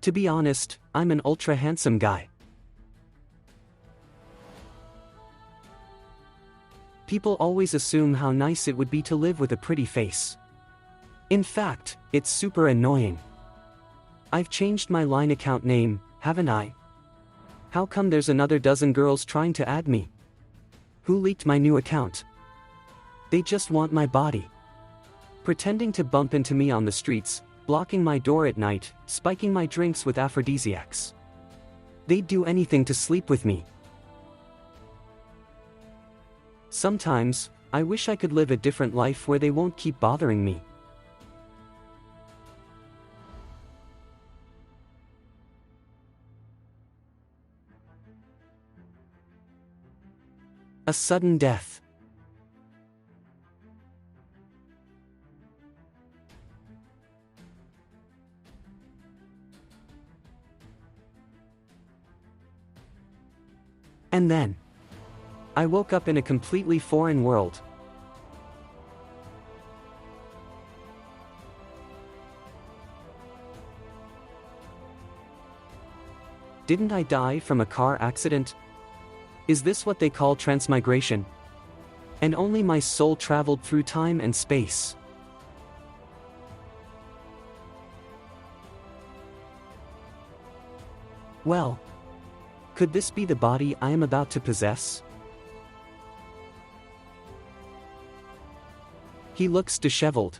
To be honest, I'm an ultra-handsome guy. People always assume how nice it would be to live with a pretty face. In fact, it's super annoying. I've changed my line account name, haven't I? How come there's another dozen girls trying to add me? Who leaked my new account? They just want my body. Pretending to bump into me on the streets, blocking my door at night, spiking my drinks with aphrodisiacs. They'd do anything to sleep with me. Sometimes, I wish I could live a different life where they won't keep bothering me. A sudden death. And then, I woke up in a completely foreign world. Didn't I die from a car accident? Is this what they call transmigration? And only my soul traveled through time and space. Well, could this be the body I am about to possess? He looks disheveled.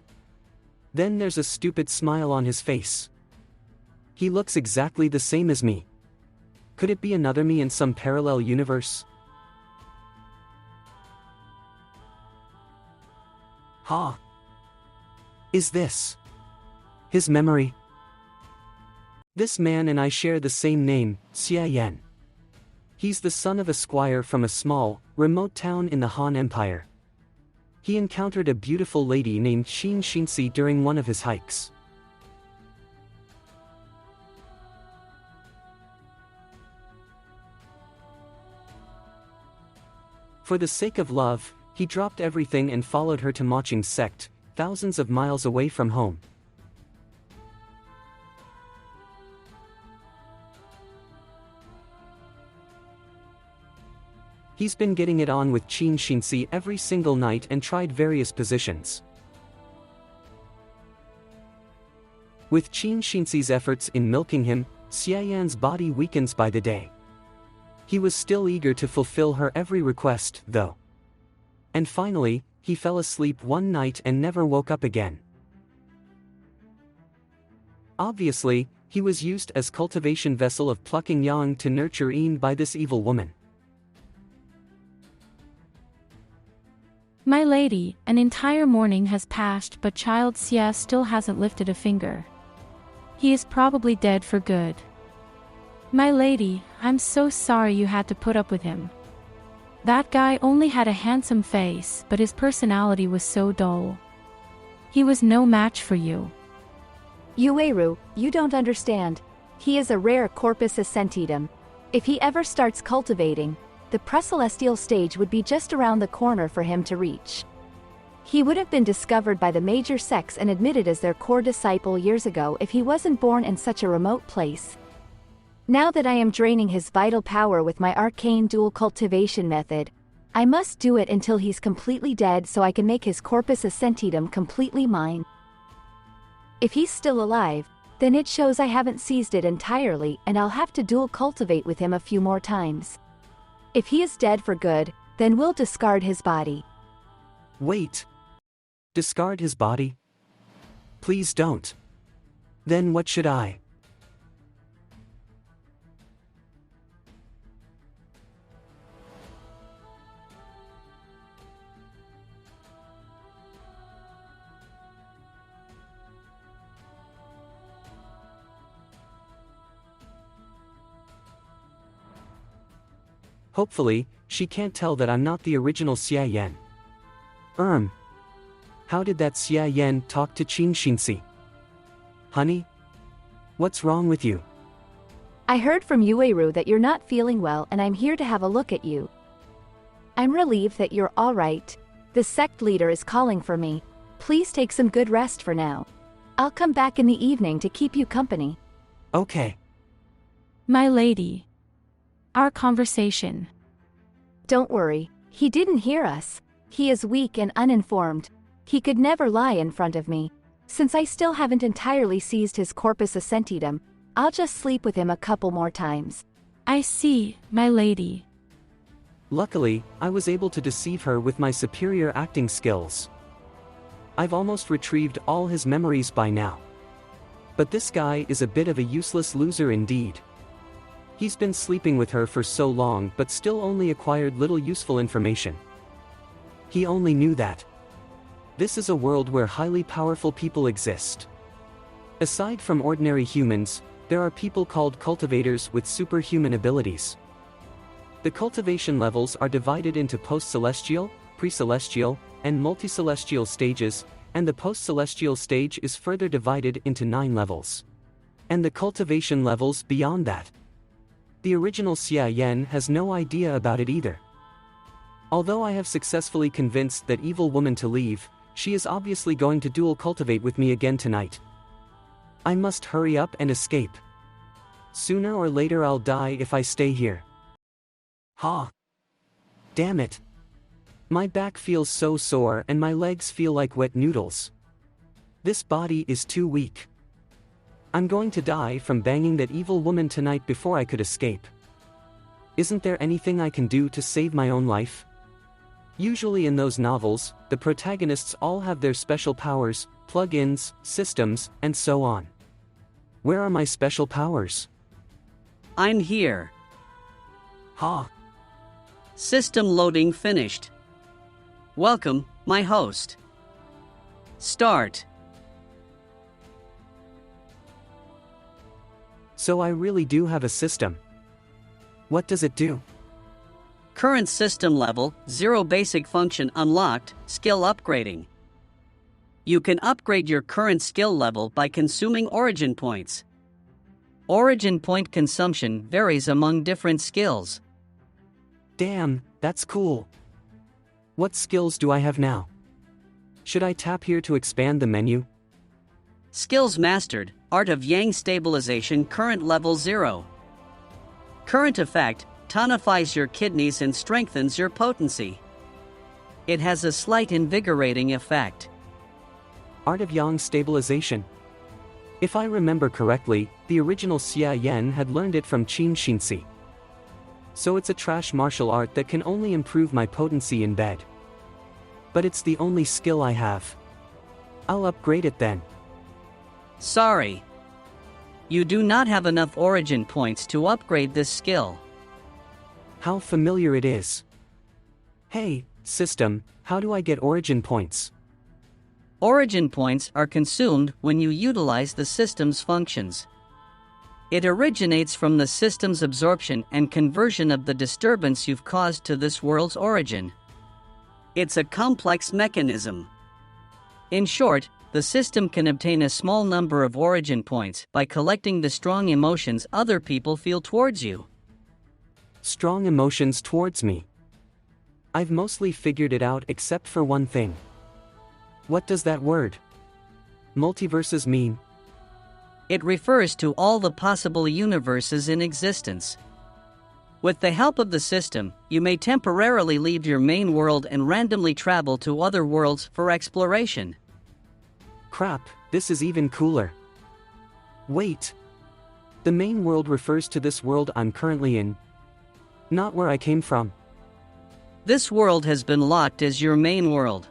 Then there's a stupid smile on his face. He looks exactly the same as me. Could it be another me in some parallel universe? Ha! Is this his memory? This man and I share the same name, Xie Yan. He's the son of a squire from a small, remote town in the Han Empire. He encountered a beautiful lady named Xinxinxi during one of his hikes. For the sake of love, he dropped everything and followed her to Maching's sect, thousands of miles away from home. He's been getting it on with Xinxinxi every single night and tried various positions. With Xinxinxi's efforts in milking him, Xie Yan's body weakens by the day. He was still eager to fulfill her every request, though. And finally, he fell asleep one night and never woke up again. Obviously, he was used as cultivation vessel of plucking yang to nurture Yin by this evil woman. My lady, an entire morning has passed but child Xie still hasn't lifted a finger. He is probably dead for good. My lady, I'm so sorry you had to put up with him. That guy only had a handsome face, but his personality was so dull. He was no match for you. Yueru, you don't understand. He is a rare corpus ascentitum. If he ever starts cultivating, the precelestial stage would be just around the corner for him to reach. He would have been discovered by the major sects and admitted as their core disciple years ago if he wasn't born in such a remote place. Now that I am draining his vital power with my arcane dual cultivation method, I must do it until he's completely dead so I can make his corpus ascentitum completely mine. If he's still alive, then it shows I haven't seized it entirely and I'll have to dual cultivate with him a few more times. If he is dead for good, then we'll discard his body. Wait. Discard his body? Please don't. Then what should I? Hopefully, she can't tell that I'm not the original Xie Yan. How did that Xie Yan talk to Xinxinxi? Honey? What's wrong with you? I heard from Yueru that you're not feeling well and I'm here to have a look at you. I'm relieved that you're alright. The sect leader is calling for me. Please take some good rest for now. I'll come back in the evening to keep you company. Okay. My lady. Our conversation. Don't worry, he didn't hear us. He is weak and uninformed. He could never lie in front of me. Since I still haven't entirely seized his corpus accentedum, I'll just sleep with him a couple more times. I see, my lady. Luckily, I was able to deceive her with my superior acting skills. I've almost retrieved all his memories by now. But this guy is a bit of a useless loser indeed. He's been sleeping with her for so long but still only acquired little useful information. He only knew that this is a world where highly powerful people exist. Aside from ordinary humans, there are people called cultivators with superhuman abilities. The cultivation levels are divided into post-celestial, pre-celestial, and multi-celestial stages, and the post-celestial stage is further divided into 9 levels. And the cultivation levels beyond that. The original Xie Yan has no idea about it either. Although I have successfully convinced that evil woman to leave, she is obviously going to dual cultivate with me again tonight. I must hurry up and escape. Sooner or later I'll die if I stay here. Ha! Damn it! My back feels so sore and my legs feel like wet noodles. This body is too weak. I'm going to die from banging that evil woman tonight before I could escape. Isn't there anything I can do to save my own life? Usually in those novels, the protagonists all have their special powers, plug-ins, systems, and so on. Where are my special powers? I'm here. Ha! System loading finished. Welcome, my host. Start. So I really do have a system. What does it do? Current system level, 0 basic function unlocked, skill upgrading. You can upgrade your current skill level by consuming origin points. Origin point consumption varies among different skills. Damn, that's cool. What skills do I have now? Should I tap here to expand the menu? Skills mastered, Art of Yang Stabilization current level 0. Current effect, tonifies your kidneys and strengthens your potency. It has a slight invigorating effect. Art of Yang Stabilization. If I remember correctly, the original Xie Yan had learned it from Qin Xinzi. So it's a trash martial art that can only improve my potency in bed. But it's the only skill I have. I'll upgrade it then. Sorry. You do not have enough origin points to upgrade this skill. How familiar it is. Hey, system, how do I get origin points? Origin points are consumed when you utilize the system's functions. It originates from the system's absorption and conversion of the disturbance you've caused to this world's origin. It's a complex mechanism. In short, the system can obtain a small number of origin points by collecting the strong emotions other people feel towards you. Strong emotions towards me. I've mostly figured it out except for one thing. What does that word, multiverses, mean? It refers to all the possible universes in existence. With the help of the system, you may temporarily leave your main world and randomly travel to other worlds for exploration. Crap, this is even cooler. Wait. The main world refers to this world I'm currently in, not where I came from. This world has been locked as your main world.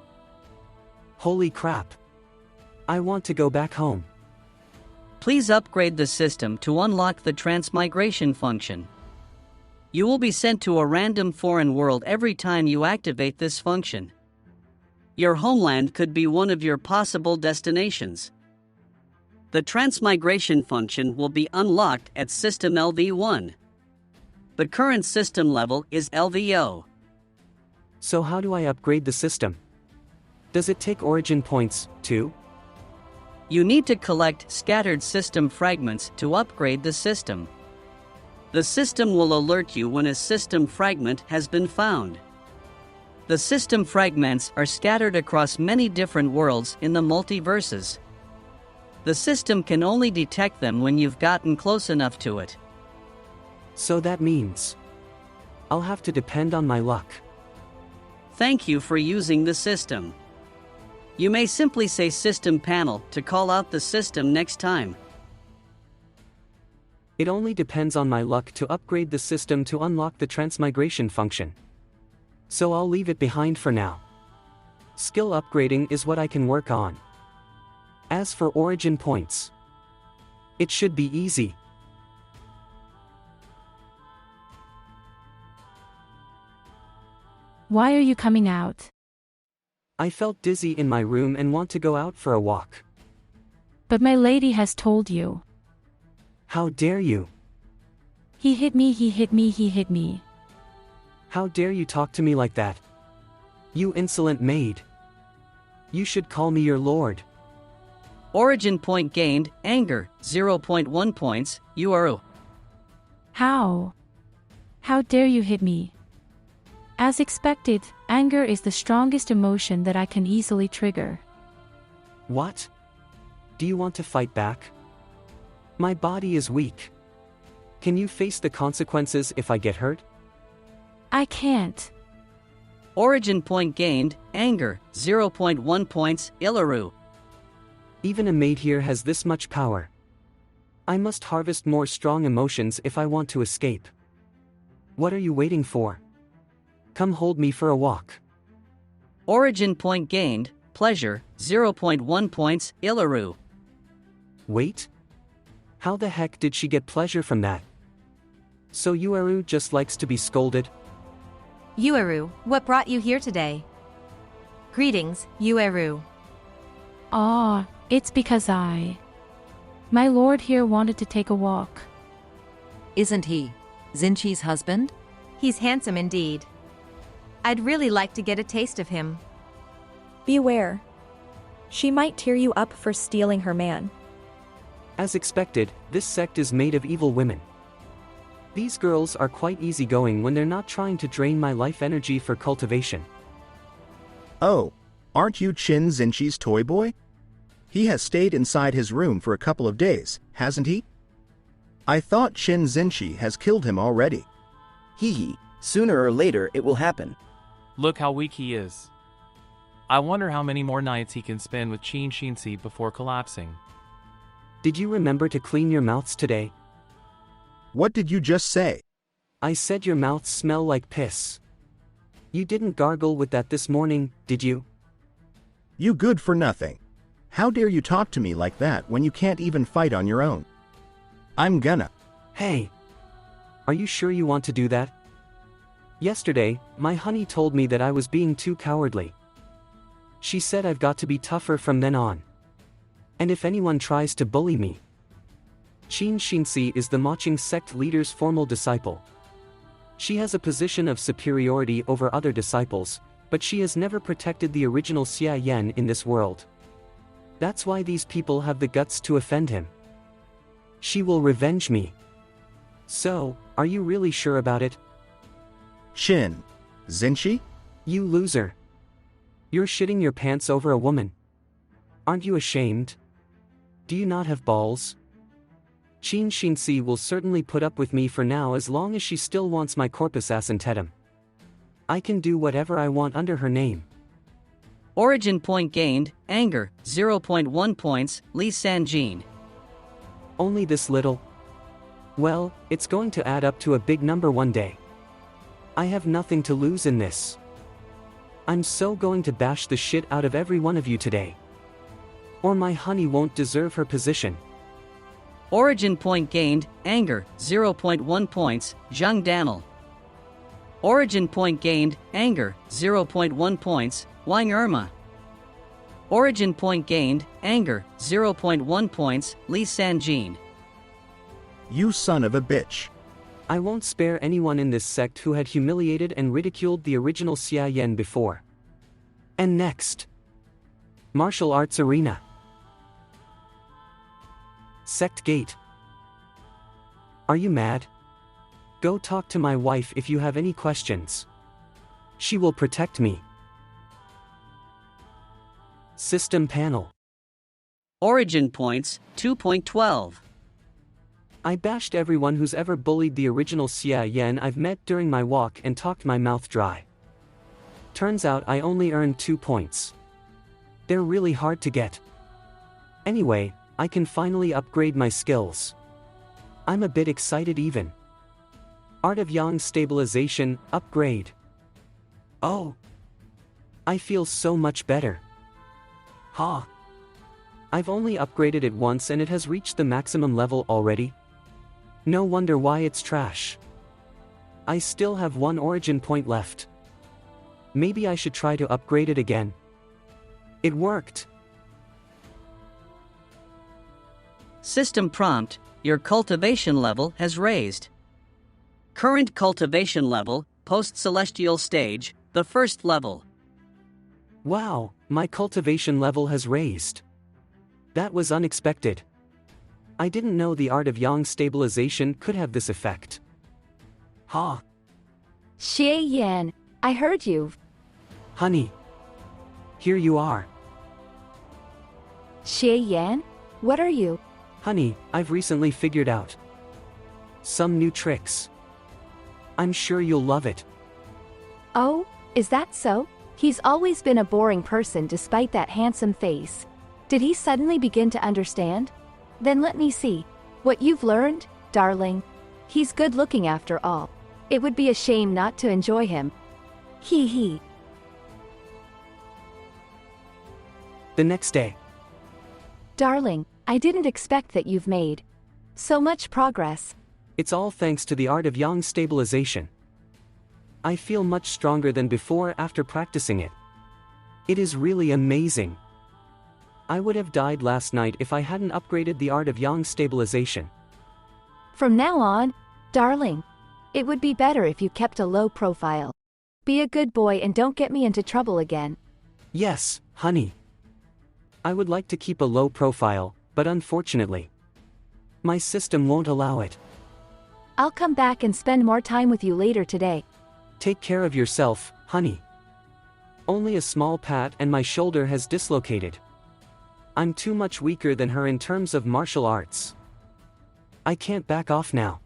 Holy crap. I want to go back home. Please upgrade the system to unlock the transmigration function. You will be sent to a random foreign world every time you activate this function. Your homeland could be one of your possible destinations. The transmigration function will be unlocked at System LV1. The current system level is LVO. So how do I upgrade the system? Does it take origin points, too? You need to collect scattered system fragments to upgrade the system. The system will alert you when a system fragment has been found. The system fragments are scattered across many different worlds in the multiverses. The system can only detect them when you've gotten close enough to it. So that means I'll have to depend on my luck. Thank you for using the system. You may simply say System Panel to call out the system next time. It only depends on my luck to upgrade the system to unlock the transmigration function. So I'll leave it behind for now. Skill upgrading is what I can work on. As for origin points, it should be easy. Why are you coming out? I felt dizzy in my room and want to go out for a walk. But my lady has told you. How dare you? He hit me, he hit me, he hit me. How dare you talk to me like that? You insolent maid. You should call me your lord. Origin point gained, anger, 0.1 points, URU. How? How dare you hit me? As expected, anger is the strongest emotion that I can easily trigger. What? Do you want to fight back? My body is weak. Can you face the consequences if I get hurt? I can't. Origin point gained, anger, 0.1 points, Ilaru. Even a maid here has this much power. I must harvest more strong emotions if I want to escape. What are you waiting for? Come hold me for a walk. Origin point gained, pleasure, 0.1 points, Ilaru. Wait? How the heck did she get pleasure from that? So Yuaru just likes to be scolded? Yueru, what brought you here today? Greetings, Yueru. Ah, it's because my lord here wanted to take a walk. Isn't he Xinqi's husband? He's handsome indeed. I'd really like to get a taste of him. Beware. She might tear you up for stealing her man. As expected, this sect is made of evil women. These girls are quite easygoing when they're not trying to drain my life energy for cultivation. Oh, aren't you Qin Xinqi's toy boy? He has stayed inside his room for a couple of days, hasn't he? I thought Qin Xinqi has killed him already. Hee hee, sooner or later it will happen. Look how weak he is. I wonder how many more nights he can spend with Qin Xinqi before collapsing. Did you remember to clean your mouths today? What did you just say? I said your mouths smell like piss. You didn't gargle with that this morning, did you? You good for nothing. How dare you talk to me like that when you can't even fight on your own? I'm gonna. Hey! Are you sure you want to do that? Yesterday, my honey told me that I was being too cowardly. She said I've got to be tougher from then on. And if anyone tries to bully me. Qin Xinqi is the Maching sect leader's formal disciple. She has a position of superiority over other disciples, but she has never protected the original Xie Yan in this world. That's why these people have the guts to offend him. She will revenge me. So, are you really sure about it? Qin Xinqi? You loser. You're shitting your pants over a woman. Aren't you ashamed? Do you not have balls? Qin Xinqi will certainly put up with me for now as long as she still wants my corpus ascentetum. I can do whatever I want under her name. Origin point gained, anger, 0.1 points, Li Sanjin. Only this little? Well, it's going to add up to a big number one day. I have nothing to lose in this. I'm so going to bash the shit out of every one of you today. Or my honey won't deserve her position. Origin point gained, anger, 0.1 points, Zhang Danil. Origin point gained, anger, 0.1 points, Wang Irma. Origin point gained, anger, 0.1 points, Li Sanjin. You son of a bitch. I won't spare anyone in this sect who had humiliated and ridiculed the original Xie Yan before. And next. Martial Arts Arena. Sect Gate. Are you mad? Go talk to my wife if you have any questions. She will protect me. System Panel. Origin points 2.12. I bashed everyone who's ever bullied the original Xie Yan I've met during my walk and talked my mouth dry. Turns out I only earned 2 points. They're really hard to get. Anyway, I can finally upgrade my skills. I'm a bit excited even. Art of Yang Stabilization, upgrade. Oh! I feel so much better. Ha! I've only upgraded it once and it has reached the maximum level already. No wonder why it's trash. I still have 1 origin point left. Maybe I should try to upgrade it again. It worked. System prompt, your cultivation level has raised. Current cultivation level, post-celestial stage, the first level. Wow, my cultivation level has raised. That was unexpected. I didn't know the Art of Yang Stabilization could have this effect. Ha! Xie Yan, I heard you. Honey. Here you are. Xie Yan? What are you? Honey, I've recently figured out some new tricks. I'm sure you'll love it. Oh, is that so? He's always been a boring person despite that handsome face. Did he suddenly begin to understand? Then let me see. What you've learned, darling. He's good looking after all. It would be a shame not to enjoy him. Hee hee. The next day. Darling, I didn't expect that you've made so much progress. It's all thanks to the Art of Yang Stabilization. I feel much stronger than before after practicing it. It is really amazing. I would have died last night if I hadn't upgraded the Art of Yang Stabilization. From now on, darling, it would be better if you kept a low profile. Be a good boy and don't get me into trouble again. Yes, honey. I would like to keep a low profile, but unfortunately, my system won't allow it. I'll come back and spend more time with you later today. Take care of yourself, honey. Only a small pat and my shoulder has dislocated. I'm too much weaker than her in terms of martial arts. I can't back off now.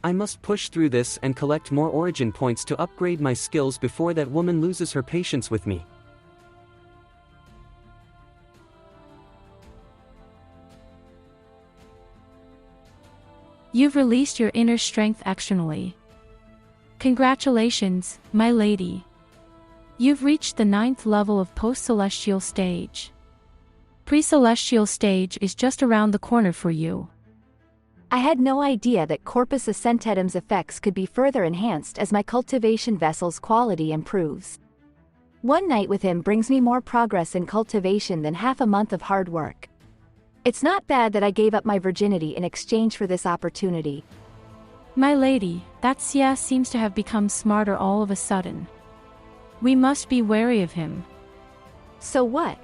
I must push through this and collect more origin points to upgrade my skills before that woman loses her patience with me. You've released your inner strength actionally. Congratulations, my lady. You've reached the 9th level of post-celestial stage. Pre-celestial stage is just around the corner for you. I had no idea that Corpus Ascentedum's effects could be further enhanced as my cultivation vessel's quality improves. One night with him brings me more progress in cultivation than half a month of hard work. It's not bad that I gave up my virginity in exchange for this opportunity. My lady, that Xie seems to have become smarter all of a sudden. We must be wary of him. So what?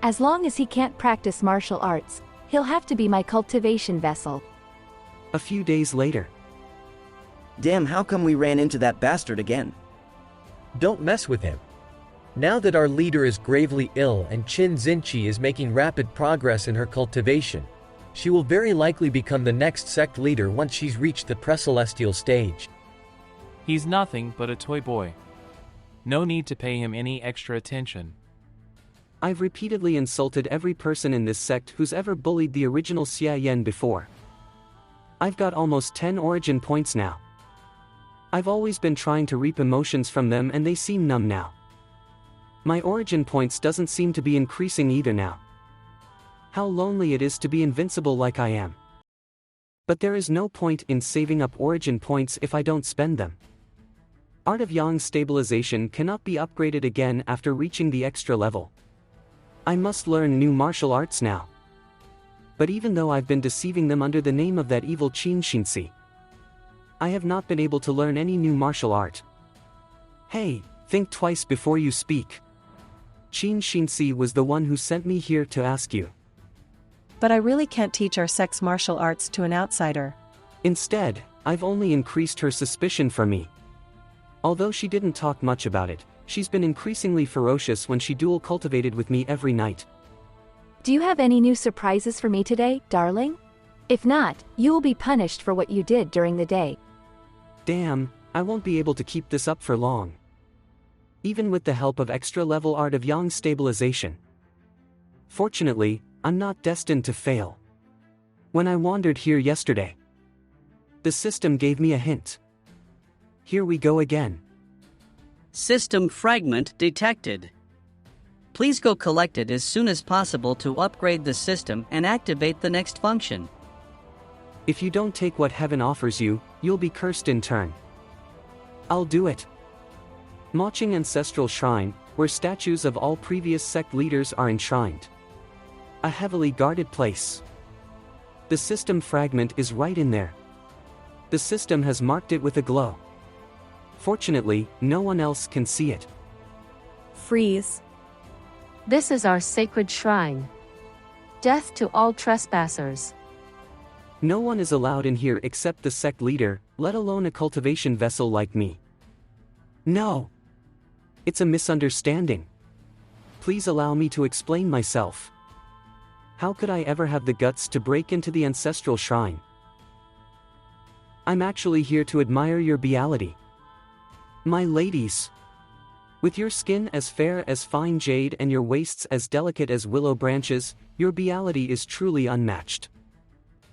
As long as he can't practice martial arts, he'll have to be my cultivation vessel. A few days later. Damn, how come we ran into that bastard again? Don't mess with him. Now that our leader is gravely ill and Qin Xinqi is making rapid progress in her cultivation, she will very likely become the next sect leader once she's reached the pre-celestial stage. He's nothing but a toy boy. No need to pay him any extra attention. I've repeatedly insulted every person in this sect who's ever bullied the original Xie Yan before. I've got almost 10 origin points now. I've always been trying to reap emotions from them and they seem numb now. My origin points doesn't seem to be increasing either now. How lonely it is to be invincible like I am. But there is no point in saving up origin points if I don't spend them. Art of Yang Stabilization cannot be upgraded again after reaching the extra level. I must learn new martial arts now. But even though I've been deceiving them under the name of that evil Qin Xinci, I have not been able to learn any new martial art. Hey, think twice before you speak. Qin Xinci was the one who sent me here to ask you. But I really can't teach our sect's martial arts to an outsider. Instead, I've only increased her suspicion for me. Although she didn't talk much about it, she's been increasingly ferocious when she dual cultivated with me every night. Do you have any new surprises for me today, darling? If not, you will be punished for what you did during the day. Damn, I won't be able to keep this up for long. Even with the help of extra-level art of yang stabilization. Fortunately, I'm not destined to fail. When I wandered here yesterday, the system gave me a hint. Here we go again. System fragment detected. Please go collect it as soon as possible to upgrade the system and activate the next function. If you don't take what heaven offers you, you'll be cursed in turn. I'll do it. Maching Ancestral Shrine, where statues of all previous sect leaders are enshrined. A heavily guarded place. The system fragment is right in there. The system has marked it with a glow. Fortunately, no one else can see it. Freeze. This is our sacred shrine. Death to all trespassers. No one is allowed in here except the sect leader, let alone a cultivation vessel like me. No. It's a misunderstanding. Please allow me to explain myself. How could I ever have the guts to break into the ancestral shrine? I'm actually here to admire your beality. My ladies. With your skin as fair as fine jade and your waists as delicate as willow branches, your beality is truly unmatched.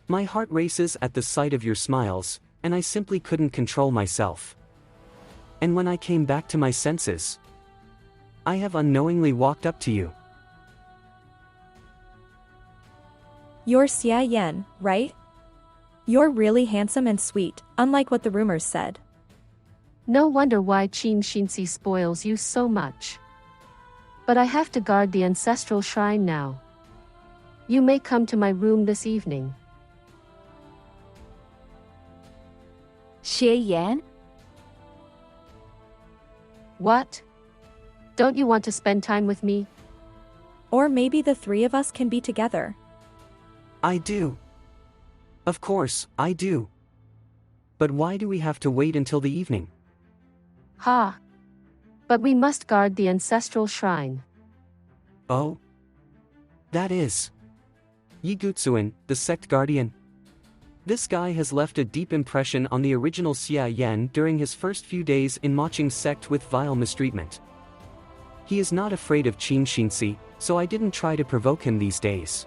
My heart races at the sight of your smiles, and I simply couldn't control myself. And when I came back to my senses, I have unknowingly walked up to you. You're Xie Yan, right? You're really handsome and sweet, unlike what the rumors said. No wonder why Qin Xinzi spoils you so much. But I have to guard the ancestral shrine now. You may come to my room this evening. Xie Yan? What? Don't you want to spend time with me? Or maybe the three of us can be together. I do. Of course, I do. But why do we have to wait until the evening? Ha! But we must guard the ancestral shrine. Oh? That is Yigutsuin, the sect guardian. This guy has left a deep impression on the original Xie Yan during his first few days in Maching's sect with vile mistreatment. He is not afraid of Qin Xinzi, so I didn't try to provoke him these days.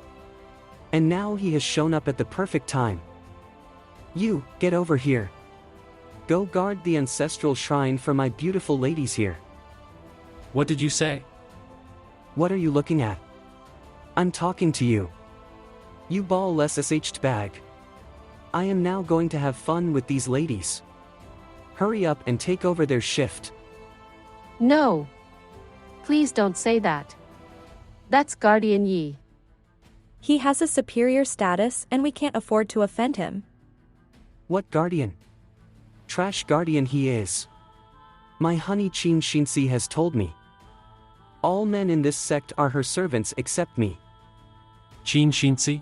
And now he has shown up at the perfect time. You, get over here. Go guard the ancestral shrine for my beautiful ladies here. What did you say? What are you looking at? I'm talking to you. You ball-less shed bag. I am now going to have fun with these ladies. Hurry up and take over their shift. No. Please don't say that. That's Guardian Yi. He has a superior status and we can't afford to offend him. What guardian? Trash guardian he is. My honey Qin Xinzi has told me. All men in this sect are her servants except me. Qin Xinzi?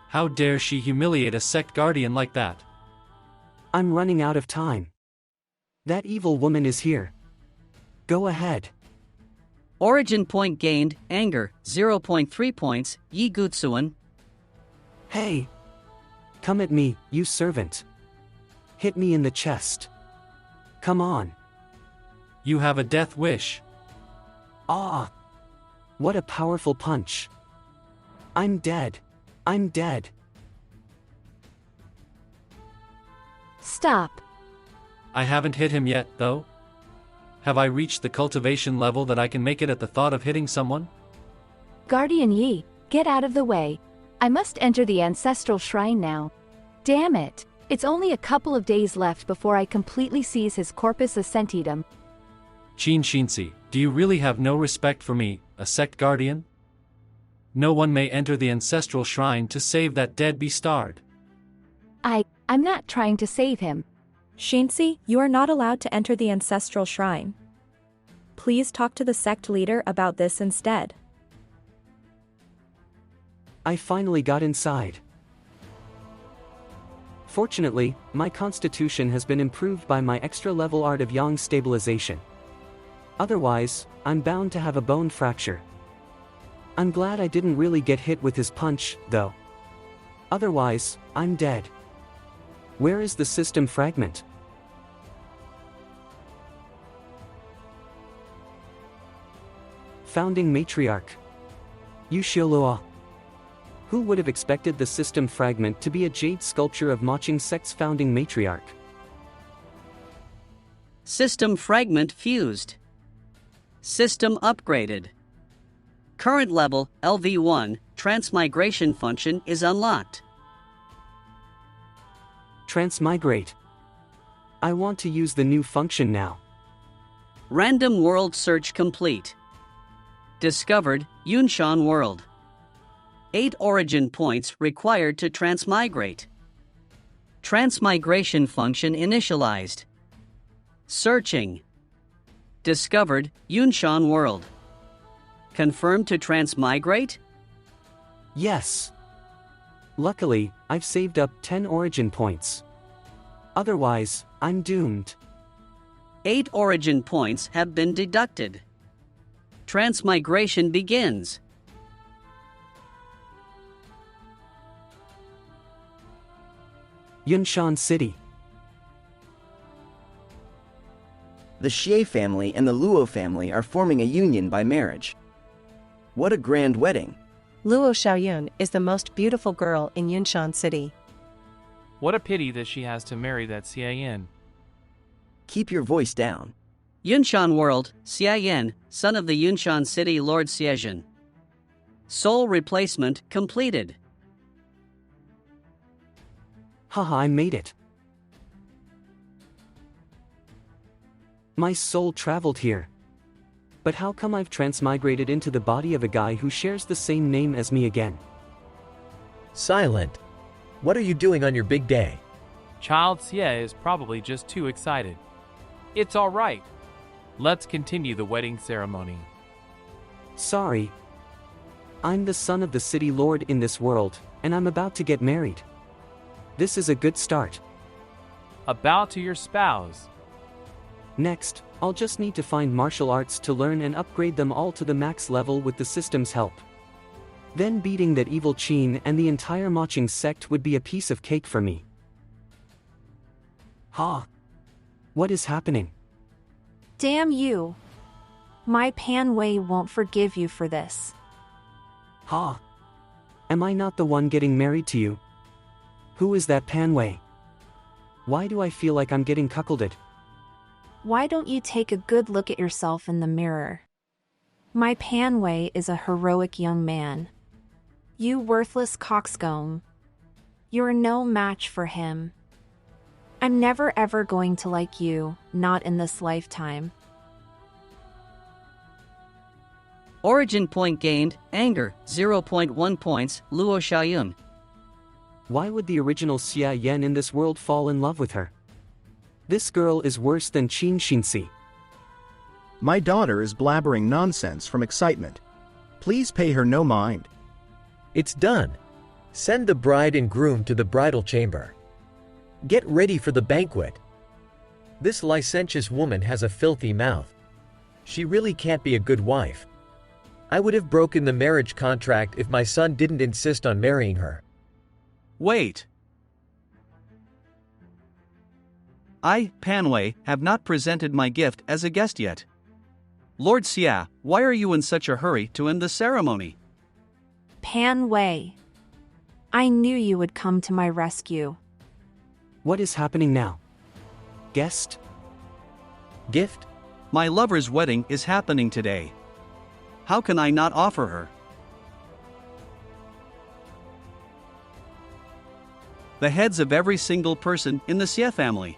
How dare she humiliate a sect guardian like that? I'm running out of time. That evil woman is here. Go ahead. Origin point gained, anger, 0.3 points, Yigutsuin. Hey! Come at me, you servant. Hit me in the chest. Come on. You have a death wish. Ah! What a powerful punch. I'm dead. I'm dead. Stop. I haven't hit him yet, though. Have I reached the cultivation level that I can make it at the thought of hitting someone? Guardian Yi, get out of the way. I must enter the ancestral shrine now. Damn it. It's only a couple of days left before I completely seize his corpus ascentitum. Qin Xinzi, do you really have no respect for me, a sect guardian? No one may enter the ancestral shrine to save that dead bastard. I'm not trying to save him. Xinzi, you are not allowed to enter the ancestral shrine. Please talk to the sect leader about this instead. I finally got inside. Fortunately, my constitution has been improved by my extra-level art of yang stabilization. Otherwise, I'm bound to have a bone fracture. I'm glad I didn't really get hit with his punch, though. Otherwise, I'm dead. Where is the system fragment? Founding Matriarch. Yushiolua. Who would have expected the system fragment to be a jade sculpture of Maching Sect's founding matriarch? System fragment fused. System upgraded. Current level LV1 transmigration function is unlocked. Transmigrate. I want to use the new function now. Random world search complete. Discovered Yunshan world. 8 origin points required to transmigrate. Transmigration function initialized. Searching. Discovered Yunshan world. Confirmed to transmigrate? Yes. Luckily, I've saved up 10 origin points. Otherwise, I'm doomed. 8 origin points have been deducted. Transmigration begins. Yunshan City. The Xie family and the Luo family are forming a union by marriage. What a grand wedding. Luo Xiaoyun is the most beautiful girl in Yunshan City. What a pity that she has to marry that Xie Yan. Keep your voice down. Yunshan world, Xie Yan, son of the Yunshan City Lord Xie Yan. Soul replacement completed. Haha, I made it. My soul traveled here. But how come I've transmigrated into the body of a guy who shares the same name as me again? Silent. What are you doing on your big day? Child Xie is probably just too excited. It's all right. Let's continue the wedding ceremony. Sorry. I'm the son of the city lord in this world, and I'm about to get married. This is a good start. A bow to your spouse. Next, I'll just need to find martial arts to learn and upgrade them all to the max level with the system's help. Then beating that evil Qin and the entire Maching sect would be a piece of cake for me. Ha! What is happening? Damn you. My Pan Wei won't forgive you for this. Ha! Am I not the one getting married to you? Who is that Pan Wei? Why do I feel like I'm getting cuckolded? Why don't you take a good look at yourself in the mirror? My Pan Wei is a heroic young man. You worthless coxcomb. You're no match for him. I'm never ever going to like you, not in this lifetime. Origin point gained, anger, 0.1 points, Luo Xiaoyun. Why would the original Xie Yan in this world fall in love with her? This girl is worse than Qin Xinzi. My daughter is blabbering nonsense from excitement. Please pay her no mind. It's done. Send the bride and groom to the bridal chamber. Get ready for the banquet. This licentious woman has a filthy mouth. She really can't be a good wife. I would have broken the marriage contract if my son didn't insist on marrying her. Wait. I, Pan Wei, have not presented my gift as a guest yet. Lord Xia, why are you in such a hurry to end the ceremony? Pan Wei. I knew you would come to my rescue. What is happening now? Guest? Gift? My lover's wedding is happening today. How can I not offer her? The heads of every single person in the Xie family.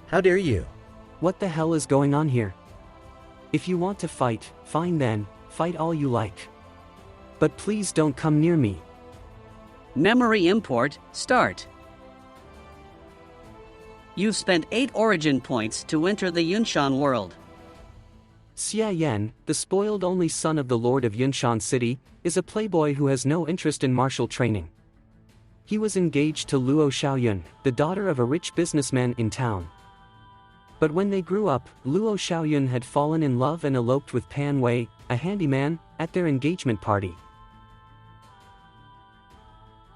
How dare you? What the hell is going on here? If you want to fight, fine then, fight all you like. But please don't come near me. Memory import, start. You've spent 8 origin points to enter the Yunshan world. Xie Yan, the spoiled only son of the Lord of Yunshan City, is a playboy who has no interest in martial training. He was engaged to Luo Xiaoyun, the daughter of a rich businessman in town. But when they grew up, Luo Xiaoyun had fallen in love and eloped with Pan Wei, a handyman, at their engagement party.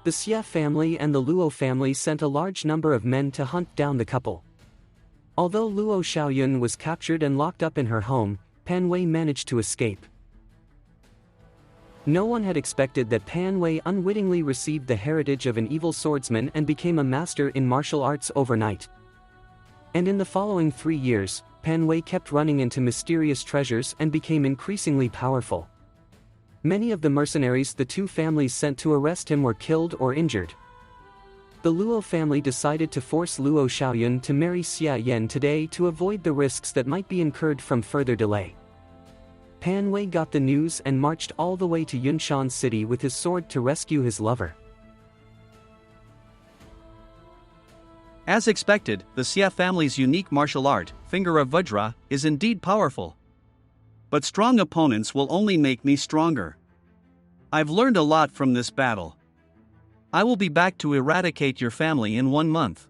The Xie family and the Luo family sent a large number of men to hunt down the couple. Although Luo Xiaoyun was captured and locked up in her home, Pan Wei managed to escape. No one had expected that Pan Wei unwittingly received the heritage of an evil swordsman and became a master in martial arts overnight. And in the following 3 years, Pan Wei kept running into mysterious treasures and became increasingly powerful. Many of the mercenaries the two families sent to arrest him were killed or injured. The Luo family decided to force Luo Xiaoyun to marry Xie Yan today to avoid the risks that might be incurred from further delay. Pan Wei got the news and marched all the way to Yunshan City with his sword to rescue his lover. As expected, the Xie family's unique martial art, Finger of Vajra, is indeed powerful. But strong opponents will only make me stronger. I've learned a lot from this battle. I will be back to eradicate your family in 1 month.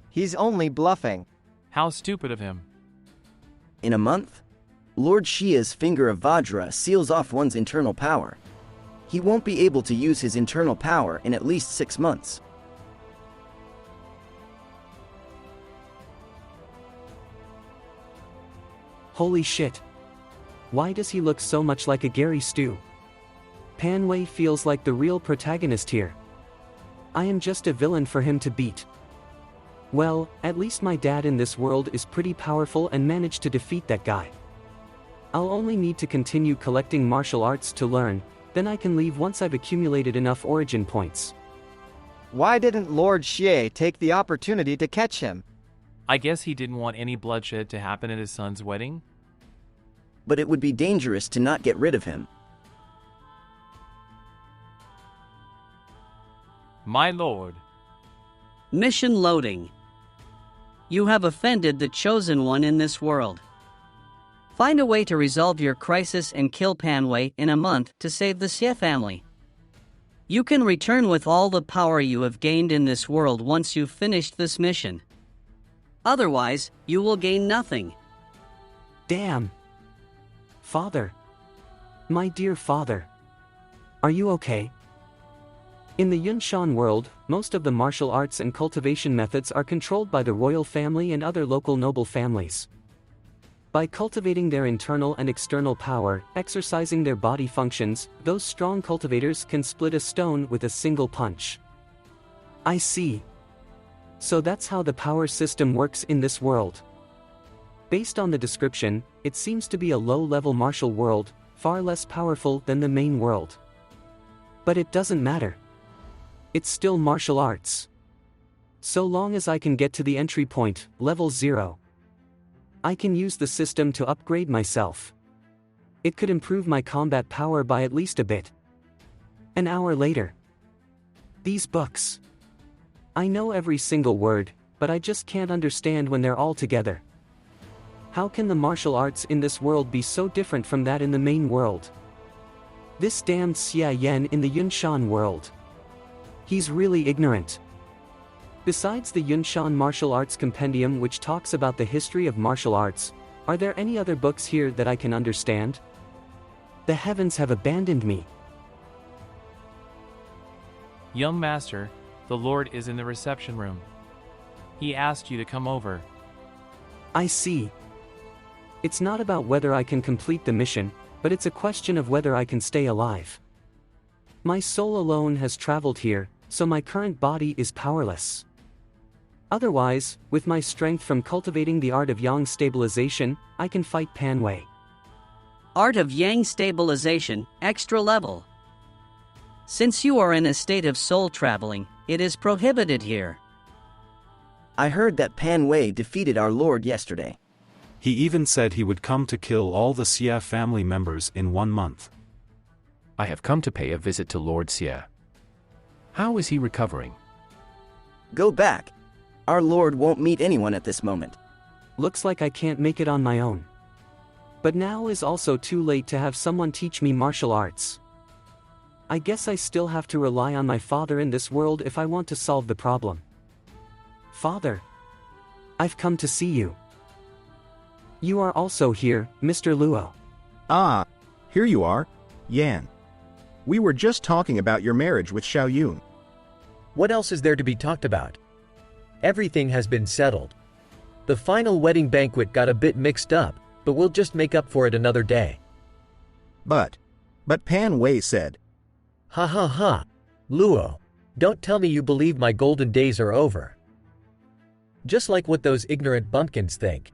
He's only bluffing. How stupid of him. In a month? Lord Xie's Finger of Vajra seals off one's internal power. He won't be able to use his internal power in at least 6 months. Holy shit. Why does he look so much like a Gary Stu? Pan Wei feels like the real protagonist here. I am just a villain for him to beat. Well, at least my dad in this world is pretty powerful and managed to defeat that guy. I'll only need to continue collecting martial arts to learn, then I can leave once I've accumulated enough origin points. Why didn't Lord Xie take the opportunity to catch him? I guess he didn't want any bloodshed to happen at his son's wedding? But it would be dangerous to not get rid of him. My lord. Mission loading. You have offended the chosen one in this world. Find a way to resolve your crisis and kill Pan Wei in a month to save the Xie family. You can return with all the power you have gained in this world once you've finished this mission. Otherwise, you will gain nothing. Damn. Father. My dear father. Are you okay? In the Yunshan world, most of the martial arts and cultivation methods are controlled by the royal family and other local noble families. By cultivating their internal and external power, exercising their body functions, those strong cultivators can split a stone with a single punch. I see. So that's how the power system works in this world. Based on the description, it seems to be a low-level martial world, far less powerful than the main world. But it doesn't matter. It's still martial arts. So long as I can get to the entry point, level 0. I can use the system to upgrade myself. It could improve my combat power by at least a bit. An hour later. These books. I know every single word, but I just can't understand when they're all together. How can the martial arts in this world be so different from that in the main world? This damned Xie Yan in the Yunshan world. He's really ignorant. Besides the Yunshan Martial Arts Compendium which talks about the history of martial arts, are there any other books here that I can understand? The heavens have abandoned me. Young master, the Lord is in the reception room. He asked you to come over. I see. It's not about whether I can complete the mission, but it's a question of whether I can stay alive. My soul alone has traveled here, so my current body is powerless. Otherwise, with my strength from cultivating the art of yang stabilization, I can fight Pan Wei. Art of yang stabilization, extra level. Since you are in a state of soul traveling, it is prohibited here. I heard that Pan Wei defeated our lord yesterday. He even said he would come to kill all the Xie family members in 1 month. I have come to pay a visit to Lord Xie. How is he recovering? Go back. Our lord won't meet anyone at this moment. Looks like I can't make it on my own. But now is also too late to have someone teach me martial arts. I guess I still have to rely on my father in this world if I want to solve the problem. Father. I've come to see you. You are also here, Mr. Luo. Ah, here you are, Yan. We were just talking about your marriage with Xiao Yun. What else is there to be talked about? Everything has been settled. The final wedding banquet got a bit mixed up, but we'll just make up for it another day. But Pan Wei said, Ha ha ha. Luo, don't tell me you believe my golden days are over. Just like what those ignorant bumpkins think.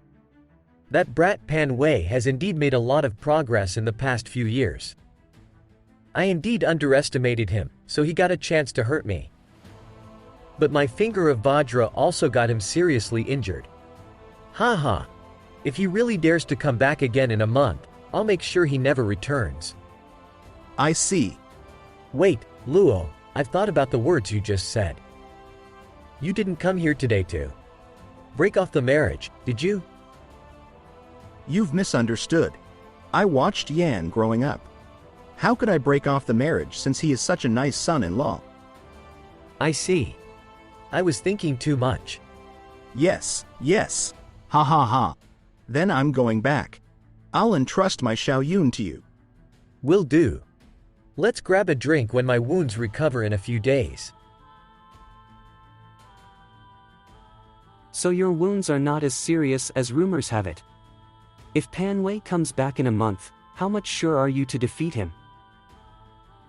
That brat Pan Wei has indeed made a lot of progress in the past few years. I indeed underestimated him, so he got a chance to hurt me. But my finger of Vajra also got him seriously injured. Ha ha. If he really dares to come back again in a month, I'll make sure he never returns. I see. Wait, Luo, I've thought about the words you just said. You didn't come here today to break off the marriage, did you? You've misunderstood. I watched Yan growing up. How could I break off the marriage since he is such a nice son-in-law? I see. I was thinking too much. Yes. Ha ha ha. Then I'm going back. I'll entrust my Xiao Yun to you. Will do. Let's grab a drink when my wounds recover in a few days. So your wounds are not as serious as rumors have it. If Pan Wei comes back in a month, how much sure are you to defeat him?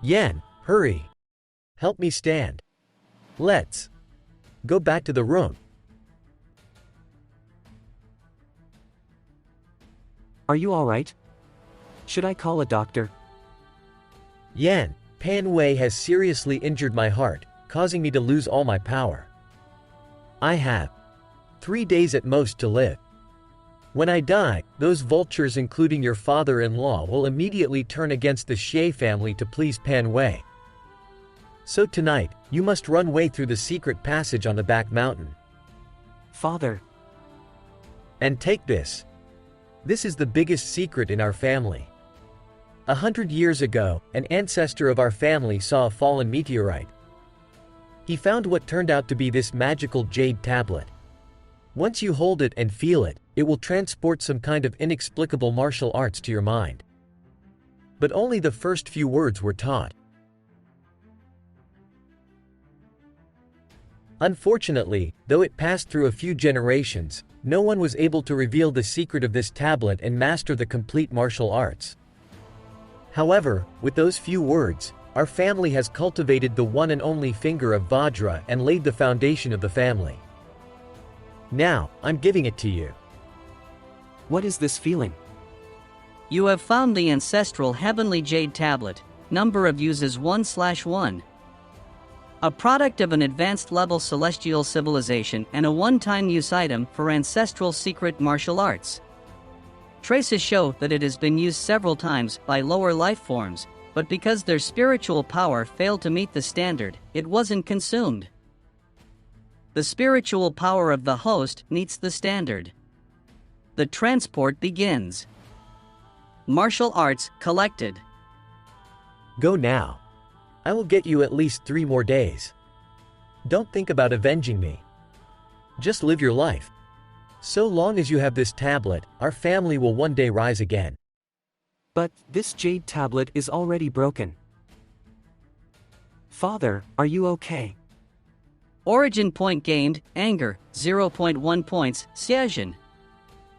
Yan, hurry. Help me stand. Let's go back to the room. Are you alright? Should I call a doctor? Yan, Pan Wei has seriously injured my heart, causing me to lose all my power. I have 3 days at most to live. When I die, those vultures including your father-in-law will immediately turn against the Xie family to please Pan Wei. So tonight, you must run Wei through the secret passage on the back mountain. Father. And take this. This is the biggest secret in our family. 100 years ago, an ancestor of our family saw a fallen meteorite. He found what turned out to be this magical jade tablet. Once you hold it and feel it, it will transport some kind of inexplicable martial arts to your mind. But only the first few words were taught. Unfortunately, though it passed through a few generations, no one was able to reveal the secret of this tablet and master the complete martial arts. However, with those few words, our family has cultivated the one and only finger of Vajra and laid the foundation of the family. Now, I'm giving it to you. What is this feeling? You have found the ancestral heavenly jade tablet, number of uses 1/1. A product of an advanced level celestial civilization and a one-time use item for ancestral secret martial arts. Traces show that it has been used several times by lower life forms, but because their spiritual power failed to meet the standard, it wasn't consumed. The spiritual power of the host meets the standard. The transport begins. Martial arts collected. Go now. I will get you at least 3 more days. Don't think about avenging me. Just live your life. So long as you have this tablet, our family will one day rise again. But this jade tablet is already broken. Father, are you okay? Origin point gained, anger, 0.1 points, Xie Yan.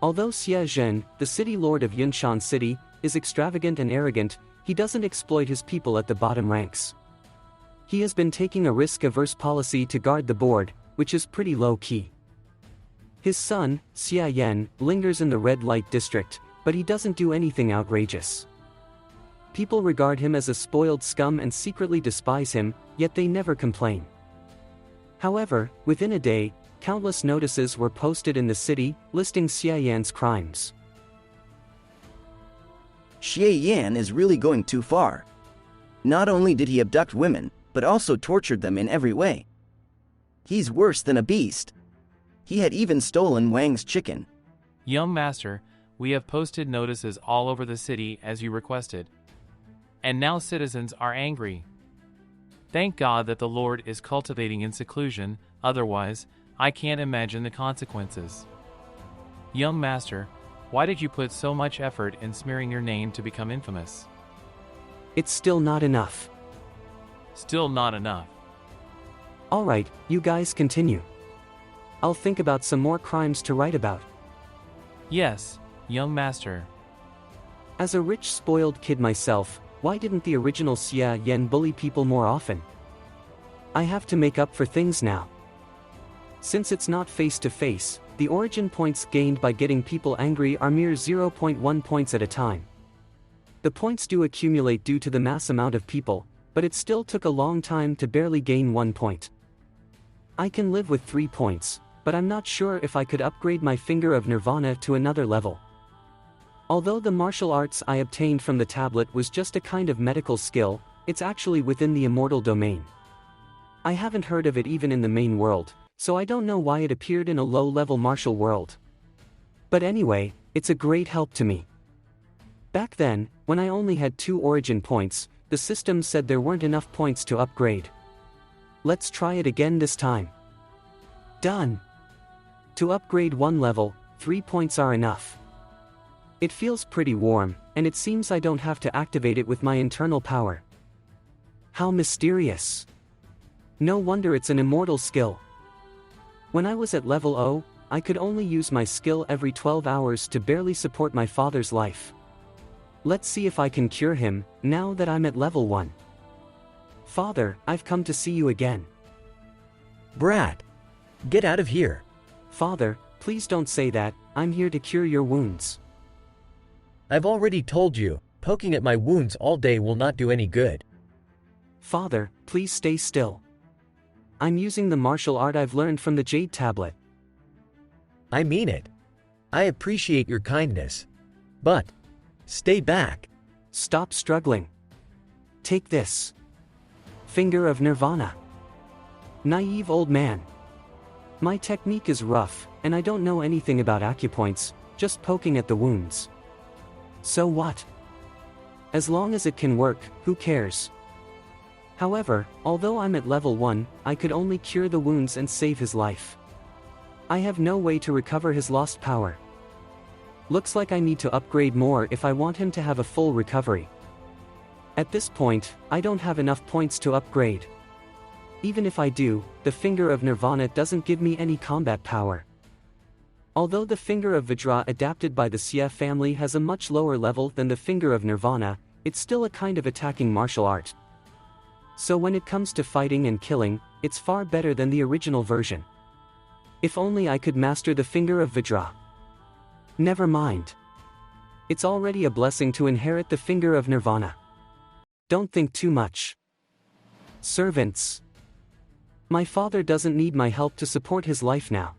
Although Xie Yan, the city lord of Yunshan City, is extravagant and arrogant, he doesn't exploit his people at the bottom ranks. He has been taking a risk-averse policy to guard the board, which is pretty low-key. His son, Xie Yan, lingers in the red light district, but he doesn't do anything outrageous. People regard him as a spoiled scum and secretly despise him, yet they never complain. However, within a day, countless notices were posted in the city, listing Xie Yan's crimes. Xie Yan is really going too far. Not only did he abduct women, but also tortured them in every way. He's worse than a beast. He had even stolen Wang's chicken. Young master, we have posted notices all over the city as you requested. And now citizens are angry. Thank God that the Lord is cultivating in seclusion, otherwise, I can't imagine the consequences. Young master, why did you put so much effort in smearing your name to become infamous? It's still not enough. Still not enough. Alright, you guys continue. I'll think about some more crimes to write about. Yes, young master. As a rich spoiled kid myself, why didn't the original Xie Yan bully people more often? I have to make up for things now. Since it's not face to face, the origin points gained by getting people angry are mere 0.1 points at a time. The points do accumulate due to the mass amount of people, but it still took a long time to barely gain 1 point. I can live with 3 points, but I'm not sure if I could upgrade my Finger of Nirvana to another level. Although the martial arts I obtained from the tablet was just a kind of medical skill, it's actually within the immortal domain. I haven't heard of it even in the main world, so I don't know why it appeared in a low-level martial world. But anyway, it's a great help to me. Back then, when I only had 2 origin points, the system said there weren't enough points to upgrade. Let's try it again this time. Done! To upgrade 1 level, 3 points are enough. It feels pretty warm, and it seems I don't have to activate it with my internal power. How mysterious. No wonder it's an immortal skill. When I was at level 0, I could only use my skill every 12 hours to barely support my father's life. Let's see if I can cure him, now that I'm at level 1. Father, I've come to see you again. Brat! Get out of here. Father, please don't say that, I'm here to cure your wounds. I've already told you, poking at my wounds all day will not do any good. Father, please stay still. I'm using the martial art I've learned from the Jade Tablet. I mean it. I appreciate your kindness. But, stay back. Stop struggling. Take this. Finger of Nirvana. Naive old man. My technique is rough, and I don't know anything about acupoints, just poking at the wounds. So what? As long as it can work, who cares? However, although I'm at level 1, I could only cure the wounds and save his life. I have no way to recover his lost power. Looks like I need to upgrade more if I want him to have a full recovery. At this point, I don't have enough points to upgrade. Even if I do, the Finger of Nirvana doesn't give me any combat power. Although the Finger of Vajra adapted by the Xie family has a much lower level than the Finger of Nirvana, it's still a kind of attacking martial art. So when it comes to fighting and killing, it's far better than the original version. If only I could master the Finger of Vajra. Never mind. It's already a blessing to inherit the Finger of Nirvana. Don't think too much. Servants. My father doesn't need my help to support his life now.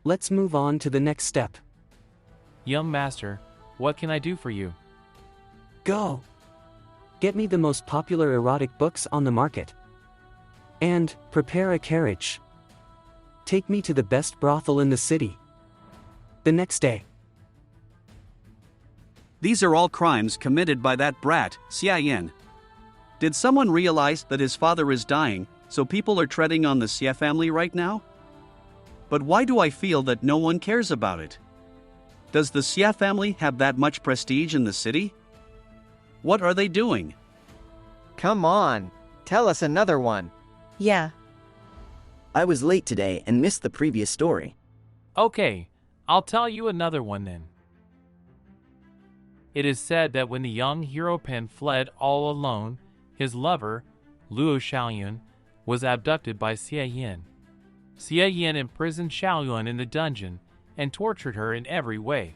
Let's move on to the next step. Young master, what can I do for you? Go. Get me the most popular erotic books on the market. And, prepare a carriage. Take me to the best brothel in the city. The next day. These are all crimes committed by that brat, Xie Yan. Did someone realize that his father is dying, so people are treading on the Xie family right now? But why do I feel that no one cares about it? Does the Xie family have that much prestige in the city? What are they doing? Come on, tell us another one. Yeah. I was late today and missed the previous story. Okay, I'll tell you another one then. It is said that when the young hero Pen fled all alone, his lover, Luo Xiaoyun, was abducted by Xie Yan. Xie Yan imprisoned Xiaoyun in the dungeon and tortured her in every way.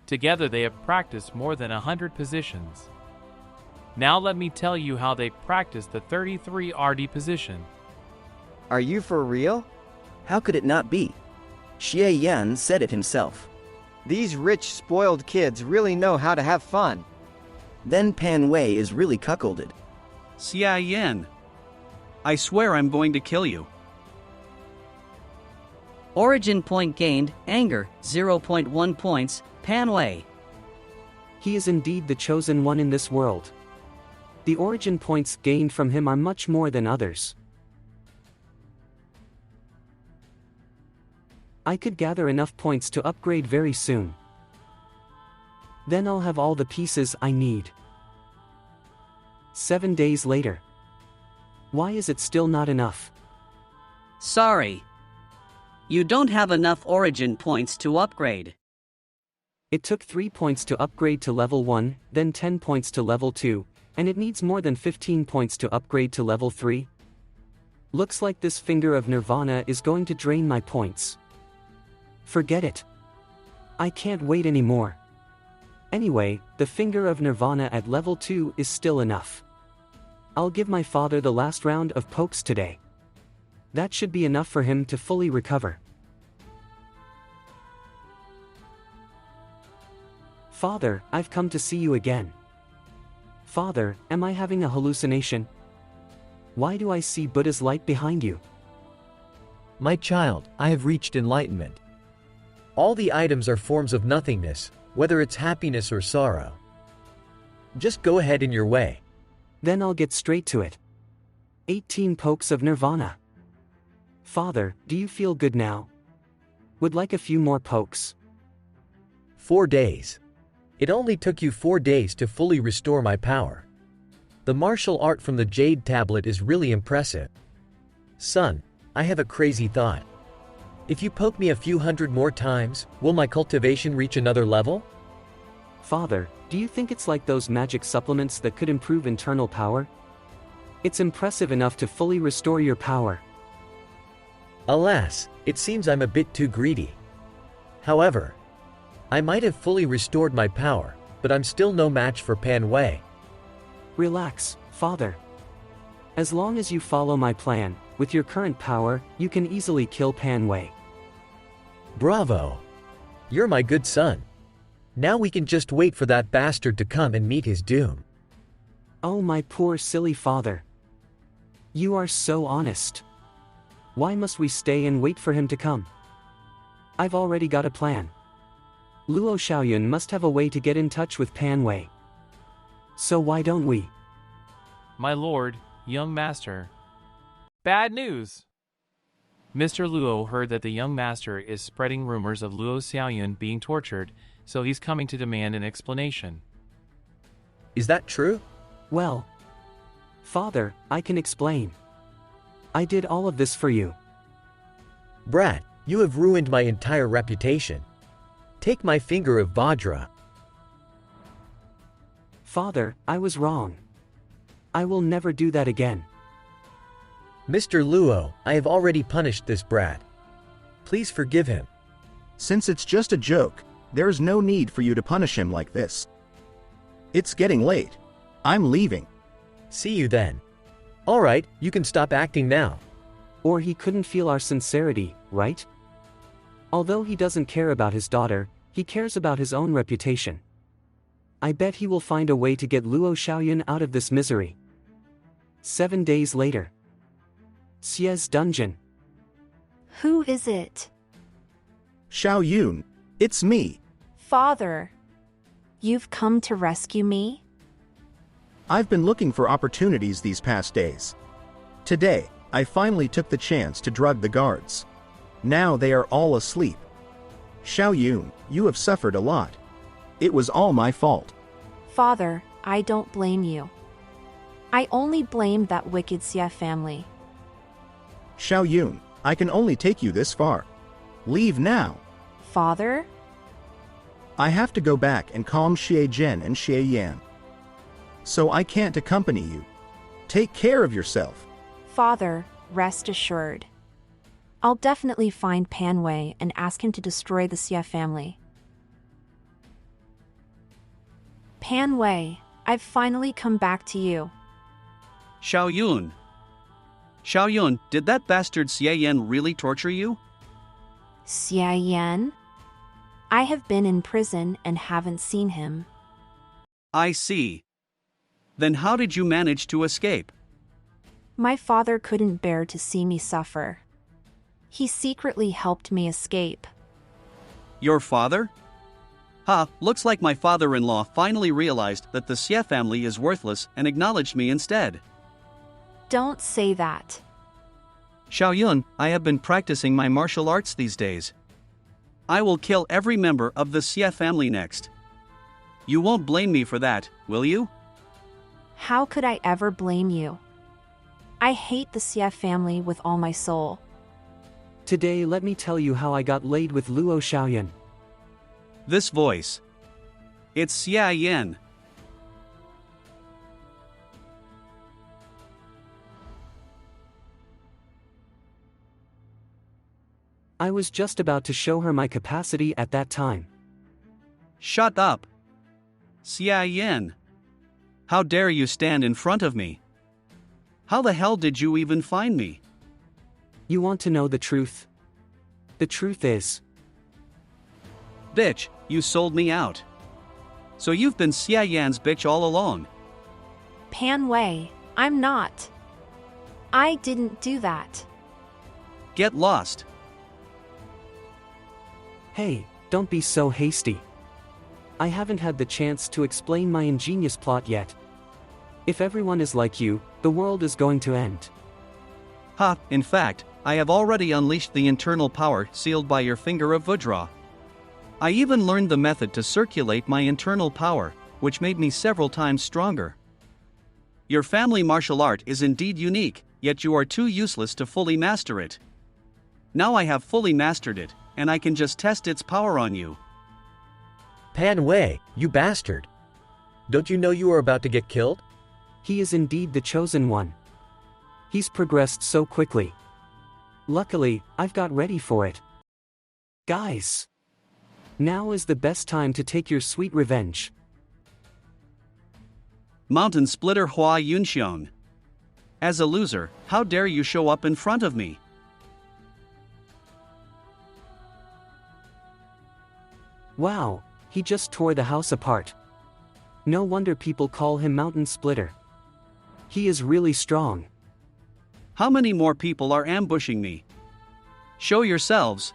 Together they have practiced more than 100 positions. Now let me tell you how they practiced the 33 RD position. Are you for real? How could it not be? Xie Yan said it himself. These rich, spoiled kids really know how to have fun. Then Pan Wei is really cuckolded. Xie Yan. I swear I'm going to kill you. Origin point gained, anger, 0.1 points, Panwei. He is indeed the chosen one in this world. The origin points gained from him are much more than others. I could gather enough points to upgrade very soon. Then I'll have all the pieces I need. 7 days later. Why is it still not enough? Sorry. You don't have enough origin points to upgrade. It took 3 points to upgrade to level 1, then 10 points to level 2, and it needs more than 15 points to upgrade to level 3. Looks like this finger of Nirvana is going to drain my points. Forget it. I can't wait anymore. Anyway, the finger of Nirvana at level 2 is still enough. I'll give my father the last round of pokes today. That should be enough for him to fully recover. Father, I've come to see you again. Father, am I having a hallucination? Why do I see Buddha's light behind you? My child, I have reached enlightenment. All the items are forms of nothingness, whether it's happiness or sorrow. Just go ahead in your way. Then I'll get straight to it. 18 pokes of Nirvana. Father, do you feel good now? Would like a few more pokes. 4 days. It only took you 4 days to fully restore my power. The martial art from the Jade Tablet is really impressive. Son, I have a crazy thought. If you poke me a few hundred more times, will my cultivation reach another level? Father, do you think it's like those magic supplements that could improve internal power? It's impressive enough to fully restore your power. Alas, it seems I'm a bit too greedy. However, I might have fully restored my power, but I'm still no match for Pan Wei. Relax, Father. As long as you follow my plan, with your current power, you can easily kill Pan Wei. Bravo! You're my good son. Now we can just wait for that bastard to come and meet his doom. Oh, my poor silly father. You are so honest. Why must we stay and wait for him to come? I've already got a plan. Luo Xiaoyun must have a way to get in touch with Pan Wei. So why don't we? My lord, young master. Bad news! Mr. Luo heard that the young master is spreading rumors of Luo Xiaoyun being tortured, so he's coming to demand an explanation. Is that true? Well, Father, I can explain. I did all of this for you. Brat, you have ruined my entire reputation. Take my finger of Vajra. Father, I was wrong. I will never do that again. Mr. Luo, I have already punished this brat. Please forgive him. Since it's just a joke, there's no need for you to punish him like this. It's getting late. I'm leaving. See you then. Alright, you can stop acting now. Or he couldn't feel our sincerity, right? Although he doesn't care about his daughter, he cares about his own reputation. I bet he will find a way to get Luo Xiaoyun out of this misery. 7 days later. Xie's dungeon. Who is it? Xiaoyun, it's me. Father. You've come to rescue me? I've been looking for opportunities these past days. Today, I finally took the chance to drug the guards. Now they are all asleep. Xiaoyun, you have suffered a lot. It was all my fault. Father, I don't blame you. I only blame that wicked Xie family. Xiaoyun, I can only take you this far. Leave now. Father? I have to go back and calm Xie Yan and Xie Yan. So I can't accompany you. Take care of yourself. Father, rest assured. I'll definitely find Pan Wei and ask him to destroy the Xie family. Pan Wei, I've finally come back to you. Xiaoyun. Xiaoyun, did that bastard Xie Yan really torture you? Xie Yan? I have been in prison and haven't seen him. I see. Then how did you manage to escape? My father couldn't bear to see me suffer. He secretly helped me escape. Your father? Looks like my father-in-law finally realized that the Xie family is worthless and acknowledged me instead. Don't say that. Xiaoyun, I have been practicing my martial arts these days. I will kill every member of the Xie family next. You won't blame me for that, will you? How could I ever blame you? I hate the Xie family with all my soul. Today let me tell you how I got laid with Luo Xiaoyan. This voice. It's Xie Yan. I was just about to show her my capacity at that time. Shut up. Xie Yan. How dare you stand in front of me? How the hell did you even find me? You want to know the truth? The truth is... Bitch, you sold me out. So you've been Xie Yan's bitch all along. Pan Wei, I'm not. I didn't do that. Get lost. Hey, don't be so hasty. I haven't had the chance to explain my ingenious plot yet. If everyone is like you, the world is going to end. Ha, in fact, I have already unleashed the internal power sealed by your finger of Vajra. I even learned the method to circulate my internal power, which made me several times stronger. Your family martial art is indeed unique, yet you are too useless to fully master it. Now I have fully mastered it, and I can just test its power on you. Pan Wei, you bastard. Don't you know you are about to get killed? He is indeed the chosen one. He's progressed so quickly. Luckily, I've got ready for it. Guys! Now is the best time to take your sweet revenge. Mountain Splitter Hua Yunxiong. As a loser, how dare you show up in front of me? Wow, he just tore the house apart. No wonder people call him Mountain Splitter. He is really strong. How many more people are ambushing me? Show yourselves.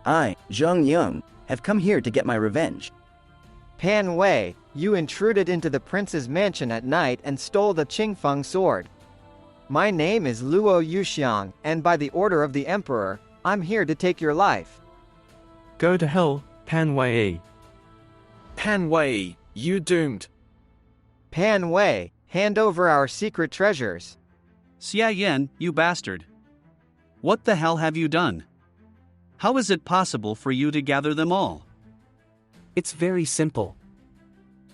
I, Zheng Yang, have come here to get my revenge. Pan Wei, you intruded into the prince's mansion at night and stole the Qingfeng sword. My name is Luo Yuxiang, and by the order of the emperor, I'm here to take your life. Go to hell, Pan Wei. Pan Wei, you doomed. Pan Wei, hand over our secret treasures. Xie Yan, you bastard. What the hell have you done? How is it possible for you to gather them all? It's very simple.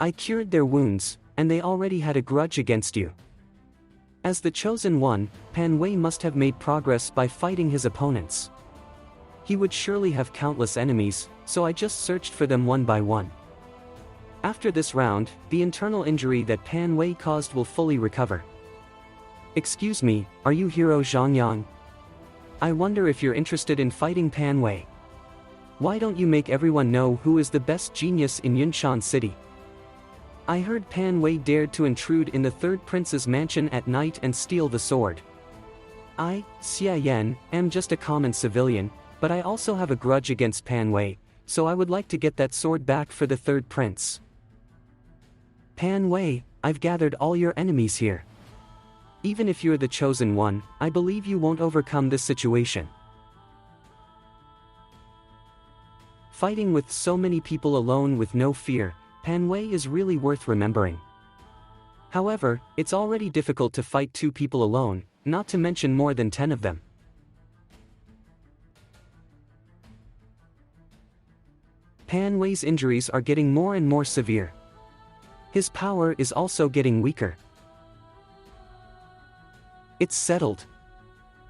I cured their wounds, and they already had a grudge against you. As the chosen one, Pan Wei must have made progress by fighting his opponents. He would surely have countless enemies, so I just searched for them one by one. After this round, the internal injury that Pan Wei caused will fully recover. Excuse me, are you Hero Zhangyang? I wonder if you're interested in fighting Pan Wei. Why don't you make everyone know who is the best genius in Yunshan City? I heard Pan Wei dared to intrude in the third prince's mansion at night and steal the sword. I, Xie Yan, am just a common civilian, but I also have a grudge against Pan Wei, so I would like to get that sword back for the third prince. Pan Wei, I've gathered all your enemies here. Even if you're the chosen one, I believe you won't overcome this situation. Fighting with so many people alone with no fear, Pan Wei is really worth remembering. However, it's already difficult to fight 2 people alone, not to mention more than 10 of them. Pan Wei's injuries are getting more and more severe. His power is also getting weaker. It's settled.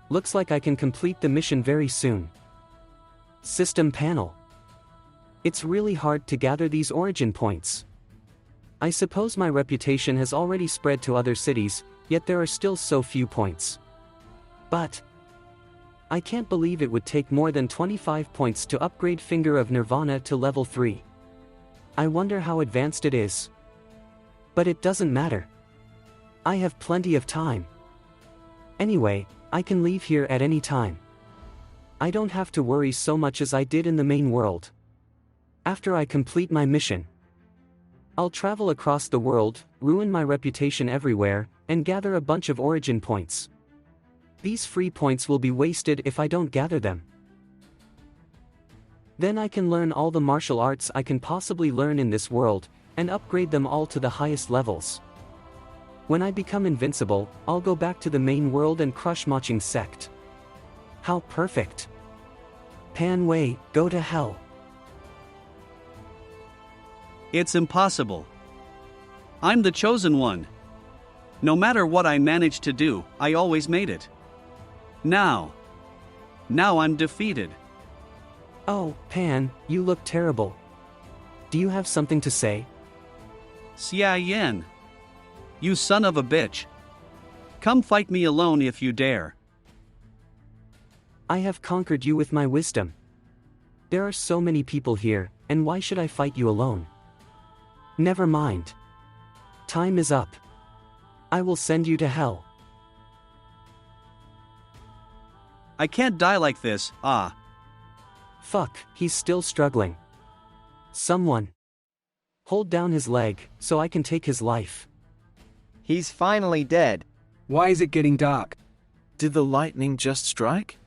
Looks like I can complete the mission very soon. System panel. It's really hard to gather these origin points. I suppose my reputation has already spread to other cities, yet there are still so few points. But I can't believe it would take more than 25 points to upgrade Finger of Nirvana to level 3. I wonder how advanced it is. But it doesn't matter. I have plenty of time. Anyway, I can leave here at any time. I don't have to worry so much as I did in the main world. After I complete my mission, I'll travel across the world, ruin my reputation everywhere, and gather a bunch of origin points. These free points will be wasted if I don't gather them. Then I can learn all the martial arts I can possibly learn in this world, and upgrade them all to the highest levels. When I become invincible, I'll go back to the main world and crush Maching sect. How perfect! Pan Wei, go to hell. It's impossible. I'm the chosen one. No matter what I managed to do, I always made it. Now I'm defeated. Oh, Pan, you look terrible. Do you have something to say? Xie Yan. You son of a bitch. Come fight me alone if you dare. I have conquered you with my wisdom. There are so many people here, and why should I fight you alone? Never mind. Time is up. I will send you to hell. I can't die like this, ah. Fuck, he's still struggling. Someone. Hold down his leg, so I can take his life. He's finally dead. Why is it getting dark? Did the lightning just strike?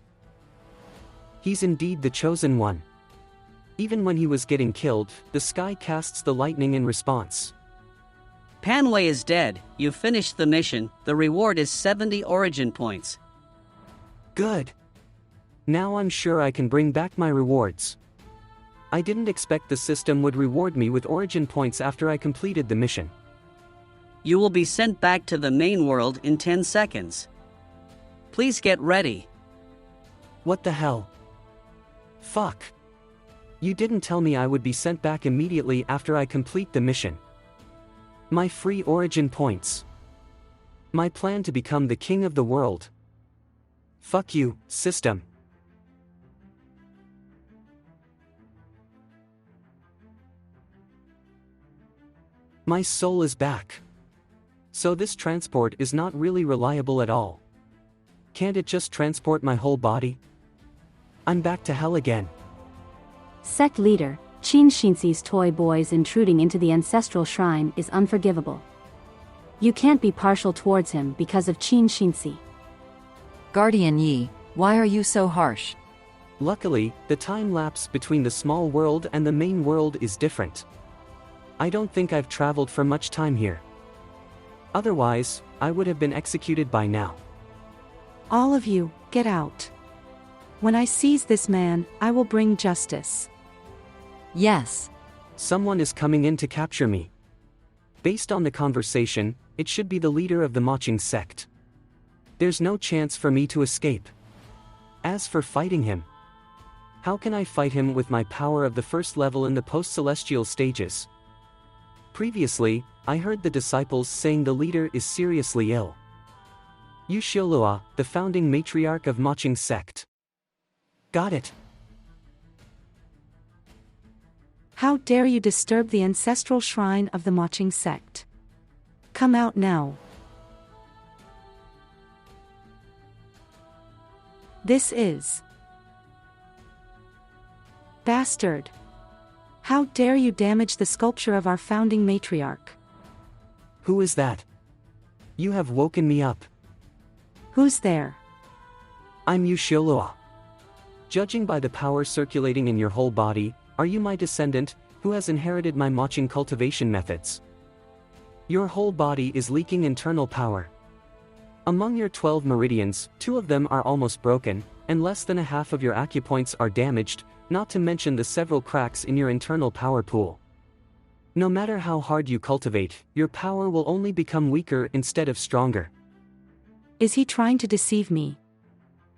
He's indeed the chosen one. Even when he was getting killed, the sky casts the lightning in response. Pan Wei is dead, you finished the mission, the reward is 70 origin points. Good. Now I'm sure I can bring back my rewards. I didn't expect the system would reward me with origin points after I completed the mission. You will be sent back to the main world in 10 seconds. Please get ready. What the hell? Fuck. You didn't tell me I would be sent back immediately after I complete the mission. My free origin points. My plan to become the king of the world. Fuck you, system. My soul is back. So this transport is not really reliable at all. Can't it just transport my whole body? I'm back to hell again. Sect leader, Qin Shinxi's toy boys intruding into the ancestral shrine is unforgivable. You can't be partial towards him because of Qin Shinxi. Guardian Yi, why are you so harsh? Luckily, the time lapse between the small world and the main world is different. I don't think I've traveled for much time here. Otherwise, I would have been executed by now. All of you, get out. When I seize this man, I will bring justice. Yes. Someone is coming in to capture me. Based on the conversation, it should be the leader of the Maching sect. There's no chance for me to escape. As for fighting him, how can I fight him with my power of the first level in the post-celestial stages? Previously, I heard the disciples saying the leader is seriously ill. Yu Xiaolua, the founding matriarch of Maching sect. Got it. How dare you disturb the ancestral shrine of the Maching sect? Come out now. This is... Bastard. How dare you damage the sculpture of our founding matriarch? Who is that? You have woken me up. Who's there? I'm Yu Xiaolua. Judging by the power circulating in your whole body, are you my descendant, who has inherited my Maching cultivation methods? Your whole body is leaking internal power. Among your 12 meridians, 2 of them are almost broken, and less than a half of your acupoints are damaged, not to mention the several cracks in your internal power pool. No matter how hard you cultivate, your power will only become weaker instead of stronger. Is he trying to deceive me?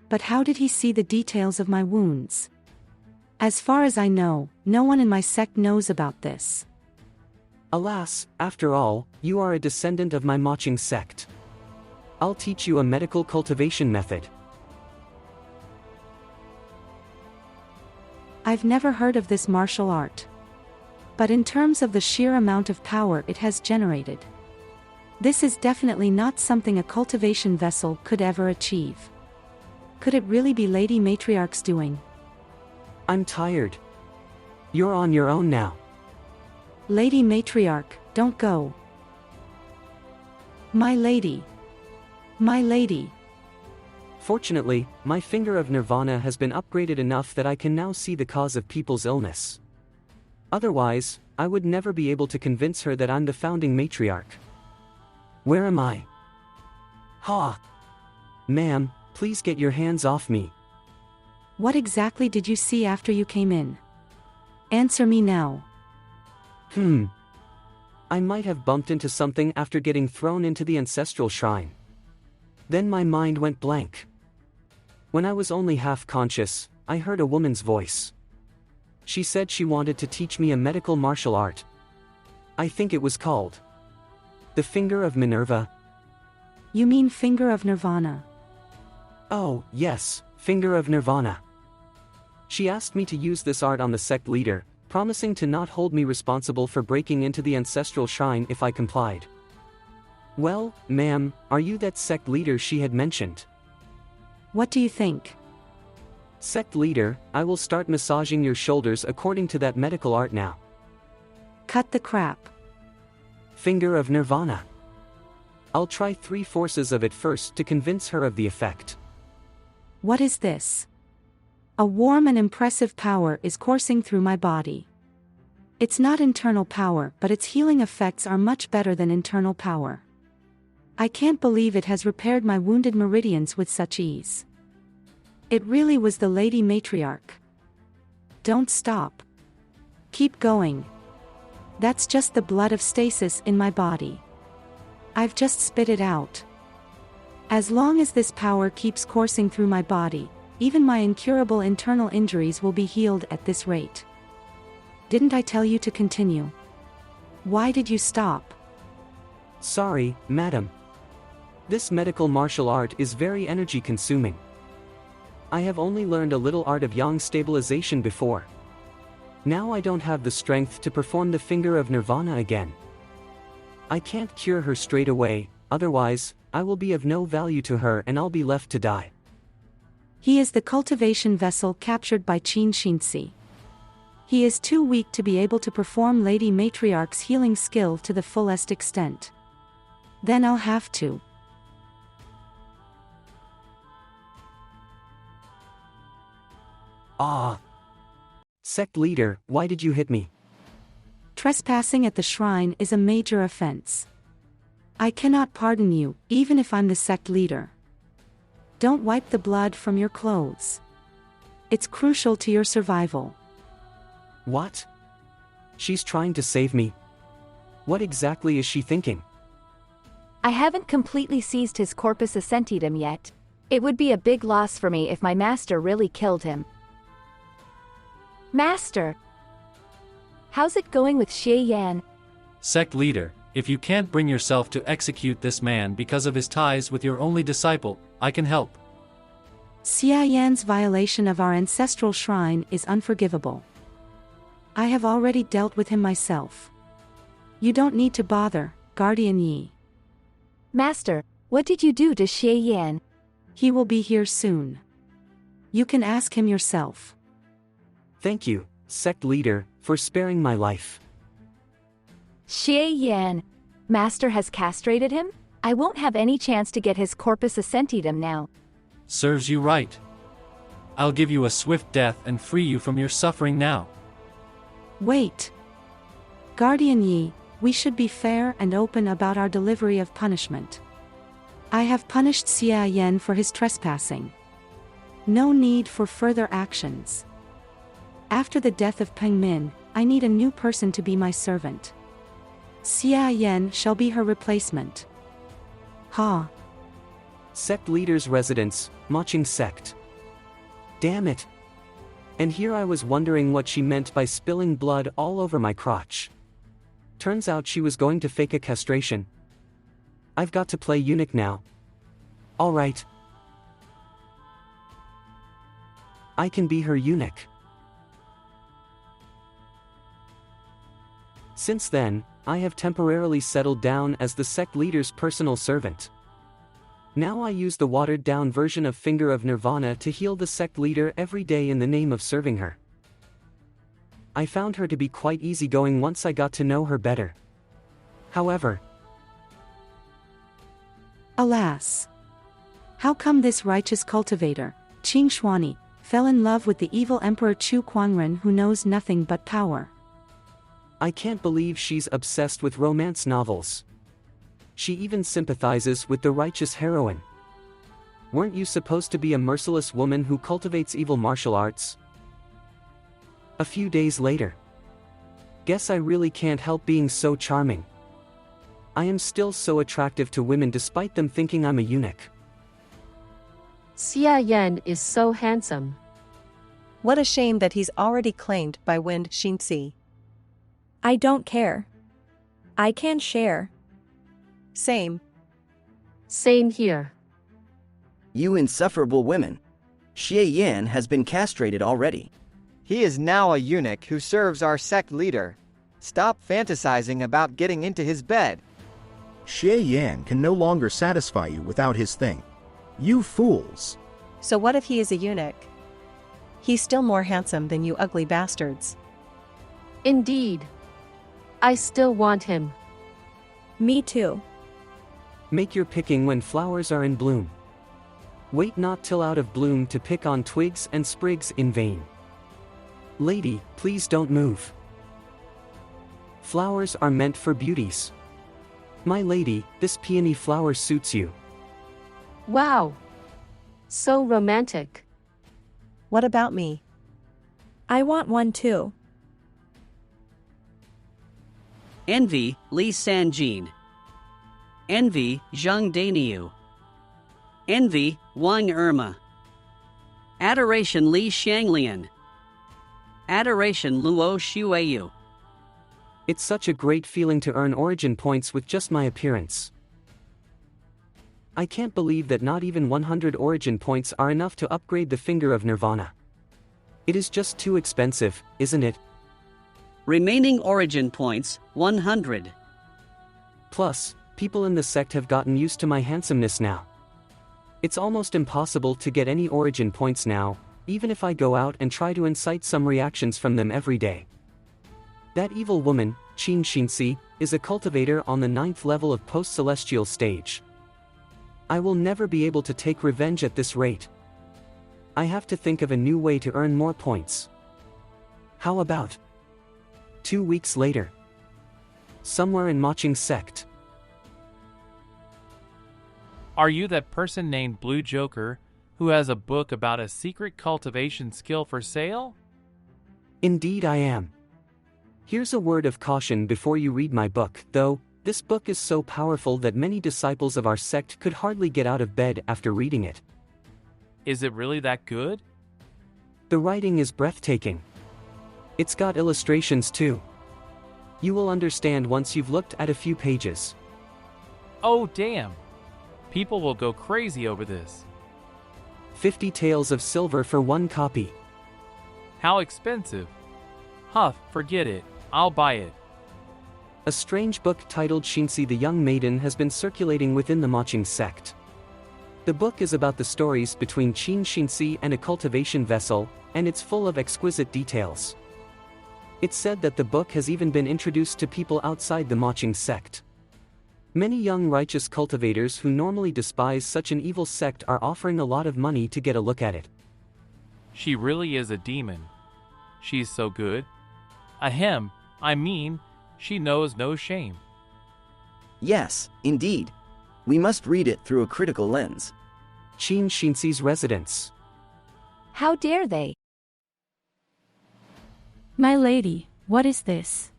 But how did he see the details of my wounds? As far as I know, no one in my sect knows about this. Alas, after all, you are a descendant of my Maching sect. I'll teach you a medical cultivation method. I've never heard of this martial art. But in terms of the sheer amount of power it has generated, this is definitely not something a cultivation vessel could ever achieve. Could it really be Lady Matriarch's doing? I'm tired. You're on your own now. Lady Matriarch, don't go. My lady. My lady. Fortunately, my finger of Nirvana has been upgraded enough that I can now see the cause of people's illness. Otherwise, I would never be able to convince her that I'm the founding matriarch. Where am I? Ha! Ma'am, please get your hands off me. What exactly did you see after you came in? Answer me now. I might have bumped into something after getting thrown into the ancestral shrine. Then my mind went blank. When I was only half conscious, I heard a woman's voice. She said she wanted to teach me a medical martial art. I think it was called the Finger of Minerva. You mean Finger of Nirvana? Oh, yes, Finger of Nirvana. She asked me to use this art on the sect leader, promising to not hold me responsible for breaking into the ancestral shrine if I complied. Well, ma'am, are you that sect leader she had mentioned? What do you think? Sect leader, I will start massaging your shoulders according to that medical art now. Cut the crap. Finger of Nirvana. I'll try 3/4 of it first to convince her of the effect. What is this? A warm and impressive power is coursing through my body. It's not internal power, but its healing effects are much better than internal power. I can't believe it has repaired my wounded meridians with such ease. It really was the Lady Matriarch. Don't stop. Keep going. That's just the blood of stasis in my body. I've just spit it out. As long as this power keeps coursing through my body, even my incurable internal injuries will be healed at this rate. Didn't I tell you to continue? Why did you stop? Sorry, madam. This medical martial art is very energy consuming. I have only learned a little art of yang stabilization before. Now I don't have the strength to perform the Finger of Nirvana again. I can't cure her straight away, otherwise, I will be of no value to her and I'll be left to die. He is the cultivation vessel captured by Qin Shinzi. He is too weak to be able to perform Lady Matriarch's healing skill to the fullest extent. Then I'll have to. Ah! Sect leader, why did you hit me? Trespassing at the shrine is a major offense. I cannot pardon you, even if I'm the sect leader. Don't wipe the blood from your clothes. It's crucial to your survival. What? She's trying to save me. What exactly is she thinking? I haven't completely seized his corpus essentitum yet. It would be a big loss for me if my master really killed him. Master! How's it going with Xie Yan? Sect leader, if you can't bring yourself to execute this man because of his ties with your only disciple, I can help. Xie Yan's violation of our ancestral shrine is unforgivable. I have already dealt with him myself. You don't need to bother, Guardian Yi. Master, what did you do to Xie Yan? He will be here soon. You can ask him yourself. Thank you, sect leader, for sparing my life. Xie Yan. Master has castrated him? I won't have any chance to get his corpus essentitum now. Serves you right. I'll give you a swift death and free you from your suffering now. Wait. Guardian Yi, we should be fair and open about our delivery of punishment. I have punished Xie Yan for his trespassing. No need for further actions. After the death of Peng Min, I need a new person to be my servant. Xie Yan shall be her replacement. Ha. Sect leader's residence, Maching sect. Damn it. And here I was wondering what she meant by spilling blood all over my crotch. Turns out she was going to fake a castration. I've got to play eunuch now. Alright. I can be her eunuch. Since then, I have temporarily settled down as the sect leader's personal servant. Now I use the watered-down version of Finger of Nirvana to heal the sect leader every day in the name of serving her. I found her to be quite easygoing once I got to know her better. However, alas, How come this righteous cultivator, Qing Shuani, fell in love with the evil Emperor Chu Kuangren who knows nothing but power? I can't believe she's obsessed with romance novels. She even sympathizes with the righteous heroine. Weren't you supposed to be a merciless woman who cultivates evil martial arts? A few days later. Guess I really can't help being so charming. I am still so attractive to women despite them thinking I'm a eunuch. Xie Yan is so handsome. What a shame that he's already claimed by Wind Xinzi. I don't care. I can share. Same. Same here. You insufferable women. Xie Yan has been castrated already. He is now a eunuch who serves our sect leader. Stop fantasizing about getting into his bed. Xie Yan can no longer satisfy you without his thing. You fools. So what if he is a eunuch? He's still more handsome than you ugly bastards. Indeed. I still want him. Me too. Make your picking when flowers are in bloom. Wait not till out of bloom to pick on twigs and sprigs in vain. Lady, please don't move. Flowers are meant for beauties. My lady, this peony flower suits you. Wow. So romantic. What about me? I want one too. Envy, Li Sanjin. Envy, Zhang Daniu. Envy, Wang Irma. Adoration, Li Shanglian. Adoration, Luo Shuiyu. It's such a great feeling to earn origin points with just my appearance. I can't believe that not even 100 origin points are enough to upgrade the Finger of Nirvana. It is just too expensive, isn't it? Remaining origin points, 100. Plus, people in the sect have gotten used to my handsomeness now. It's almost impossible to get any origin points now, even if I go out and try to incite some reactions from them every day. That evil woman, Qin Xinzi, is a cultivator on the 9th level of post-celestial stage. I will never be able to take revenge at this rate. I have to think of a new way to earn more points. How about 2 weeks later? Somewhere in Maching sect. Are you that person named Blue Joker who has a book about a secret cultivation skill for sale? Indeed I am. Here's a word of caution before you read my book, though. This book is so powerful that many disciples of our sect could hardly get out of bed after reading it. Is it really that good? The writing is breathtaking. It's got illustrations too. You will understand once you've looked at a few pages. Oh damn! People will go crazy over this. 50 taels of silver for one copy. How expensive? Huff, forget it. I'll buy it. A strange book titled Xinzi the Young Maiden has been circulating within the Maching sect. The book is about the stories between Qin Xinzi and a cultivation vessel, and it's full of exquisite details. It's said that the book has even been introduced to people outside the Maching sect. Many young righteous cultivators who normally despise such an evil sect are offering a lot of money to get a look at it. She really is a demon. She's so good. Ahem, I mean, she knows no shame. Yes, indeed. We must read it through a critical lens. Qin Xinzi's residence. How dare they? My lady, what is this?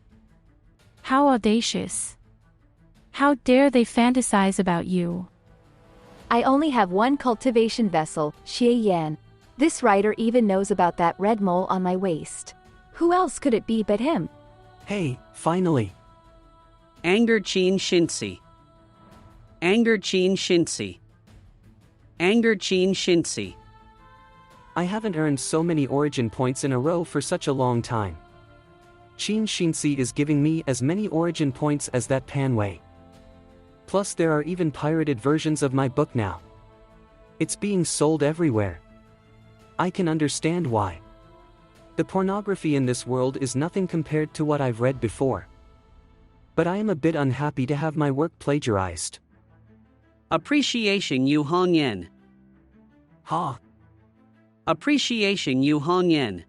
How audacious! How dare they fantasize about you? I only have one cultivation vessel, Xie Yan. This writer even knows about that red mole on my waist. Who else could it be but him? Hey, finally. Anger Qin Xinzi. Anger Qin Xinzi. Anger Qin Xinzi. I haven't earned so many origin points in a row for such a long time. Qin Xinzi is giving me as many origin points as that Panwei. Plus there are even pirated versions of my book now. It's being sold everywhere. I can understand why. The pornography in this world is nothing compared to what I've read before. But I am a bit unhappy to have my work plagiarized. Appreciation Yu Hongyan. Ha! Appreciation Yu Hongyan.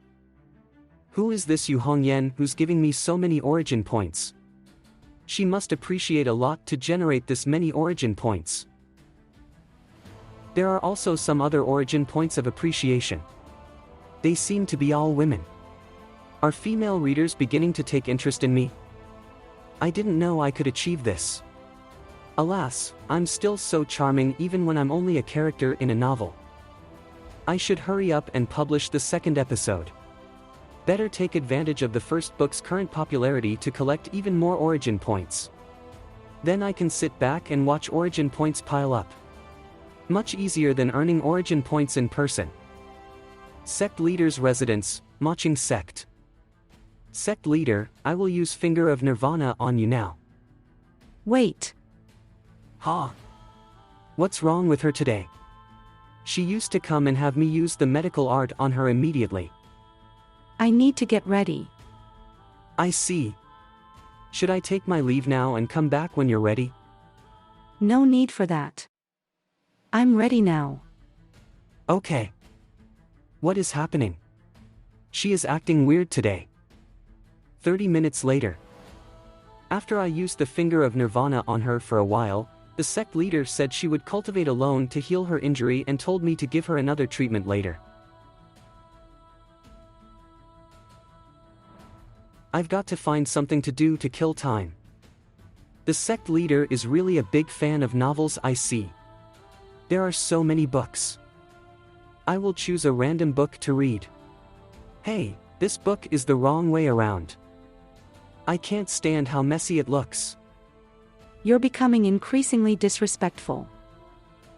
Who is this Yu Hongyan who's giving me so many origin points? She must appreciate a lot to generate this many origin points. There are also some other origin points of appreciation. They seem to be all women. Are female readers beginning to take interest in me? I didn't know I could achieve this. Alas, I'm still so charming even when I'm only a character in a novel. I should hurry up and publish the second episode. Better take advantage of the first book's current popularity to collect even more origin points. Then I can sit back and watch origin points pile up. Much easier than earning origin points in person. Sect Leader's Residence, Maching Sect. Sect Leader, I will use Finger of Nirvana on you now. Wait. Ha! What's wrong with her today? She used to come and have me use the medical art on her immediately. I need to get ready. I see. Should I take my leave now and come back when you're ready? No need for that. I'm ready now. Okay. What is happening? She is acting weird today. 30 minutes later. After I used the Finger of Nirvana on her for a while, the sect leader said she would cultivate alone to heal her injury and told me to give her another treatment later. I've got to find something to do to kill time. The sect leader is really a big fan of novels, I see. There are so many books. I will choose a random book to read. Hey, this book is the wrong way around. I can't stand how messy it looks. You're becoming increasingly disrespectful.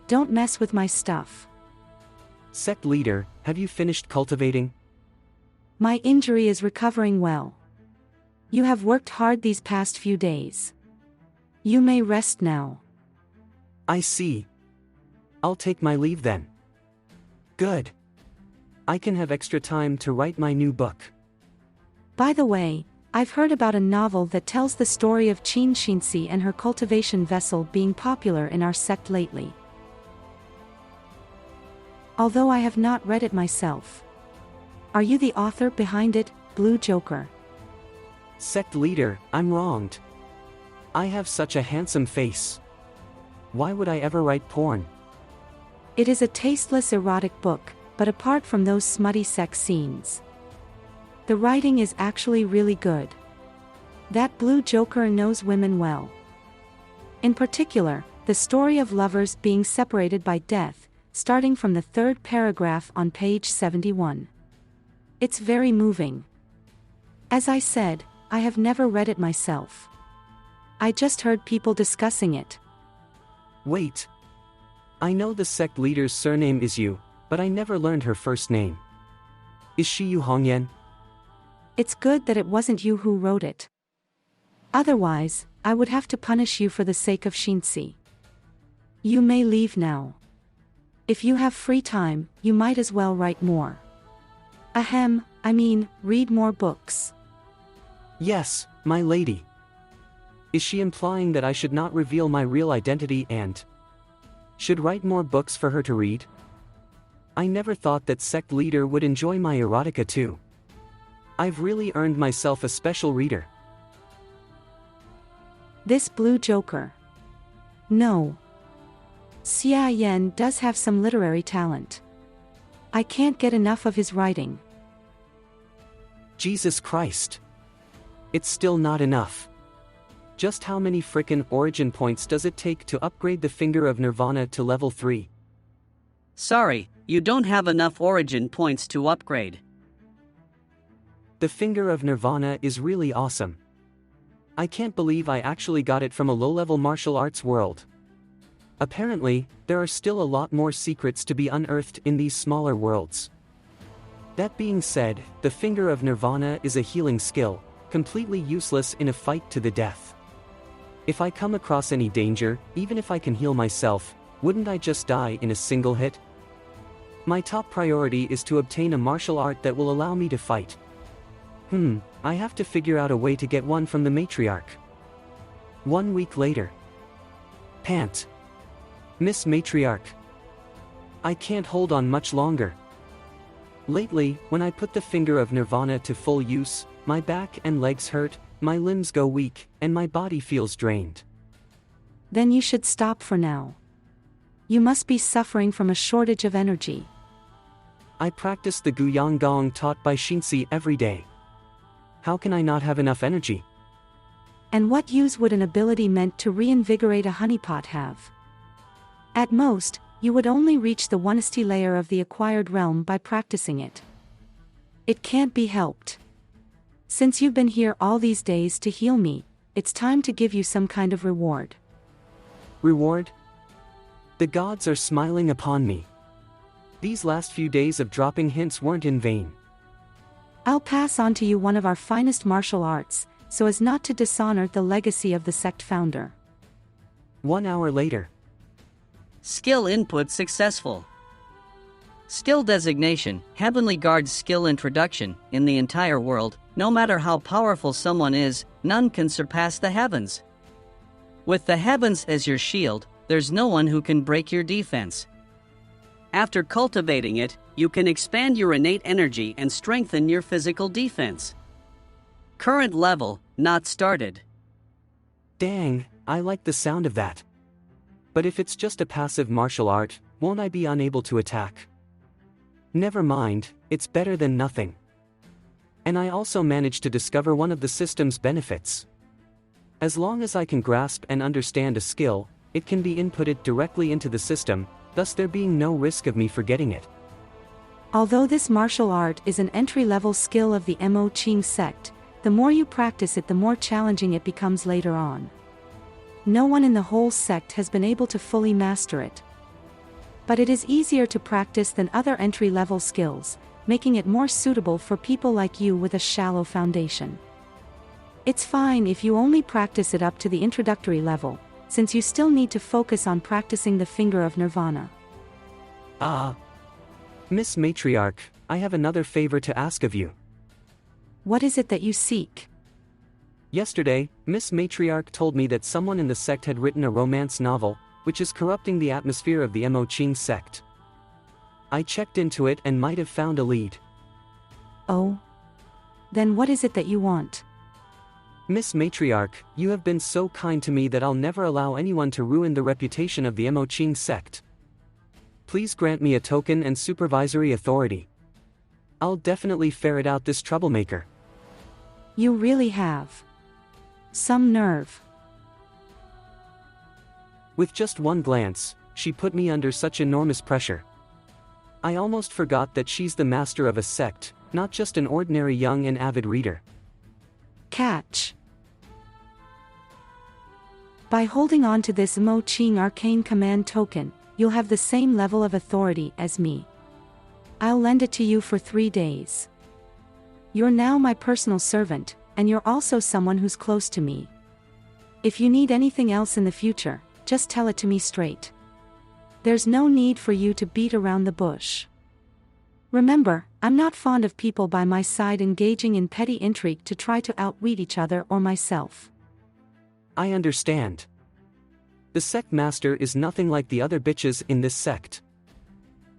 Don't mess with my stuff. Sect leader, have you finished cultivating? My injury is recovering well. You have worked hard these past few days. You may rest now. I see. I'll take my leave then. Good. I can have extra time to write my new book. By the way, I've heard about a novel that tells the story of Qin Xinzi and her cultivation vessel being popular in our sect lately. Although I have not read it myself. Are you the author behind it, Blue Joker? Sect leader, I'm wronged. I have such a handsome face. Why would I ever write porn? It is a tasteless erotic book, but apart from those smutty sex scenes, the writing is actually really good. That Blue Joker knows women well. In particular, the story of lovers being separated by death, starting from the third paragraph on page 71. It's very moving. As I said, I have never read it myself. I just heard people discussing it. Wait. I know the sect leader's surname is Yu, but I never learned her first name. Is she Yu Hongyan? It's good that it wasn't you who wrote it. Otherwise, I would have to punish you for the sake of Xinzi. You may leave now. If you have free time, you might as well write more. Read more books. Yes, my lady. Is she implying that I should not reveal my real identity and should write more books for her to read? I never thought that sect leader would enjoy my erotica too. I've really earned myself a special reader. This Blue Joker. No. Xie Yan does have some literary talent. I can't get enough of his writing. Jesus Christ. It's still not enough. Just how many frickin' origin points does it take to upgrade the Finger of Nirvana to level 3? Sorry, you don't have enough origin points to upgrade. The Finger of Nirvana is really awesome. I can't believe I actually got it from a low-level martial arts world. Apparently, there are still a lot more secrets to be unearthed in these smaller worlds. That being said, the Finger of Nirvana is a healing skill, completely useless in a fight to the death. If I come across any danger, even if I can heal myself, wouldn't I just die in a single hit? My top priority is to obtain a martial art that will allow me to fight. I have to figure out a way to get one from the matriarch. 1 week later. Pant. Miss Matriarch. I can't hold on much longer. Lately, when I put the finger of nirvana to full use, my back and legs hurt, my limbs go weak, and my body feels drained. Then you should stop for now. You must be suffering from a shortage of energy. I practice the Guyang Gong taught by Xinzi every day. How can I not have enough energy? And what use would an ability meant to reinvigorate a honeypot have? At most, you would only reach the onest layer of the acquired realm by practicing it. It can't be helped. Since you've been here all these days to heal me, it's time to give you some kind of reward. Reward? The gods are smiling upon me. These last few days of dropping hints weren't in vain. I'll pass on to you one of our finest martial arts, so as not to dishonor the legacy of the sect founder. 1 hour later. Skill input successful. Skill designation, Heavenly Guard's skill introduction. In the entire world, no matter how powerful someone is, none can surpass the heavens. With the heavens as your shield, there's no one who can break your defense. After cultivating it, you can expand your innate energy and strengthen your physical defense. Current level, not started. Dang, I like the sound of that. But if it's just a passive martial art, won't I be unable to attack? Never mind, it's better than nothing. And I also managed to discover one of the system's benefits. As long as I can grasp and understand a skill, it can be inputted directly into the system, thus there being no risk of me forgetting it. Although this martial art is an entry-level skill of the Mo Qing sect, the more you practice it, the more challenging it becomes later on. No one in the whole sect has been able to fully master it. But it is easier to practice than other entry-level skills, making it more suitable for people like you with a shallow foundation. It's fine if you only practice it up to the introductory level, since you still need to focus on practicing the finger of nirvana. Miss Matriarch, I have another favor to ask of you. What is it that you seek? Yesterday, Miss Matriarch told me that someone in the sect had written a romance novel, which is corrupting the atmosphere of the Mo Qing sect. I checked into it and might have found a lead. Oh? Then what is it that you want? Miss Matriarch, you have been so kind to me that I'll never allow anyone to ruin the reputation of the Mo Qing sect. Please grant me a token and supervisory authority. I'll definitely ferret out this troublemaker. You really have some nerve. With just one glance, she put me under such enormous pressure. I almost forgot that she's the master of a sect, not just an ordinary young and avid reader. Catch. By holding on to this Mo Qing arcane command token, you'll have the same level of authority as me. I'll lend it to you for 3 days. You're now my personal servant, and you're also someone who's close to me. If you need anything else in the future, just tell it to me straight. There's no need for you to beat around the bush. Remember, I'm not fond of people by my side engaging in petty intrigue to try to outwit each other or myself. I understand. The sect master is nothing like the other bitches in this sect.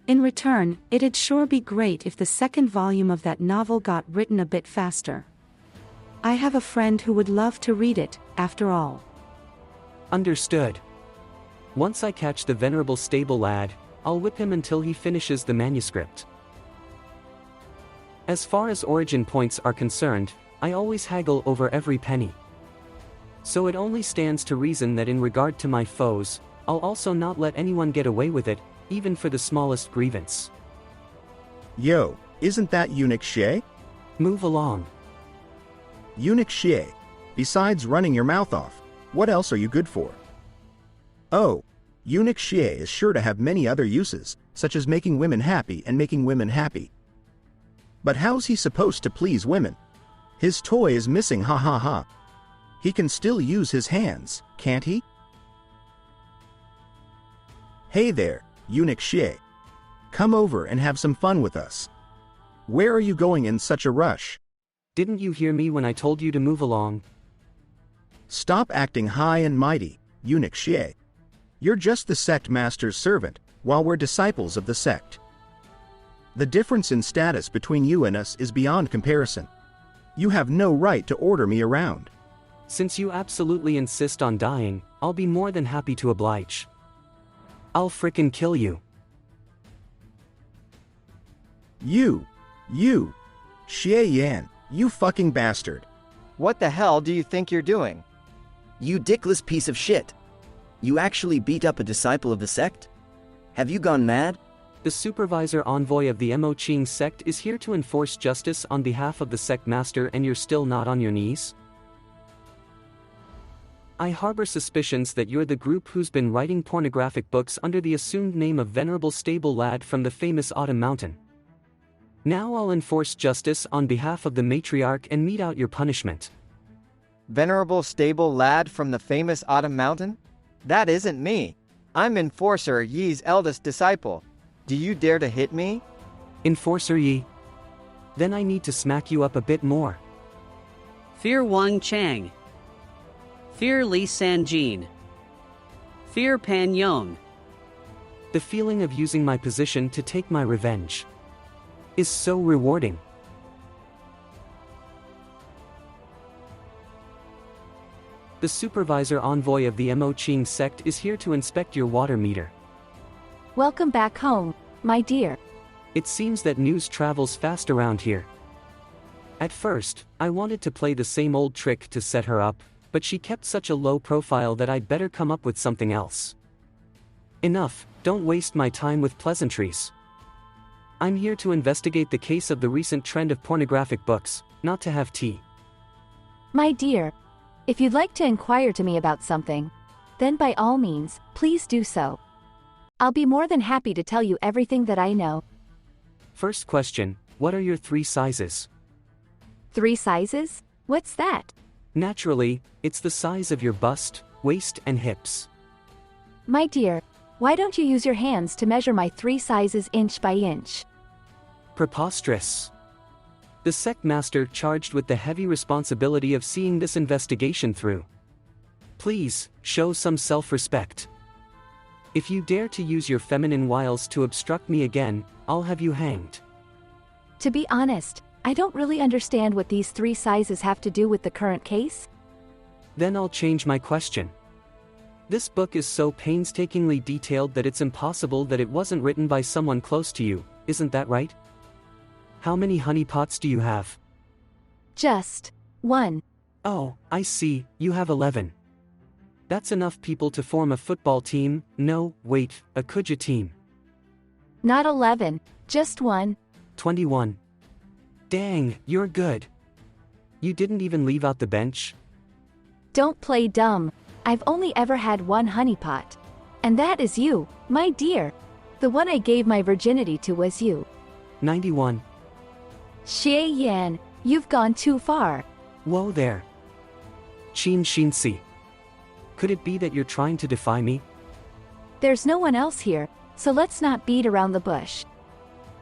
In return, it'd sure be great if the second volume of that novel got written a bit faster. I have a friend who would love to read it, after all. Understood. Once I catch the venerable stable lad, I'll whip him until he finishes the manuscript. As far as origin points are concerned, I always haggle over every penny. So it only stands to reason that in regard to my foes, I'll also not let anyone get away with it, even for the smallest grievance. Yo, isn't that Eunuch Xie? Move along. Eunuch Xie, besides running your mouth off, what else are you good for? Oh, Eunuch Xie is sure to have many other uses, such as making women happy and making women happy. But how's he supposed to please women? His toy is missing, ha ha ha. He can still use his hands, can't he? Hey there, Eunuch Xie. Come over and have some fun with us. Where are you going in such a rush? Didn't you hear me when I told you to move along? Stop acting high and mighty, Eunuch Xie. You're just the sect master's servant, while we're disciples of the sect. The difference in status between you and us is beyond comparison. You have no right to order me around. Since you absolutely insist on dying, I'll be more than happy to oblige. I'll frickin' kill you. You, Xie Yan, you fucking bastard. What the hell do you think you're doing? You dickless piece of shit. You actually beat up a disciple of the sect? Have you gone mad? The supervisor envoy of the Mo Qing sect is here to enforce justice on behalf of the sect master, and you're still not on your knees? I harbor suspicions that you're the group who's been writing pornographic books under the assumed name of Venerable Stable Lad from the famous Autumn Mountain. Now I'll enforce justice on behalf of the matriarch and mete out your punishment. Venerable Stable Lad from the famous Autumn Mountain? That isn't me. I'm Enforcer Yi's eldest disciple. Do you dare to hit me? Enforcer Yi? Then I need to smack you up a bit more. Fear Wang Chang. Fear Li Sanjin. Fear Pan Yong. The feeling of using my position to take my revenge is so rewarding. The supervisor envoy of the Mo Qing sect is here to inspect your water meter. Welcome back home, my dear. It seems that news travels fast around here. At first, I wanted to play the same old trick to set her up, but she kept such a low profile that I'd better come up with something else. Enough, don't waste my time with pleasantries. I'm here to investigate the case of the recent trend of pornographic books, not to have tea. My dear, if you'd like to inquire to me about something, then by all means, please do so. I'll be more than happy to tell you everything that I know. First question, what are your 3 sizes? 3 sizes? What's that? Naturally, it's the size of your bust, waist and hips. My dear, why don't you use your hands to measure my 3 sizes inch by inch? Preposterous. The sect master charged with the heavy responsibility of seeing this investigation through. Please, show some self-respect. If you dare to use your feminine wiles to obstruct me again, I'll have you hanged. To be honest, I don't really understand what these 3 sizes have to do with the current case. Then I'll change my question. This book is so painstakingly detailed that it's impossible that it wasn't written by someone close to you, isn't that right? How many honeypots do you have? Just 1. Oh, I see, you have 11. That's enough people to form a football team, no, wait, a kuja team. Not 11, just 1. 21. Dang, you're good. You didn't even leave out the bench? Don't play dumb. I've only ever had 1 honeypot. And that is you, my dear. The one I gave my virginity to was you. 91. Xie Yan, you've gone too far. Whoa there. Qin Xinsi. Could it be that you're trying to defy me? There's no one else here, so let's not beat around the bush.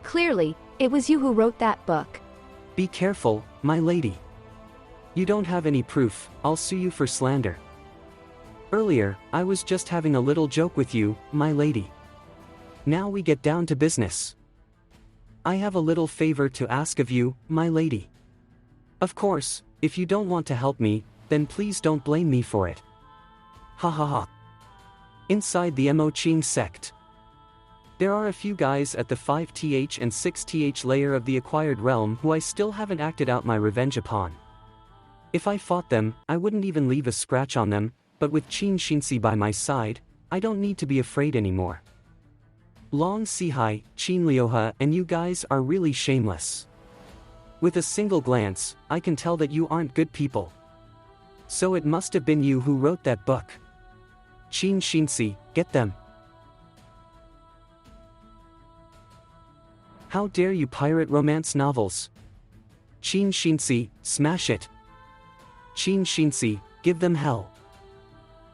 Clearly, it was you who wrote that book. Be careful, my lady. You don't have any proof, I'll sue you for slander. Earlier, I was just having a little joke with you, my lady. Now we get down to business. I have a little favor to ask of you, my lady. Of course, if you don't want to help me, then please don't blame me for it. Ha ha ha. Inside the Mo Qing sect, there are a few guys at the 5th and 6th layer of the acquired realm who I still haven't acted out my revenge upon. If I fought them, I wouldn't even leave a scratch on them, but with Qin Xinsi by my side, I don't need to be afraid anymore. Long Sihai, Qin Liuha and you guys are really shameless. With a single glance, I can tell that you aren't good people. So it must have been you who wrote that book. Qin Xinsi, get them. How dare you pirate romance novels? Qin Xinsi, smash it. Qin Xinsi, give them hell.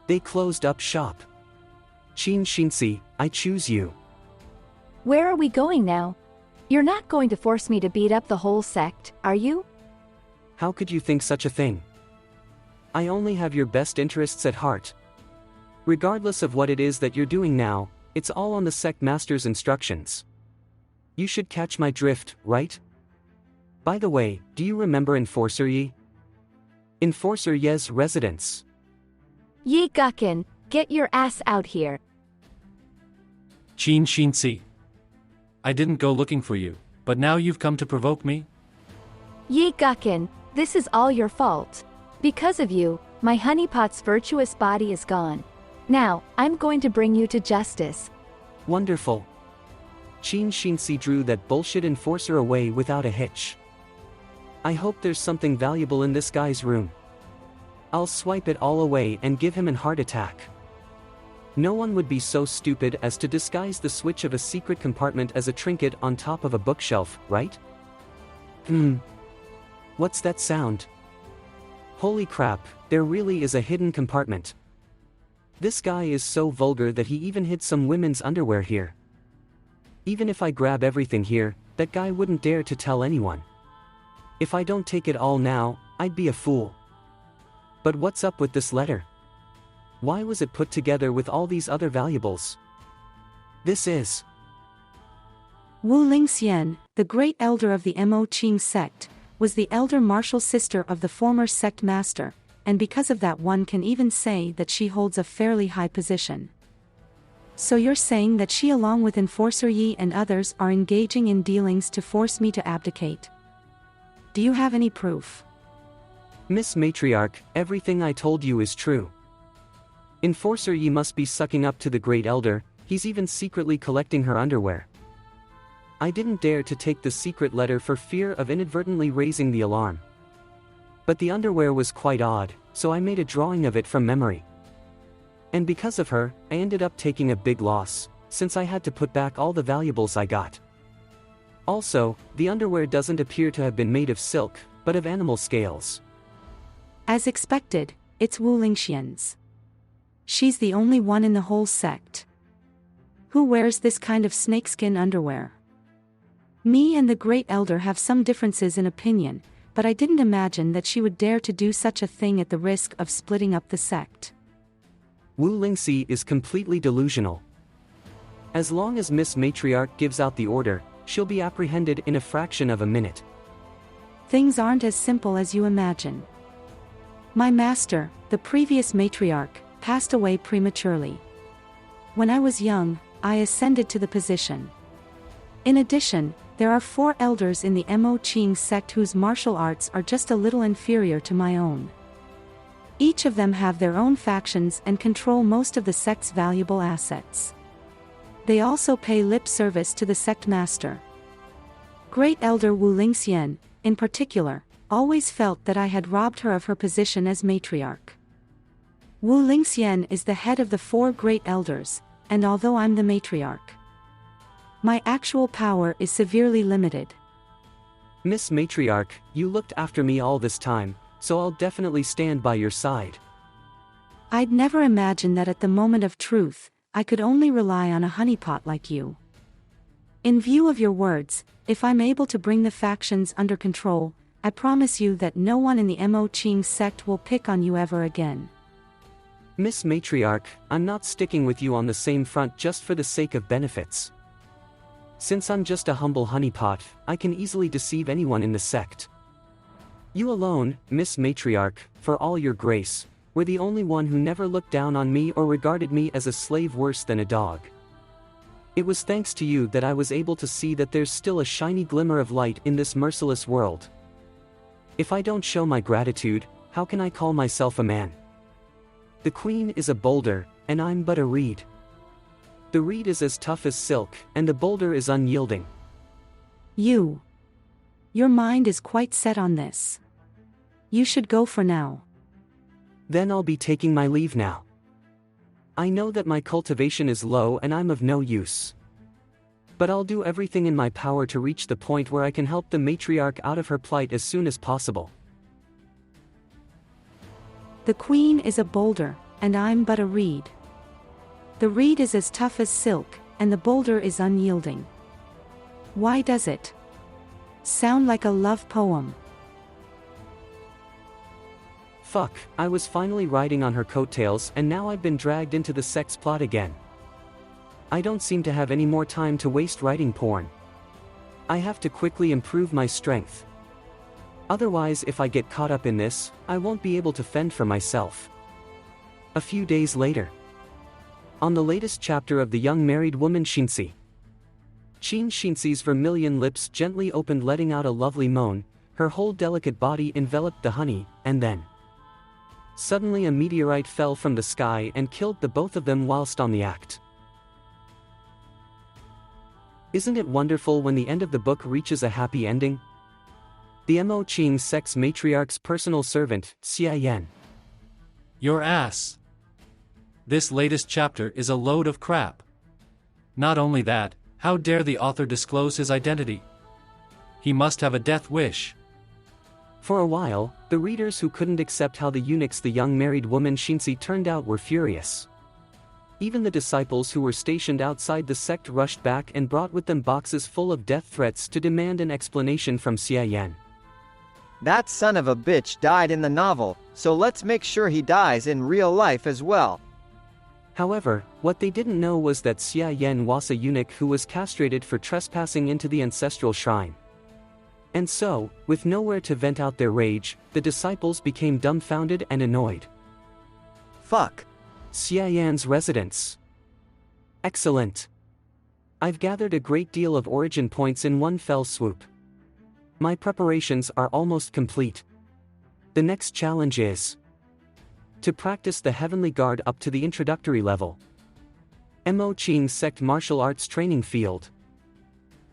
They closed up shop. Qin Xinsi, I choose you. Where are we going now? You're not going to force me to beat up the whole sect, are you? How could you think such a thing? I only have your best interests at heart. Regardless of what it is that you're doing now, It's all on the sect master's instructions. You should catch my drift, right? By the way, do you remember Enforcer Yi? Enforcer Ye's residence. Yi Gukin, get your ass out here. Qin Xinzi. I didn't go looking for you, but now you've come to provoke me? Yi Gukin, this is all your fault. Because of you, my honeypot's virtuous body is gone. Now, I'm going to bring you to justice. Wonderful. Qin Xinzi drew that bullshit enforcer away without a hitch. I hope there's something valuable in this guy's room. I'll swipe it all away and give him an heart attack. No one would be so stupid as to disguise the switch of a secret compartment as a trinket on top of a bookshelf, right? What's that sound? Holy crap, there really is a hidden compartment. This guy is so vulgar that he even hid some women's underwear here. Even if I grab everything here, that guy wouldn't dare to tell anyone. If I don't take it all now, I'd be a fool. But what's up with this letter? Why was it put together with all these other valuables? This is Wu Lingxian, the great elder of the Mo Qing sect, was the elder martial sister of the former sect master, and because of that one can even say that she holds a fairly high position. So you're saying that she along with Enforcer Yi and others are engaging in dealings to force me to abdicate? Do you have any proof? Miss Matriarch, everything I told you is true. Enforcer Yi must be sucking up to the great elder, he's even secretly collecting her underwear. I didn't dare to take the secret letter for fear of inadvertently raising the alarm. But the underwear was quite odd, so I made a drawing of it from memory. And because of her, I ended up taking a big loss, since I had to put back all the valuables I got. Also, the underwear doesn't appear to have been made of silk, but of animal scales. As expected, it's Wu Lingxian's. She's the only one in the whole sect. Who wears this kind of snakeskin underwear? Me and the great elder have some differences in opinion, but I didn't imagine that she would dare to do such a thing at the risk of splitting up the sect. Wu Lingxi is completely delusional. As long as Miss Matriarch gives out the order, she'll be apprehended in a fraction of a minute. Things aren't as simple as you imagine. My master, the previous matriarch, passed away prematurely. When I was young, I ascended to the position. In addition, there are 4 elders in the Mo Qing sect whose martial arts are just a little inferior to my own. Each of them have their own factions and control most of the sect's valuable assets. They also pay lip service to the sect master. Great Elder Wu Lingxian, in particular, always felt that I had robbed her of her position as matriarch. Wu Lingxian is the head of the 4 great elders, and although I'm the matriarch, my actual power is severely limited. Miss Matriarch, you looked after me all this time, so I'll definitely stand by your side. I'd never imagined that at the moment of truth, I could only rely on a honeypot like you. In view of your words, if I'm able to bring the factions under control, I promise you that no one in the Mo Qing sect will pick on you ever again. Miss Matriarch, I'm not sticking with you on the same front just for the sake of benefits. Since I'm just a humble honeypot, I can easily deceive anyone in the sect. You alone, Miss Matriarch, for all your grace, were the only one who never looked down on me or regarded me as a slave worse than a dog. It was thanks to you that I was able to see that there's still a shiny glimmer of light in this merciless world. If I don't show my gratitude, how can I call myself a man? The queen is a boulder, and I'm but a reed. The reed is as tough as silk, and the boulder is unyielding. Your mind is quite set on this. You should go for now. Then I'll be taking my leave now. I know that my cultivation is low and I'm of no use. But I'll do everything in my power to reach the point where I can help the matriarch out of her plight as soon as possible. The queen is a boulder, and I'm but a reed. The reed is as tough as silk, and the boulder is unyielding. Why does it sound like a love poem? Fuck, I was finally riding on her coattails and now I've been dragged into the sex plot again. I don't seem to have any more time to waste writing porn. I have to quickly improve my strength. Otherwise, if I get caught up in this, I won't be able to fend for myself. A few days later. On the latest chapter of The Young Married Woman Shinsi. Shinsi's vermilion lips gently opened, letting out a lovely moan. Her whole delicate body enveloped the honey, and then suddenly a meteorite fell from the sky and killed the both of them whilst on the act. Isn't it wonderful when the end of the book reaches a happy ending? The Mo Qing sect's matriarch's personal servant, Xie Yan. Your ass. This latest chapter is a load of crap. Not only that, how dare the author disclose his identity? He must have a death wish. For a while, the readers who couldn't accept how the eunuchs the young married woman Shinsi turned out were furious. Even the disciples who were stationed outside the sect rushed back and brought with them boxes full of death threats to demand an explanation from Xie Yan. That son of a bitch died in the novel, so let's make sure he dies in real life as well. However, what they didn't know was that Xie Yan was a eunuch who was castrated for trespassing into the ancestral shrine. And so, with nowhere to vent out their rage, the disciples became dumbfounded and annoyed. Fuck. Xie Yan's residence. Excellent. I've gathered a great deal of origin points in one fell swoop. My preparations are almost complete. The next challenge is to practice the Heavenly Guard up to the introductory level. Mo Qing sect martial arts training field.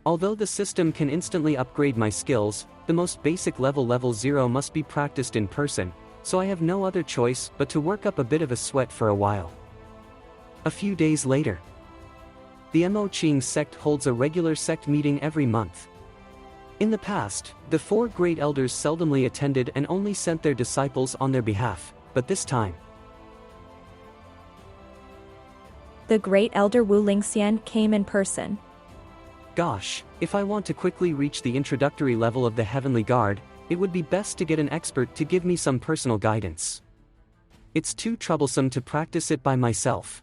Although the system can instantly upgrade my skills, the most basic level 0 must be practiced in person, so I have no other choice but to work up a bit of a sweat for a while. A few days later. The Mo Qing sect holds a regular sect meeting every month. In the past, the 4 great elders seldomly attended and only sent their disciples on their behalf, but this time, the great elder Wu Lingxian came in person. Gosh, if I want to quickly reach the introductory level of the Heavenly Guard, it would be best to get an expert to give me some personal guidance. It's too troublesome to practice it by myself.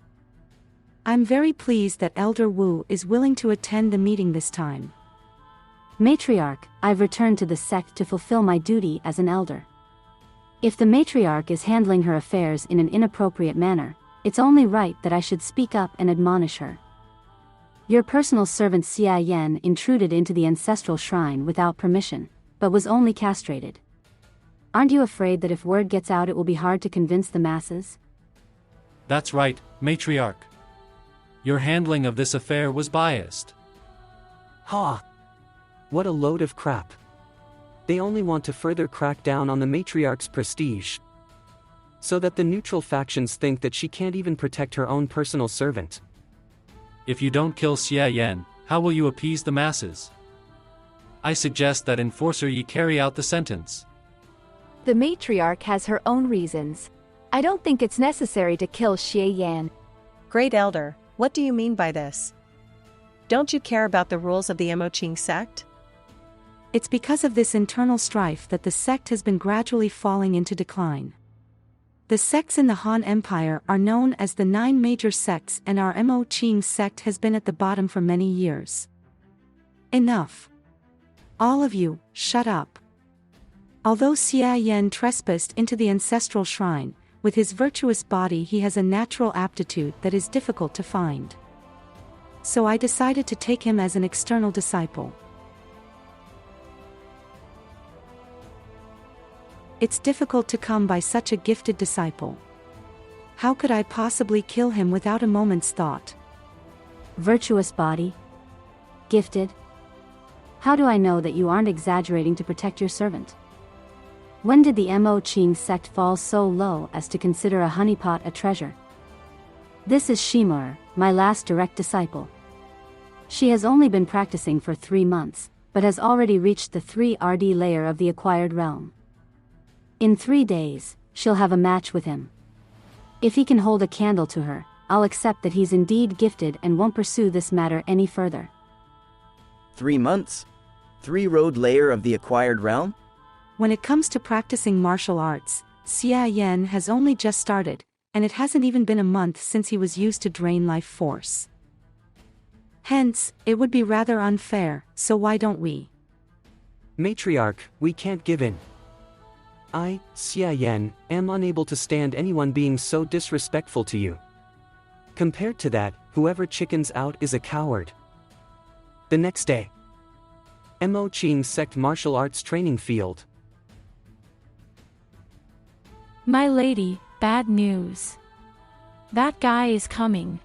I'm very pleased that Elder Wu is willing to attend the meeting this time. Matriarch, I've returned to the sect to fulfill my duty as an elder. If the matriarch is handling her affairs in an inappropriate manner, it's only right that I should speak up and admonish her. Your personal servant Xie Yan intruded into the ancestral shrine without permission, but was only castrated. Aren't you afraid that if word gets out it will be hard to convince the masses? That's right, matriarch. Your handling of this affair was biased. Ha! What a load of crap. They only want to further crack down on the matriarch's prestige, so that the neutral factions think that she can't even protect her own personal servant. If you don't kill Xie Yan, how will you appease the masses? I suggest that Enforcer Yi carry out the sentence. The matriarch has her own reasons. I don't think it's necessary to kill Xie Yan. Great Elder, what do you mean by this? Don't you care about the rules of the Mo Qing sect? It's because of this internal strife that the sect has been gradually falling into decline. The sects in the Han Empire are known as the 9 major sects, and our Mo Qing sect has been at the bottom for many years. Enough. All of you, shut up. Although Xie Yan trespassed into the ancestral shrine, with his virtuous body he has a natural aptitude that is difficult to find. So I decided to take him as an external disciple. It's difficult to come by such a gifted disciple. How could I possibly kill him without a moment's thought? Virtuous body? Gifted? How do I know that you aren't exaggerating to protect your servant? When did the Mo Qing sect fall so low as to consider a honeypot a treasure? This is Shimur, my last direct disciple. She has only been practicing for 3 months, but has already reached the 3rd layer of the acquired realm. In 3 days, she'll have a match with him. If he can hold a candle to her, I'll accept that he's indeed gifted and won't pursue this matter any further. 3 months? 3rd layer of the acquired realm? When it comes to practicing martial arts, Xie Yan has only just started, and it hasn't even been a month since he was used to drain life force. Hence, it would be rather unfair, so why don't we? Matriarch, we can't give in. I, Xie Yan, am unable to stand anyone being so disrespectful to you. Compared to that, whoever chickens out is a coward. The next day. Mo Qing sect martial arts training field. My lady, bad news. That guy is coming.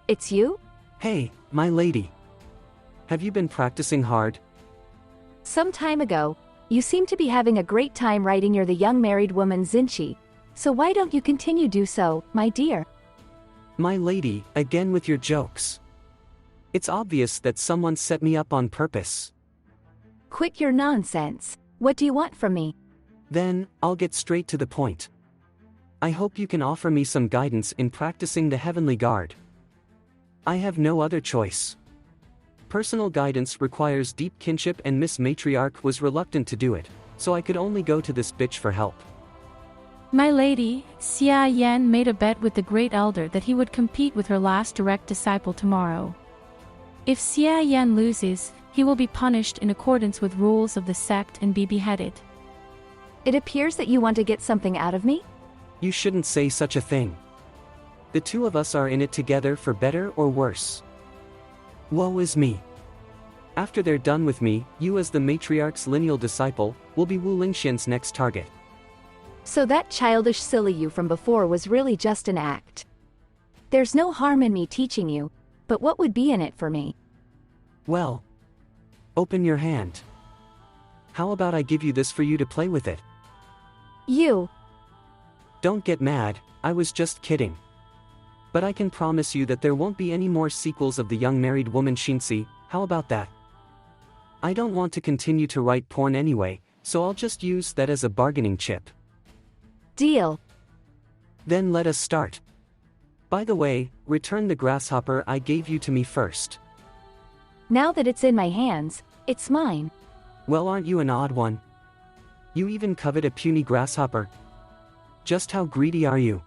It's you? Hey, my lady. Have you been practicing hard? Some time ago. You seem to be having a great time writing you're the young married woman Xinchi. So why don't you continue do so, my dear? My lady, again with your jokes. It's obvious that someone set me up on purpose. Quit your nonsense. What do you want from me? Then, I'll get straight to the point. I hope you can offer me some guidance in practicing the Heavenly Guard. I have no other choice. Personal guidance requires deep kinship and Miss Matriarch was reluctant to do it, so I could only go to this bitch for help. My lady, Xie Yan made a bet with the Great Elder that he would compete with her last direct disciple tomorrow. If Xie Yan loses, he will be punished in accordance with rules of the sect and be beheaded. It appears that you want to get something out of me? You shouldn't say such a thing. The two of us are in it together for better or worse. Woe is me. After they're done with me, you as the matriarch's lineal disciple, will be Wu Lingxian's next target. So that childish silly you from before was really just an act. There's no harm in me teaching you, but what would be in it for me? Well, open your hand. How about I give you this for you to play with it? You. Don't get mad, I was just kidding. But I can promise you that there won't be any more sequels of the young married woman Xinzi. How about that? I don't want to continue to write porn anyway, so I'll just use that as a bargaining chip. Deal. Then let us start. By the way, return the grasshopper I gave you to me first. Now that it's in my hands, it's mine. Well, aren't you an odd one? You even covet a puny grasshopper? Just how greedy are you?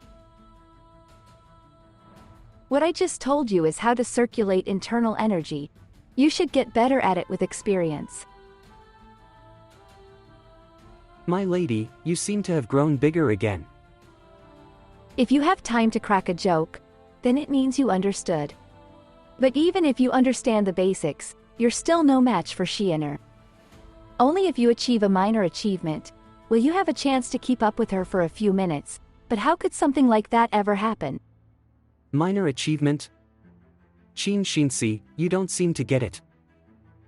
What I just told you is how to circulate internal energy. You should get better at it with experience. My lady, you seem to have grown bigger again. If you have time to crack a joke, then it means you understood. But even if you understand the basics, you're still no match for Xie Yan. Only if you achieve a minor achievement, will you have a chance to keep up with her for a few minutes, but how could something like that ever happen? Minor achievement? Qin Xinzi, you don't seem to get it.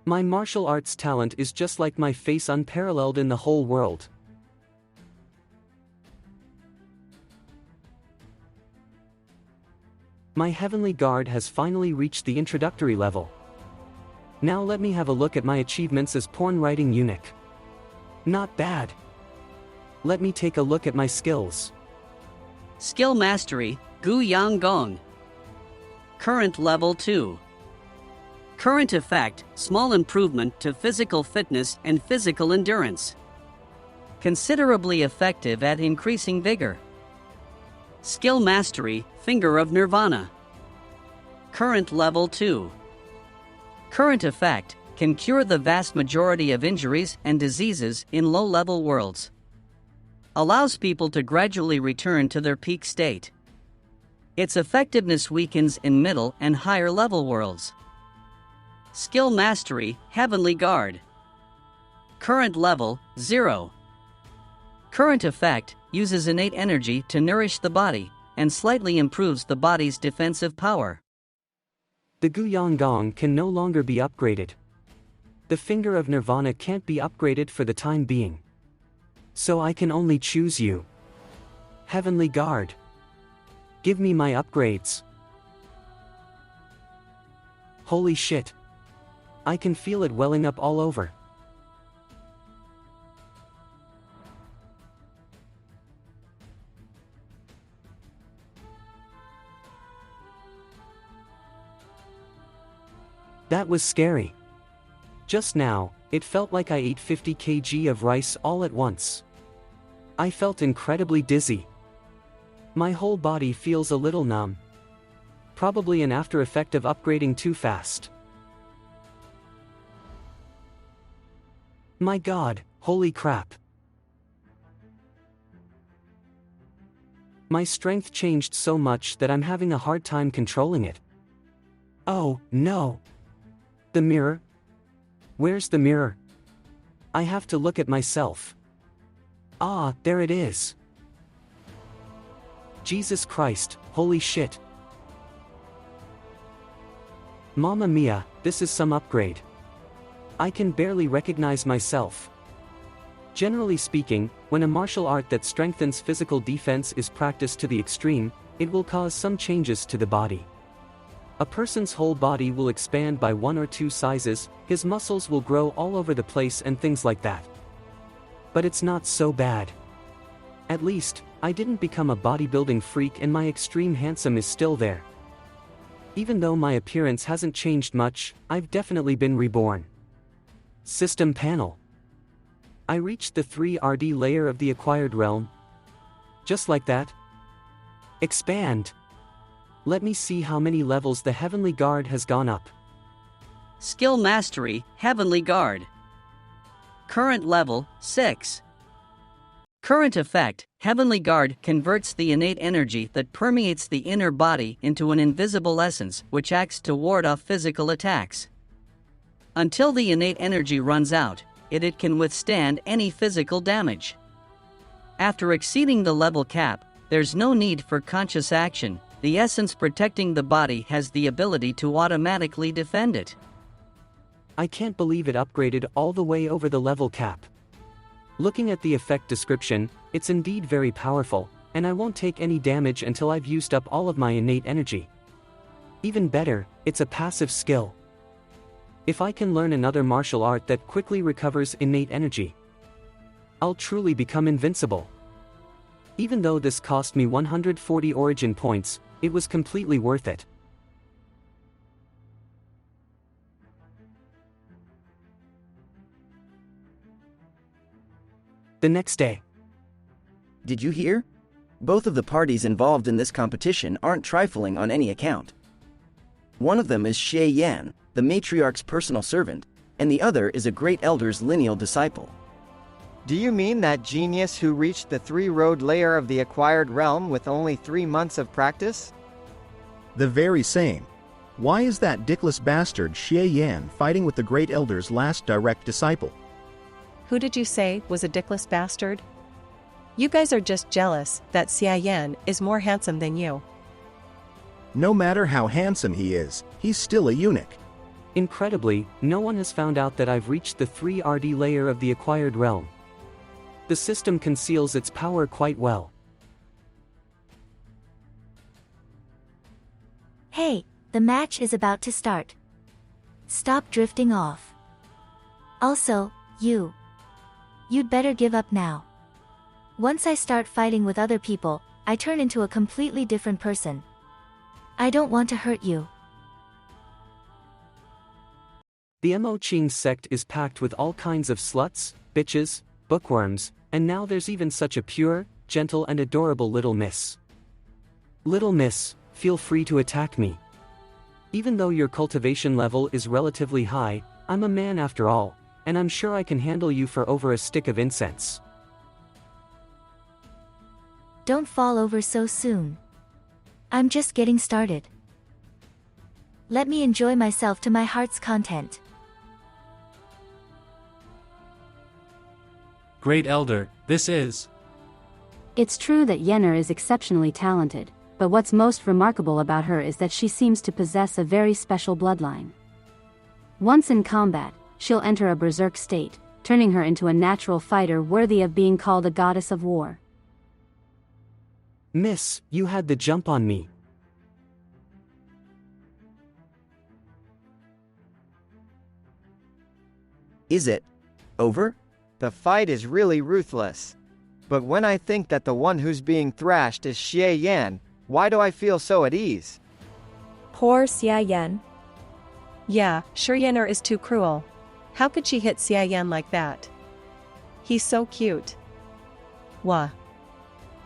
My martial arts talent is just like my face, unparalleled in the whole world. My Heavenly Guard has finally reached the introductory level. Now let me have a look at my achievements as porn writing eunuch. Not bad. Let me take a look at my skills. Skill Mastery, Gu Yang Gong. Current Level 2. Current Effect, small improvement to physical fitness and physical endurance. Considerably effective at increasing vigor. Skill Mastery, Finger of Nirvana. Current Level 2. Current Effect, can cure the vast majority of injuries and diseases in low-level worlds. Allows people to gradually return to their peak state. Its effectiveness weakens in middle and higher level worlds. Skill Mastery, Heavenly Guard. Current Level, 0. Current Effect, uses innate energy to nourish the body, and slightly improves the body's defensive power. The Guyang Gong can no longer be upgraded. The Finger of Nirvana can't be upgraded for the time being. So I can only choose you. Heavenly Guard. Give me my upgrades. Holy shit. I can feel it welling up all over. That was scary. Just now, it felt like I ate 50 kg of rice all at once. I felt incredibly dizzy. My whole body feels a little numb. Probably an after effect of upgrading too fast. My god, holy crap. My strength changed so much that I'm having a hard time controlling it. Oh, no. The mirror? Where's the mirror? I have to look at myself. Ah, there it is. Jesus Christ, holy shit. Mamma mia, this is some upgrade. I can barely recognize myself. Generally speaking, when a martial art that strengthens physical defense is practiced to the extreme, it will cause some changes to the body. A person's whole body will expand by 1 or 2 sizes, his muscles will grow all over the place and things like that. But it's not so bad. At least, I didn't become a bodybuilding freak and my extreme handsome is still there. Even though my appearance hasn't changed much, I've definitely been reborn. System panel. I reached the 3RD layer of the acquired realm. Just like that. Expand. Let me see how many levels the Heavenly Guard has gone up. Skill Mastery, Heavenly Guard. Current level, 6. Current effect, Heavenly Guard converts the innate energy that permeates the inner body into an invisible essence which acts to ward off physical attacks. Until the innate energy runs out, it can withstand any physical damage. After exceeding the level cap, there's no need for conscious action. The essence protecting the body has the ability to automatically defend it. I can't believe it upgraded all the way over the level cap. Looking at the effect description, it's indeed very powerful, and I won't take any damage until I've used up all of my innate energy. Even better, it's a passive skill. If I can learn another martial art that quickly recovers innate energy, I'll truly become invincible. Even though this cost me 140 origin points, it was completely worth it. The next day. Did you hear? Both of the parties involved in this competition aren't trifling on any account. One of them is Xie Yan, the matriarch's personal servant, and the other is a great elder's lineal disciple. Do you mean that genius who reached the 3-road layer of the acquired realm with only 3 months of practice? The very same. Why is that dickless bastard Xie Yan fighting with the great elder's last direct disciple? Who did you say was a dickless bastard? You guys are just jealous that Xie Yan is more handsome than you. No matter how handsome he is, he's still a eunuch. Incredibly, no one has found out that I've reached the 3RD layer of the acquired realm. The system conceals its power quite well. Hey, the match is about to start. Stop drifting off. Also, you'd better give up now. Once I start fighting with other people, I turn into a completely different person. I don't want to hurt you. The Mo Qing sect is packed with all kinds of sluts, bitches, bookworms, and now there's even such a pure, gentle and adorable little miss. Little miss, feel free to attack me. Even though your cultivation level is relatively high, I'm a man after all, and I'm sure I can handle you for over a stick of incense. Don't fall over so soon. I'm just getting started. Let me enjoy myself to my heart's content. Great Elder, this is... It's true that Yenner is exceptionally talented, but what's most remarkable about her is that she seems to possess a very special bloodline. Once in combat, she'll enter a berserk state, turning her into a natural fighter worthy of being called a goddess of war. Miss, you had the jump on me. Is it over? The fight is really ruthless. But when I think that the one who's being thrashed is Xie Yan, why do I feel so at ease? Poor Xie Yan. Yeah, sure Yenner is too cruel. How could she hit Xie Yan like that? He's so cute. Wah.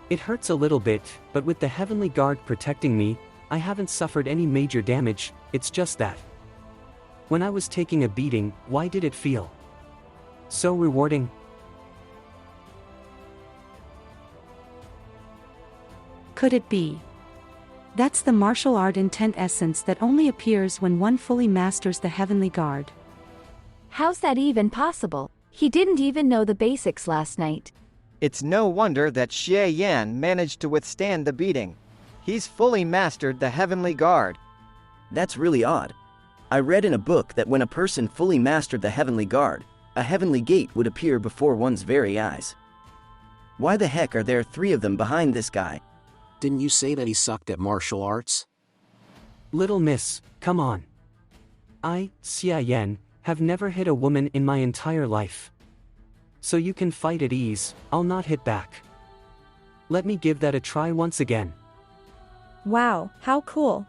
It hurts a little bit, but with the Heavenly Guard protecting me, I haven't suffered any major damage, it's just that. When I was taking a beating, why did it feel so rewarding? Could it be? That's the martial art intent essence that only appears when one fully masters the heavenly guard. How's that even possible? He didn't even know the basics last night. It's no wonder that Xie Yan managed to withstand the beating. He's fully mastered the heavenly guard. That's really odd. I read in a book that when a person fully mastered the heavenly guard, a heavenly gate would appear before one's very eyes. Why the heck are there 3 of them behind this guy? Didn't you say that he sucked at martial arts? Little miss, come on. I, Xie Yan, have never hit a woman in my entire life. So you can fight at ease, I'll not hit back. Let me give that a try once again. Wow, how cool.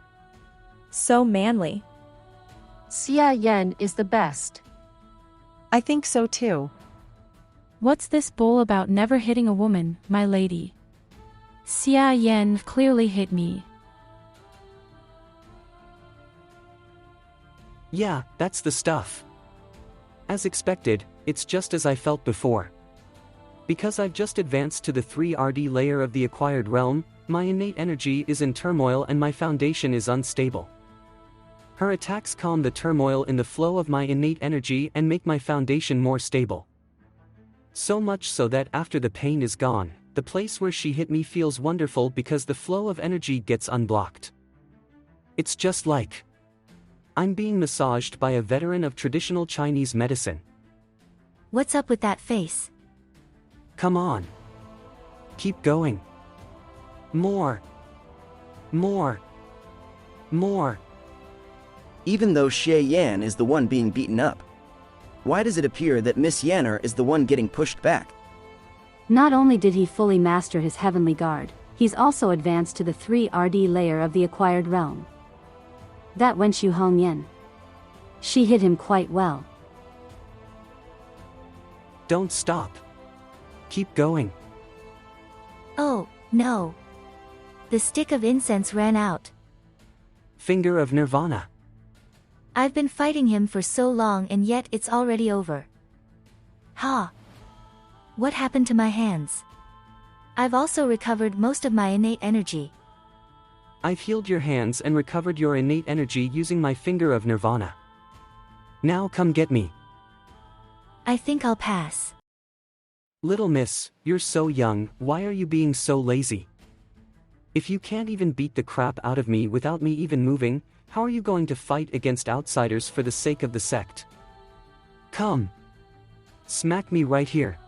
So manly. Xie Yan is the best. I think so too. What's this bull about never hitting a woman, my lady? Xie Yan clearly hit me. Yeah, that's the stuff. As expected, it's just as I felt before. Because I've just advanced to the 3rd layer of the acquired realm, my innate energy is in turmoil and my foundation is unstable. Her attacks calm the turmoil in the flow of my innate energy and make my foundation more stable. So much so that after the pain is gone, the place where she hit me feels wonderful because the flow of energy gets unblocked. It's just like I'm being massaged by a veteran of traditional Chinese medicine. What's up with that face? Come on. Keep going. More. More. More. Even though Xie Yan is the one being beaten up, why does it appear that Miss Yanner is the one getting pushed back? Not only did he fully master his heavenly guard, he's also advanced to the 3rd layer of the acquired realm. That wench Yu Hongyan. She hit him quite well. Don't stop. Keep going. Oh, no. The stick of incense ran out. Finger of Nirvana. I've been fighting him for so long and yet it's already over. Ha! What happened to my hands? I've also recovered most of my innate energy. I've healed your hands and recovered your innate energy using my finger of Nirvana. Now come get me. I think I'll pass. Little miss, you're so young, why are you being so lazy? If you can't even beat the crap out of me without me even moving, how are you going to fight against outsiders for the sake of the sect? Come. Smack me right here.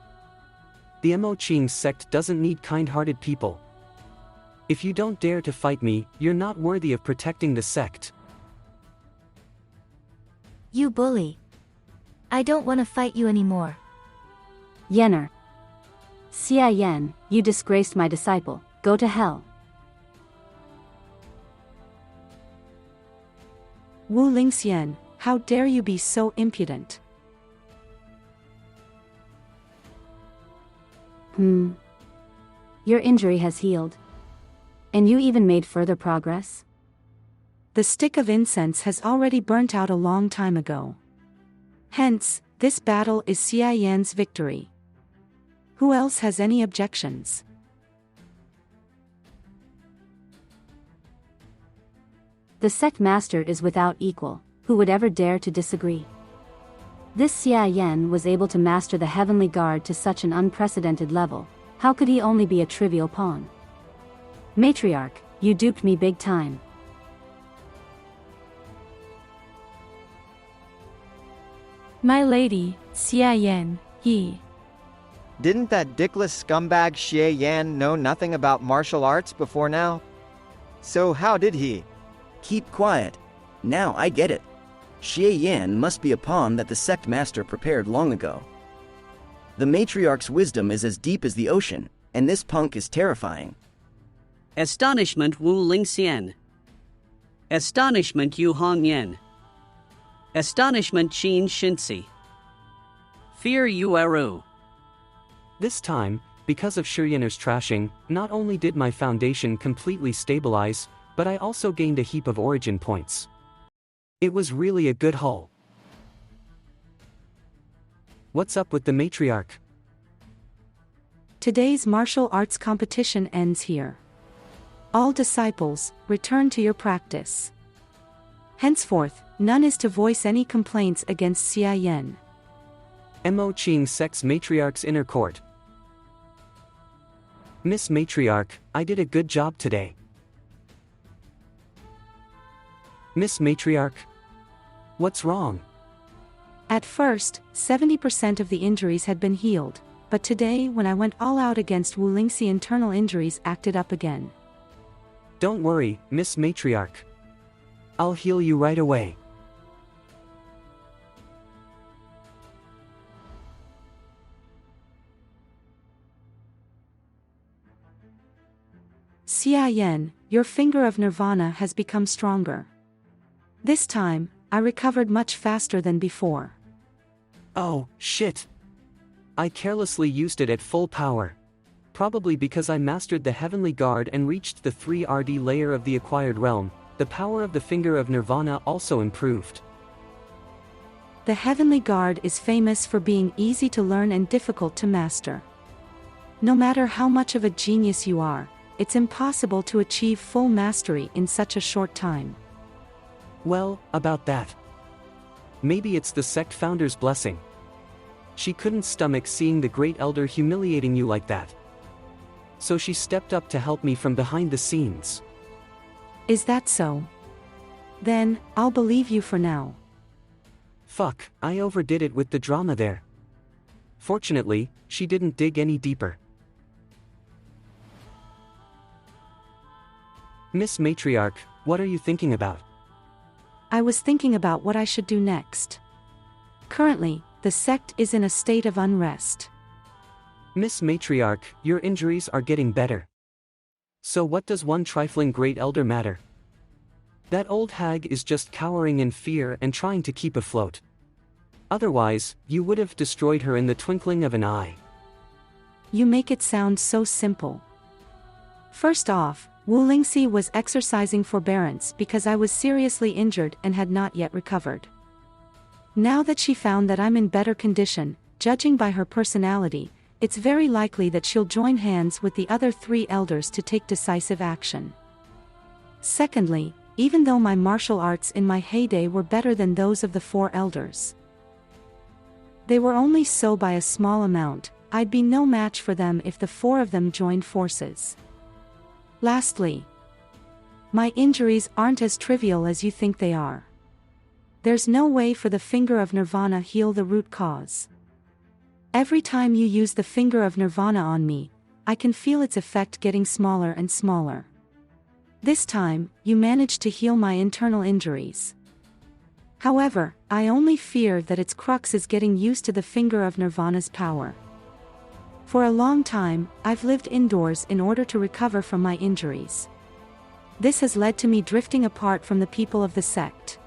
The Mo Qing sect doesn't need kind-hearted people. If you don't dare to fight me, you're not worthy of protecting the sect. You bully. I don't want to fight you anymore. Yenner. Xie Yan, you disgraced my disciple, go to hell. Wu Lingxian, how dare you be so impudent? Your injury has healed. And you even made further progress? The stick of incense has already burnt out a long time ago. Hence, this battle is Xie Yan's victory. Who else has any objections? The sect master is without equal, who would ever dare to disagree? This Xie Yan was able to master the heavenly guard to such an unprecedented level, how could he only be a trivial pawn? Matriarch, you duped me big time. My lady, Xie Yan, he. Didn't that dickless scumbag Xie Yan know nothing about martial arts before now? So how did he? Keep quiet. Now I get it. Xie Yan must be a pawn that the sect master prepared long ago. The matriarch's wisdom is as deep as the ocean, and this punk is terrifying. Astonishment Wu Lingxian. Astonishment Yu Hongyan. Astonishment Qin Shinsi. Fear Yu Eru. This time, because of Shiryaner's trashing, not only did my foundation completely stabilize, But I also gained a heap of origin points. It was really a good haul. What's up with the matriarch? Today's martial arts competition ends here. All disciples, return to your practice. Henceforth, none is to voice any complaints against Xie Yan. Mo Qing sect's matriarch's inner court. Miss Matriarch, I did a good job today. Miss Matriarch? What's wrong? At first, 70% of the injuries had been healed, but today when I went all out against Wu Lingxi, internal injuries acted up again. Don't worry, Miss Matriarch. I'll heal you right away. Xie Yan, your finger of nirvana has become stronger. This time, I recovered much faster than before. Oh, shit. I carelessly used it at full power. Probably because I mastered the Heavenly Guard and reached the 3rd layer of the acquired realm, the power of the Finger of Nirvana also improved. The Heavenly Guard is famous for being easy to learn and difficult to master. No matter how much of a genius you are, it's impossible to achieve full mastery in such a short time. Well, about that. Maybe it's the sect founder's blessing. She couldn't stomach seeing the Great Elder humiliating you like that. So she stepped up to help me from behind the scenes. Is that so? Then, I'll believe you for now. Fuck, I overdid it with the drama there. Fortunately, she didn't dig any deeper. Miss Matriarch, what are you thinking about? I was thinking about what I should do next. Currently, the sect is in a state of unrest. Miss Matriarch, your injuries are getting better. So what does one trifling Great Elder matter? That old hag is just cowering in fear and trying to keep afloat. Otherwise, you would have destroyed her in the twinkling of an eye. You make it sound so simple. First off, Wu Lingxi was exercising forbearance because I was seriously injured and had not yet recovered. Now that she found that I'm in better condition, judging by her personality, it's very likely that she'll join hands with the other 3 elders to take decisive action. Secondly, even though my martial arts in my heyday were better than those of the 4 elders, they were only so by a small amount. I'd be no match for them if the 4 of them joined forces. Lastly, my injuries aren't as trivial as you think they are. There's no way for the Finger of Nirvana heal the root cause. Every time you use the Finger of Nirvana on me, I can feel its effect getting smaller and smaller. This time, you managed to heal my internal injuries. However, I only fear that its crux is getting used to the Finger of Nirvana's power. For a long time, I've lived indoors in order to recover from my injuries. This has led to me drifting apart from the people of the sect.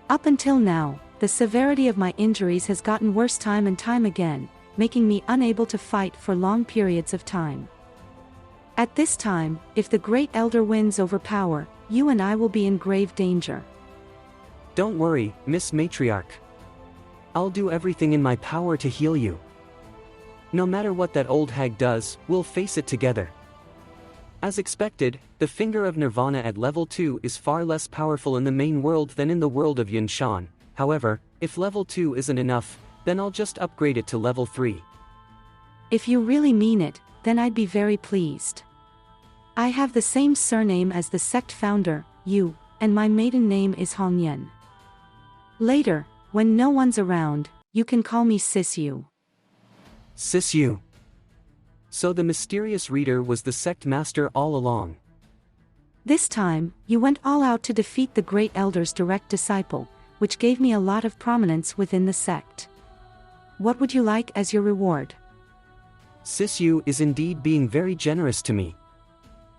Up until now, the severity of my injuries has gotten worse time and time again, making me unable to fight for long periods of time. At this time, if the Great Elder wins over power, you and I will be in grave danger. Don't worry, Miss Matriarch. I'll do everything in my power to heal you. No matter what that old hag does, we'll face it together. As expected, the Finger of Nirvana at level 2 is far less powerful in the main world than in the world of Yunshan. However, if level 2 isn't enough, then I'll just upgrade it to level 3. If you really mean it, then I'd be very pleased. I have the same surname as the sect founder, Yu, and my maiden name is Hongyan. Later, when no one's around, you can call me Sis Yu. Sis Yu. So the mysterious reader was the sect master all along. This time, you went all out to defeat the Great Elder's direct disciple, which gave me a lot of prominence within the sect. What would you like as your reward? Sis Yu is indeed being very generous to me.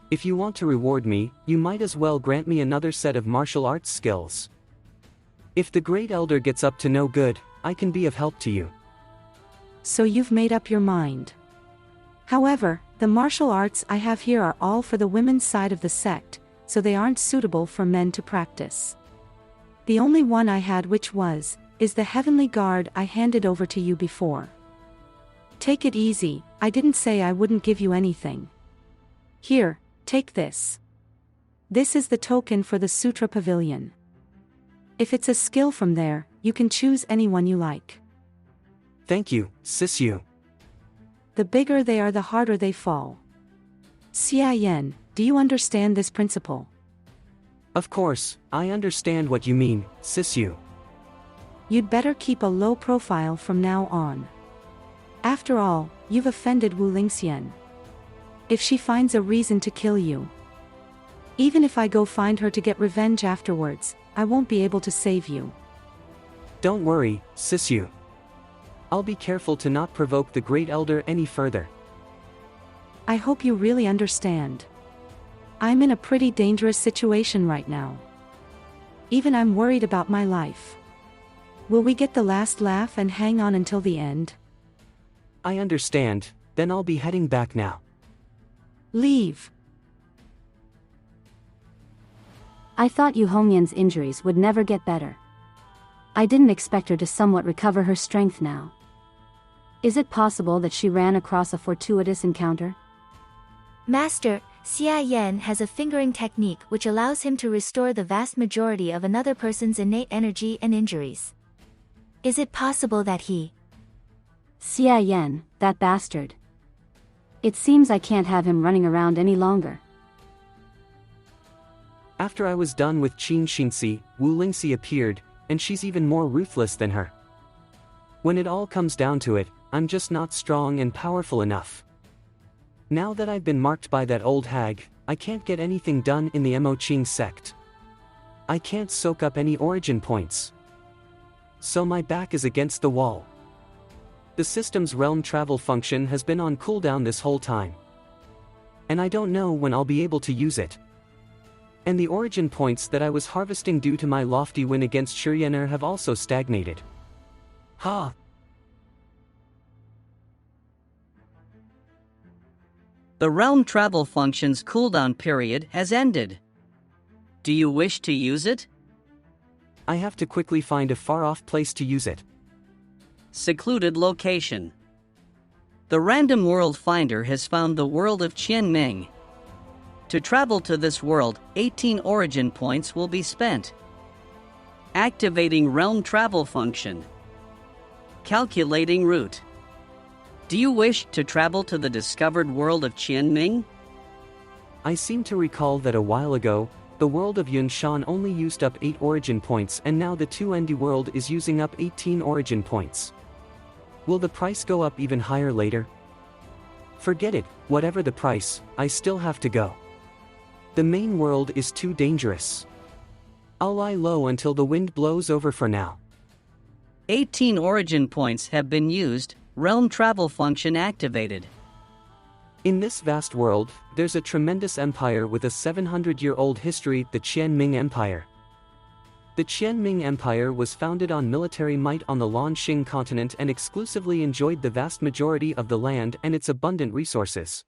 If you want to reward me, you might as well grant me another set of martial arts skills. If the Great Elder gets up to no good, I can be of help to you. So you've made up your mind. However, the martial arts I have here are all for the women's side of the sect, so they aren't suitable for men to practice. The only one I had is the heavenly guard I handed over to you before. Take it easy, I didn't say I wouldn't give you anything. Here, take this. This is the token for the Sutra Pavilion. If it's a skill from there, you can choose anyone you like. Thank you, Xie. The bigger they are, the harder they fall. Xie Yan, do you understand this principle? Of course, I understand what you mean, Xie. You'd better keep a low profile from now on. After all, you've offended Wu Lingxian. If she finds a reason to kill you, even if I go find her to get revenge afterwards, I won't be able to save you. Don't worry, Xie. I'll be careful to not provoke the Great Elder any further. I hope you really understand. I'm in a pretty dangerous situation right now. Even I'm worried about my life. Will we get the last laugh and hang on until the end? I understand, then I'll be heading back now. Leave. I thought Yu Hongyan's injuries would never get better. I didn't expect her to somewhat recover her strength now. Is it possible that she ran across a fortuitous encounter? Master, Xie Yan has a fingering technique which allows him to restore the vast majority of another person's innate energy and injuries. Is it possible that he... Xie Yan, that bastard. It seems I can't have him running around any longer. After I was done with Qin Xinxi, Wu Lingxi appeared, and she's even more ruthless than her. When it all comes down to it, I'm just not strong and powerful enough. Now that I've been marked by that old hag, I can't get anything done in the Mo Qing sect. I can't soak up any origin points. So my back is against the wall. The system's realm travel function has been on cooldown this whole time. And I don't know when I'll be able to use it. And the origin points that I was harvesting due to my lofty win against Xie Yan have also stagnated. Ha! The realm travel function's cooldown period has ended. Do you wish to use it? I have to quickly find a far-off place to use it. Secluded location. The random world finder has found the world of Qianming. To travel to this world, 18 origin points will be spent. Activating realm travel function. Calculating route. Do you wish to travel to the discovered world of Qianming? I seem to recall that a while ago, the world of Yunshan only used up 8 origin points, and now the 2ND world is using up 18 origin points. Will the price go up even higher later? Forget it, whatever the price, I still have to go. The main world is too dangerous. I'll lie low until the wind blows over for now. 18 origin points have been used, realm travel function activated. In this vast world, there's a tremendous empire with a 700-year-old history, the Qianming Empire. The Qianming Empire was founded on military might on the Lanxing continent and exclusively enjoyed the vast majority of the land and its abundant resources.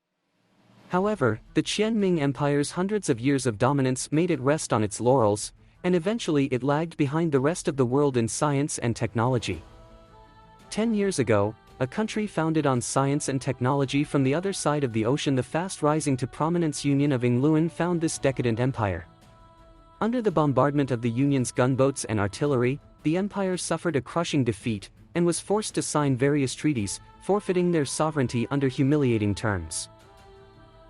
However, the Qianming Empire's hundreds of years of dominance made it rest on its laurels, and eventually it lagged behind the rest of the world in science and technology. 10 years ago, a country founded on science and technology from the other side of the ocean, the fast-rising to prominence Union of Yingluan, found this decadent empire. Under the bombardment of the Union's gunboats and artillery, the empire suffered a crushing defeat, and was forced to sign various treaties, forfeiting their sovereignty under humiliating terms.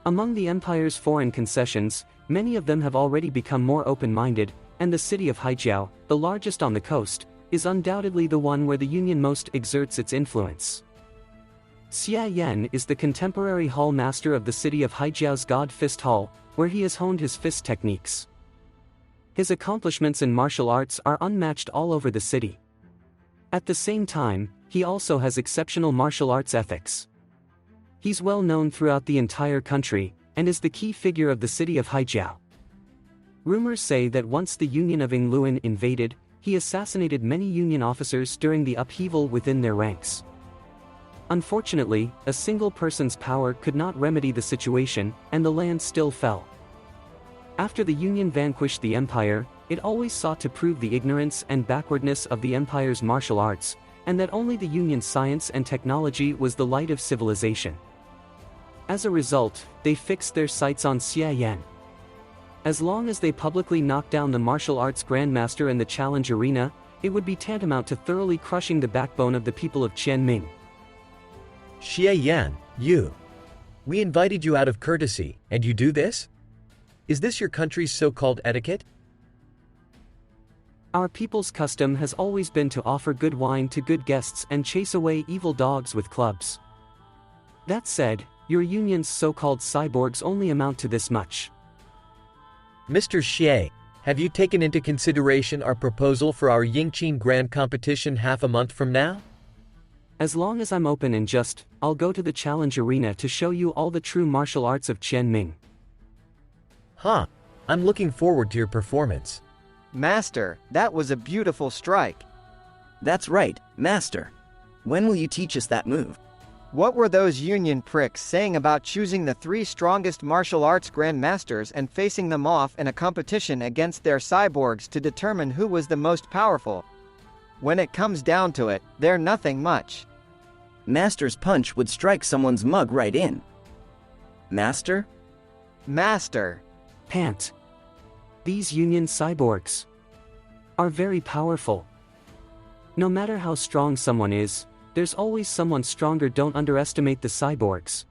Among the empire's foreign concessions, many of them have already become more open-minded, and the city of Haijiao, the largest on the coast, is undoubtedly the one where the Union most exerts its influence. Xie Yan is the contemporary hall master of the city of Haijiao's God Fist Hall, where he has honed his fist techniques. His accomplishments in martial arts are unmatched all over the city. At the same time, he also has exceptional martial arts ethics. He's well known throughout the entire country, and is the key figure of the city of Haijiao. Rumors say that once the Union of Yingluan invaded, he assassinated many Union officers during the upheaval within their ranks. Unfortunately, a single person's power could not remedy the situation, and the land still fell. After the Union vanquished the Empire, it always sought to prove the ignorance and backwardness of the Empire's martial arts, and that only the Union's science and technology was the light of civilization. As a result, they fixed their sights on Xie Yan. As long as they publicly knocked down the martial arts grandmaster in the challenge arena, it would be tantamount to thoroughly crushing the backbone of the people of Qianming. Xie Yan, you. We invited you out of courtesy, and you do this? Is this your country's so-called etiquette? Our people's custom has always been to offer good wine to good guests and chase away evil dogs with clubs. That said, your Union's so-called cyborgs only amount to this much. Mr. Xie, have you taken into consideration our proposal for our Yingqin Grand Competition half a month from now? As long as I'm open and just, I'll go to the challenge arena to show you all the true martial arts of Qianming. Huh. I'm looking forward to your performance. Master, that was a beautiful strike. That's right, Master. When will you teach us that move? What were those Union pricks saying about choosing the 3 strongest martial arts grandmasters and facing them off in a competition against their cyborgs to determine who was the most powerful? When it comes down to it, they're nothing much. Master's punch would strike someone's mug right in. Master? Master. Pant. These Union cyborgs are very powerful. No matter how strong someone is, there's always someone stronger. Don't underestimate the cyborgs.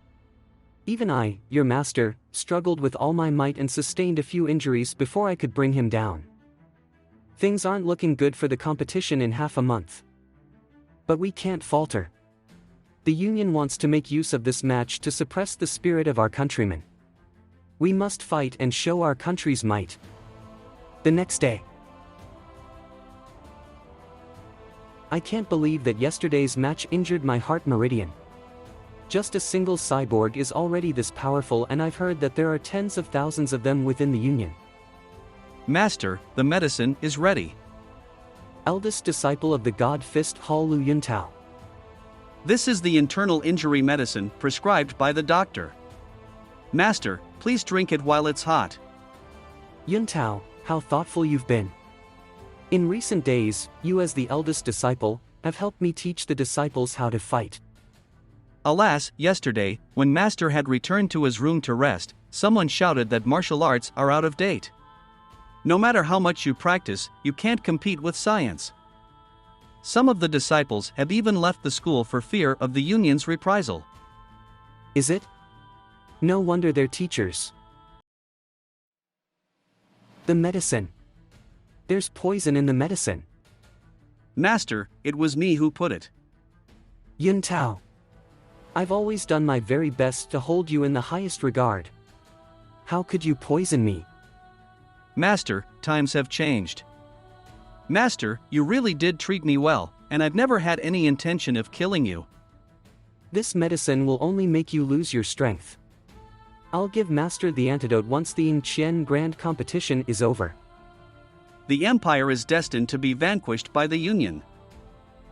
Even I, your master, struggled with all my might and sustained a few injuries before I could bring him down. Things aren't looking good for the competition in half a month. But we can't falter. The Union wants to make use of this match to suppress the spirit of our countrymen. We must fight and show our country's might. The next day. I can't believe that yesterday's match injured my heart meridian. Just a single cyborg is already this powerful, and I've heard that there are tens of thousands of them within the Union. Master, the medicine is ready. Eldest disciple of the god Fist Hall Lu Yuntao. This is the internal injury medicine prescribed by the doctor. Master, please drink it while it's hot. Yuntao, how thoughtful you've been. In recent days, you as the eldest disciple, have helped me teach the disciples how to fight. Alas, yesterday, when Master had returned to his room to rest, someone shouted that martial arts are out of date. No matter how much you practice, you can't compete with science. Some of the disciples have even left the school for fear of the Union's reprisal. Is it? No wonder they're teachers. The medicine. There's poison in the medicine. Master, it was me who put it. Yuntao. I've always done my very best to hold you in the highest regard. How could you poison me? Master, times have changed. Master, you really did treat me well, and I've never had any intention of killing you. This medicine will only make you lose your strength. I'll give Master the antidote once the Yingqian Grand Competition is over. The Empire is destined to be vanquished by the Union.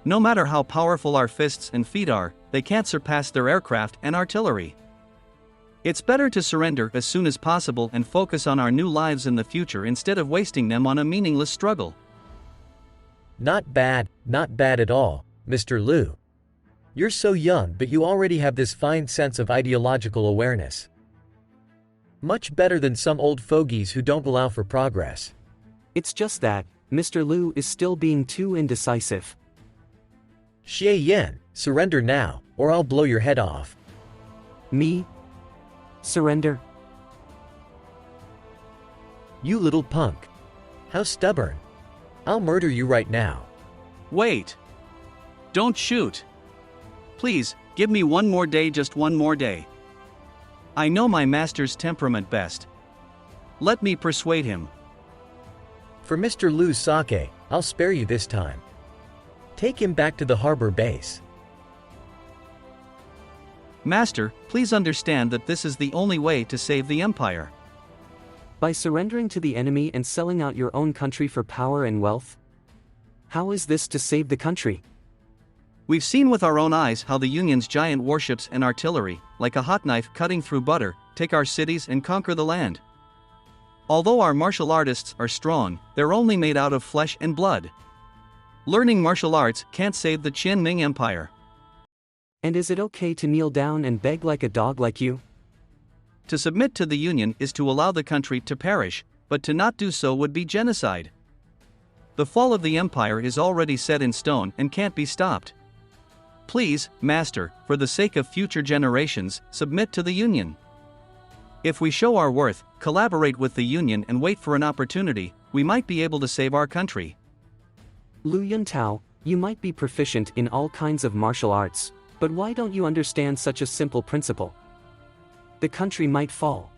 No matter how powerful our fists and feet are, they can't surpass their aircraft and artillery. It's better to surrender as soon as possible and focus on our new lives in the future instead of wasting them on a meaningless struggle. Not bad at all, Mr. Liu. You're so young, but you already have this fine sense of ideological awareness. Much better than some old fogies who don't allow for progress. It's just that, Mr. Liu is still being too indecisive. Xie Yan, surrender now, or I'll blow your head off. Me? Surrender? You little punk. How stubborn. I'll murder you right now. Wait. Don't shoot. Please, give me one more day, just one more day. I know my master's temperament best. Let me persuade him. For Mr. Liu's sake, I'll spare you this time. Take him back to the harbor base. Master, please understand that this is the only way to save the Empire. By surrendering to the enemy and selling out your own country for power and wealth? How is this to save the country? We've seen with our own eyes how the Union's giant warships and artillery, like a hot knife cutting through butter, take our cities and conquer the land. Although our martial artists are strong, they're only made out of flesh and blood. Learning martial arts can't save the Qin Ming Empire. And is it okay to kneel down and beg like a dog like you? To submit to the Union is to allow the country to perish, but to not do so would be genocide. The fall of the empire is already set in stone and can't be stopped. Please, Master, for the sake of future generations, submit to the Union. If we show our worth, collaborate with the Union and wait for an opportunity, we might be able to save our country. Lu Yuntao, you might be proficient in all kinds of martial arts, but why don't you understand such a simple principle? The country might fall.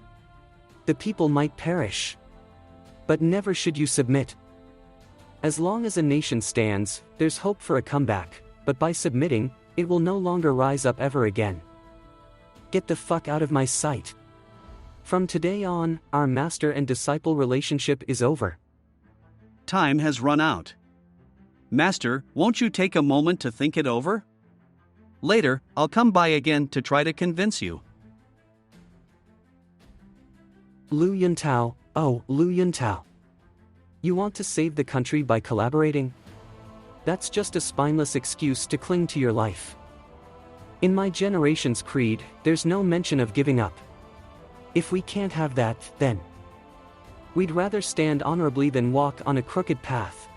The people might perish. But never should you submit. As long as a nation stands, there's hope for a comeback, but by submitting, it will no longer rise up ever again. Get the fuck out of my sight. From today on, our master and disciple relationship is over. Time has run out. Master, won't you take a moment to think it over? Later, I'll come by again to try to convince you. Lu Yuntao, oh, Lu Yuntao. You want to save the country by collaborating? That's just a spineless excuse to cling to your life. In my generation's creed, there's no mention of giving up. If we can't have that, then we'd rather stand honorably than walk on a crooked path.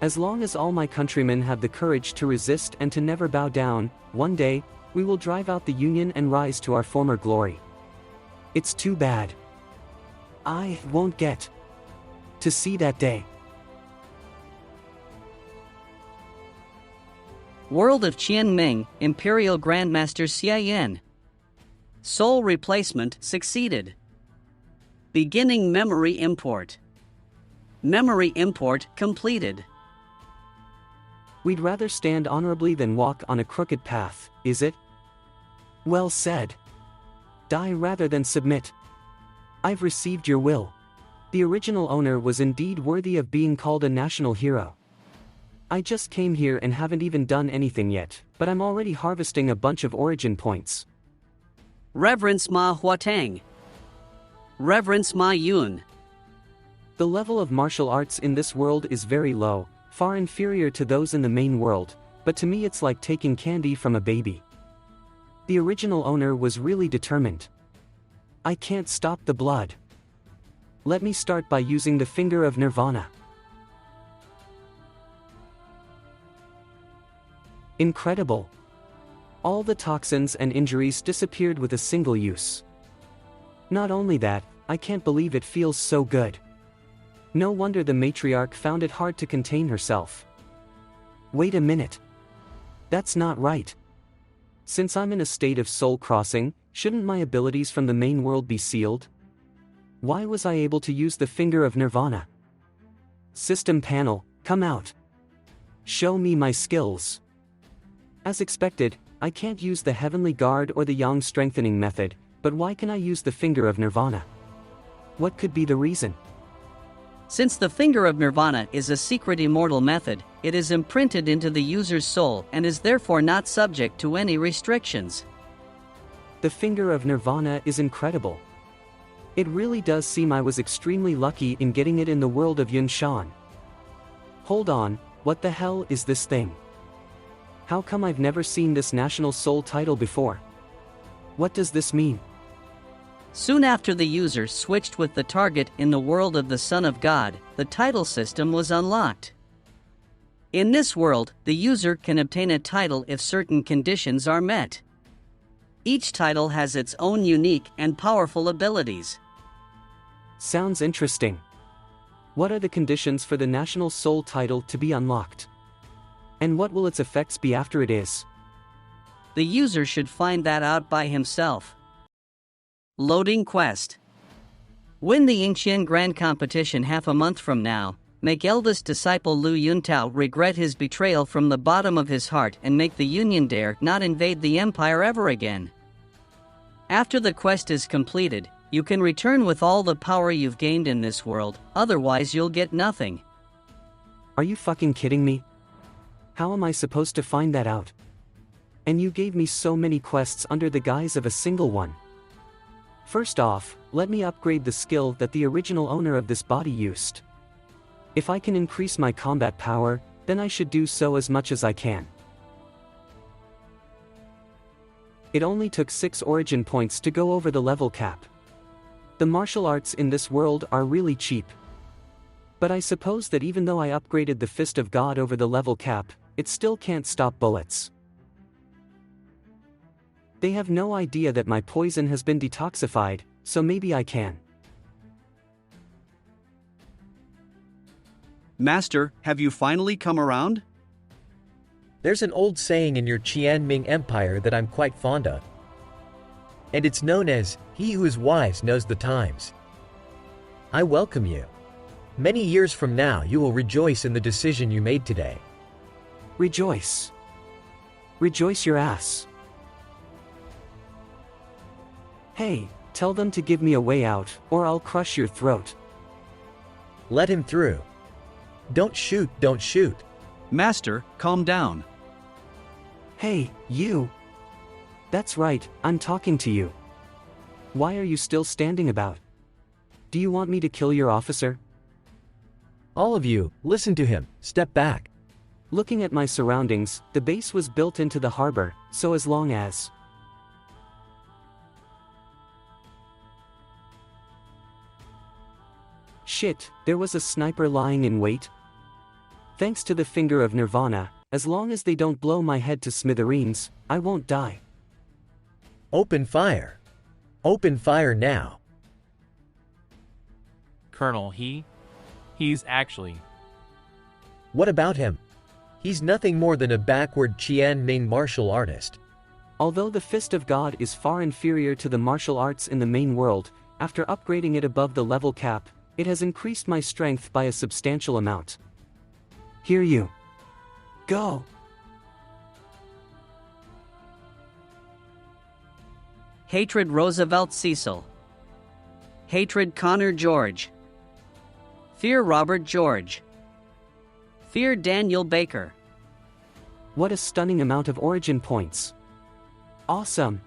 As long as all my countrymen have the courage to resist and to never bow down, one day, we will drive out the Union and rise to our former glory. It's too bad I won't get to see that day. World of Qian Ming, Imperial Grandmaster Xie Yan. Soul replacement succeeded. Beginning memory import. Memory import completed. We'd rather stand honorably than walk on a crooked path, is it? Well said. Die rather than submit. I've received your will. The original owner was indeed worthy of being called a national hero. I just came here and haven't even done anything yet, but I'm already harvesting a bunch of origin points. Reverence Ma Huatang. Reverence Ma Yun. The level of martial arts in this world is very low, far inferior to those in the main world, but to me it's like taking candy from a baby. The original owner was really determined. I can't stop the blood. Let me start by using the finger of Nirvana. Incredible. All the toxins and injuries disappeared with a single use. Not only that, I can't believe it feels so good. No wonder the matriarch found it hard to contain herself. Wait a minute. That's not right. Since I'm in a state of soul crossing, shouldn't my abilities from the main world be sealed? Why was I able to use the finger of Nirvana? System panel, come out. Show me my skills. As expected, I can't use the Heavenly Guard or the Yang Strengthening method, but why can I use the finger of Nirvana? What could be the reason? Since the finger of Nirvana is a secret immortal method, it is imprinted into the user's soul and is therefore not subject to any restrictions. The finger of Nirvana is incredible. It really does seem I was extremely lucky in getting it in the world of Yunshan. Hold on, what the hell is this thing? How come I've never seen this National Soul title before? What does this mean? Soon after the user switched with the target in the world of the Son of God, the title system was unlocked. In this world, the user can obtain a title if certain conditions are met. Each title has its own unique and powerful abilities. Sounds interesting. What are the conditions for the National Soul title to be unlocked? And what will its effects be after it is? The user should find that out by himself. Loading quest. Win the Yingqian Grand Competition half a month from now. Make eldest disciple Lu Yuntao regret his betrayal from the bottom of his heart and make the Union dare not invade the Empire ever again. After the quest is completed, you can return with all the power you've gained in this world, otherwise you'll get nothing. Are you fucking kidding me? How am I supposed to find that out? And you gave me so many quests under the guise of a single one. First off, let me upgrade the skill that the original owner of this body used. If I can increase my combat power, then I should do so as much as I can. It only took 6 origin points to go over the level cap. The martial arts in this world are really cheap. But I suppose that even though I upgraded the Fist of God over the level cap, it still can't stop bullets. They have no idea that my poison has been detoxified, so maybe I can. Master, have you finally come around? There's an old saying in your Qianming Empire that I'm quite fond of. And it's known as, "He who is wise knows the times." I welcome you. Many years from now you will rejoice in the decision you made today. Rejoice. Rejoice your ass. Hey, tell them to give me a way out, or I'll crush your throat. Let him through. Don't shoot, don't shoot. Master, calm down. Hey, you. That's right, I'm talking to you. Why are you still standing about? Do you want me to kill your officer? All of you, listen to him, step back. Looking at my surroundings, the base was built into the harbor, so as long as... Shit, there was a sniper lying in wait? Thanks to the finger of Nirvana, as long as they don't blow my head to smithereens, I won't die. Open fire. Open fire now. Colonel, he's actually... What about him? He's nothing more than a backward Qianming martial artist. Although the Fist of God is far inferior to the martial arts in the main world, after upgrading it above the level cap, it has increased my strength by a substantial amount. Here you go. Hatred Roosevelt Cecil. Hatred Connor George. Fear Robert George. Fear Daniel Baker. What a stunning amount of origin points. Awesome.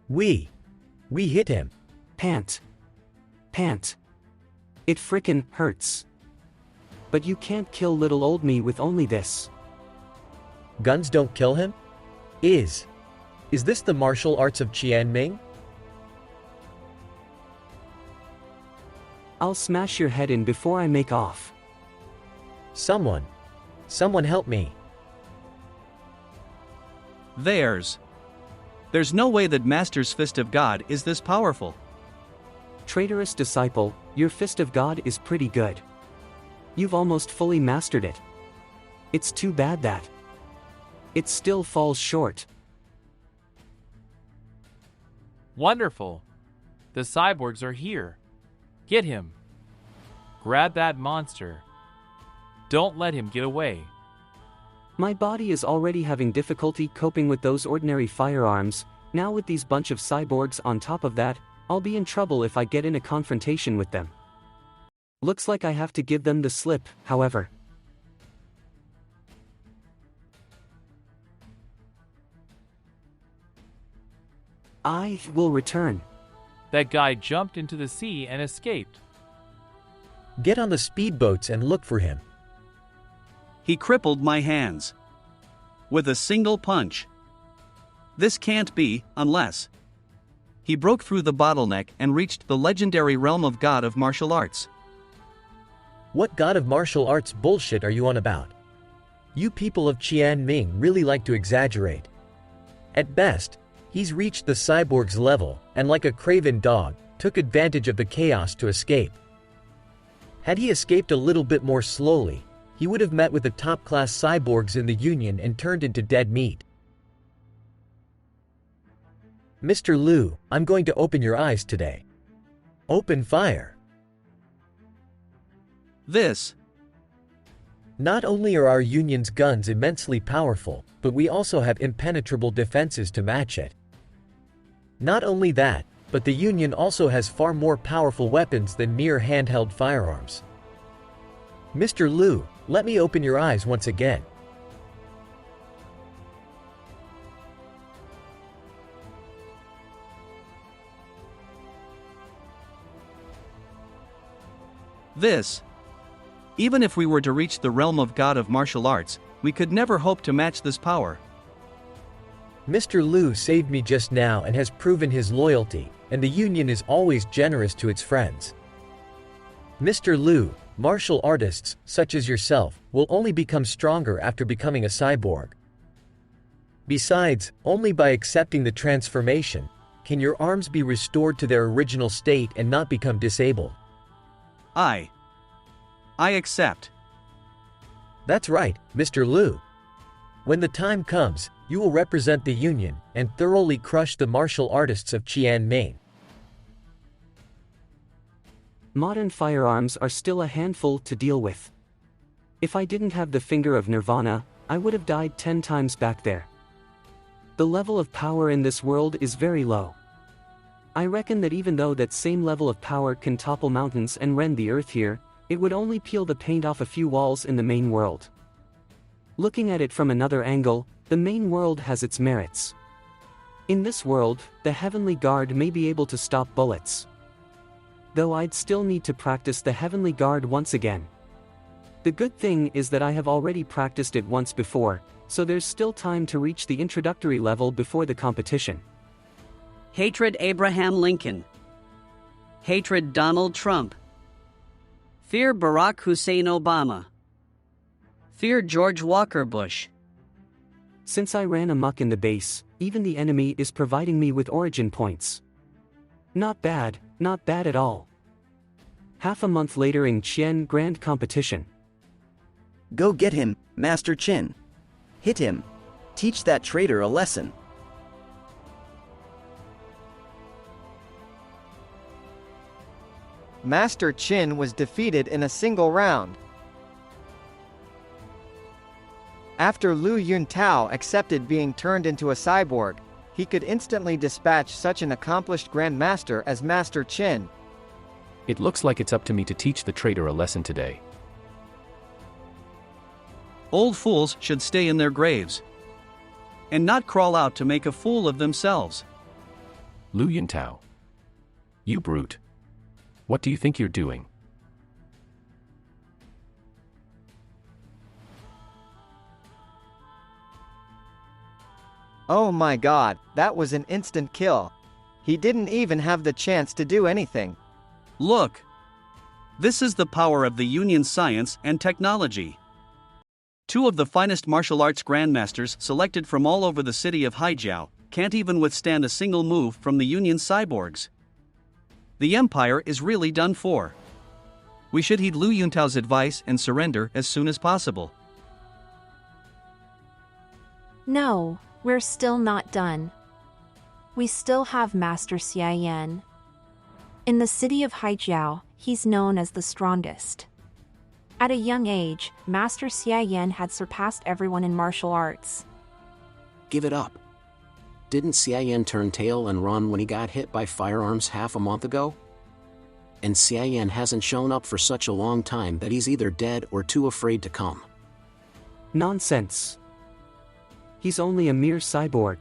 We hit him. Pant. It frickin' hurts. But you can't kill little old me with only this. Guns don't kill him? Is this the martial arts of Qianming? I'll smash your head in before I make off. Someone help me. There's no way that Master's Fist of God is this powerful. Traitorous disciple, your Fist of God is pretty good. You've almost fully mastered it. It's too bad that it still falls short. Wonderful. The cyborgs are here. Get him. Grab that monster. Don't let him get away. My body is already having difficulty coping with those ordinary firearms, now with these bunch of cyborgs on top of that, I'll be in trouble if I get in a confrontation with them. Looks like I have to give them the slip, however. I will return. That guy jumped into the sea and escaped. Get on the speedboats and look for him. He crippled my hands. With a single punch. This can't be, unless... He broke through the bottleneck and reached the legendary realm of God of Martial Arts. What God of Martial Arts bullshit are you on about? You people of Qianming really like to exaggerate. At best, he's reached the cyborg's level, and like a craven dog, took advantage of the chaos to escape. Had he escaped a little bit more slowly, he would have met with the top-class cyborgs in the Union and turned into dead meat. Mr. Liu, I'm going to open your eyes today. Open fire. Not only are our Union's guns immensely powerful, but we also have impenetrable defenses to match it. Not only that, But the Union also has far more powerful weapons than mere handheld firearms. Mr. Lu, let me open your eyes once again. Even if we were to reach the realm of God of martial arts, we could never hope to match this power. Mr. Lu saved me just now and has proven his loyalty, and the Union is always generous to its friends. Mr. Lu, martial artists, such as yourself, will only become stronger after becoming a cyborg. Besides, only by accepting the transformation, can your arms be restored to their original state and not become disabled. I accept. That's right, Mr. Lu. When the time comes, you will represent the Union and thoroughly crush the martial artists of Xie Yan, Maine. Modern firearms are still a handful to deal with. If I didn't have the finger of Nirvana, I would have died 10 times back there. The level of power in this world is very low. I reckon that even though that same level of power can topple mountains and rend the earth here, it would only peel the paint off a few walls in the main world. Looking at it from another angle, the main world has its merits. In this world, the Heavenly Guard may be able to stop bullets. Though I'd still need to practice the Heavenly Guard once again. The good thing is that I have already practiced it once before, so there's still time to reach the introductory level before the competition. Hatred Abraham Lincoln. Hatred Donald Trump. Fear Barack Hussein Obama. Fear George Walker Bush. Since I ran amok in the base, even the enemy is providing me with origin points. Not bad at all. Half a month later in Qian Grand Competition. Go get him, Master Qin. Hit him. Teach that traitor a lesson. Master Qin was defeated in a single round. After Lu Yuntao accepted being turned into a cyborg, he could instantly dispatch such an accomplished grandmaster as Master Qin. It looks like it's up to me to teach the traitor a lesson today. Old fools should stay in their graves and not crawl out to make a fool of themselves. Lu Yuntao. You brute. What do you think you're doing? Oh my god, that was an instant kill. He didn't even have the chance to do anything. Look. This is the power of the Union science and technology. 2 of the finest martial arts grandmasters selected from all over the city of Haijiao can't even withstand a single move from the Union cyborgs. The Empire is really done for. We should heed Lu Yuntao's advice and surrender as soon as possible. No, we're still not done. We still have Master Xie Yan. In the city of Haijiao, he's known as the strongest. At a young age, Master Xie Yan had surpassed everyone in martial arts. Give it up. Didn't Xie Yan turn tail and run when he got hit by firearms half a month ago? And Xie Yan hasn't shown up for such a long time that he's either dead or too afraid to come. Nonsense. He's only a mere cyborg.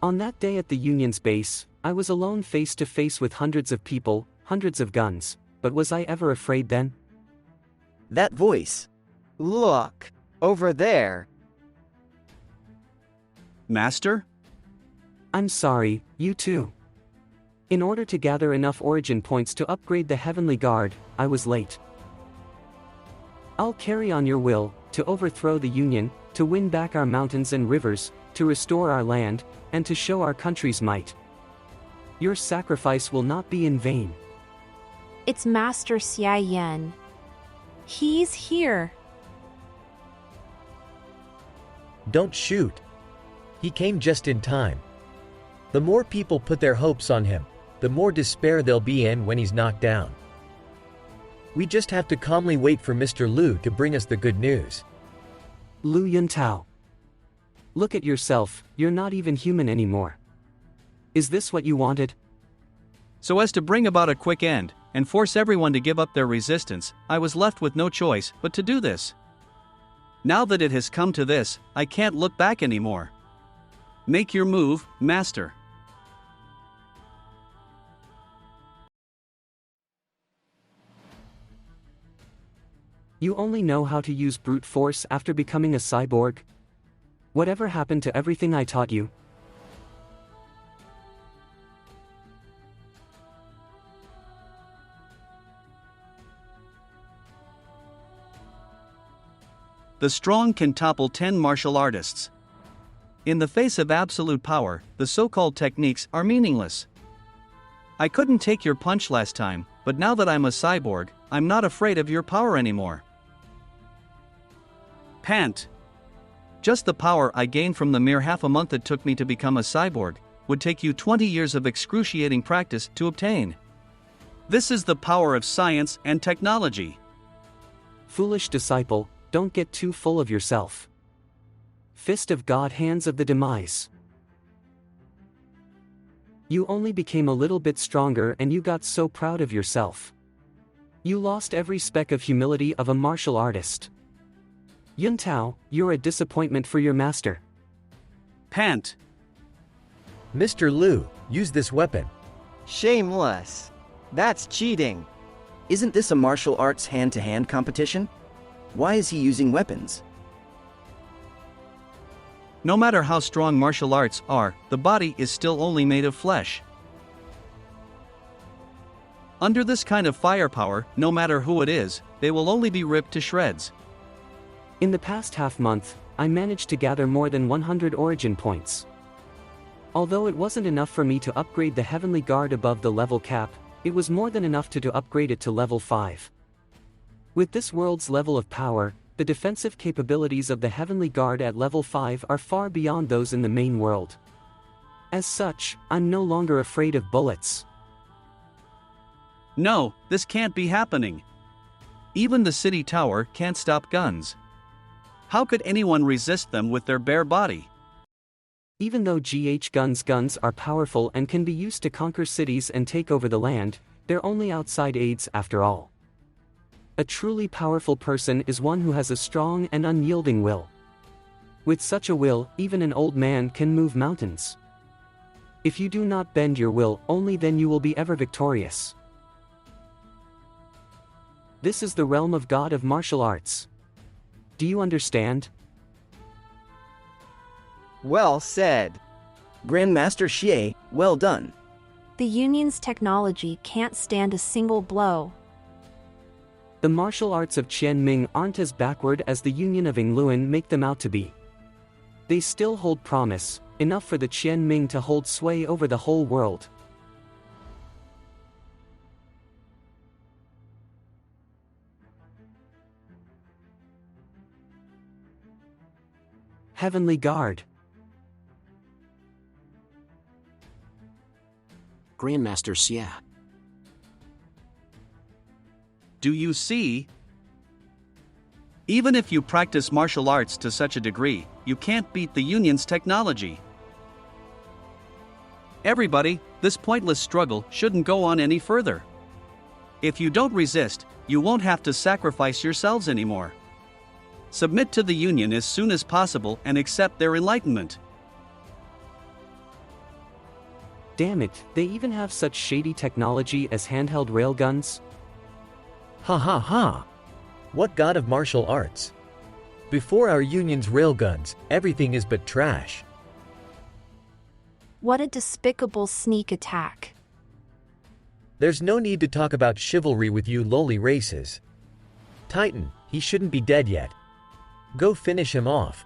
On that day at the Union's base, I was alone face to face with hundreds of people, hundreds of guns, but was I ever afraid then? That voice. Look. Over there. Master? I'm sorry, you too. In order to gather enough origin points to upgrade the Heavenly Guard, I was late. I'll carry on your will, to overthrow the Union, to win back our mountains and rivers, to restore our land, and to show our country's might. Your sacrifice will not be in vain. It's Master Xie Yan. He's here. Don't shoot. He came just in time. The more people put their hopes on him, the more despair they'll be in when he's knocked down. We just have to calmly wait for Mr. Lu to bring us the good news. Lu Yuntao. Look at yourself, you're not even human anymore. Is this what you wanted? So as to bring about a quick end, and force everyone to give up their resistance, I was left with no choice but to do this. Now that it has come to this, I can't look back anymore. Make your move, master. You only know how to use brute force after becoming a cyborg? Whatever happened to everything I taught you? The strong can topple 10 martial artists. In the face of absolute power, the so-called techniques are meaningless. I couldn't take your punch last time, but now that I'm a cyborg, I'm not afraid of your power anymore. Pant. Just the power I gained from the mere half a month it took me to become a cyborg would take you 20 years of excruciating practice to obtain. This is the power of science and technology. Foolish disciple, don't get too full of yourself. Fist of God, hands of the demise. You only became a little bit stronger and you got so proud of yourself. You lost every speck of humility of a martial artist. Yun Tao, you're a disappointment for your master. Pant. Mr. Liu, use this weapon. Shameless. That's cheating. Isn't this a martial arts hand-to-hand competition? Why is he using weapons? No matter how strong martial arts are, the body is still only made of flesh. Under this kind of firepower, no matter who it is, they will only be ripped to shreds. In the past half-month, I managed to gather more than 100 origin points. Although it wasn't enough for me to upgrade the Heavenly Guard above the level cap, it was more than enough to upgrade it to level 5. With this world's level of power, the defensive capabilities of the Heavenly Guard at level 5 are far beyond those in the main world. As such, I'm no longer afraid of bullets. No, this can't be happening. Even the city tower can't stop guns. How could anyone resist them with their bare body? Even though guns are powerful and can be used to conquer cities and take over the land, they're only outside aids after all. A truly powerful person is one who has a strong and unyielding will. With such a will, even an old man can move mountains. If you do not bend your will, only then you will be ever victorious. This is the realm of God of martial arts. Do you understand? Well said. Grandmaster Xie, well done. The Union's technology can't stand a single blow. The martial arts of Qianming aren't as backward as the Union of Yingluan make them out to be. They still hold promise, enough for the Qianming to hold sway over the whole world. Heavenly Guard. Grandmaster Xie. Do you see? Even if you practice martial arts to such a degree, you can't beat the Union's technology. Everybody, this pointless struggle shouldn't go on any further. If you don't resist, you won't have to sacrifice yourselves anymore. Submit to the Union as soon as possible and accept their enlightenment. Damn it, they even have such shady technology as handheld railguns? Ha ha ha! What god of martial arts? Before our Union's railguns, everything is but trash. What a despicable sneak attack. There's no need to talk about chivalry with you lowly races. Titan, he shouldn't be dead yet. Go finish him off.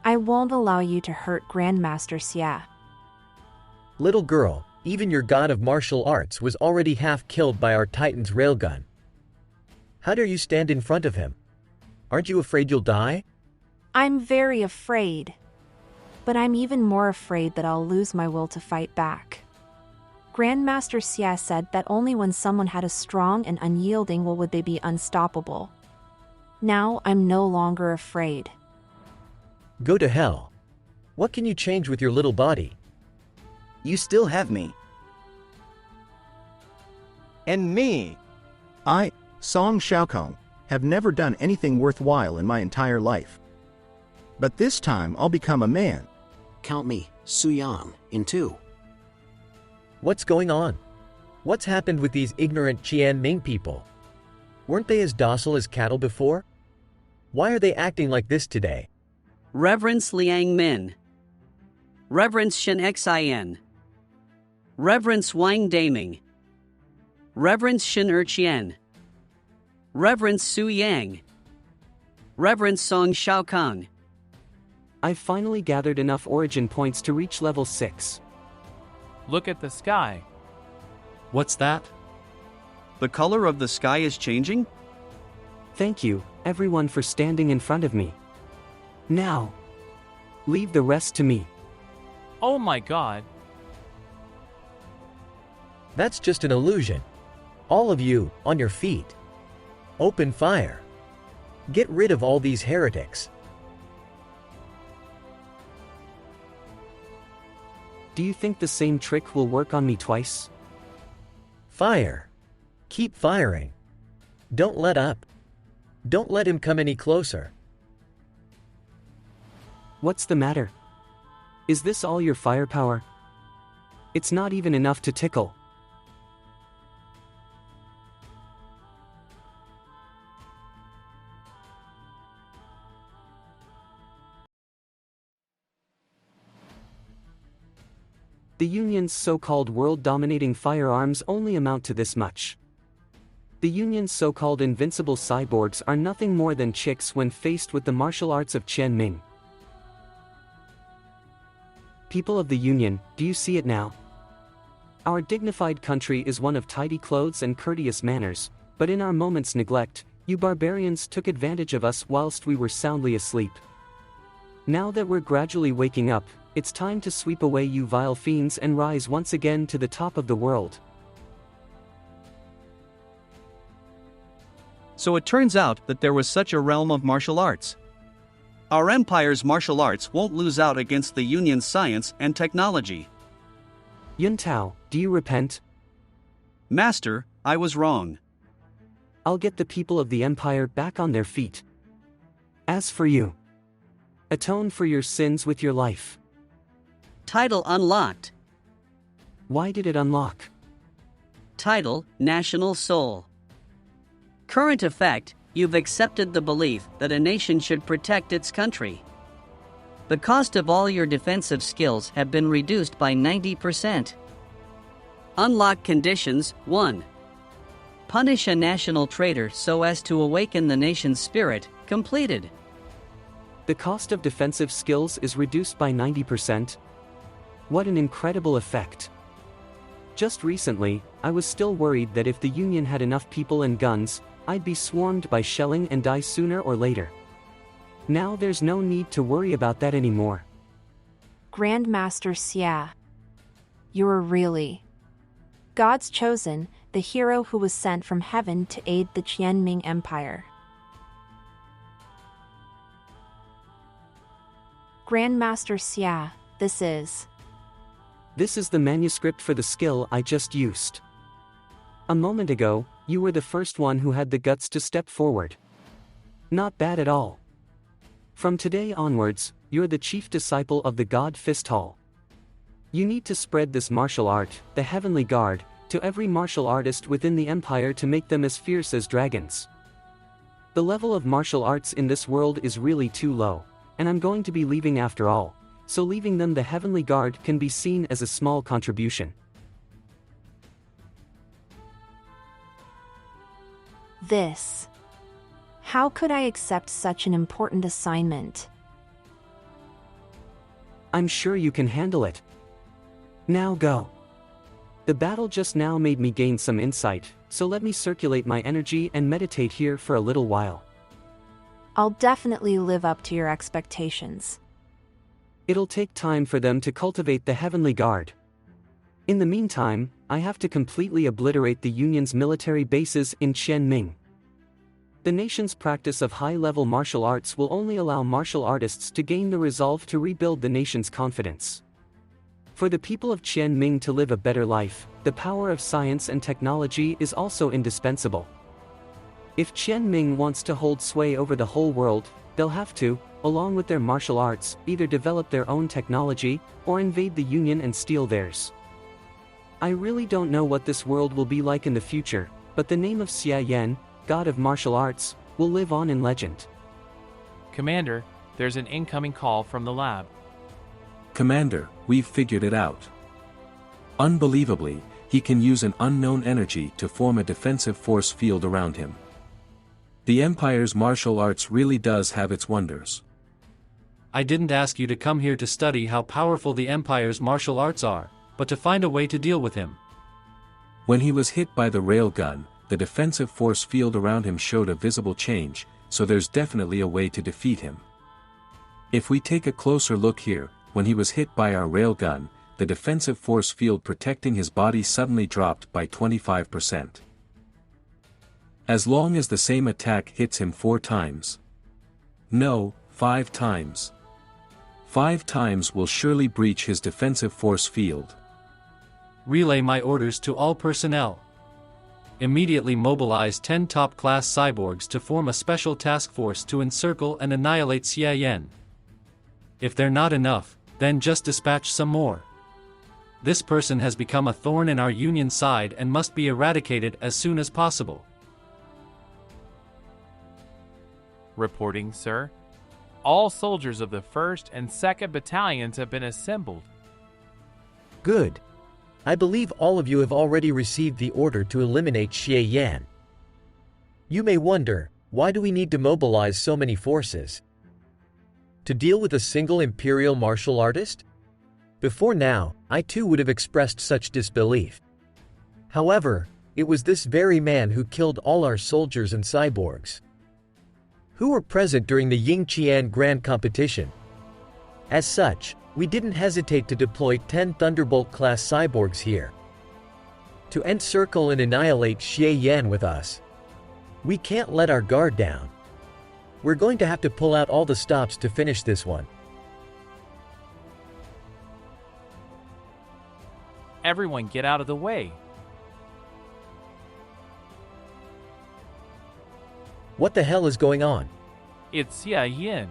I won't allow you to hurt Grandmaster Xie. Little girl, even your god of martial arts was already half killed by our Titan's railgun. How dare you stand in front of him? Aren't you afraid you'll die? I'm very afraid. But I'm even more afraid that I'll lose my will to fight back. Grandmaster Xie said that only when someone had a strong and unyielding will would they be unstoppable. Now I'm no longer afraid. Go to hell. What can you change with your little body? You still have me. And me. I, Song Xiaokong, have never done anything worthwhile in my entire life. But this time I'll become a man. Count me, Xie Yan, in 2. What's going on? What's happened with these ignorant Qianming people? Weren't they as docile as cattle before? Why are they acting like this today? Reverence Liang Min. Reverence Shen Xian. Reverence Wang Daming. Reverence Shen Erqian. Reverence Su Yang. Reverence Song Xiaokong. I've finally gathered enough origin points to reach level 6. Look at the sky. What's that? The color of the sky is changing? Thank you, everyone, for standing in front of me. Now, leave the rest to me. Oh my god. That's just an illusion. All of you, on your feet. Open fire. Get rid of all these heretics. Do you think the same trick will work on me twice? Fire. Keep firing. Don't let up. Don't let him come any closer. What's the matter? Is this all your firepower? It's not even enough to tickle. The Union's so-called world-dominating firearms only amount to this much. The Union's so-called invincible cyborgs are nothing more than chicks when faced with the martial arts of Qianming. People of the Union, do you see it now? Our dignified country is one of tidy clothes and courteous manners, but in our moment's neglect, you barbarians took advantage of us whilst we were soundly asleep. Now that we're gradually waking up, it's time to sweep away you vile fiends and rise once again to the top of the world. So it turns out that there was such a realm of martial arts. Our empire's martial arts won't lose out against the Union's science and technology. Yun Tao, do you repent? Master, I was wrong. I'll get the people of the empire back on their feet. As for you, atone for your sins with your life. Title unlocked. Why did it unlock? Title, National Soul. Current effect, you've accepted the belief that a nation should protect its country. The cost of all your defensive skills have been reduced by 90%. Unlock conditions. 1. Punish a national traitor so as to awaken the nation's spirit. Completed. The cost of defensive skills is reduced by 90%. What an incredible effect. Just recently, I was still worried that if the Union had enough people and guns, I'd be swarmed by shelling and die sooner or later. Now there's no need to worry about that anymore. Grandmaster Xie. You're really God's chosen, the hero who was sent from heaven to aid the Qianming Empire. Grandmaster Xie, This is the manuscript for the skill I just used. A moment ago, you were the first one who had the guts to step forward. Not bad at all. From today onwards, you're the chief disciple of the God Fist Hall. You need to spread this martial art, the Heavenly Guard, to every martial artist within the Empire to make them as fierce as dragons. The level of martial arts in this world is really too low, and I'm going to be leaving after all, so leaving them the Heavenly Guard can be seen as a small contribution. How could I accept such an important assignment? I'm sure you can handle it. Now go. The battle just now made me gain some insight, so let me circulate my energy and meditate here for a little while. I'll definitely live up to your expectations. It'll take time for them to cultivate the Heavenly Guard. In the meantime, I have to completely obliterate the Union's military bases in Qianming. The nation's practice of high-level martial arts will only allow martial artists to gain the resolve to rebuild the nation's confidence. For the people of Qianming to live a better life, the power of science and technology is also indispensable. If Qianming wants to hold sway over the whole world, they'll have to, along with their martial arts, either develop their own technology, or invade the Union and steal theirs. I really don't know what this world will be like in the future, but the name of Xie Yan, god of martial arts, will live on in legend. Commander, there's an incoming call from the lab. Commander, we've figured it out. Unbelievably, he can use an unknown energy to form a defensive force field around him. The Empire's martial arts really does have its wonders. I didn't ask you to come here to study how powerful the Empire's martial arts are, but to find a way to deal with him. When he was hit by the railgun, the defensive force field around him showed a visible change, so there's definitely a way to defeat him. If we take a closer look here, when he was hit by our railgun, the defensive force field protecting his body suddenly dropped by 25%. As long as the same attack hits him 4 times. No, 5 times. 5 times will surely breach his defensive force field. Relay my orders to all personnel. Immediately mobilize 10 top-class cyborgs to form a special task force to encircle and annihilate Xie Yan. If they're not enough, then just dispatch some more. This person has become a thorn in our Union side and must be eradicated as soon as possible. Reporting, sir. All soldiers of the 1st and 2nd Battalions have been assembled. Good. I believe all of you have already received the order to eliminate Xie Yan. You may wonder, why do we need to mobilize so many forces? To deal with a single Imperial martial artist? Before now, I too would have expressed such disbelief. However, it was this very man who killed all our soldiers and cyborgs. Who were present during the Yingqian Grand Competition. As such, we didn't hesitate to deploy 10 Thunderbolt-class cyborgs here. To encircle and annihilate Xie Yan with us. We can't let our guard down. We're going to have to pull out all the stops to finish this one. Everyone get out of the way. What the hell is going on? It's Xie Yan.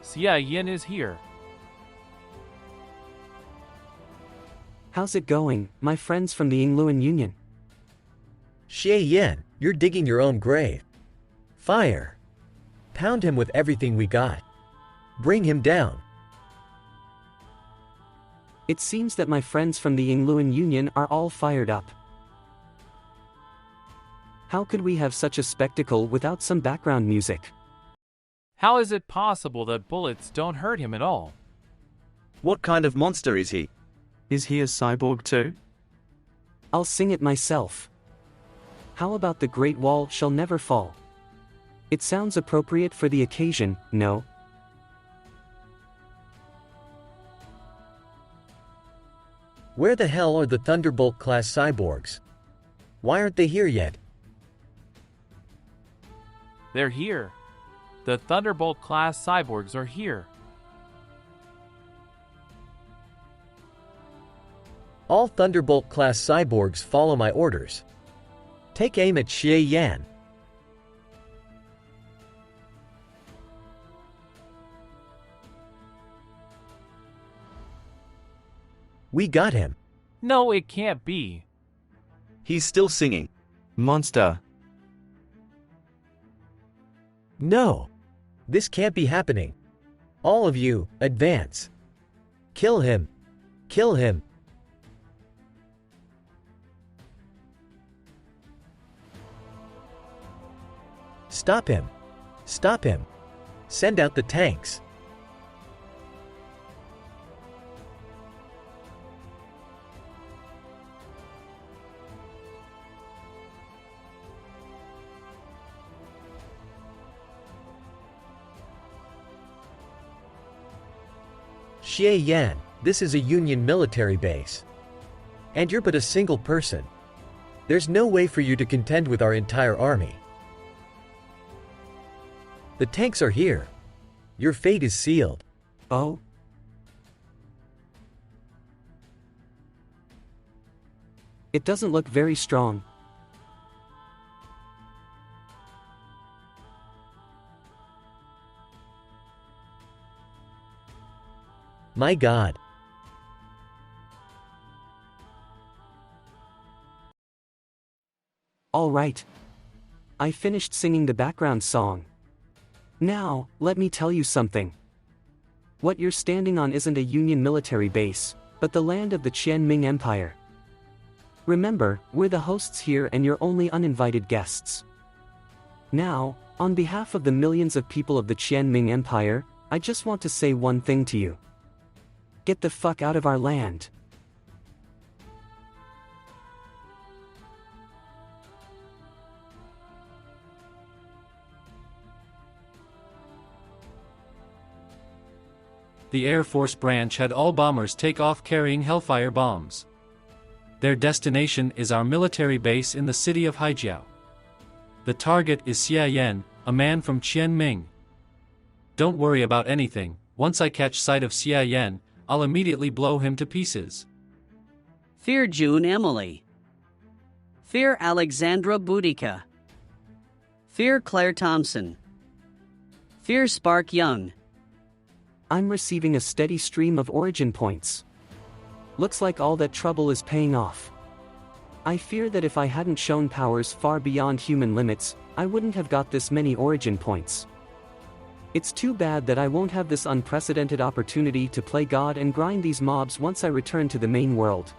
Xie Yan is here. How's it going, my friends from the Yingluan Union? Xie Yan, you're digging your own grave. Fire! Pound him with everything we got. Bring him down. It seems that my friends from the Yingluan Union are all fired up. How could we have such a spectacle without some background music? How is it possible that bullets don't hurt him at all? What kind of monster is he? Is he a cyborg too? I'll sing it myself. How about the Great Wall shall never fall? It sounds appropriate for the occasion, no? Where the hell are the Thunderbolt-class cyborgs? Why aren't they here yet? They're here. The Thunderbolt-class cyborgs are here. All Thunderbolt-class cyborgs follow my orders. Take aim at Xie Yan. We got him. No, it can't be. He's still singing. Monster. No. This can't be happening. All of you, advance. Kill him. Kill him. Stop him. Stop him. Send out the tanks. Xie Yan, this is a Union military base. And you're but a single person. There's no way for you to contend with our entire army. The tanks are here. Your fate is sealed. Oh? It doesn't look very strong. My God. All right. I finished singing the background song. Now, let me tell you something. What you're standing on isn't a Union military base, but the land of the Qianming Empire. Remember, we're the hosts here and you're only uninvited guests. Now, on behalf of the millions of people of the Qianming Empire, I just want to say one thing to you. Get the fuck out of our land. The Air Force branch had all bombers take off carrying Hellfire bombs. Their destination is our military base in the city of Haijiao. The target is Xie Yan, a man from Qianming. Don't worry about anything, once I catch sight of Xie Yan, I'll immediately blow him to pieces. Fear June Emily. Fear Alexandra Boudica. Fear Claire Thompson. Fear Spark Young. I'm receiving a steady stream of origin points. Looks like all that trouble is paying off. I fear that if I hadn't shown powers far beyond human limits, I wouldn't have got this many origin points. It's too bad that I won't have this unprecedented opportunity to play God and grind these mobs once I return to the main world.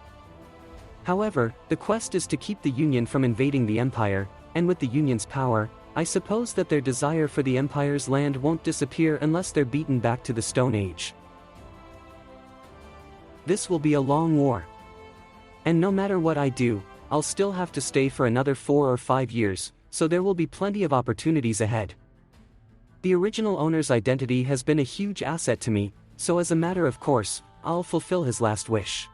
However, the quest is to keep the Union from invading the Empire, and with the Union's power, I suppose that their desire for the Empire's land won't disappear unless they're beaten back to the Stone Age. This will be a long war. And no matter what I do, I'll still have to stay for another 4 or 5 years, so there will be plenty of opportunities ahead. The original owner's identity has been a huge asset to me, so as a matter of course, I'll fulfill his last wish.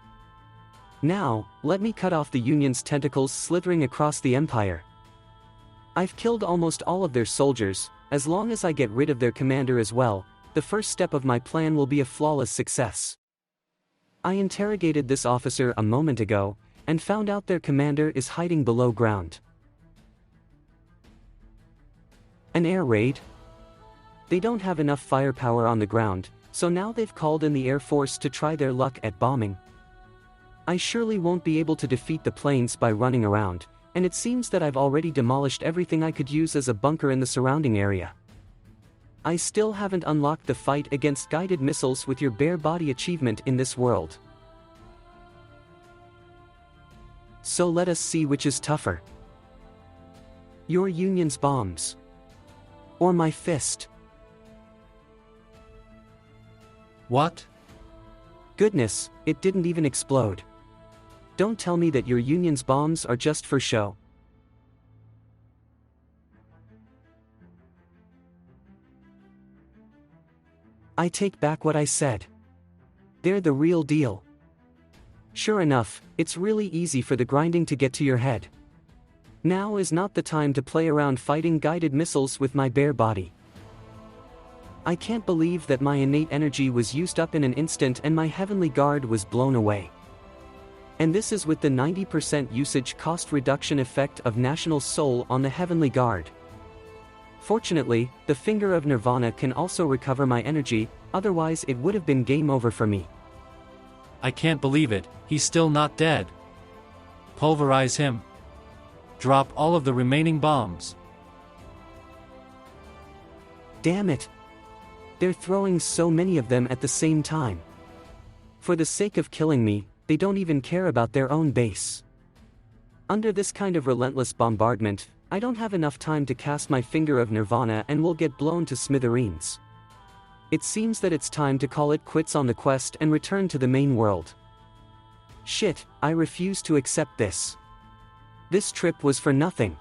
Now, let me cut off the Union's tentacles slithering across the Empire. I've killed almost all of their soldiers. As long as I get rid of their commander as well, the first step of my plan will be a flawless success. I interrogated this officer a moment ago, and found out their commander is hiding below ground. An air raid? They don't have enough firepower on the ground, so now they've called in the Air Force to try their luck at bombing. I surely won't be able to defeat the planes by running around, and it seems that I've already demolished everything I could use as a bunker in the surrounding area. I still haven't unlocked the fight against guided missiles with your bare body achievement in this world. So let us see which is tougher. Your Union's bombs. Or my fist. What? Goodness, it didn't even explode. Don't tell me that your Union's bombs are just for show. I take back what I said. They're the real deal. Sure enough, it's really easy for the grinding to get to your head. Now is not the time to play around fighting guided missiles with my bare body. I can't believe that my innate energy was used up in an instant and my heavenly guard was blown away. And this is with the 90% usage cost reduction effect of National Soul on the Heavenly Guard. Fortunately, the Finger of Nirvana can also recover my energy, otherwise it would have been game over for me. I can't believe it, he's still not dead. Pulverize him. Drop all of the remaining bombs. Damn it. They're throwing so many of them at the same time. For the sake of killing me, they don't even care about their own base. Under this kind of relentless bombardment, I don't have enough time to cast my Finger of Nirvana and will get blown to smithereens. It seems that it's time to call it quits on the quest and return to the main world. Shit, I refuse to accept this. This trip was for nothing.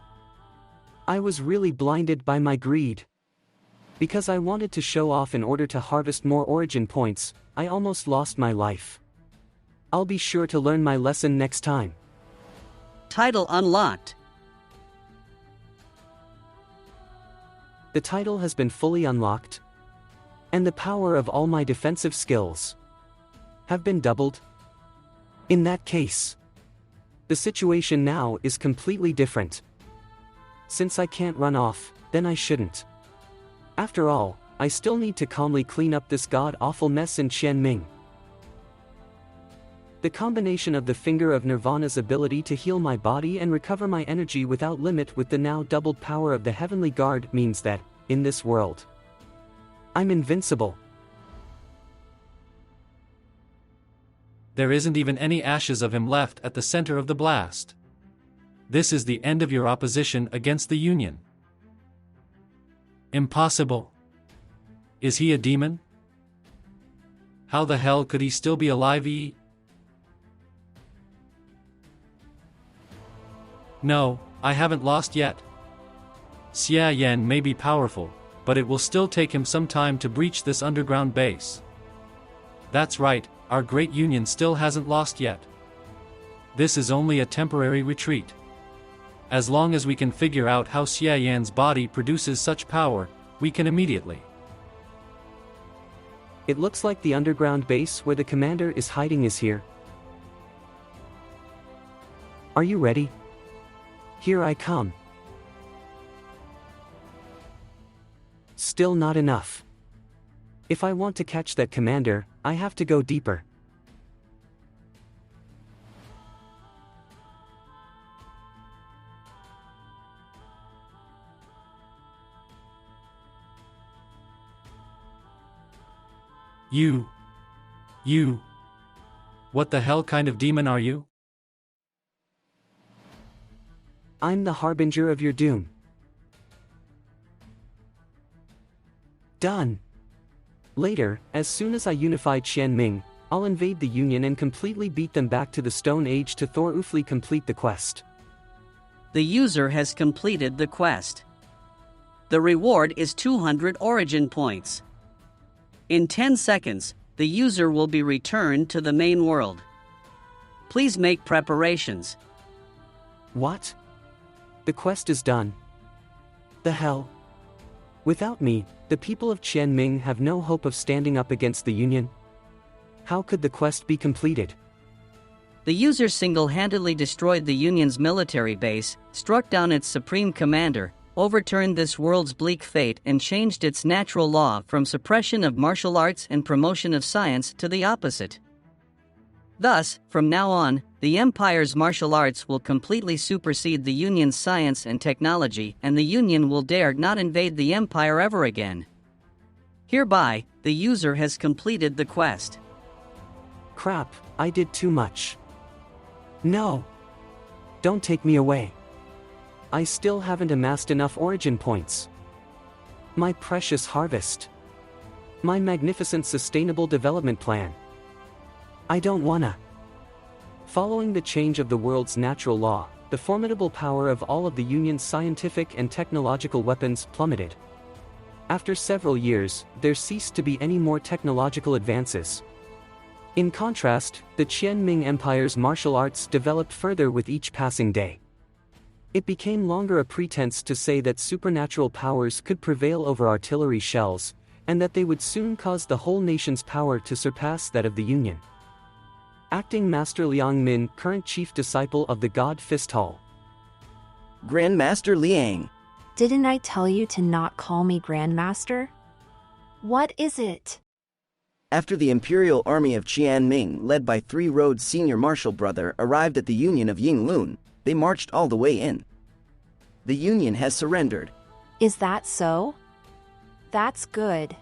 I was really blinded by my greed. Because I wanted to show off in order to harvest more origin points, I almost lost my life. I'll be sure to learn my lesson next time. Title unlocked. The title has been fully unlocked. And the power of all my defensive skills have been doubled. In that case, the situation now is completely different. Since I can't run off, then I shouldn't. After all, I still need to calmly clean up this god-awful mess in Qianming. The combination of the Finger of Nirvana's ability to heal my body and recover my energy without limit with the now doubled power of the Heavenly Guard means that, in this world, I'm invincible. There isn't even any ashes of him left at the center of the blast. This is the end of your opposition against the Union. Impossible. Is he a demon? How the hell could he still be alive? No, I haven't lost yet. Xie Yan may be powerful, but it will still take him some time to breach this underground base. That's right, our great Union still hasn't lost yet. This is only a temporary retreat. As long as we can figure out how Xie Yan's body produces such power, we can immediately. It looks like the underground base where the commander is hiding is here. Are you ready? Here I come. Still not enough. If I want to catch that commander, I have to go deeper. You. What the hell kind of demon are you? I'm the harbinger of your doom. Done. Later, as soon as I unify Qianming, I'll invade the Union and completely beat them back to the Stone Age to thoroughly complete the quest. The user has completed the quest. The reward is 200 origin points. In 10 seconds, the user will be returned to the main world. Please make preparations. What? The quest is done. The hell? Without me, the people of Qianming have no hope of standing up against the Union. How could the quest be completed? The user single-handedly destroyed the Union's military base, struck down its supreme commander, overturned this world's bleak fate and changed its natural law from suppression of martial arts and promotion of science to the opposite. Thus, from now on, the Empire's martial arts will completely supersede the Union's science and technology, and the Union will dare not invade the Empire ever again. Hereby, the user has completed the quest. Crap, I did too much. No. Don't take me away. I still haven't amassed enough origin points. My precious harvest. My magnificent sustainable development plan. I don't wanna. Following the change of the world's natural law, the formidable power of all of the Union's scientific and technological weapons plummeted. After several years, there ceased to be any more technological advances. In contrast, the Qianming Empire's martial arts developed further with each passing day. It became longer a pretense to say that supernatural powers could prevail over artillery shells, and that they would soon cause the whole nation's power to surpass that of the Union. Acting Master Liang Min, current chief disciple of the God Fist Hall. Grandmaster Liang. Didn't I tell you to not call me Grandmaster? What is it? After the Imperial Army of Qianming, led by Three Roads' senior marshal brother, arrived at the Union of Yinglun, they marched all the way in. The Union has surrendered. Is that so? That's good.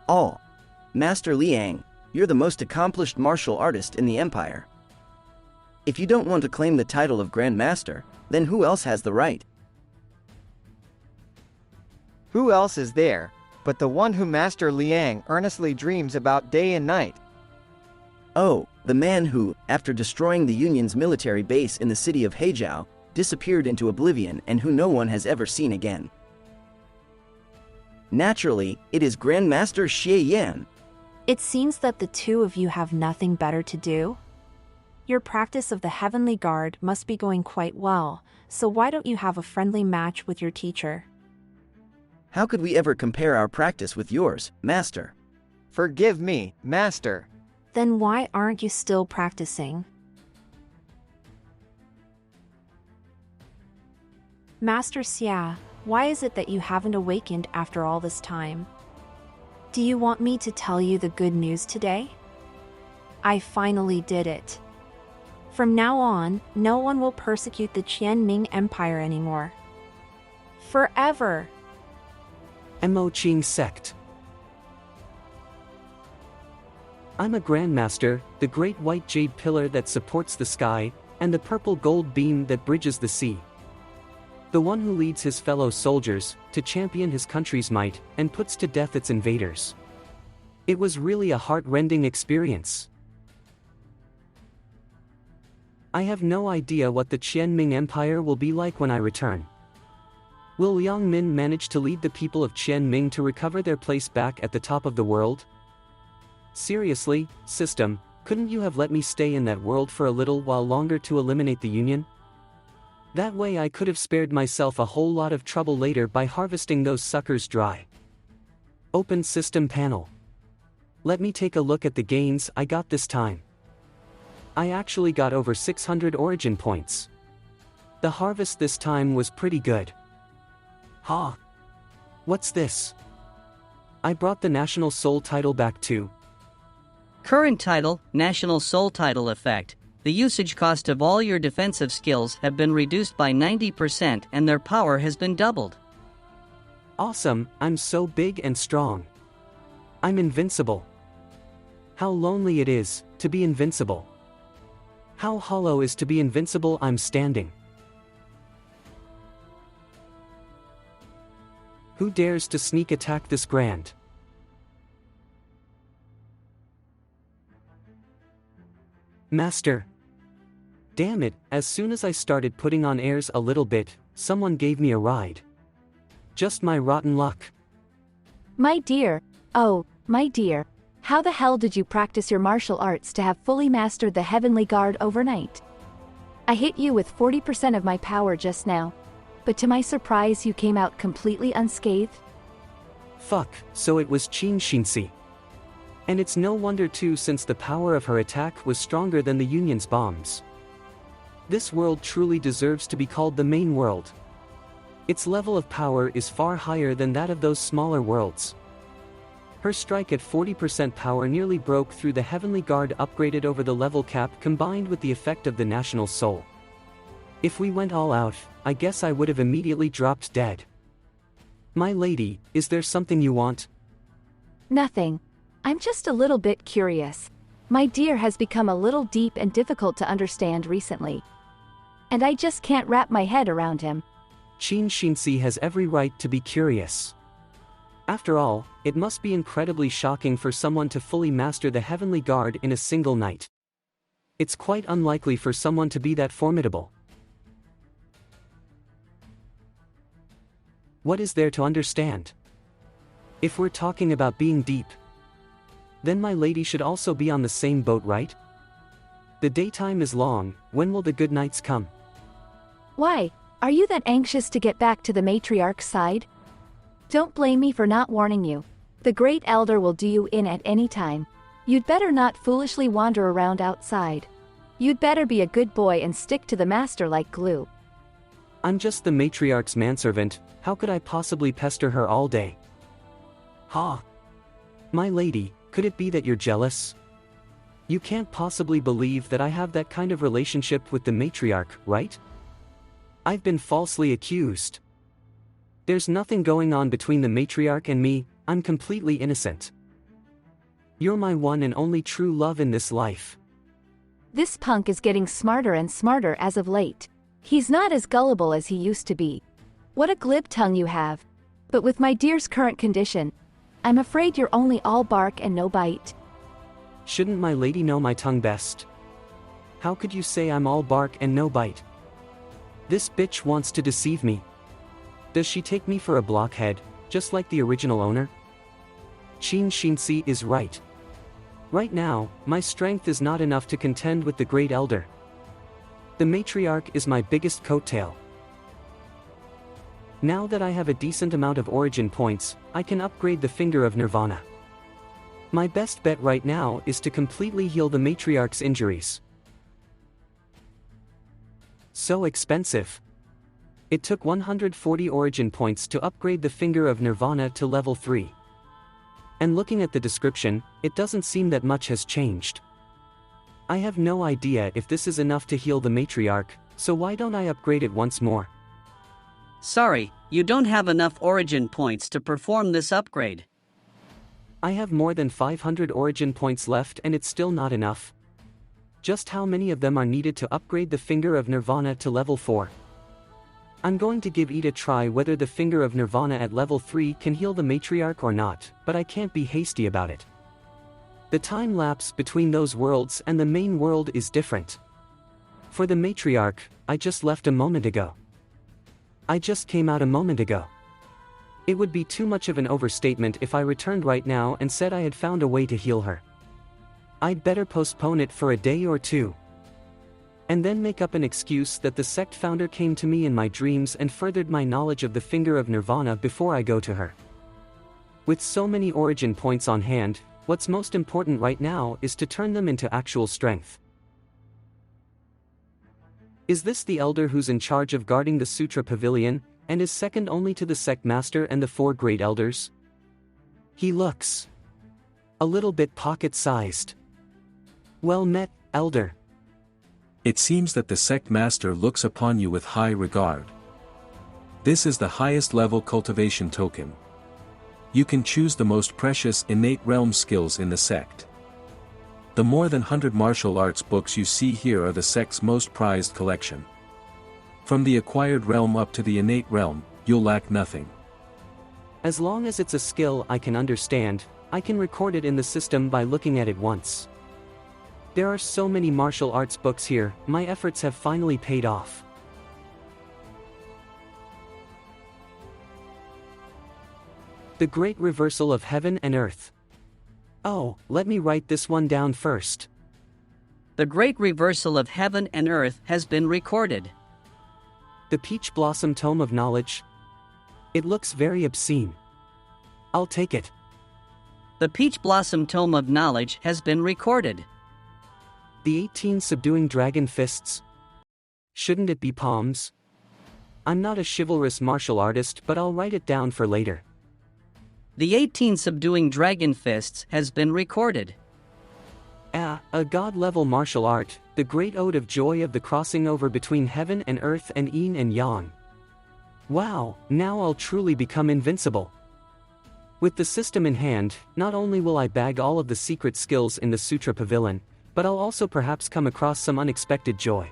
All. Master Liang, you're the most accomplished martial artist in the Empire. If you don't want to claim the title of Grand Master, then who else has the right? Who else is there, but the one who Master Liang earnestly dreams about day and night? Oh, the man who, after destroying the Union's military base in the city of Heijiao, disappeared into oblivion and who no one has ever seen again. Naturally, it is Grandmaster Xie Yan. It seems that the two of you have nothing better to do. Your practice of the Heavenly Guard must be going quite well, so why don't you have a friendly match with your teacher? How could we ever compare our practice with yours, Master? Forgive me, Master. Then why aren't you still practicing? Master Xie, why is it that you haven't awakened after all this time? Do you want me to tell you the good news today? I finally did it. From now on, no one will persecute the Qianming Empire anymore. Forever! Mo Qing sect. I'm a Grandmaster, the great white jade pillar that supports the sky, and the purple gold beam that bridges the sea. The one who leads his fellow soldiers to champion his country's might and puts to death its invaders. It was really a heart-rending experience. I have no idea what the Qianming Empire will be like when I return. Will Liang Min manage to lead the people of Qianming to recover their place back at the top of the world? Seriously, system, couldn't you have let me stay in that world for a little while longer to eliminate the Union? That way I could have spared myself a whole lot of trouble later by harvesting those suckers dry. Open system panel. Let me take a look at the gains I got this time. I actually got over 600 origin points. The harvest this time was pretty good. Ha! What's this? I brought the National Soul title back too. Current title, National Soul Title effect. The usage cost of all your defensive skills have been reduced by 90% and their power has been doubled. Awesome, I'm so big and strong. I'm invincible. How lonely it is to be invincible. How hollow is to be invincible. I'm standing. Who dares to sneak attack this grand? Master. Damn it, as soon as I started putting on airs a little bit, someone gave me a ride. Just my rotten luck. My dear, oh, my dear, how the hell did you practice your martial arts to have fully mastered the Heavenly Guard overnight? I hit you with 40% of my power just now, but to my surprise you came out completely unscathed. Fuck, so it was Qin Xinzi. And it's no wonder too, since the power of her attack was stronger than the Union's bombs. This world truly deserves to be called the main world. Its level of power is far higher than that of those smaller worlds. Her strike at 40% power nearly broke through the Heavenly Guard upgraded over the level cap combined with the effect of the National Soul. If we went all out, I guess I would have immediately dropped dead. My lady, is there something you want? Nothing. I'm just a little bit curious. My dear has become a little deep and difficult to understand recently. And I just can't wrap my head around him. Qin Xinzi has every right to be curious. After all, it must be incredibly shocking for someone to fully master the Heavenly Guard in a single night. It's quite unlikely for someone to be that formidable. What is there to understand? If we're talking about being deep, then my lady should also be on the same boat, right? The daytime is long, when will the good nights come? Why, are you that anxious to get back to the matriarch's side? Don't blame me for not warning you. The Great Elder will do you in at any time. You'd better not foolishly wander around outside. You'd better be a good boy and stick to the master like glue. I'm just the matriarch's manservant, how could I possibly pester her all day? Ha! My lady, could it be that you're jealous? You can't possibly believe that I have that kind of relationship with the matriarch, right? I've been falsely accused. There's nothing going on between the matriarch and me, I'm completely innocent. You're my one and only true love in this life. This punk is getting smarter and smarter as of late. He's not as gullible as he used to be. What a glib tongue you have. But with my dear's current condition, I'm afraid you're only all bark and no bite. Shouldn't my lady know my tongue best? How could you say I'm all bark and no bite? This bitch wants to deceive me. Does she take me for a blockhead, just like the original owner? Qin Xinzi is right. Right now, my strength is not enough to contend with the Great Elder. The matriarch is my biggest coattail. Now that I have a decent amount of origin points, I can upgrade the Finger of Nirvana. My best bet right now is to completely heal the matriarch's injuries. So expensive. It took 140 origin points to upgrade the Finger of Nirvana to level 3. And looking at the description, it doesn't seem that much has changed. I have no idea if this is enough to heal the matriarch, so why don't I upgrade it once more? Sorry, you don't have enough origin points to perform this upgrade. I have more than 500 origin points left and it's still not enough. Just how many of them are needed to upgrade the Finger of Nirvana to level 4? I'm going to give it a try whether the Finger of Nirvana at level 3 can heal the matriarch or not, but I can't be hasty about it. The time lapse between those worlds and the main world is different. For the matriarch, I just left a moment ago. I just came out a moment ago. It would be too much of an overstatement if I returned right now and said I had found a way to heal her. I'd better postpone it for a day or two. And then make up an excuse that the sect founder came to me in my dreams and furthered my knowledge of the Finger of Nirvana before I go to her. With so many origin points on hand, what's most important right now is to turn them into actual strength. Is this the elder who's in charge of guarding the Sutra Pavilion, and is second only to the sect master and the 4 great elders? He looks a little bit pocket-sized. Well met, elder. It seems that the sect master looks upon you with high regard. This is the highest level cultivation token. You can choose the most precious innate realm skills in the sect. The more than 100 martial arts books you see here are the sect's most prized collection. From the acquired realm up to the innate realm, you'll lack nothing. As long as it's a skill I can understand, I can record it in the system by looking at it once. There are so many martial arts books here, my efforts have finally paid off. The Great Reversal of Heaven and Earth. Oh, let me write this one down first. The Great Reversal of Heaven and Earth has been recorded. The Peach Blossom Tome of Knowledge. It looks very obscene. I'll take it. The Peach Blossom Tome of Knowledge has been recorded. The 18 Subduing Dragon Fists. Shouldn't it be palms? I'm not a chivalrous martial artist, but I'll write it down for later. The 18 Subduing Dragon Fists has been recorded. A god-level martial art, the great ode of joy of the crossing over between heaven and earth and yin and yang. Wow, now I'll truly become invincible. With the system in hand, not only will I bag all of the secret skills in the Sutra Pavilion, but I'll also perhaps come across some unexpected joy.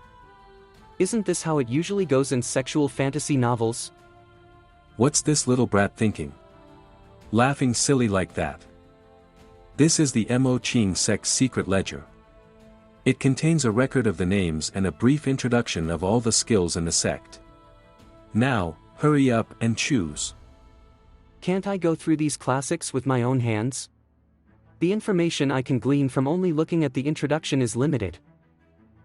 Isn't this how it usually goes in sexual fantasy novels? What's this little brat thinking? Laughing silly like that. This is the Mo Ching sect's secret ledger. It contains a record of the names and a brief introduction of all the skills in the sect. Now, hurry up and choose. Can't I go through these classics with my own hands? The information I can glean from only looking at the introduction is limited.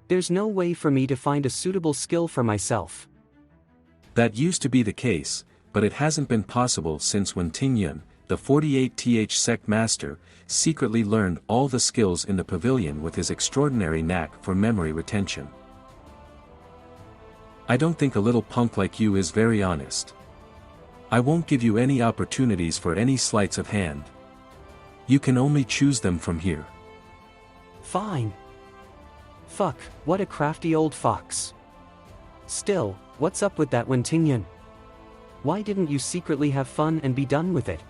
There's no way for me to find a suitable skill for myself. That used to be the case, but it hasn't been possible since when Ting Yun, the 48th sect master, secretly learned all the skills in the pavilion with his extraordinary knack for memory retention. I don't think a little punk like you is very honest. I won't give you any opportunities for any sleights of hand. You can only choose them from here. Fine. Fuck, what a crafty old fox. Still, what's up with that one, Ting Yun? Why didn't you secretly have fun and be done with it?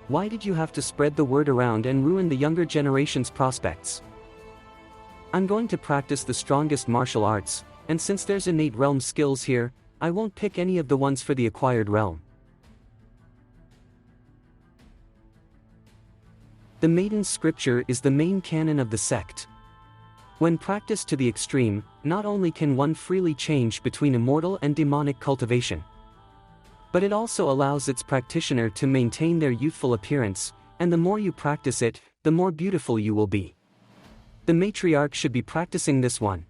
Why did you have to spread the word around and ruin the younger generation's prospects? I'm going to practice the strongest martial arts, and since there's innate realm skills here, I won't pick any of the ones for the acquired realm. The Maiden Scripture is the main canon of the sect. When practiced to the extreme, not only can one freely change between immortal and demonic cultivation, but it also allows its practitioner to maintain their youthful appearance, and the more you practice it, the more beautiful you will be. The matriarch should be practicing this one.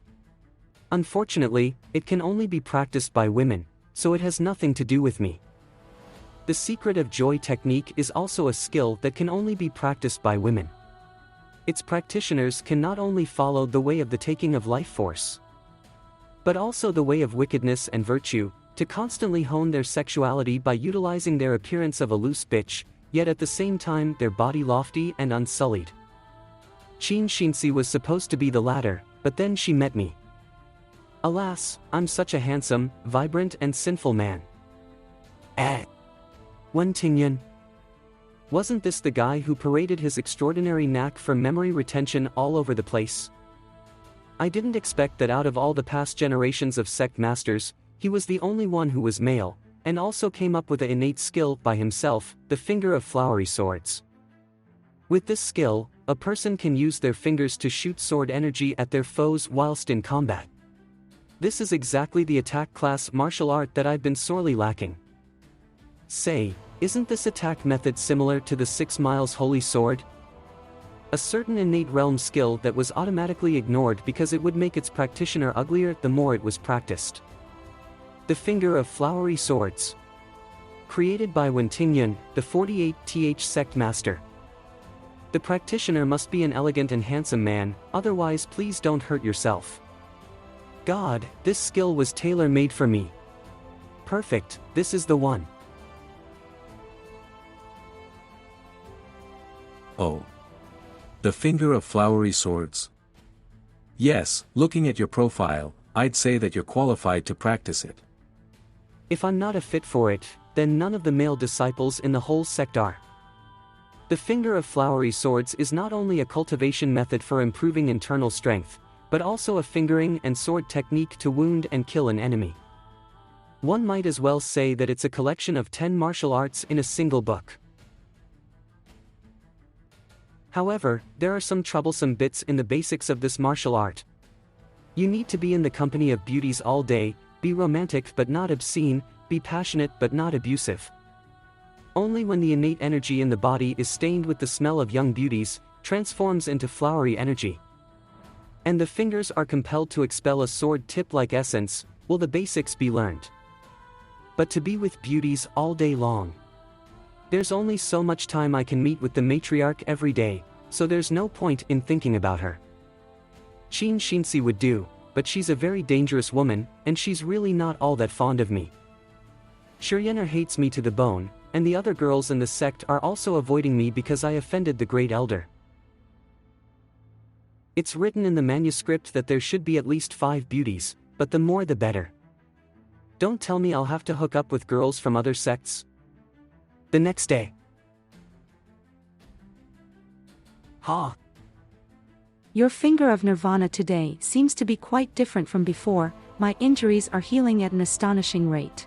Unfortunately, it can only be practiced by women, so it has nothing to do with me. The secret of joy technique is also a skill that can only be practiced by women. Its practitioners can not only follow the way of the taking of life force, but also the way of wickedness and virtue, to constantly hone their sexuality by utilizing their appearance of a loose bitch, yet at the same time their body lofty and unsullied. Qin Shinsi was supposed to be the latter, but then she met me. Alas, I'm such a handsome, vibrant and sinful man. Wen Tingyan. Wasn't this the guy who paraded his extraordinary knack for memory retention all over the place? I didn't expect that out of all the past generations of sect masters, he was the only one who was male, and also came up with an innate skill by himself, the finger of flowery swords. With this skill, a person can use their fingers to shoot sword energy at their foes whilst in combat. This is exactly the attack class martial art that I've been sorely lacking. Say, isn't this attack method similar to the 6 Miles Holy Sword? A certain innate realm skill that was automatically ignored because it would make its practitioner uglier the more it was practiced. The Finger of Flowery Swords. Created by Wen Tingyan, the 48th sect master. The practitioner must be an elegant and handsome man, otherwise please don't hurt yourself. God, this skill was tailor-made for me. Perfect, this is the one. Oh. The Finger of Flowery Swords. Yes, looking at your profile, I'd say that you're qualified to practice it. If I'm not a fit for it, then none of the male disciples in the whole sect are. The Finger of Flowery Swords is not only a cultivation method for improving internal strength, but also a fingering and sword technique to wound and kill an enemy. One might as well say that it's a collection of 10 martial arts in a single book. However, there are some troublesome bits in the basics of this martial art. You need to be in the company of beauties all day, be romantic but not obscene, be passionate but not abusive. Only when the innate energy in the body is stained with the smell of young beauties, transforms into flowery energy, and the fingers are compelled to expel a sword tip-like essence, will the basics be learned. But to be with beauties all day long. There's only so much time I can meet with the matriarch every day, so there's no point in thinking about her. Qin Shinsi would do, but she's a very dangerous woman, and she's really not all that fond of me. Xie Yan hates me to the bone, and the other girls in the sect are also avoiding me because I offended the Great Elder. It's written in the manuscript that there should be at least 5 beauties, but the more the better. Don't tell me I'll have to hook up with girls from other sects. The next day. Ha! Your finger of nirvana today seems to be quite different from before. My injuries are healing at an astonishing rate.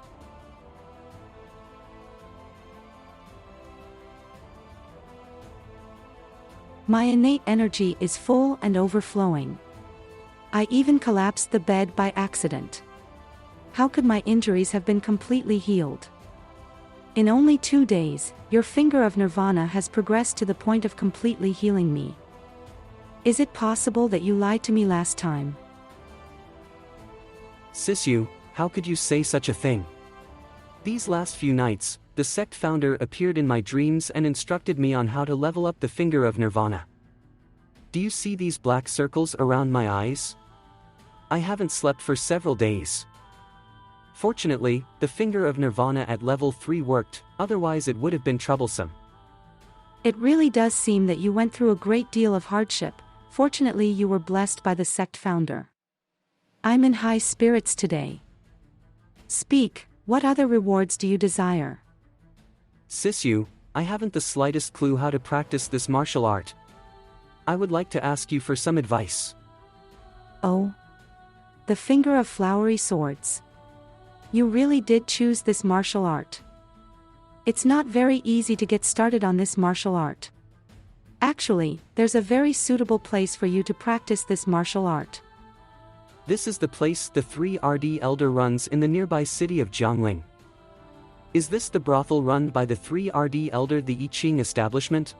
My innate energy is full and overflowing. I even collapsed the bed by accident. How could my injuries have been completely healed? In only 2 days, your finger of nirvana has progressed to the point of completely healing me. Is it possible that you lied to me last time? Sisyu, how could you say such a thing? These last few nights, the sect founder appeared in my dreams and instructed me on how to level up the finger of nirvana. Do you see these black circles around my eyes? I haven't slept for several days. Fortunately, the finger of nirvana at level 3 worked, otherwise it would have been troublesome. It really does seem that you went through a great deal of hardship. Fortunately, you were blessed by the sect founder. I'm in high spirits today. Speak, what other rewards do you desire? Sisyu, I haven't the slightest clue how to practice this martial art. I would like to ask you for some advice. Oh. The Finger of Flowery Swords. You really did choose this martial art. It's not very easy to get started on this martial art. Actually, there's a very suitable place for you to practice this martial art. This is the place the 3RD elder runs in the nearby city of Jiangling. Is this the brothel run by the 3RD elder, the I Ching establishment?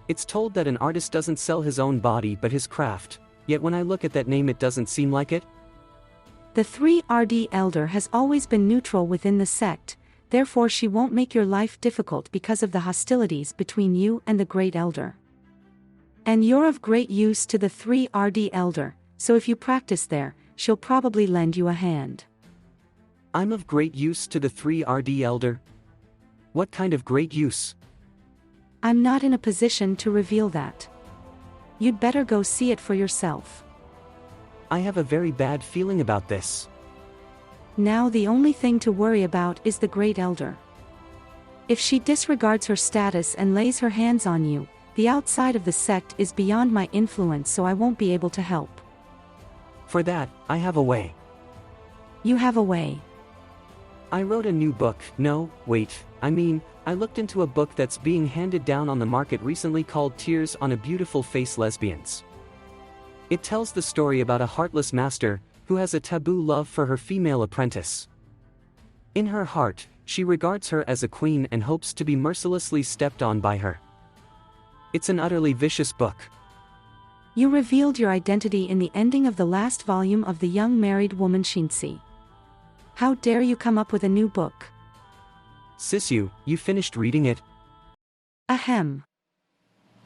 It's told that an artist doesn't sell his own body but his craft, yet when I look at that name it doesn't seem like it. The 3RD elder has always been neutral within the sect, therefore she won't make your life difficult because of the hostilities between you and the great elder. And you're of great use to the 3RD elder, so if you practice there, she'll probably lend you a hand. I'm of great use to the 3RD elder? What kind of great use? I'm not in a position to reveal that. You'd better go see it for yourself. I have a very bad feeling about this. Now the only thing to worry about is the great elder. If she disregards her status and lays her hands on you, the outside of the sect is beyond my influence, so I won't be able to help. For that, I have a way. You have a way. I wrote a new book. No, wait, I looked into a book that's being handed down on the market recently called Tears on a Beautiful Face Lesbians. It tells the story about a heartless master who has a taboo love for her female apprentice. In her heart, she regards her as a queen and hopes to be mercilessly stepped on by her. It's an utterly vicious book. You revealed your identity in the ending of the last volume of The Young Married Woman Shinsi. How dare you come up with a new book? Sisu, you finished reading it? Ahem.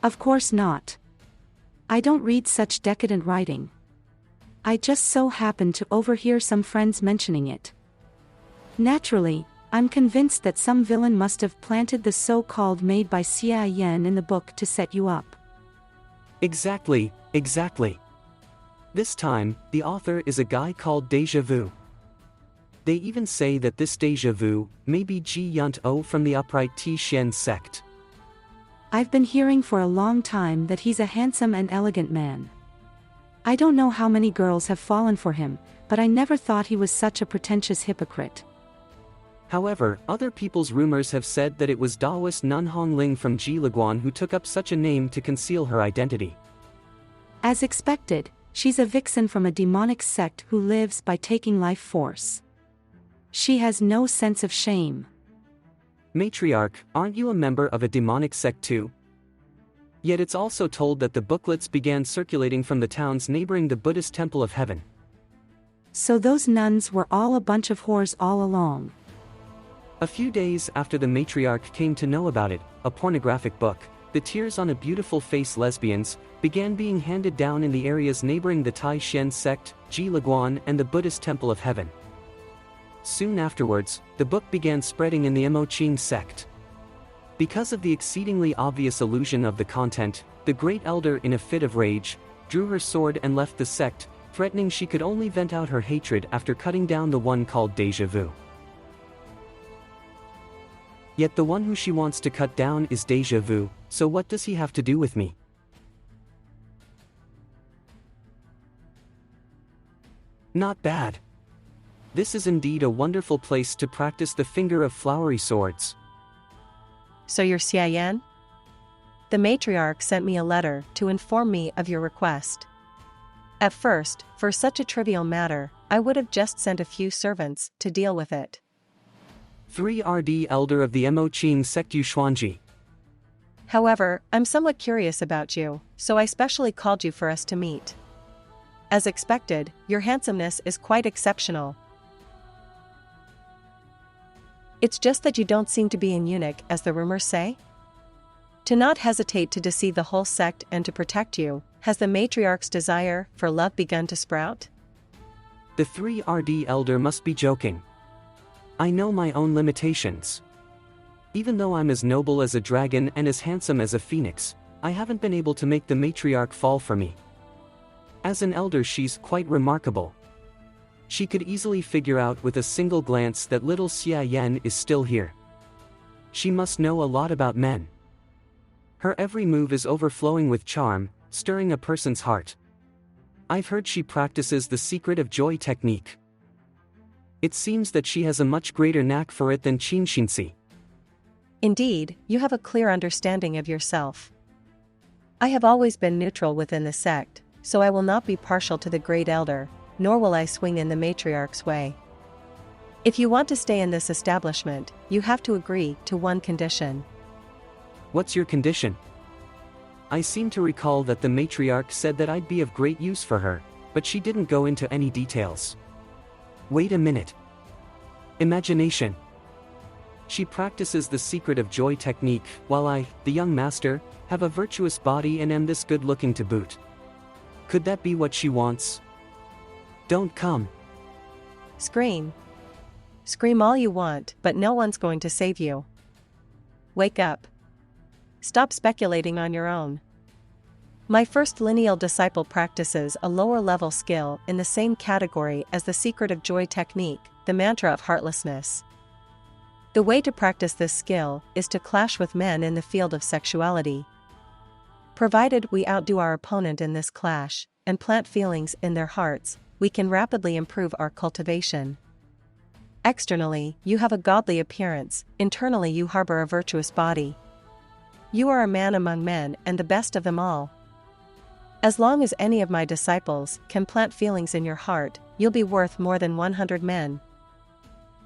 Of course not. I don't read such decadent writing. I just so happened to overhear some friends mentioning it. Naturally, I'm convinced that some villain must have planted the so-called made by Xie Yan in the book to set you up. Exactly. This time, the author is a guy called Deja Vu. They even say that this Deja Vu may be Xie Yan from the upright Shen sect. I've been hearing for a long time that he's a handsome and elegant man. I don't know how many girls have fallen for him, but I never thought he was such a pretentious hypocrite. However, other people's rumors have said that it was Daoist nun Hongling from Jiliguan who took up such a name to conceal her identity. As expected, she's a vixen from a demonic sect who lives by taking life force. She has no sense of shame. Matriarch, aren't you a member of a demonic sect too? Yet it's also told that the booklets began circulating from the towns neighboring the Buddhist Temple of Heaven. So those nuns were all a bunch of whores all along. A few days after the matriarch came to know about it, a pornographic book, The Tears on a Beautiful Face Lesbians, began being handed down in the areas neighboring the Tai Shen sect, Jiliguan, and the Buddhist Temple of Heaven. Soon afterwards, the book began spreading in the Mo-Ching sect. Because of the exceedingly obvious illusion of the content, the Great Elder, in a fit of rage, drew her sword and left the sect, threatening she could only vent out her hatred after cutting down the one called Deja Vu. Yet the one who she wants to cut down is Deja Vu, so what does he have to do with me? Not bad. This is indeed a wonderful place to practice the finger of flowery swords. So you're Xie Yan? The matriarch sent me a letter to inform me of your request. At first, for such a trivial matter, I would have just sent a few servants to deal with it. 3RD Elder of the Mo-Ching sect Yu Xuanji. However, I'm somewhat curious about you, so I specially called you for us to meet. As expected, your handsomeness is quite exceptional. It's just that you don't seem to be an eunuch, as the rumors say. To not hesitate to deceive the whole sect and to protect you, has the matriarch's desire for love begun to sprout? The 3RD Elder must be joking. I know my own limitations. Even though I'm as noble as a dragon and as handsome as a phoenix, I haven't been able to make the matriarch fall for me. As an elder, she's quite remarkable. She could easily figure out with a single glance that little Xie Yan is still here. She must know a lot about men. Her every move is overflowing with charm, stirring a person's heart. I've heard she practices the secret of joy technique. It seems that she has a much greater knack for it than Qin Xinzi. Indeed, you have a clear understanding of yourself. I have always been neutral within the sect, so I will not be partial to the Great Elder, nor will I swing in the matriarch's way. If you want to stay in this establishment, you have to agree to one condition. What's your condition? I seem to recall that the matriarch said that I'd be of great use for her, but she didn't go into any details. Wait a minute. Imagination. She practices the secret of joy technique, while I, the young master, have a virtuous body and am this good-looking to boot. Could that be what she wants? Don't come. Scream. Scream all you want, but no one's going to save you. Wake up. Stop speculating on your own. My first lineal disciple practices a lower-level skill in the same category as the secret of joy technique, the mantra of heartlessness. The way to practice this skill is to clash with men in the field of sexuality. Provided we outdo our opponent in this clash, and plant feelings in their hearts, we can rapidly improve our cultivation. Externally, you have a godly appearance, internally you harbor a virtuous body. You are a man among men and the best of them all. As long as any of my disciples can plant feelings in your heart, you'll be worth more than 100 men.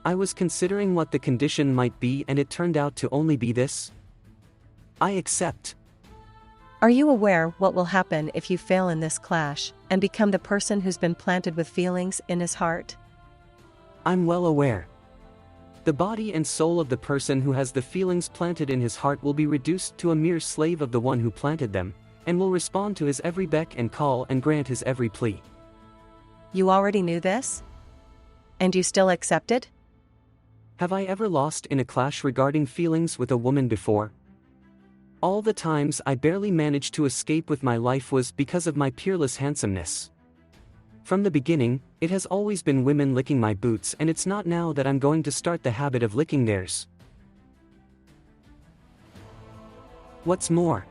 I was considering what the condition might be and it turned out to only be this. I accept. Are you aware what will happen if you fail in this clash, and become the person who's been planted with feelings in his heart? I'm well aware. The body and soul of the person who has the feelings planted in his heart will be reduced to a mere slave of the one who planted them, and will respond to his every beck and call and grant his every plea. You already knew this? And you still accept it? Have I ever lost in a clash regarding feelings with a woman before? All the times I barely managed to escape with my life was because of my peerless handsomeness. From the beginning, it has always been women licking my boots, and it's not now that I'm going to start the habit of licking theirs. What's more?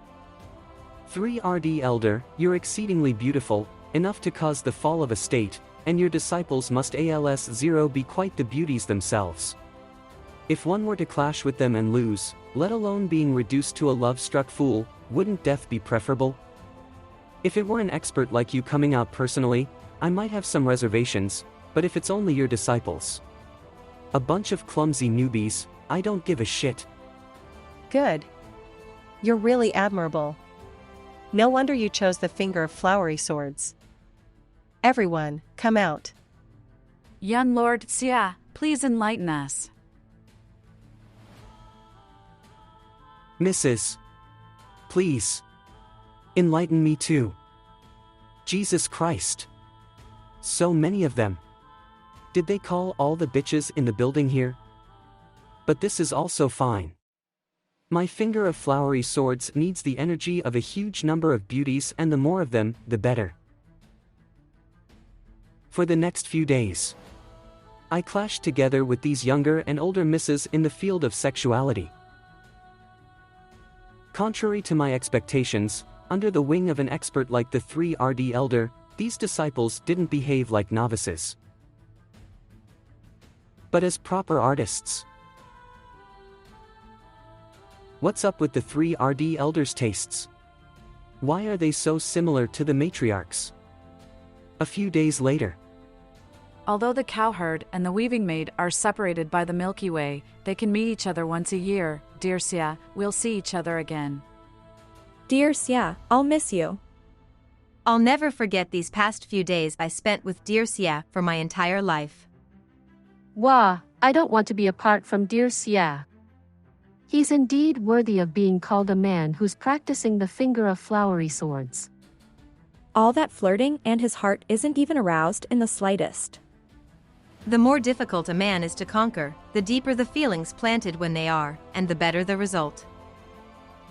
3rd Elder, you're exceedingly beautiful, enough to cause the fall of a state, and your disciples must als0 be quite the beauties themselves. If one were to clash with them and lose, let alone being reduced to a love-struck fool, wouldn't death be preferable? If it were an expert like you coming out personally, I might have some reservations, but if it's only your disciples, a bunch of clumsy newbies, I don't give a shit. Good. You're really admirable. No wonder you chose the finger of flowery swords. Everyone, come out. Young Lord Xie, please enlighten us. Mrs. Please. Enlighten me too. Jesus Christ. So many of them. Did they call all the bitches in the building here? But this is also fine. My finger of flowery swords needs the energy of a huge number of beauties, and the more of them, the better. For the next few days, I clashed together with these younger and older misses in the field of sexuality. Contrary to my expectations, under the wing of an expert like the 3rd Elder, these disciples didn't behave like novices, but as proper artists. What's up with the 3rd Elder's tastes? Why are they so similar to the matriarchs? A few days later. Although the cowherd and the weaving maid are separated by the Milky Way, they can meet each other once a year. Dear Xie, we'll see each other again. Dear Xie, I'll miss you. I'll never forget these past few days I spent with dear Xie for my entire life. Wah, I don't want to be apart from dear Xie. He's indeed worthy of being called a man who's practicing the finger of flowery swords. All that flirting and his heart isn't even aroused in the slightest. The more difficult a man is to conquer, the deeper the feelings planted when they are, and the better the result.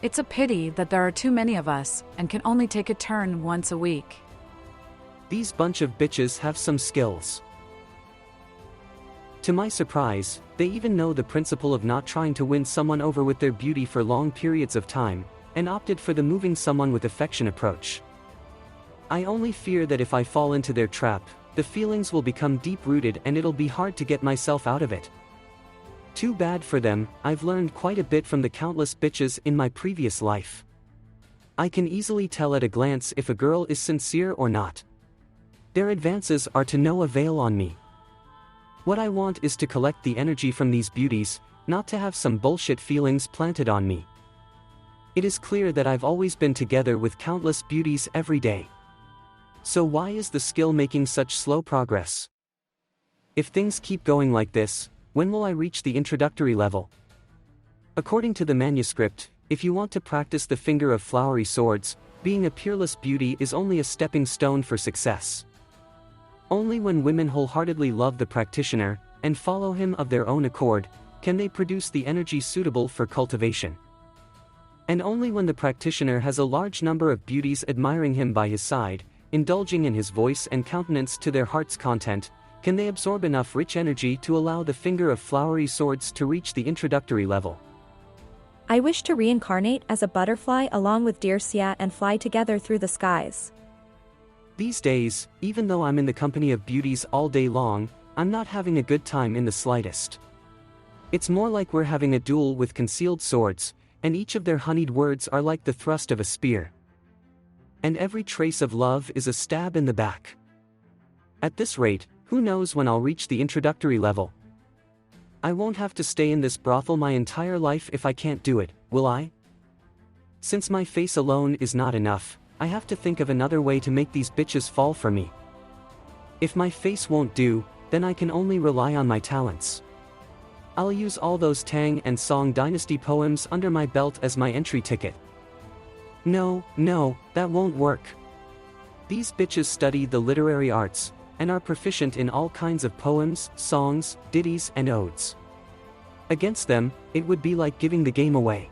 It's a pity that there are too many of us, and can only take a turn once a week. These bunch of bitches have some skills. To my surprise, they even know the principle of not trying to win someone over with their beauty for long periods of time, and opted for the moving someone with affection approach. I only fear that if I fall into their trap, the feelings will become deep-rooted and it'll be hard to get myself out of it. Too bad for them, I've learned quite a bit from the countless bitches in my previous life. I can easily tell at a glance if a girl is sincere or not. Their advances are to no avail on me. What I want is to collect the energy from these beauties, not to have some bullshit feelings planted on me. It is clear that I've always been together with countless beauties every day. So why is the skill making such slow progress? If things keep going like this, when will I reach the introductory level? According to the manuscript, if you want to practice the finger of flowery swords, being a peerless beauty is only a stepping stone for success. Only when women wholeheartedly love the practitioner, and follow him of their own accord, can they produce the energy suitable for cultivation. And only when the practitioner has a large number of beauties admiring him by his side, indulging in his voice and countenance to their heart's content, can they absorb enough rich energy to allow the finger of flowery swords to reach the introductory level. I wish to reincarnate as a butterfly along with dear Xie and fly together through the skies. These days, even though I'm in the company of beauties all day long, I'm not having a good time in the slightest. It's more like we're having a duel with concealed swords, and each of their honeyed words are like the thrust of a spear. And every trace of love is a stab in the back. At this rate, who knows when I'll reach the introductory level? I won't have to stay in this brothel my entire life if I can't do it, will I? Since my face alone is not enough, I have to think of another way to make these bitches fall for me. If my face won't do, then I can only rely on my talents. I'll use all those Tang and Song dynasty poems under my belt as my entry ticket. No, that won't work. These bitches study the literary arts, and are proficient in all kinds of poems, songs, ditties and odes. Against them, it would be like giving the game away.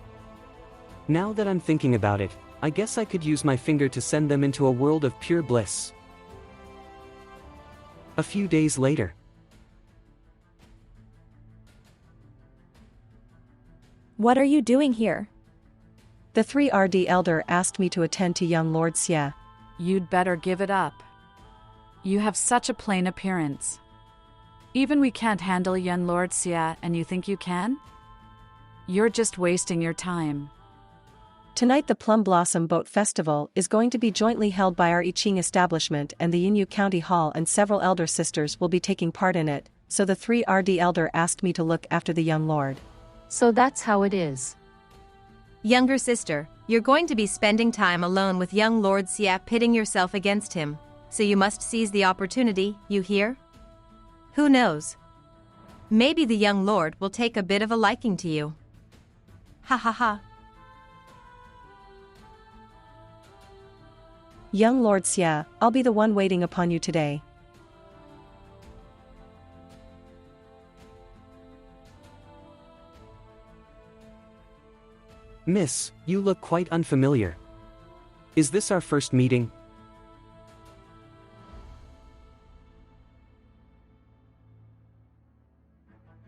Now that I'm thinking about it, I guess I could use my finger to send them into a world of pure bliss. A few days later. What are you doing here? The 3RD elder asked me to attend to young Lord Xie. You'd better give it up. You have such a plain appearance. Even we can't handle young Lord Xie, and you think you can? You're just wasting your time. Tonight the Plum Blossom Boat Festival is going to be jointly held by our I Ching establishment and the Yinyu County Hall, and several elder sisters will be taking part in it, so the 3RD elder asked me to look after the young lord. So that's how it is. Younger sister, you're going to be spending time alone with young Lord Xie, pitting yourself against him. So you must seize the opportunity, you hear? Who knows? Maybe the young lord will take a bit of a liking to you. Ha ha ha. Young Lord Xie, I'll be the one waiting upon you today. Miss, you look quite unfamiliar. Is this our first meeting?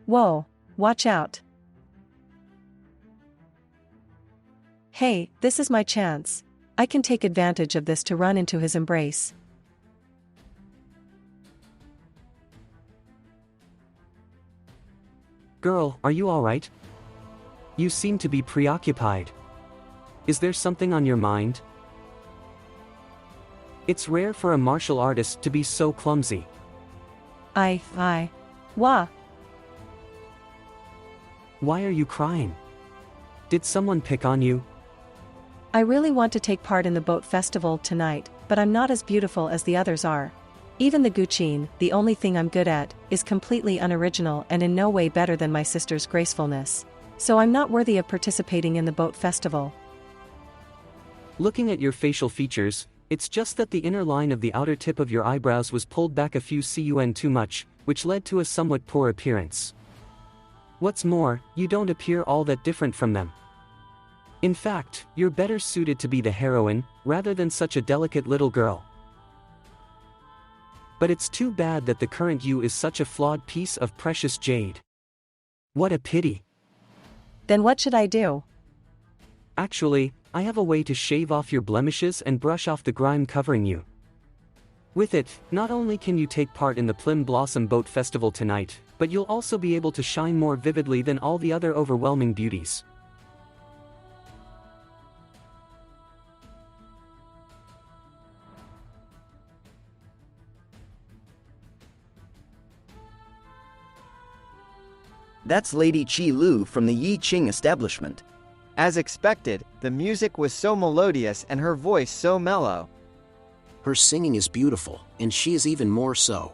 Whoa, watch out. Hey, this is my chance. I can take advantage of this to run into his embrace. Girl, are you alright? You seem to be preoccupied. Is there something on your mind? It's rare for a martial artist to be so clumsy. Wah. Why are you crying? Did someone pick on you? I really want to take part in the boat festival tonight, but I'm not as beautiful as the others are. Even the Guqin, the only thing I'm good at, is completely unoriginal and in no way better than my sister's gracefulness. So I'm not worthy of participating in the boat festival. Looking at your facial features, it's just that the inner line of the outer tip of your eyebrows was pulled back a few cun too much, which led to a somewhat poor appearance. What's more, you don't appear all that different from them. In fact, you're better suited to be the heroine, rather than such a delicate little girl. But it's too bad that the current you is such a flawed piece of precious jade. What a pity. Then what should I do? Actually, I have a way to shave off your blemishes and brush off the grime covering you. With it, not only can you take part in the Plum Blossom Boat Festival tonight, but you'll also be able to shine more vividly than all the other overwhelming beauties. That's Lady Qi Lu from the Yi Ching establishment. As expected, the music was so melodious and her voice so mellow. Her singing is beautiful, and she is even more so.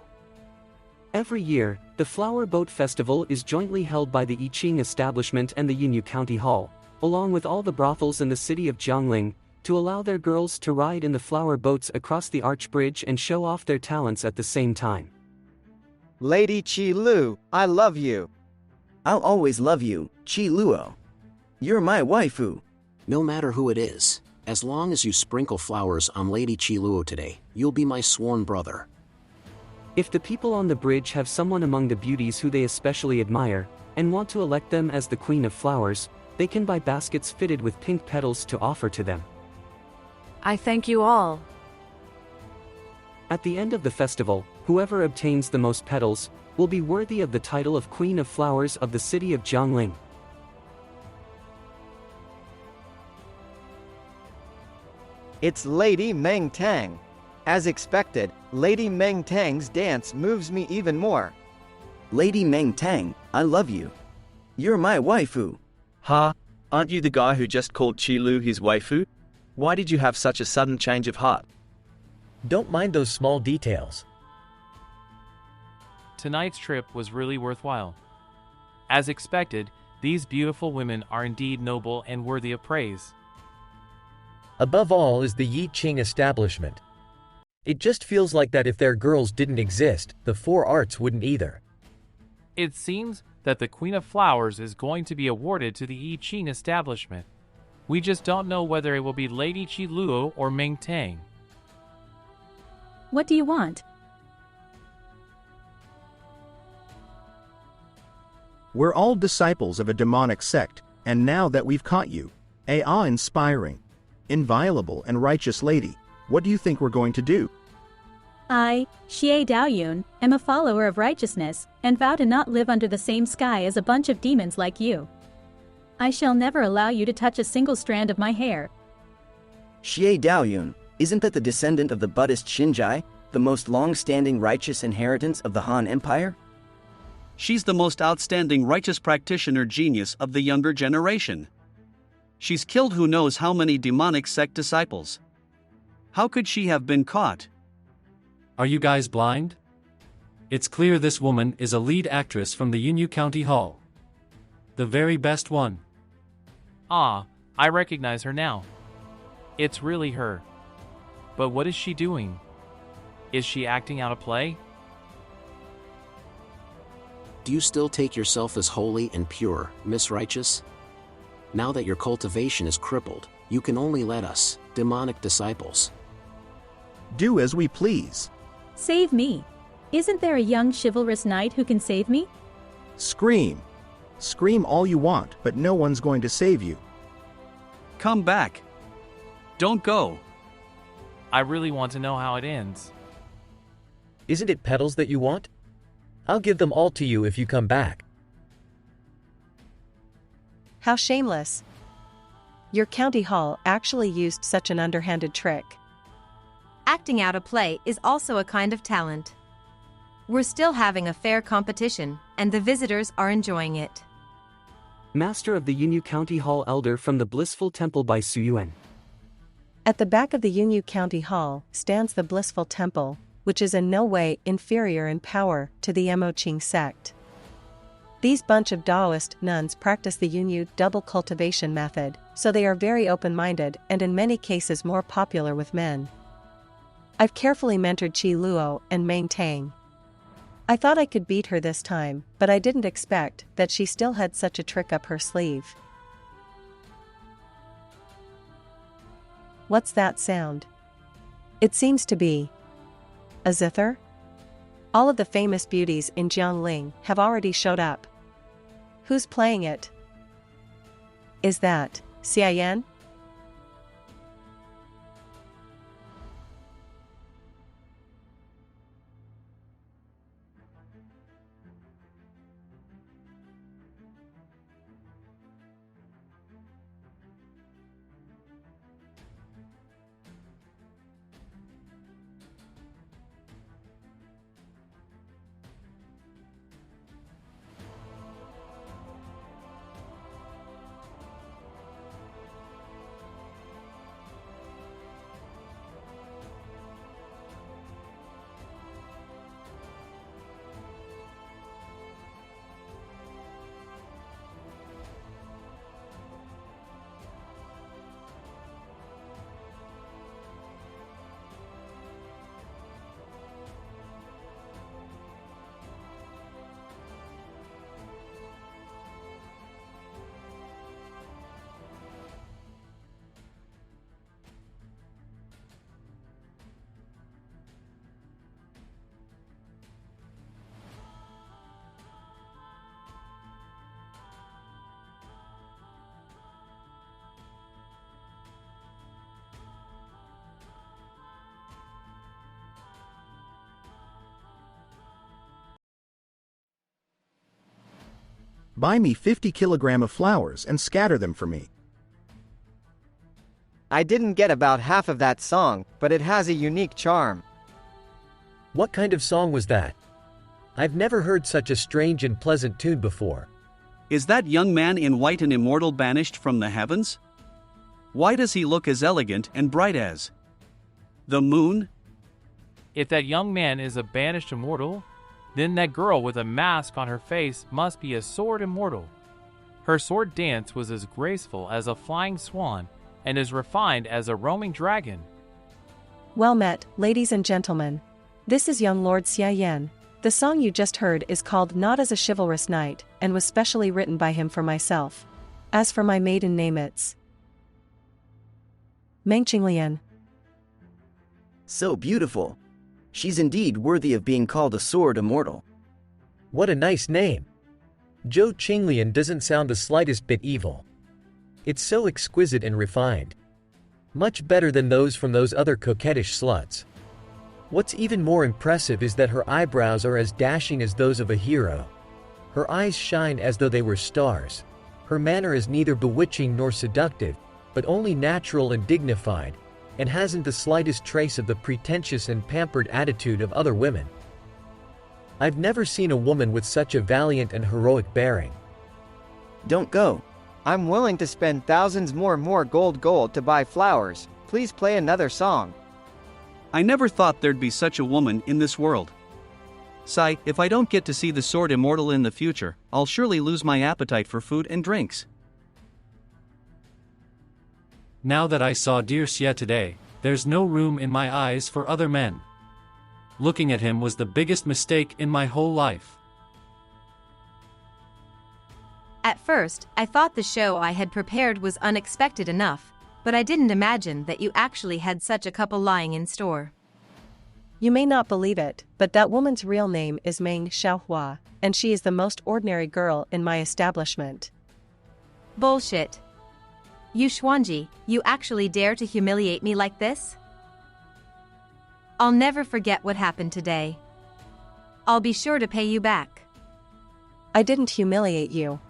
Every year, the Flower Boat Festival is jointly held by the Yiqing establishment and the Yinyu County Hall, along with all the brothels in the city of Jiangling, to allow their girls to ride in the flower boats across the arch bridge and show off their talents at the same time. Lady Qi Lu, I love you. I'll always love you, Qi Luo. You're my waifu. No matter who it is, as long as you sprinkle flowers on Lady Qi Luo today, you'll be my sworn brother. If the people on the bridge have someone among the beauties who they especially admire, and want to elect them as the Queen of Flowers, they can buy baskets fitted with pink petals to offer to them. I thank you all. At the end of the festival, whoever obtains the most petals will be worthy of the title of Queen of Flowers of the city of Jiangling. It's Lady Meng Tang. As expected, Lady Meng Tang's dance moves me even more. Lady Meng Tang, I love you. You're my waifu. Ha, aren't you the guy who just called Qi Lu his waifu? Why did you have such a sudden change of heart? Don't mind those small details. Tonight's trip was really worthwhile. As expected, these beautiful women are indeed noble and worthy of praise. Above all is the Yiqing establishment. It just feels like that if their girls didn't exist, the four arts wouldn't either. It seems that the Queen of Flowers is going to be awarded to the Yiqing establishment. We just don't know whether it will be Lady Qi Luo or Meng Tang. What do you want? We're all disciples of a demonic sect, and now that we've caught you, a awe-inspiring, inviolable and righteous lady, what do you think we're going to do? I, Xie Daoyun, am a follower of righteousness, and vow to not live under the same sky as a bunch of demons like you. I shall never allow you to touch a single strand of my hair. Xie Daoyun, isn't that the descendant of the Buddhist Xinjai, the most long-standing righteous inheritance of the Han Empire? She's the most outstanding righteous practitioner genius of the younger generation. She's killed who knows how many demonic sect disciples. How could she have been caught? Are you guys blind? It's clear this woman is a lead actress from the Yinyu County Hall. The very best one. Ah, I recognize her now. It's really her. But what is she doing? Is she acting out a play? Do you still take yourself as holy and pure, Miss Righteous? Now that your cultivation is crippled, you can only let us, demonic disciples, do as we please. Save me. Isn't there a young chivalrous knight who can save me? Scream. Scream all you want, but no one's going to save you. Come back. Don't go. I really want to know how it ends. Isn't it petals that you want? I'll give them all to you if you come back. How shameless. Your county hall actually used such an underhanded trick. Acting out a play is also a kind of talent. We're still having a fair competition, and the visitors are enjoying it. Master of the Yinyu County Hall Elder from the Blissful Temple by Suyuan. At the back of the Yinyu County Hall stands the Blissful Temple, which is in no way inferior in power to the Moqing sect. These bunch of Taoist nuns practice the Yinyu double cultivation method, so they are very open-minded and in many cases more popular with men. I've carefully mentored Qi Luo and Meng Tang. I thought I could beat her this time, but I didn't expect that she still had such a trick up her sleeve. What's that sound? It seems to be a zither? All of the famous beauties in Jiangling have already showed up. Who's playing it? Is that Xie Yan? buy me 50 kilogram of flowers and scatter them for me. I didn't get about half of that song, but it has a unique charm. What kind of song was that? I've never heard such a strange and pleasant tune before. Is that young man in white an immortal banished from the heavens? Why does he look as elegant and bright as the moon? If that young man is a banished immortal, then that girl with a mask on her face must be a sword immortal. Her sword dance was as graceful as a flying swan and as refined as a roaming dragon. Well met, ladies and gentlemen. This is young Lord Xie Yan. The song you just heard is called Not as a Chivalrous Knight, and was specially written by him for myself. As for my maiden name, it's Manhwa. So beautiful. She's indeed worthy of being called a sword immortal. What a nice name. Zhou Qinglian doesn't sound the slightest bit evil. It's so exquisite and refined. Much better than those from those other coquettish sluts. What's even more impressive is that her eyebrows are as dashing as those of a hero. Her eyes shine as though they were stars. Her manner is neither bewitching nor seductive, but only natural and dignified, and hasn't the slightest trace of the pretentious and pampered attitude of other women. I've never seen a woman with such a valiant and heroic bearing. Don't go. I'm willing to spend thousands more gold to buy flowers. Please play another song. I never thought there'd be such a woman in this world. Sigh, if I don't get to see the sword immortal in the future, I'll surely lose my appetite for food and drinks. Now that I saw dear Xie today, there's no room in my eyes for other men. Looking at him was the biggest mistake in my whole life. At first, I thought the show I had prepared was unexpected enough, but I didn't imagine that you actually had such a couple lying in store. You may not believe it, but that woman's real name is Manhwa, and she is the most ordinary girl in my establishment. Bullshit. You Xuanji, you actually dare to humiliate me like this? I'll never forget what happened today. I'll be sure to pay you back. I didn't humiliate you.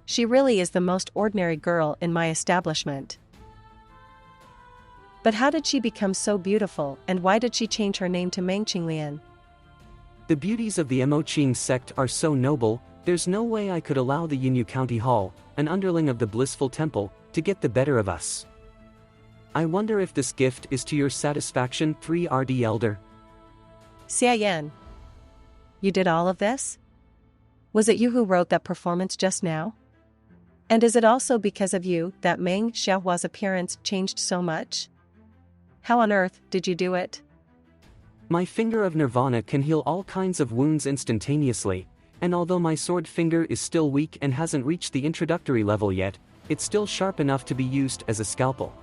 She really is the most ordinary girl in my establishment. But how did she become so beautiful, and why did she change her name to Manhwa? The beauties of the Emoqing sect are so noble, there's no way I could allow the Yinyu County Hall, an underling of the blissful temple, to get the better of us. I wonder if this gift is to your satisfaction, 3RD Elder. Xie Yan. You did all of this? Was it you who wrote that performance just now? And is it also because of you that Manhwa's appearance changed so much? How on earth did you do it? My finger of Nirvana can heal all kinds of wounds instantaneously, and although my sword finger is still weak and hasn't reached the introductory level yet, it's still sharp enough to be used as a scalpel.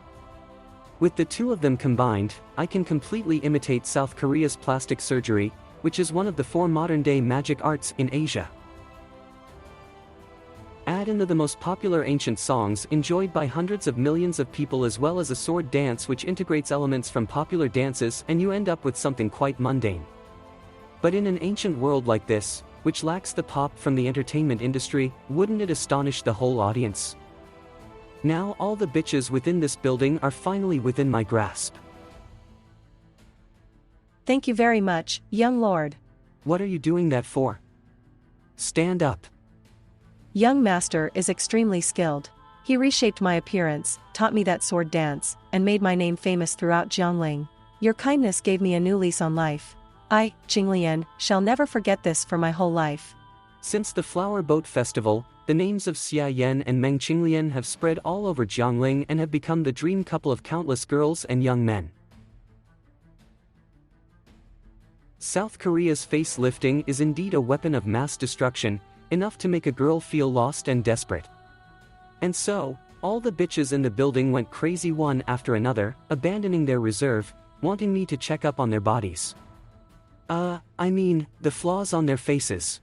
With the two of them combined, I can completely imitate South Korea's plastic surgery, which is one of the 4 modern-day magic arts in Asia. Add in the most popular ancient songs enjoyed by hundreds of millions of people, as well as a sword dance which integrates elements from popular dances, and you end up with something quite mundane. But in an ancient world like this, which lacks the pop from the entertainment industry, wouldn't it astonish the whole audience? Now all the bitches within this building are finally within my grasp. Thank you very much, young lord. What are you doing that for? Stand up. Young master is extremely skilled. He reshaped my appearance, taught me that sword dance, and made my name famous throughout Jiangling. Your kindness gave me a new lease on life. I, Qinglian, shall never forget this for my whole life. Since the Flower Boat Festival, the names of Xie Yan and Meng Qinglian have spread all over Jiangling and have become the dream couple of countless girls and young men. South Korea's face lifting is indeed a weapon of mass destruction, enough to make a girl feel lost and desperate. And so, all the bitches in the building went crazy one after another, abandoning their reserve, wanting me to check up on their bodies. I mean, the flaws on their faces.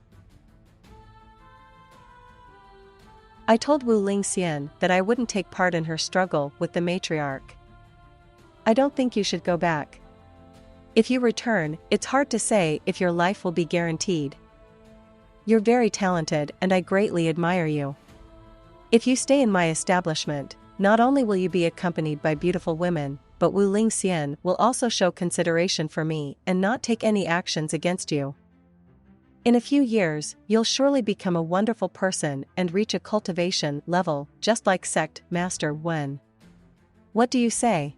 I told Wu Lingxian that I wouldn't take part in her struggle with the matriarch. I don't think you should go back. If you return, it's hard to say if your life will be guaranteed. You're very talented and I greatly admire you. If you stay in my establishment, not only will you be accompanied by beautiful women, but Wu Ling Xian will also show consideration for me and not take any actions against you. In a few years, you'll surely become a wonderful person and reach a cultivation level just like Sect Master Wen. What do you say?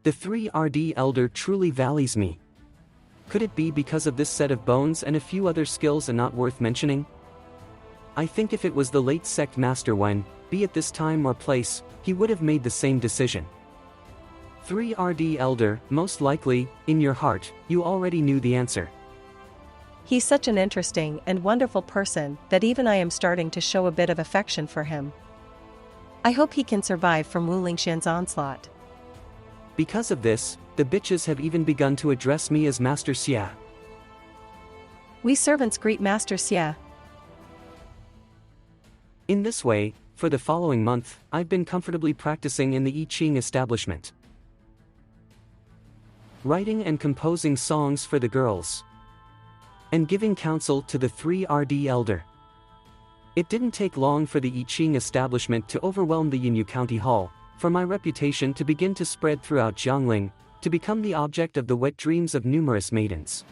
The 3RD Elder truly values me. Could it be because of this set of bones and a few other skills and not worth mentioning? I think if it was the late Sect Master Wen, be it this time or place, he would have made the same decision. 3RD Elder, most likely, in your heart, you already knew the answer. He's such an interesting and wonderful person that even I am starting to show a bit of affection for him. I hope he can survive from Wu Lingxian's onslaught. Because of this, the bitches have even begun to address me as Master Xie. We servants greet Master Xie. In this way, for the following month, I've been comfortably practicing in the I Ching establishment. Writing and composing songs for the girls. And giving counsel to the 3RD Elder. It didn't take long for the I Ching establishment to overwhelm the Yinyu County Hall, for my reputation to begin to spread throughout Jiangling, to become the object of the wet dreams of numerous maidens.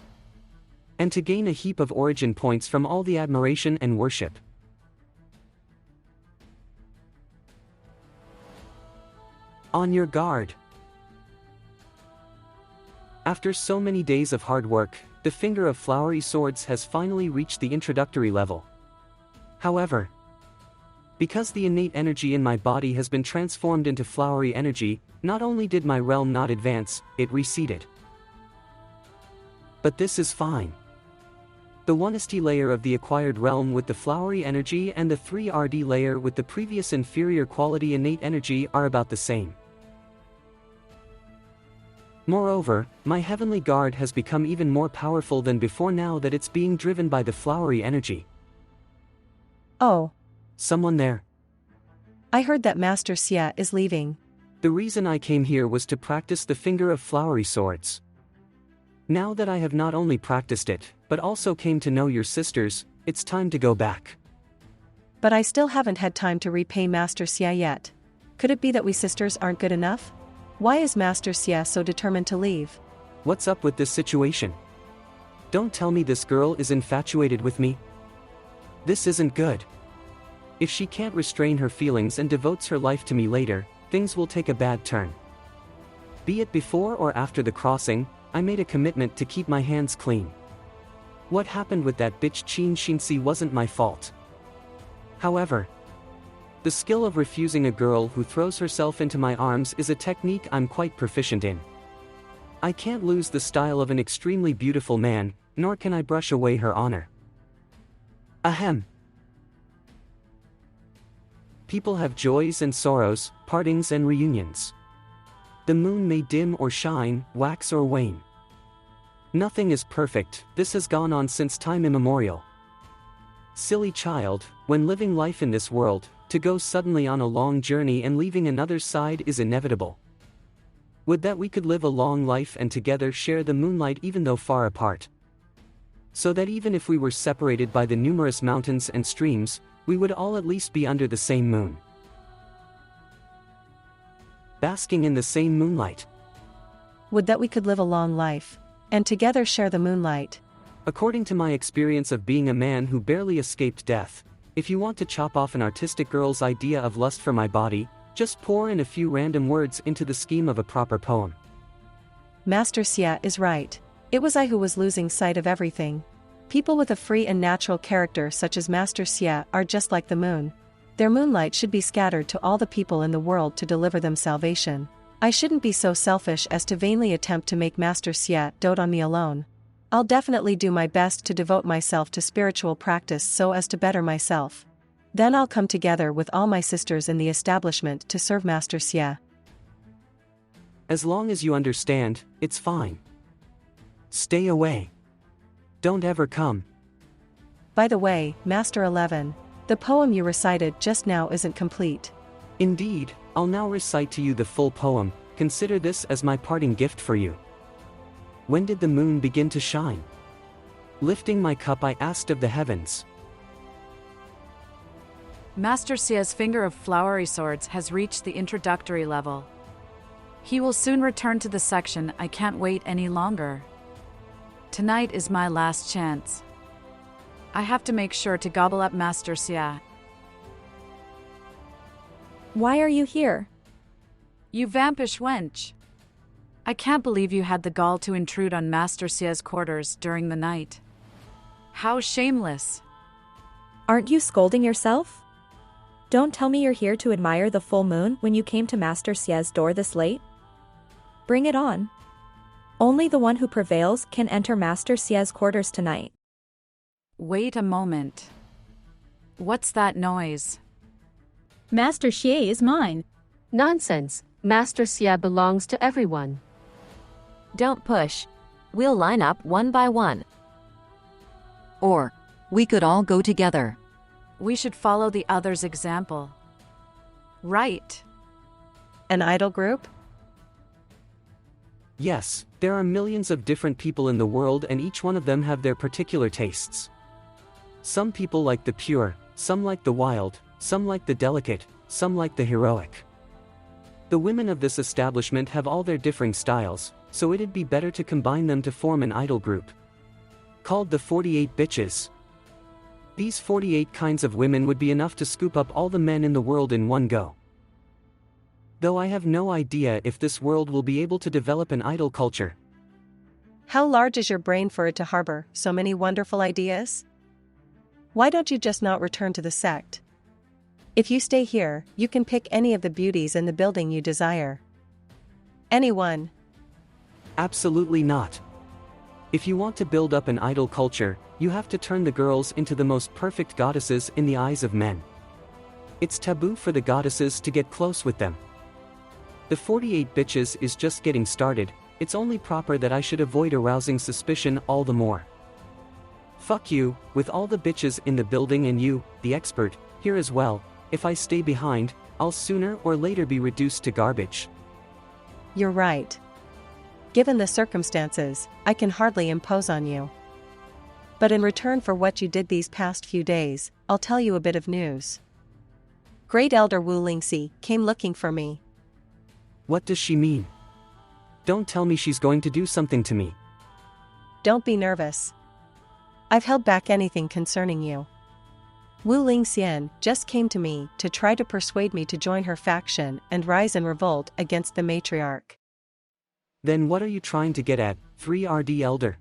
And to gain a heap of origin points from all the admiration and worship. On your guard. After so many days of hard work, the finger of flowery swords has finally reached the introductory level. However, because the innate energy in my body has been transformed into flowery energy, not only did my realm not advance, it receded. But this is fine. The 1st layer of the acquired realm with the flowery energy and the 3RD layer with the previous inferior quality innate energy are about the same. Moreover, my heavenly guard has become even more powerful than before now that it's being driven by the flowery energy. Oh. Someone there. I heard that Master Xie is leaving. The reason I came here was to practice the finger of flowery swords. Now that I have not only practiced it, but also came to know your sisters, it's time to go back. But I still haven't had time to repay Master Xie yet. Could it be that we sisters aren't good enough? Why is Master Xie so determined to leave? What's up with this situation? Don't tell me this girl is infatuated with me. This isn't good. If she can't restrain her feelings and devotes her life to me later, things will take a bad turn. Be it before or after the crossing, I made a commitment to keep my hands clean. What happened with that bitch Qin Xinxi wasn't my fault. However, the skill of refusing a girl who throws herself into my arms is a technique I'm quite proficient in. I can't lose the style of an extremely beautiful man, nor can I brush away her honor. Ahem. People have joys and sorrows, partings and reunions. The moon may dim or shine, wax or wane. Nothing is perfect, this has gone on since time immemorial. Silly child, when living life in this world, to go suddenly on a long journey and leaving another side is inevitable. Would that we could live a long life and together share the moonlight even though far apart. So that even if we were separated by the numerous mountains and streams, we would all at least be under the same moon. Basking in the same moonlight. Would that we could live a long life, and together share the moonlight. According to my experience of being a man who barely escaped death, if you want to chop off an artistic girl's idea of lust for my body, just pour in a few random words into the scheme of a proper poem. Master Xie is right. It was I who was losing sight of everything. People with a free and natural character such as Master Xie are just like the moon. Their moonlight should be scattered to all the people in the world to deliver them salvation. I shouldn't be so selfish as to vainly attempt to make Master Xie dote on me alone. I'll definitely do my best to devote myself to spiritual practice so as to better myself. Then I'll come together with all my sisters in the establishment to serve Master Xie. As long as you understand, it's fine. Stay away. Don't ever come. By the way, Master 11, the poem you recited just now isn't complete. Indeed, I'll now recite to you the full poem. Consider this as my parting gift for you. When did the moon begin to shine? Lifting my cup, I asked of the heavens. Master Xie's finger of flowery swords has reached the introductory level. He will soon return to the section. I can't wait any longer. Tonight is my last chance. I have to make sure to gobble up Master Xie. Why are you here? You vampish wench. I can't believe you had the gall to intrude on Master Xie's quarters during the night. How shameless. Aren't you scolding yourself? Don't tell me you're here to admire the full moon when you came to Master Xie's door this late. Bring it on. Only the one who prevails can enter Master Xie's quarters tonight. Wait a moment. What's that noise? Master Xie is mine. Nonsense. Master Xie belongs to everyone. Don't push. We'll line up one by one. Or, we could all go together. We should follow the others' example. Right. An idol group? Yes, there are millions of different people in the world and each one of them have their particular tastes. Some people like the pure, some like the wild, some like the delicate, some like the heroic. The women of this establishment have all their differing styles, so it'd be better to combine them to form an idol group. Called the 48 Bitches. These 48 kinds of women would be enough to scoop up all the men in the world in one go. Though I have no idea if this world will be able to develop an idol culture. How large is your brain for it to harbor so many wonderful ideas? Why don't you just not return to the sect? If you stay here, you can pick any of the beauties in the building you desire. Anyone. Absolutely not. If you want to build up an idol culture, you have to turn the girls into the most perfect goddesses in the eyes of men. It's taboo for the goddesses to get close with them. The 48 Bitches is just getting started, it's only proper that I should avoid arousing suspicion all the more. Fuck you, with all the bitches in the building and you, the expert, here as well. If I stay behind, I'll sooner or later be reduced to garbage. You're right. Given the circumstances, I can hardly impose on you. But in return for what you did these past few days, I'll tell you a bit of news. Great Elder Wu Lingxi came looking for me. What does she mean? Don't tell me she's going to do something to me. Don't be nervous. I've held back anything concerning you. Wu Lingxian just came to me to try to persuade me to join her faction and rise in revolt against the matriarch. Then what are you trying to get at, 3RD Elder?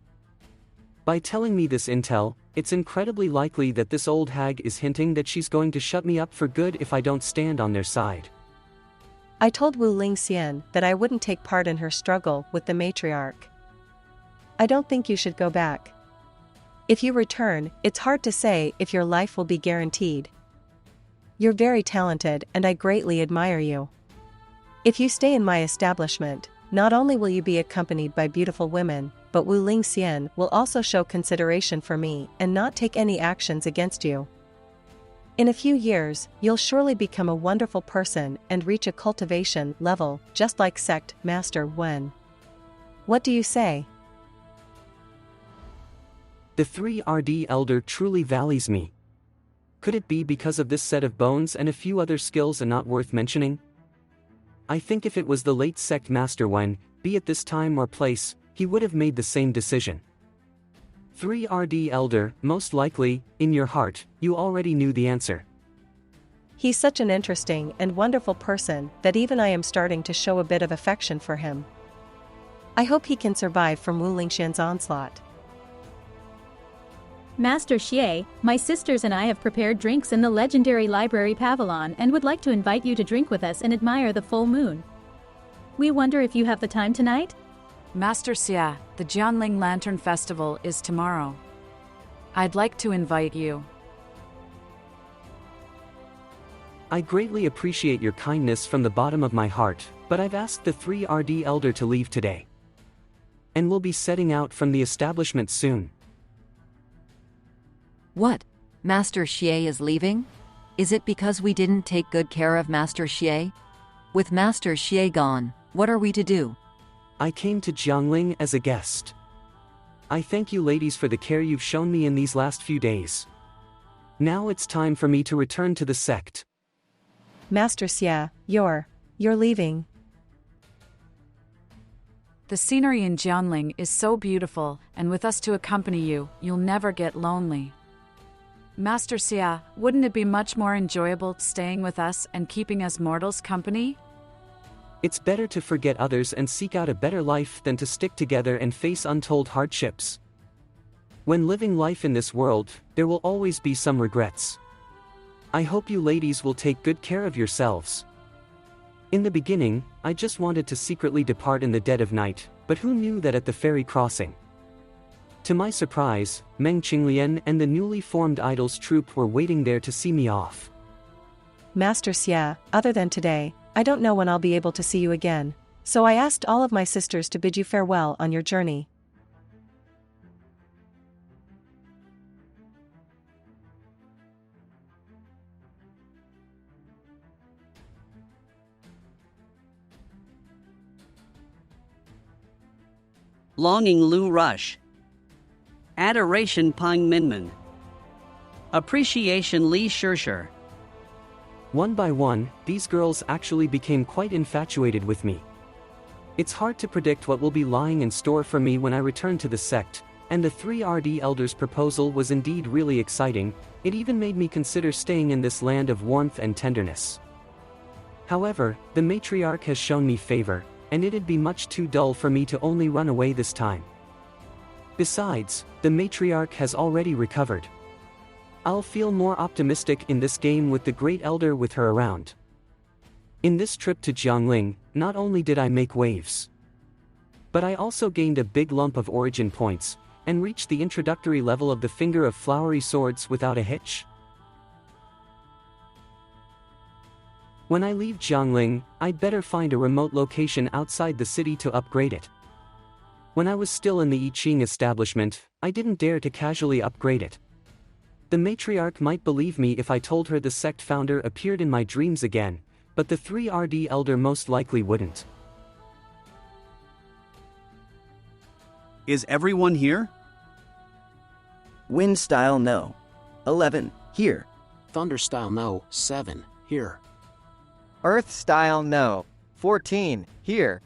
By telling me this intel, it's incredibly likely that this old hag is hinting that she's going to shut me up for good if I don't stand on their side. I told Wu Lingxian that I wouldn't take part in her struggle with the matriarch. I don't think you should go back. If you return, it's hard to say if your life will be guaranteed. You're very talented and I greatly admire you. If you stay in my establishment, not only will you be accompanied by beautiful women, but Wu Lingxian will also show consideration for me and not take any actions against you. In a few years, you'll surely become a wonderful person and reach a cultivation level just like Sect Master Wen. What do you say? The 3RD Elder truly values me. Could it be because of this set of bones and a few other skills and not worth mentioning? I think if it was the late Sect Master Wen, be it this time or place, he would have made the same decision. 3RD Elder, most likely, in your heart, you already knew the answer. He's such an interesting and wonderful person that even I am starting to show a bit of affection for him. I hope he can survive from Wu Lingxian's onslaught. Master Xie, my sisters and I have prepared drinks in the legendary library pavilion and would like to invite you to drink with us and admire the full moon. We wonder if you have the time tonight? Master Xie, the Jianling Lantern Festival is tomorrow. I'd like to invite you. I greatly appreciate your kindness from the bottom of my heart, but I've asked the 3RD Elder to leave today. And we'll be setting out from the establishment soon. What? Master Xie is leaving? Is it because we didn't take good care of Master Xie? With Master Xie gone, what are we to do? I came to Jiangling as a guest. I thank you ladies for the care you've shown me in these last few days. Now it's time for me to return to the sect. Master Xie, you're leaving. The scenery in Jiangling is so beautiful, and with us to accompany you, you'll never get lonely. Master Xie, wouldn't it be much more enjoyable staying with us and keeping us mortals company? It's better to forget others and seek out a better life than to stick together and face untold hardships. When living life in this world, there will always be some regrets. I hope you ladies will take good care of yourselves. In the beginning, I just wanted to secretly depart in the dead of night, but who knew that at the ferry crossing? To my surprise, Meng Qinglian and the newly formed idols troupe were waiting there to see me off. Master Xie, other than today, I don't know when I'll be able to see you again, so I asked all of my sisters to bid you farewell on your journey. Longing Lu Rush. Adoration Pang Minmin. Appreciation Li Shishir. One by one, these girls actually became quite infatuated with me. It's hard to predict what will be lying in store for me when I return to the sect, and the 3RD elders' proposal was indeed really exciting. It even made me consider staying in this land of warmth and tenderness. However, the matriarch has shown me favor, and it'd be much too dull for me to only run away this time. Besides, the matriarch has already recovered. I'll feel more optimistic in this game with the Great Elder with her around. In this trip to Jiangling, not only did I make waves, but I also gained a big lump of origin points, and reached the introductory level of the Finger of Flowery Swords without a hitch. When I leave Jiangling, I'd better find a remote location outside the city to upgrade it. When I was still in the I Ching establishment, I didn't dare to casually upgrade it. The matriarch might believe me if I told her the sect founder appeared in my dreams again, but the 3RD elder most likely wouldn't. Is everyone here? Wind style no. 11, here. Thunder style no. 7, here. Earth style no. 14, here.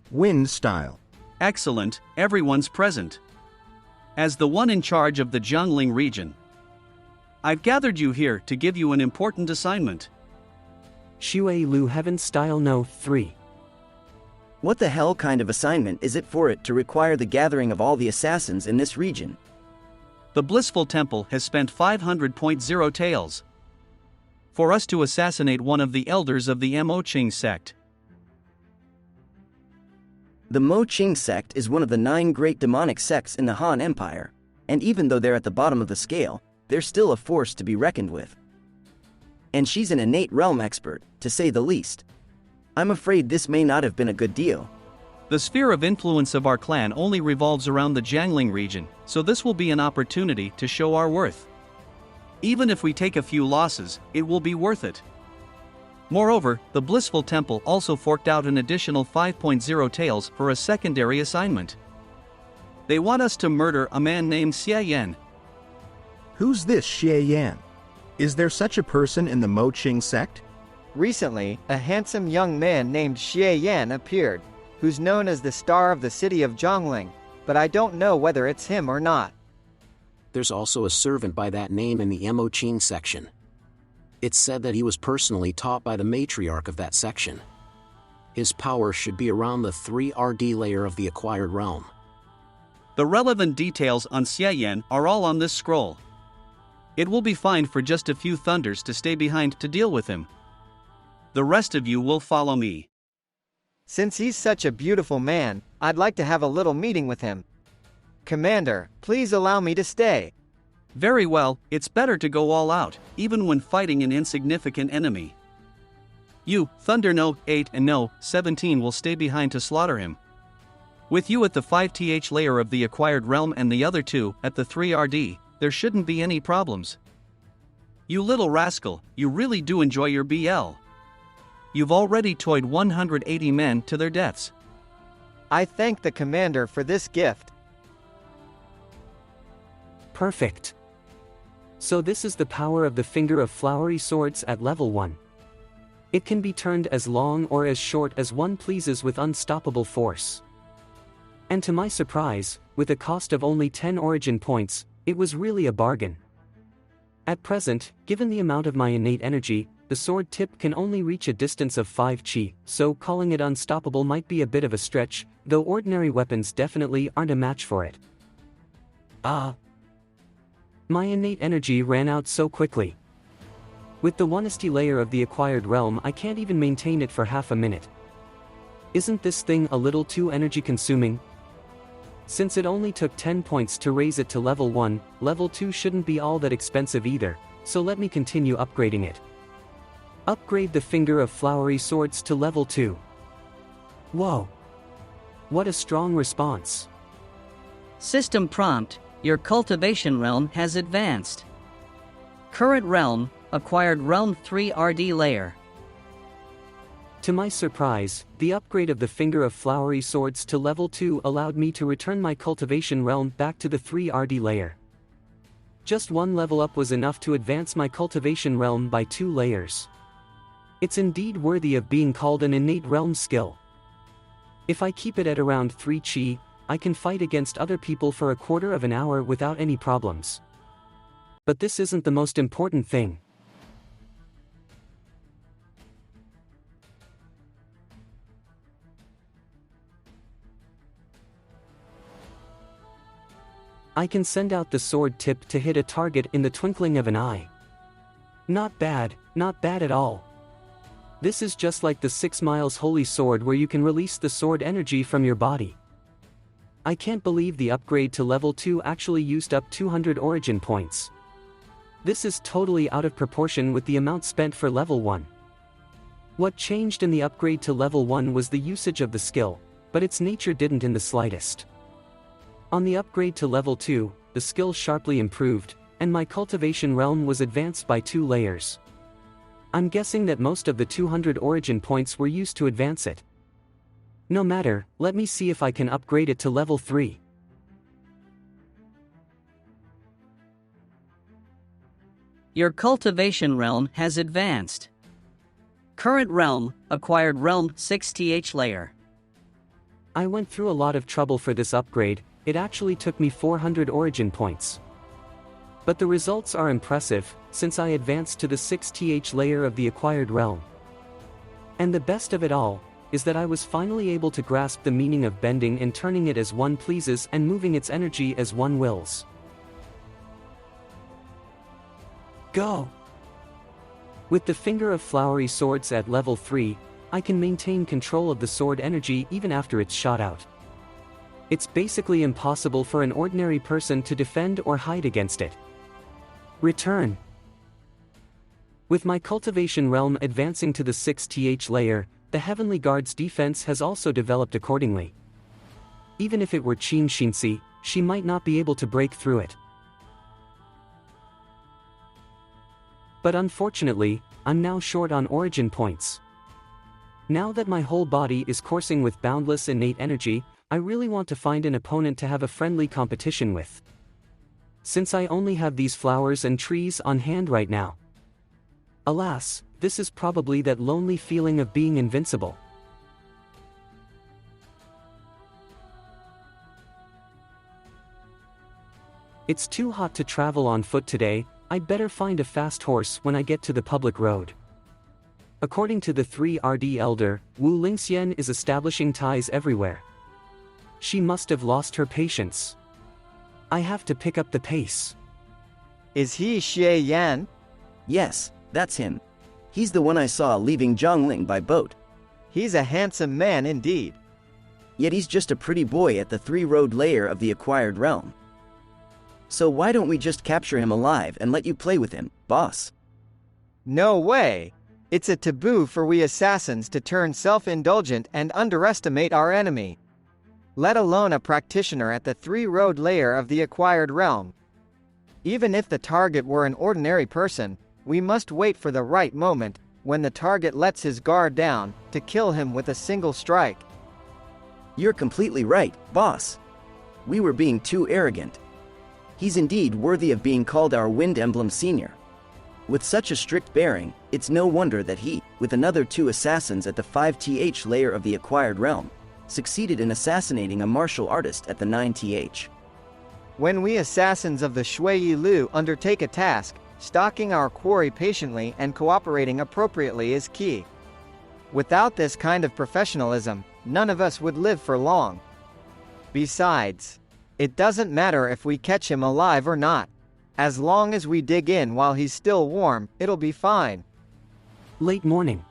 Wind style. Excellent, everyone's present. As the one in charge of the Jiangling region, I've gathered you here to give you an important assignment. Shui Lu Heaven style no. 3. What the hell kind of assignment is it for it to require the gathering of all the assassins in this region? The Blissful Temple has spent 500.0 taels for us to assassinate one of the elders of the Mo Qing sect. The Mo Qing sect is one of the 9 great demonic sects in the Han Empire, and even though they're at the bottom of the scale, they're still a force to be reckoned with. And she's an innate realm expert, to say the least. I'm afraid this may not have been a good deal. The sphere of influence of our clan only revolves around the Jiangling region, so this will be an opportunity to show our worth. Even if we take a few losses, it will be worth it. Moreover, the Blissful Temple also forked out an additional 5.0 taels for a secondary assignment. They want us to murder a man named Xie Yan. Who's this Xie Yan? Is there such a person in the Mo Qing sect? Recently, a handsome young man named Xie Yan appeared, who's known as the star of the city of Jiangling, but I don't know whether it's him or not. There's also a servant by that name in the Mo Qing section. It's said that he was personally taught by the matriarch of that section. His power should be around the 3RD layer of the acquired realm. The relevant details on Xie Yan are all on this scroll. It will be fine for just a few thunders to stay behind to deal with him. The rest of you will follow me. Since he's such a beautiful man, I'd like to have a little meeting with him. Commander, please allow me to stay. Very well, it's better to go all out, even when fighting an insignificant enemy. You, Thunder No. 8 and No. 17 will stay behind to slaughter him. With you at the 5th layer of the acquired realm and the other 2 at the 3RD, there shouldn't be any problems. You little rascal, you really do enjoy your BL. You've already toyed 180 men to their deaths. I thank the commander for this gift. Perfect. So this is the power of the finger of flowery swords at level 1. It can be turned as long or as short as one pleases with unstoppable force. And to my surprise, with a cost of only 10 origin points, it was really a bargain. At present, given the amount of my innate energy, the sword tip can only reach a distance of 5 chi, so calling it unstoppable might be a bit of a stretch, though ordinary weapons definitely aren't a match for it. My innate energy ran out so quickly. With the 1st layer of the acquired realm, I can't even maintain it for half a minute. Isn't this thing a little too energy consuming? Since it only took 10 points to raise it to level 1, level 2 shouldn't be all that expensive either, so let me continue upgrading it. Upgrade the finger of flowery swords to level 2. Whoa! What a strong response. System prompt, your cultivation realm has advanced. Current realm, acquired realm 3 RD layer. To my surprise, the upgrade of the finger of flowery swords to level 2 allowed me to return my cultivation realm back to the 3 RD layer. Just one level up was enough to advance my cultivation realm by 2 layers. It's indeed worthy of being called an innate realm skill. If I keep it at around 3 chi, I can fight against other people for a quarter of an hour without any problems. But this isn't the most important thing. I can send out the sword tip to hit a target in the twinkling of an eye. Not bad at all. This is just like the 6 miles holy sword where you can release the sword energy from your body. I can't believe the upgrade to level 2 actually used up 200 origin points. This is totally out of proportion with the amount spent for level 1. What changed in the upgrade to level 1 was the usage of the skill, but its nature didn't in the slightest. On the upgrade to level 2, the skill sharply improved, and my cultivation realm was advanced by 2 layers. I'm guessing that most of the 200 origin points were used to advance it. No matter, let me see if I can upgrade it to level 3. Your cultivation realm has advanced. Current realm, acquired realm 6th layer. I went through a lot of trouble for this upgrade. It actually took me 400 origin points. But the results are impressive, since I advanced to the 6th layer of the acquired realm. And the best of it all, is that I was finally able to grasp the meaning of bending and turning it as one pleases and moving its energy as one wills. Go! With the finger of flowery swords at level 3, I can maintain control of the sword energy even after it's shot out. It's basically impossible for an ordinary person to defend or hide against it. Return. With my cultivation realm advancing to the 6th layer, the Heavenly Guard's defense has also developed accordingly. Even if it were Qin Xinzi, she might not be able to break through it. But unfortunately, I'm now short on origin points. Now that my whole body is coursing with boundless innate energy, I really want to find an opponent to have a friendly competition with. Since I only have these flowers and trees on hand right now. Alas, this is probably that lonely feeling of being invincible. It's too hot to travel on foot today. I'd better find a fast horse when I get to the public road. According to the 3 RD elder, Wu Lingxian is establishing ties everywhere. She must have lost her patience. I have to pick up the pace. Is he Xie Yan? Yes, that's him. He's the one I saw leaving Zhongling by boat. He's a handsome man indeed. Yet he's just a pretty boy at the 3-road layer of the acquired realm. So why don't we just capture him alive and let you play with him, boss? No way! It's a taboo for we assassins to turn self-indulgent and underestimate our enemy. Let alone a practitioner at the 3-road layer of the acquired realm. Even if the target were an ordinary person, we must wait for the right moment, when the target lets his guard down, to kill him with a single strike. You're completely right, boss. We were being too arrogant. He's indeed worthy of being called our Wind Emblem Senior. With such a strict bearing, it's no wonder that he, with another 2 assassins at the 5th layer of the acquired realm, succeeded in assassinating a martial artist at the 9th. When we assassins of the Shui Lu undertake a task, stalking our quarry patiently and cooperating appropriately is key. Without this kind of professionalism, none of us would live for long. Besides, it doesn't matter if we catch him alive or not. As long as we dig in while he's still warm, it'll be fine. Late morning.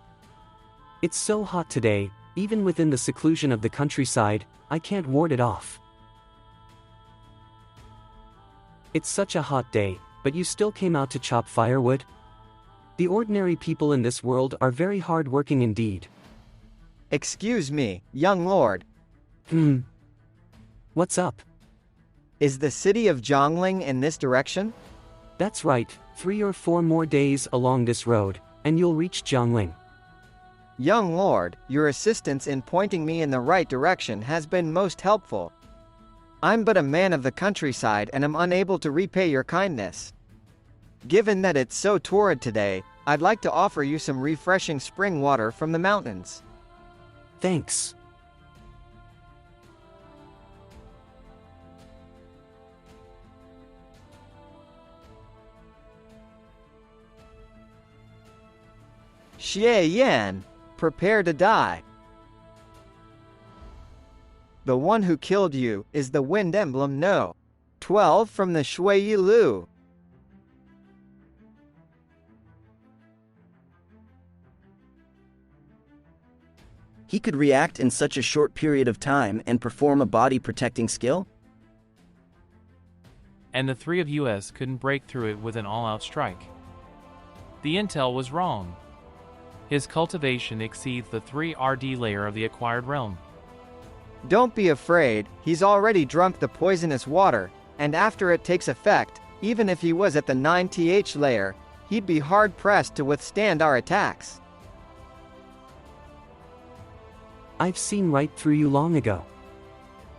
It's so hot today, even within the seclusion of the countryside, I can't ward it off. It's such a hot day, but you still came out to chop firewood? The ordinary people in this world are very hard-working indeed. Excuse me, young lord. What's up? Is the city of Zhongling in this direction? That's right, 3 or 4 more days along this road, and you'll reach Zhongling. Young lord, your assistance in pointing me in the right direction has been most helpful. I'm but a man of the countryside and am unable to repay your kindness. Given that it's so torrid today, I'd like to offer you some refreshing spring water from the mountains. Thanks. Xie Yan, prepare to die. The one who killed you is the Wind Emblem No. 12 from the Shui Lu. He could react in such a short period of time and perform a body-protecting skill? And the 3 of us couldn't break through it with an all-out strike. The intel was wrong. His cultivation exceeds the 3rd layer of the acquired realm. Don't be afraid, he's already drunk the poisonous water, and after it takes effect, even if he was at the 9th layer, he'd be hard-pressed to withstand our attacks. I've seen right through you long ago.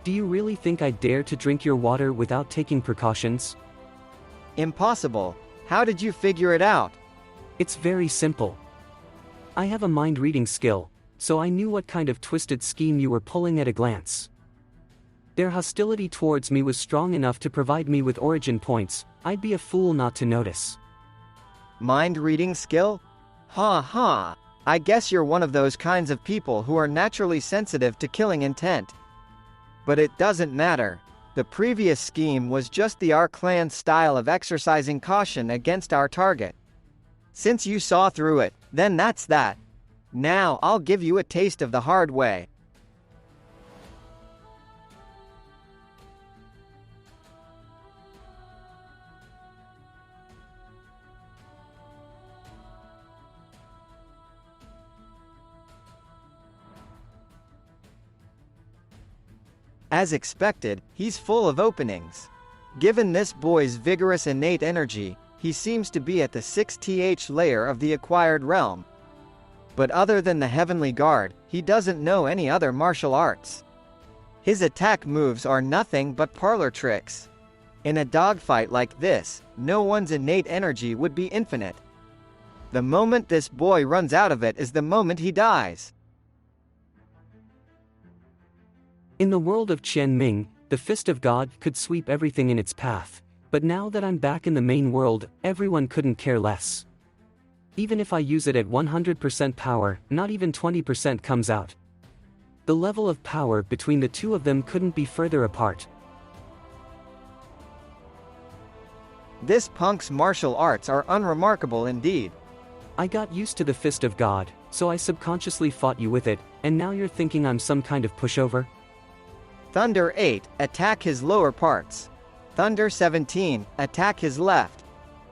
Do you really think I'd dare to drink your water without taking precautions? Impossible. How did you figure it out? It's very simple. I have a mind-reading skill, so I knew what kind of twisted scheme you were pulling at a glance. Their hostility towards me was strong enough to provide me with origin points. I'd be a fool not to notice. Mind-reading skill? Ha ha. I guess you're one of those kinds of people who are naturally sensitive to killing intent. But it doesn't matter. The previous scheme was just our clan's style of exercising caution against our target. Since you saw through it, then that's that. Now I'll give you a taste of the hard way. As expected, he's full of openings. Given this boy's vigorous innate energy, he seems to be at the 6th layer of the acquired realm. But other than the Heavenly Guard, he doesn't know any other martial arts. His attack moves are nothing but parlor tricks. In a dogfight like this, no one's innate energy would be infinite. The moment this boy runs out of it is the moment he dies. In the world of Qianming, the Fist of God could sweep everything in its path, but now that I'm back in the main world, everyone couldn't care less. Even if I use it at 100% power, not even 20% comes out. The level of power between the two of them couldn't be further apart. This punk's martial arts are unremarkable indeed. I got used to the Fist of God, so I subconsciously fought you with it, and now you're thinking I'm some kind of pushover? Thunder 8, attack his lower parts. Thunder 17, attack his left.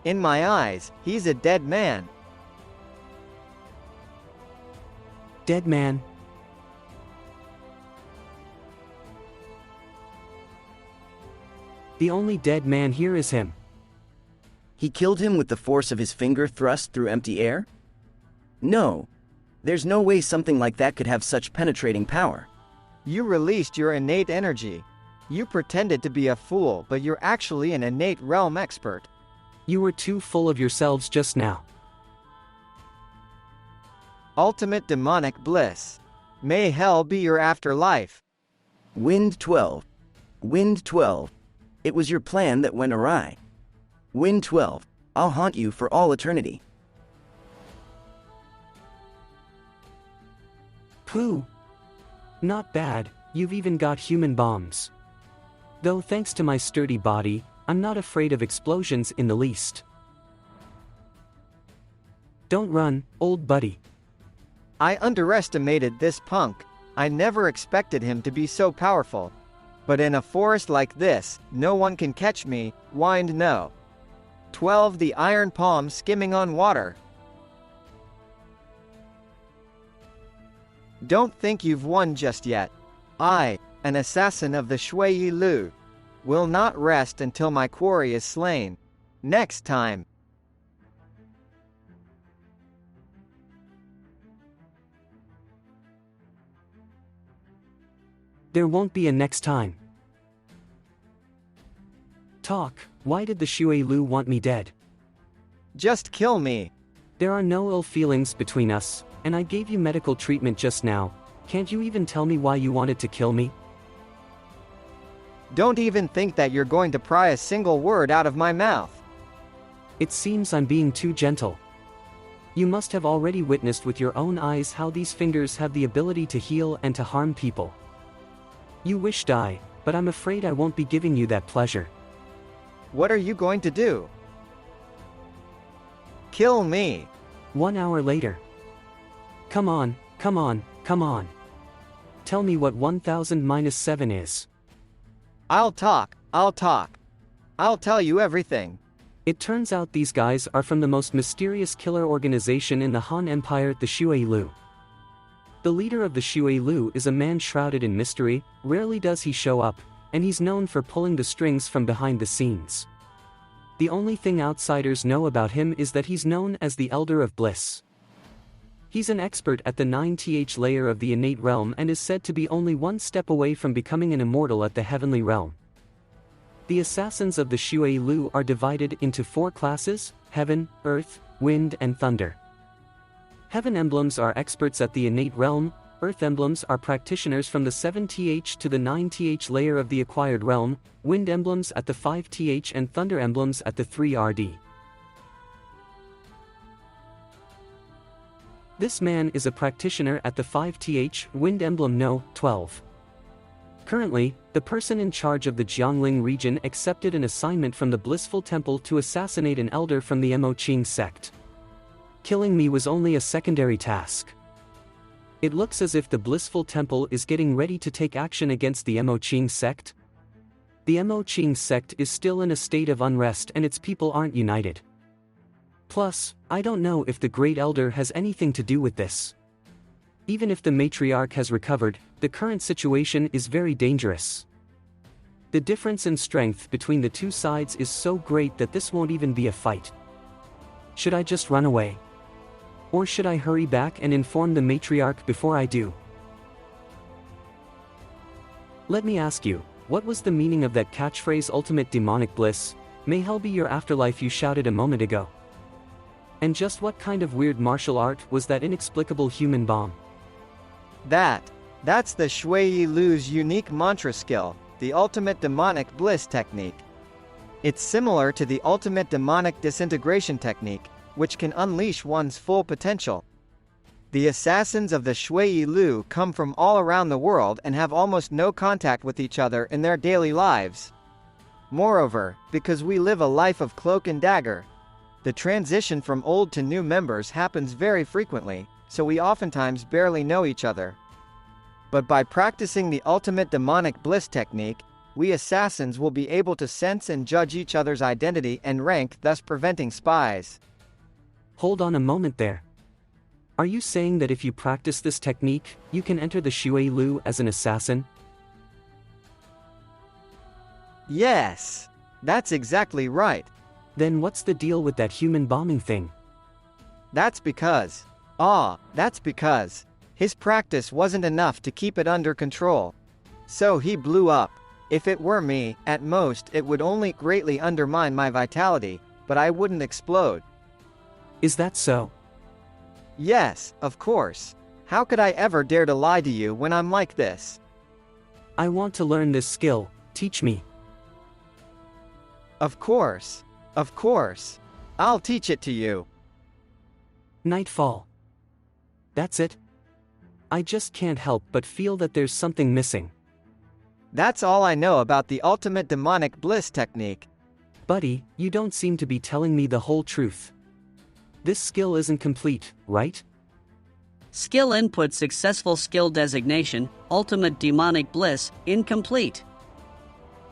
In my eyes, he's a dead man. Dead man? The only dead man here is him. He killed him with the force of his finger thrust through empty air? No. There's no way something like that could have such penetrating power. You released your innate energy. You pretended to be a fool, but you're actually an innate realm expert. You were too full of yourselves just now. Ultimate demonic bliss. May hell be your afterlife. Wind 12. Wind 12. It was your plan that went awry. Wind 12. I'll haunt you for all eternity. Pooh. Not bad, you've even got human bombs. Though thanks to my sturdy body, I'm not afraid of explosions in the least. Don't run, old buddy. I underestimated this punk. I never expected him to be so powerful. But in a forest like this, no one can catch me, whined no. 12 The iron palm skimming on water. Don't think you've won just yet. I, an assassin of the Xie Lu, will not rest until my quarry is slain. Next time. There won't be a next time. Talk, why did the Xie Lu want me dead? Just kill me. There are no ill feelings between us, and I gave you medical treatment just now. Can't you even tell me why you wanted to kill me? Don't even think that you're going to pry a single word out of my mouth. It seems I'm being too gentle. You must have already witnessed with your own eyes how these fingers have the ability to heal and to harm people. You wished I, but I'm afraid I won't be giving you that pleasure. What are you going to do? Kill me. 1 hour later. Come on, come on, come on. Tell me what 1000 minus 7 is. I'll talk. I'll tell you everything. It turns out these guys are from the most mysterious killer organization in the Han Empire, the Xie Lu. The leader of the Xie Lu is a man shrouded in mystery, rarely does he show up, and he's known for pulling the strings from behind the scenes. The only thing outsiders know about him is that he's known as the Elder of Bliss. He's an expert at the 9th layer of the innate realm and is said to be only one step away from becoming an immortal at the heavenly realm. The assassins of the Xie Lu are divided into 4 classes: Heaven, Earth, Wind and Thunder. Heaven emblems are experts at the innate realm, Earth emblems are practitioners from the 7th to the 9th layer of the acquired realm, Wind emblems at the 5th and Thunder emblems at the 3rd. This man is a practitioner at the 5th, Wind emblem No. 12. Currently, the person in charge of the Jiangling region accepted an assignment from the Blissful Temple to assassinate an elder from the Mo Qing sect. Killing me was only a secondary task. It looks as if the Blissful Temple is getting ready to take action against the Mo Qing sect. The Mo Qing sect is still in a state of unrest and its people aren't united. Plus, I don't know if the Great Elder has anything to do with this. Even if the matriarch has recovered, the current situation is very dangerous. The difference in strength between the two sides is so great that this won't even be a fight. Should I just run away? Or should I hurry back and inform the matriarch before I do? Let me ask you, what was the meaning of that catchphrase ultimate demonic bliss, may hell be your afterlife you shouted a moment ago? And just what kind of weird martial art was that inexplicable human bomb? That's the Xie Lu's unique mantra skill, the ultimate demonic bliss technique. It's similar to the ultimate demonic disintegration technique, which can unleash one's full potential. The assassins of the Xie Lu come from all around the world and have almost no contact with each other in their daily lives. Moreover, because we live a life of cloak and dagger, the transition from old to new members happens very frequently, so we oftentimes barely know each other. But by practicing the ultimate demonic bliss technique, we assassins will be able to sense and judge each other's identity and rank, thus preventing spies. Hold on a moment there. Are you saying that if you practice this technique, you can enter the Xie Lu as an assassin? Yes, that's exactly right. Then what's the deal with that human bombing thing? That's because his practice wasn't enough to keep it under control. So he blew up. If it were me, at most it would only greatly undermine my vitality, but I wouldn't explode. Is that so? Yes, of course. How could I ever dare to lie to you when I'm like this? I want to learn this skill, teach me. Of course. Of course. I'll teach it to you. Nightfall. That's it? I just can't help but feel that there's something missing. That's all I know about the ultimate demonic bliss technique. Buddy, you don't seem to be telling me the whole truth. This skill isn't complete, right? Skill input successful skill designation, ultimate demonic bliss, incomplete.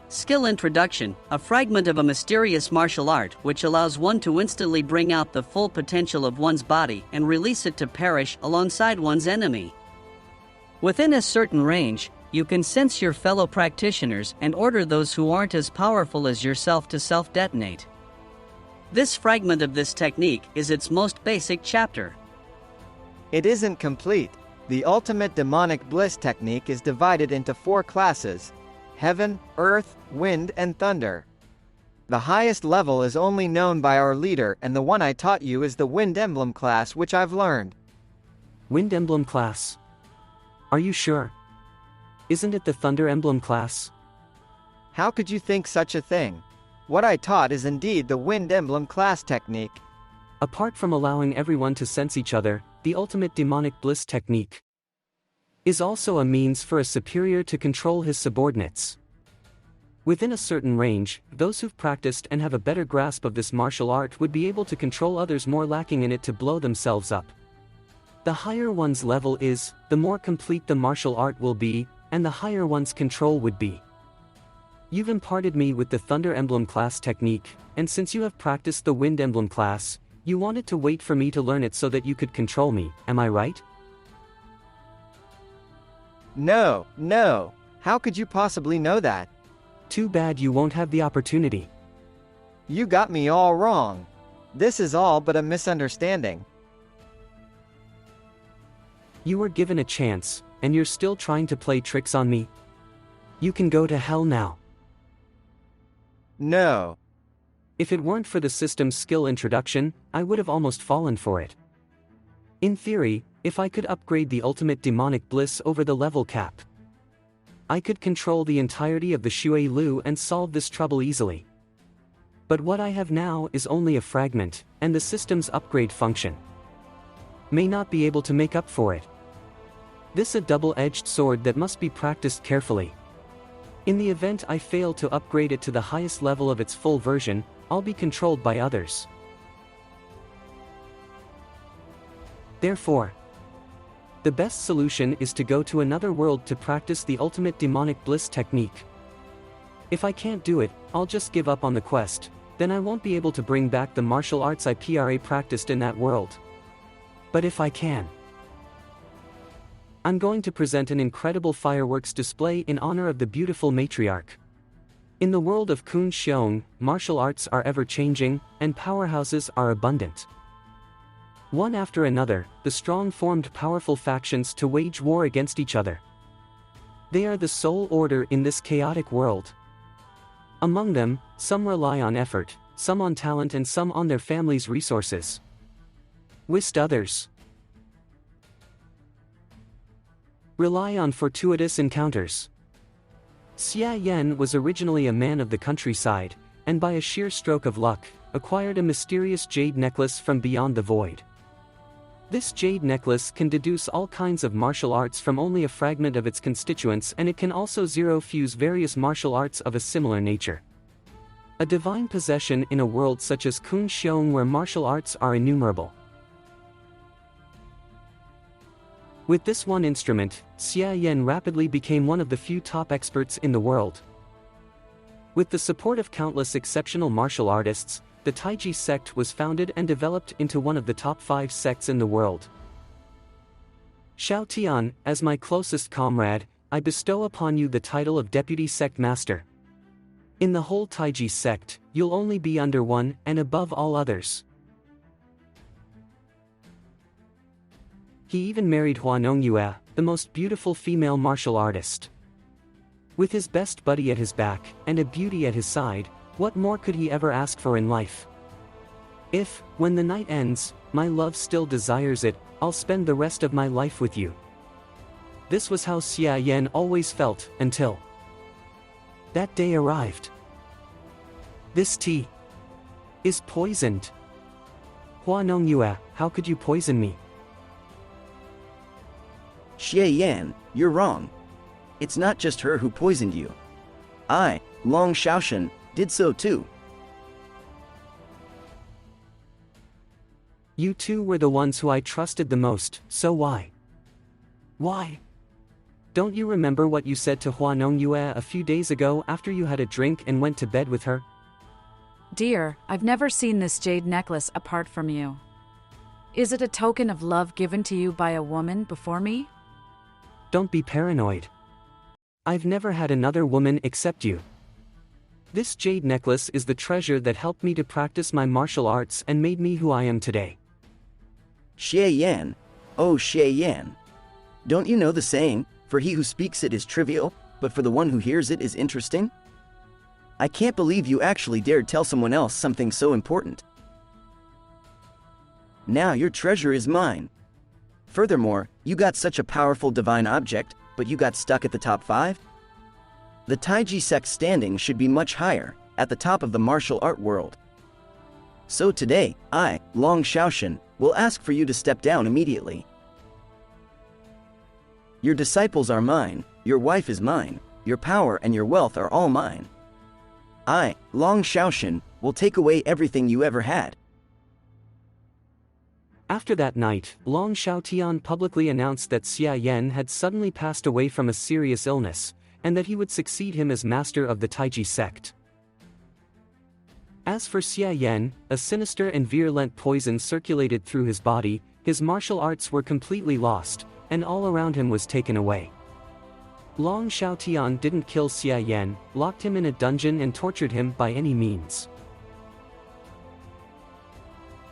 Skill introduction, a fragment of a mysterious martial art which allows one to instantly bring out the full potential of one's body and release it to perish alongside one's enemy. Within a certain range, you can sense your fellow practitioners and order those who aren't as powerful as yourself to self-detonate. This fragment of this technique is its most basic chapter. It isn't complete. The ultimate demonic bliss technique is divided into 4 classes: heaven, earth, wind, and thunder. The highest level is only known by our leader, and the one I taught you is the wind emblem class, which I've learned. Wind emblem class? Are you sure? Isn't it the thunder emblem class? How could you think such a thing? What I taught is indeed the wind emblem class technique. Apart from allowing everyone to sense each other, the ultimate demonic bliss technique is also a means for a superior to control his subordinates. Within a certain range, those who've practiced and have a better grasp of this martial art would be able to control others more lacking in it to blow themselves up. The higher one's level is, the more complete the martial art will be, and the higher one's control would be. You've imparted me with the Thunder Emblem class technique, and since you have practiced the Wind Emblem class, you wanted to wait for me to learn it so that you could control me, am I right? No, no. How could you possibly know that? Too bad you won't have the opportunity. You got me all wrong. This is all but a misunderstanding. You were given a chance, and you're still trying to play tricks on me? You can go to hell now. No. If it weren't for the system's skill introduction, I would have almost fallen for it. In theory, if I could upgrade the ultimate demonic bliss over the level cap, I could control the entirety of the Shui Lu and solve this trouble easily. But what I have now is only a fragment, and the system's upgrade function may not be able to make up for it. This is a double-edged sword that must be practiced carefully. In the event I fail to upgrade it to the highest level of its full version, I'll be controlled by others. Therefore, the best solution is to go to another world to practice the ultimate demonic bliss technique. If I can't do it, I'll just give up on the quest, then I won't be able to bring back the martial arts I practiced in that world. But if I can, I'm going to present an incredible fireworks display in honor of the beautiful matriarch. In the world of Kun Xiong, martial arts are ever-changing, and powerhouses are abundant. One after another, the strong formed powerful factions to wage war against each other. They are the sole order in this chaotic world. Among them, some rely on effort, some on talent, and some on their family's resources. Whilst others rely on fortuitous encounters. Xie Yan was originally a man of the countryside, and by a sheer stroke of luck, acquired a mysterious jade necklace from beyond the void. This jade necklace can deduce all kinds of martial arts from only a fragment of its constituents, and it can also zero-fuse various martial arts of a similar nature. A divine possession in a world such as Kun Xiong where martial arts are innumerable. With this one instrument, Xie Yan rapidly became one of the few top experts in the world. With the support of countless exceptional martial artists, the Taiji sect was founded and developed into one of the top 5 sects in the world. Xiao Tian, as my closest comrade, I bestow upon you the title of Deputy Sect Master. In the whole Taiji sect, you'll only be under one and above all others. He even married Hua Nongyue, the most beautiful female martial artist. With his best buddy at his back, and a beauty at his side, what more could he ever ask for in life? If, when the night ends, my love still desires it, I'll spend the rest of my life with you. This was how Xie Yan always felt, until that day arrived. This tea is poisoned. Hua Nong Yue, how could you poison me? Xie Yan, you're wrong. It's not just her who poisoned you. I, Long Shaoshan, did so too. You two were the ones who I trusted the most, so why? Why? Don't you remember what you said to Hua Nong Yue a few days ago after you had a drink and went to bed with her? Dear, I've never seen this jade necklace apart from you. Is it a token of love given to you by a woman before me? Don't be paranoid. I've never had another woman except you. This jade necklace is the treasure that helped me to practice my martial arts and made me who I am today. Xie Yan. Oh Xie Yan. Don't you know the saying, for he who speaks it is trivial, but for the one who hears it is interesting? I can't believe you actually dared tell someone else something so important. Now your treasure is mine. Furthermore, you got such a powerful divine object, but you got stuck at the top 5? The Taiji sect's standing should be much higher, at the top of the martial art world. So today, I, Long Shaoshan, will ask for you to step down immediately. Your disciples are mine, your wife is mine, your power and your wealth are all mine. I, Long Shaoshan, will take away everything you ever had. After that night, Long Shaotian publicly announced that Xie Yan had suddenly passed away from a serious illness, and that he would succeed him as master of the Taiji sect. As for Xie Yan, a sinister and virulent poison circulated through his body, his martial arts were completely lost, and all around him was taken away. Long Shaotian didn't kill Xie Yan, locked him in a dungeon and tortured him by any means.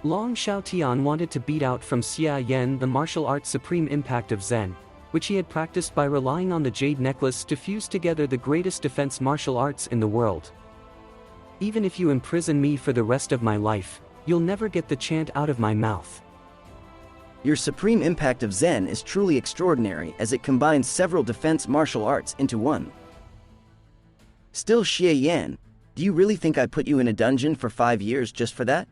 Long Shaotian wanted to beat out from Xie Yan the martial art's supreme impact of Zen, which he had practiced by relying on the jade necklace to fuse together the greatest defense martial arts in the world. Even if you imprison me for the rest of my life, you'll never get the chant out of my mouth. Your supreme impact of Zen is truly extraordinary as it combines several defense martial arts into one. Still Xie Yan, do you really think I put you in a dungeon for 5 years just for that?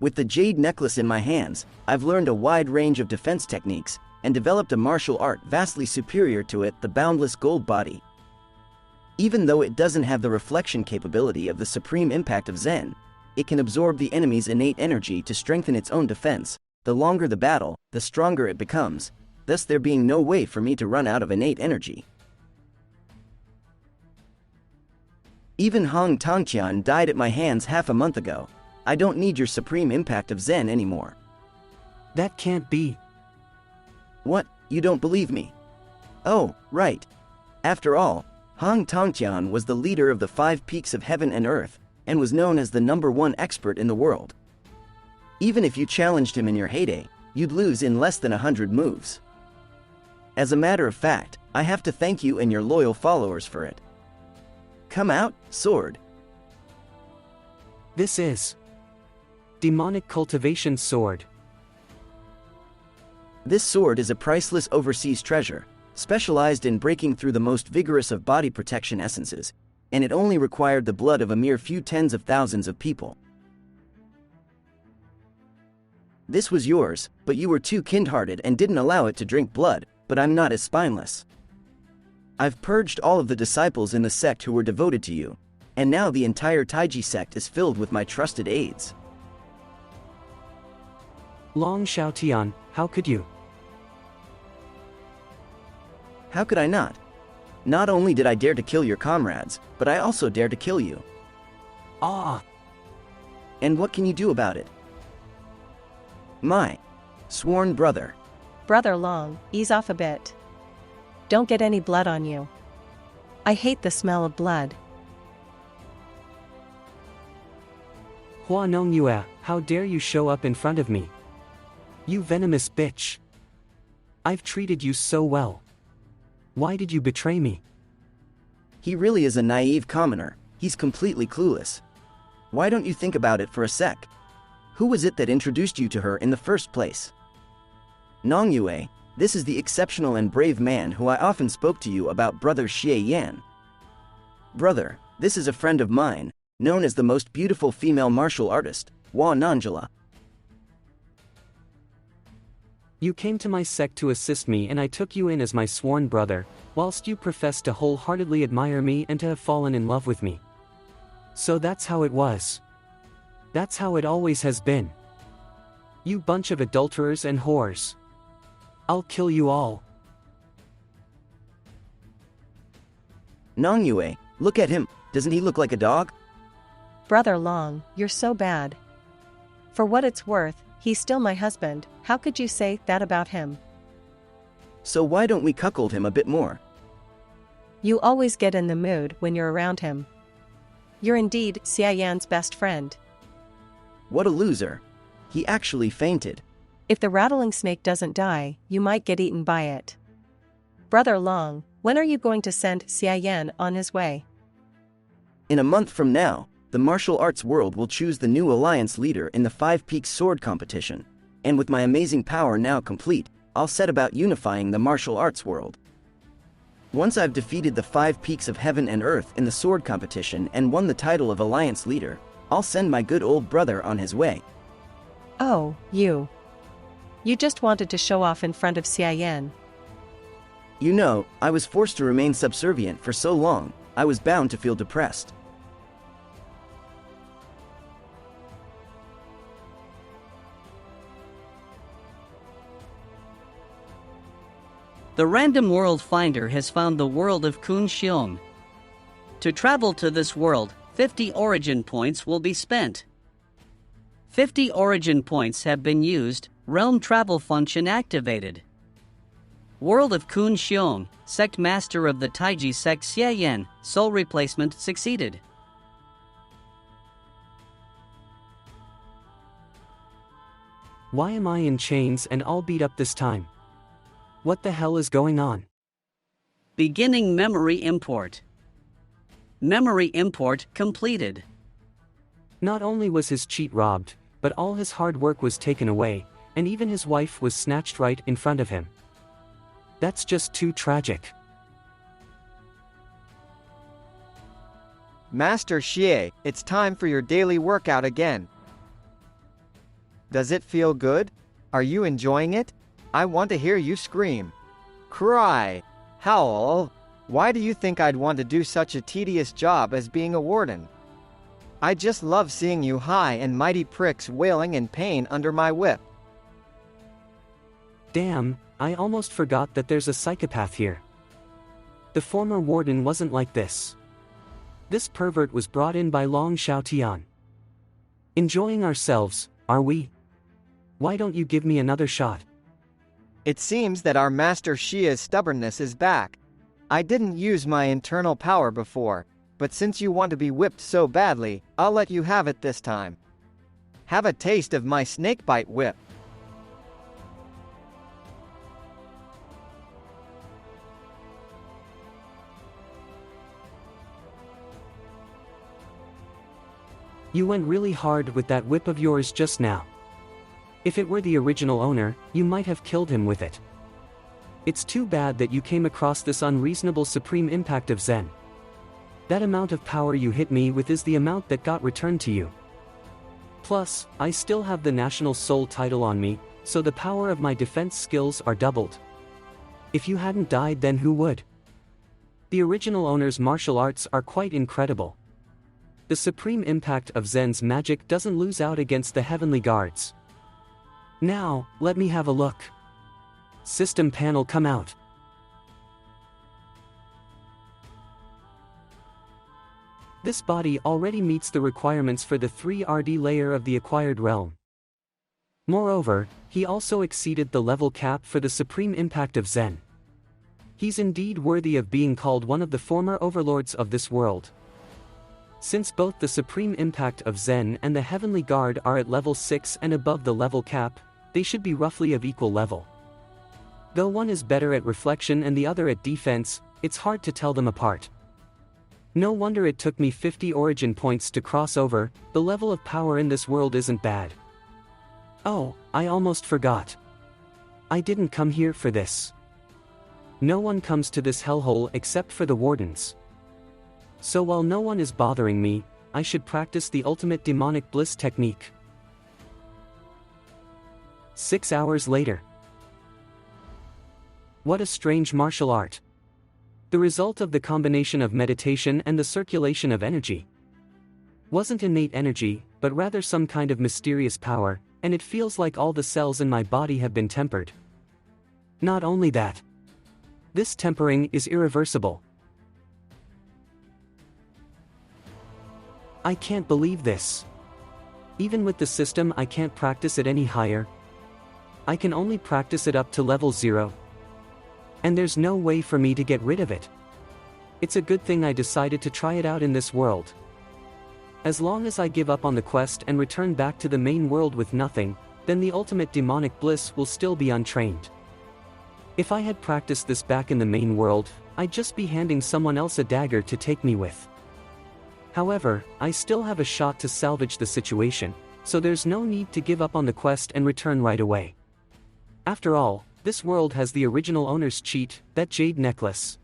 With the jade necklace in my hands, I've learned a wide range of defense techniques, and developed a martial art vastly superior to it, the boundless gold body. Even though it doesn't have the reflection capability of the supreme impact of Zen, it can absorb the enemy's innate energy to strengthen its own defense. The longer the battle, the stronger it becomes, thus there being no way for me to run out of innate energy. Even Hong Tongqian died at my hands half a month ago. I don't need your supreme impact of Zen anymore. That can't be. What, you don't believe me? Oh, right. After all, Hong Tongqian was the leader of the 5 peaks of heaven and earth, and was known as the #1 expert in the world. Even if you challenged him in your heyday, you'd lose in less than 100 moves. As a matter of fact, I have to thank you and your loyal followers for it. Come out, sword. This is demonic cultivation sword. This sword is a priceless overseas treasure, specialized in breaking through the most vigorous of body protection essences, and it only required the blood of a mere few tens of thousands of people. This was yours, but you were too kind-hearted and didn't allow it to drink blood, but I'm not as spineless. I've purged all of the disciples in the sect who were devoted to you, and now the entire Taiji sect is filled with my trusted aides. Long Shaotian, how could you? How could I not? Not only did I dare to kill your comrades, but I also dared to kill you. Ah! And what can you do about it? My sworn brother. Brother Long, ease off a bit. Don't get any blood on you. I hate the smell of blood. Hua Nong Yue, how dare you show up in front of me? You venomous bitch. I've treated you so well. Why did you betray me? He really is a naive commoner, he's completely clueless. Why don't you think about it for a sec? Who was it that introduced you to her in the first place? Nongyue, this is the exceptional and brave man who I often spoke to you about, Brother Xie Yan. Brother, this is a friend of mine, known as the most beautiful female martial artist, Hua Nanjala. You came to my sect to assist me and I took you in as my sworn brother, whilst you professed to wholeheartedly admire me and to have fallen in love with me. So that's how it was. That's how it always has been. You bunch of adulterers and whores. I'll kill you all. Nongyue, look at him, doesn't he look like a dog? Brother Long, you're so bad. For what it's worth, he's still my husband, how could you say that about him? So why don't we cuckold him a bit more? You always get in the mood when you're around him. You're indeed Xie Yan's best friend. What a loser. He actually fainted. If the rattling snake doesn't die, you might get eaten by it. Brother Long, when are you going to send Xie Yan on his way? In a month from now, the martial arts world will choose the new alliance leader in the Five Peaks sword competition, and with my amazing power now complete, I'll set about unifying the martial arts world. Once I've defeated the 5 peaks of heaven and earth in the sword competition and won the title of alliance leader, I'll send my good old brother on his way. Oh, you. You just wanted to show off in front of Xie Yan. You know, I was forced to remain subservient for so long, I was bound to feel depressed. The Random World Finder has found the world of Kun Xiong. To travel to this world, 50 origin points will be spent. 50 origin points have been used, realm travel function activated. World of Kun Xiong, sect master of the Taiji sect Xie Yan, soul replacement succeeded. Why am I in chains and all beat up this time? What the hell is going on? Beginning memory import. Memory import completed. Not only was his cheat robbed, but all his hard work was taken away, and even his wife was snatched right in front of him. That's just too tragic. Master Xie, it's time for your daily workout again. Does it feel good? Are you enjoying it? I want to hear you scream, cry, howl. Why do you think I'd want to do such a tedious job as being a warden? I just love seeing you high and mighty pricks wailing in pain under my whip. Damn, I almost forgot that there's a psychopath here. The former warden wasn't like this. This pervert was brought in by Long Xiaotian. Enjoying ourselves, are we? Why don't you give me another shot? It seems that our Master Xie's stubbornness is back. I didn't use my internal power before, but since you want to be whipped so badly, I'll let you have it this time. Have a taste of my snakebite whip. You went really hard with that whip of yours just now. If it were the original owner, you might have killed him with it. It's too bad that you came across this unreasonable supreme impact of Zen. That amount of power you hit me with is the amount that got returned to you. Plus, I still have the National Soul title on me, so the power of my defense skills are doubled. If you hadn't died, then who would? The original owner's martial arts are quite incredible. The supreme impact of Zen's magic doesn't lose out against the heavenly guards. Now, let me have a look. System panel, come out. This body already meets the requirements for the 3RD layer of the acquired realm. Moreover, he also exceeded the level cap for the supreme impact of Zen. He's indeed worthy of being called one of the former overlords of this world. Since both the supreme impact of Zen and the heavenly guard are at level 6 and above the level cap, they should be roughly of equal level. Though one is better at reflection and the other at defense, it's hard to tell them apart. No wonder it took me 50 origin points to cross over. The level of power in this world isn't bad. Oh, I almost forgot. I didn't come here for this. No one comes to this hellhole except for the wardens. So while no one is bothering me, I should practice the ultimate demonic bliss technique. 6 hours later. What a strange martial art. The result of the combination of meditation and the circulation of energy. Wasn't innate energy, but rather some kind of mysterious power, and it feels like all the cells in my body have been tempered. Not only that. This tempering is irreversible. I can't believe this. Even with the system, I can't practice it any higher. I can only practice it up to level 0. And there's no way for me to get rid of it. It's a good thing I decided to try it out in this world. As long as I give up on the quest and return back to the main world with nothing, then the ultimate demonic bliss will still be untrained. If I had practiced this back in the main world, I'd just be handing someone else a dagger to take me with. However, I still have a shot to salvage the situation, so there's no need to give up on the quest and return right away. After all, this world has the original owner's cheat, that jade necklace.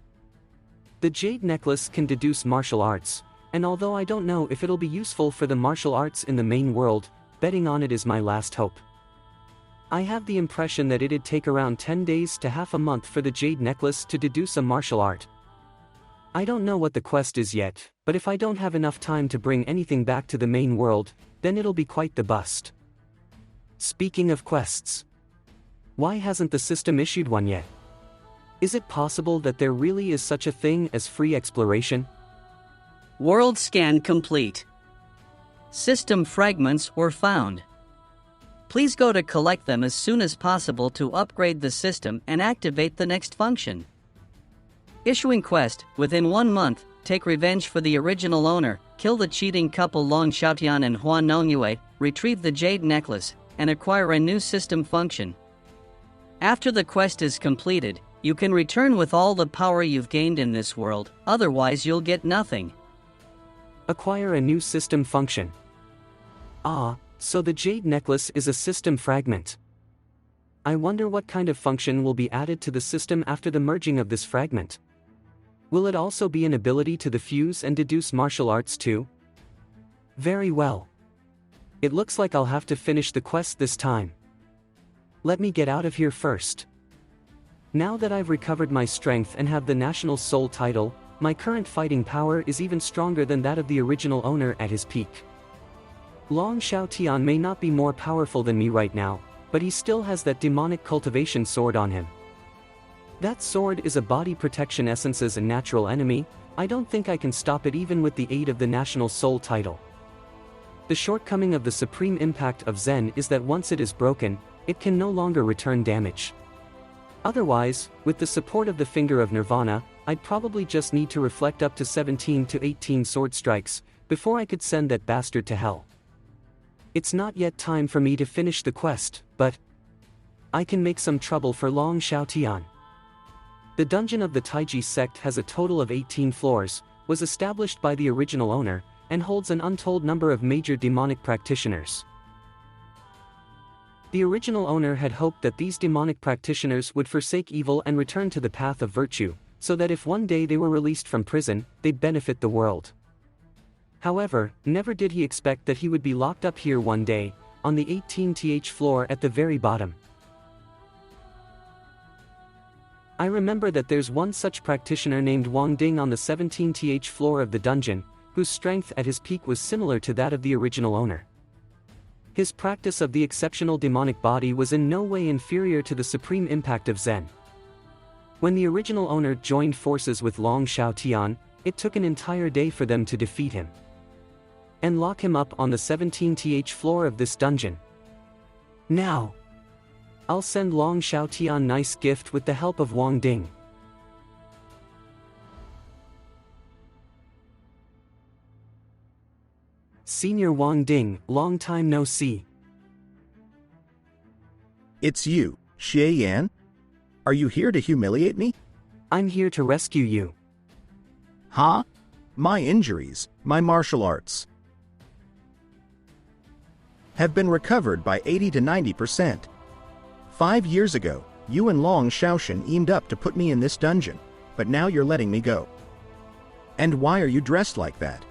The jade necklace can deduce martial arts, and although I don't know if it'll be useful for the martial arts in the main world, betting on it is my last hope. I have the impression that it'd take around 10 days to half a month for the jade necklace to deduce a martial art. I don't know what the quest is yet, but if I don't have enough time to bring anything back to the main world, then it'll be quite the bust. Speaking of quests. Why hasn't the system issued one yet? Is it possible that there really is such a thing as free exploration? World scan complete. System fragments were found. Please go to collect them as soon as possible to upgrade the system and activate the next function. Issuing quest, within 1 month, take revenge for the original owner, kill the cheating couple Long Xiaotian and Hua Nongyue, retrieve the jade necklace, and acquire a new system function. After the quest is completed, you can return with all the power you've gained in this world, otherwise you'll get nothing. Acquire a new system function. Ah, so the jade necklace is a system fragment. I wonder what kind of function will be added to the system after the merging of this fragment. Will it also be an ability to diffuse and deduce martial arts too? Very well. It looks like I'll have to finish the quest this time. Let me get out of here first. Now that I've recovered my strength and have the National Soul title, my current fighting power is even stronger than that of the original owner at his peak. Long Xiaotian may not be more powerful than me right now, but he still has that demonic cultivation sword on him. That sword is a body protection essence's a natural enemy. I don't think I can stop it even with the aid of the National Soul title. The shortcoming of the supreme impact of Zen is that once it is broken, it can no longer return damage. Otherwise, with the support of the Finger of Nirvana, I'd probably just need to reflect up to 17 to 18 sword strikes, before I could send that bastard to hell. It's not yet time for me to finish the quest, but I can make some trouble for Long Xiaotian. The dungeon of the Taiji sect has a total of 18 floors, was established by the original owner, and holds an untold number of major demonic practitioners. The original owner had hoped that these demonic practitioners would forsake evil and return to the path of virtue, so that if one day they were released from prison, they'd benefit the world. However, never did he expect that he would be locked up here one day, on the 18th floor at the very bottom. I remember that there's one such practitioner named Wang Ding on the 17th floor of the dungeon, whose strength at his peak was similar to that of the original owner. His practice of the exceptional demonic body was in no way inferior to the supreme impact of Zen. When the original owner joined forces with Long Xiaotian, it took an entire day for them to defeat him and lock him up on the 17th floor of this dungeon. Now, I'll send Long Xiaotian nice gift with the help of Wang Ding. Senior Wang Ding, long time no see. It's you, Xie Yan? Are you here to humiliate me? I'm here to rescue you. Huh? My injuries, my martial arts, have been recovered by 80 to 90%. 5 years ago, you and Long Shaoshan aimed up to put me in this dungeon, but now you're letting me go. And why are you dressed like that?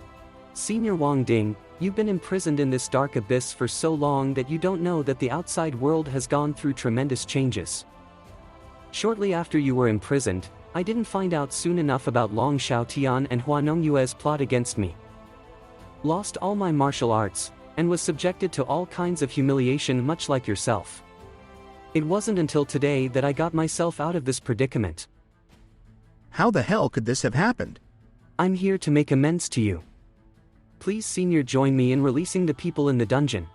Senior Wang Ding, you've been imprisoned in this dark abyss for so long that you don't know that the outside world has gone through tremendous changes. Shortly after you were imprisoned, I didn't find out soon enough about Long Xiaotian and Hua Nongyue's plot against me. Lost all my martial arts, and was subjected to all kinds of humiliation much like yourself. It wasn't until today that I got myself out of this predicament. How the hell could this have happened? I'm here to make amends to you. Please, Senior, join me in releasing the people in the dungeon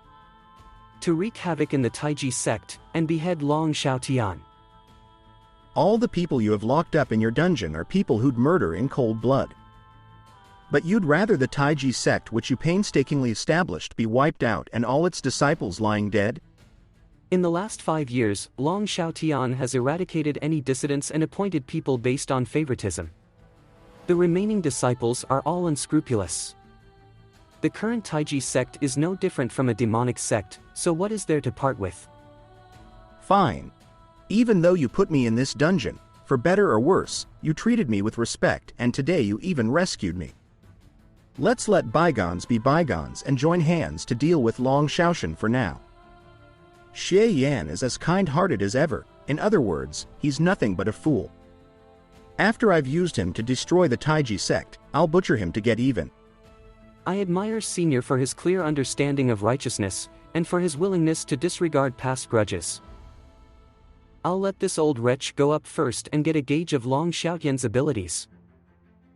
to wreak havoc in the Taiji sect and behead Long Xiaotian. All the people you have locked up in your dungeon are people who'd murder in cold blood. But you'd rather the Taiji sect, which you painstakingly established, be wiped out and all its disciples lying dead? In the last 5 years, Long Xiaotian has eradicated any dissidents and appointed people based on favoritism. The remaining disciples are all unscrupulous. The current Taiji sect is no different from a demonic sect, so what is there to part with? Fine. Even though you put me in this dungeon, for better or worse, you treated me with respect, and today you even rescued me. Let's let bygones be bygones and join hands to deal with Long Shaoshan for now. Xie Yan is as kind-hearted as ever. In other words, he's nothing but a fool. After I've used him to destroy the Taiji sect, I'll butcher him to get even. I admire Senior for his clear understanding of righteousness, and for his willingness to disregard past grudges. I'll let this old wretch go up first and get a gauge of Long Xiaotian's abilities.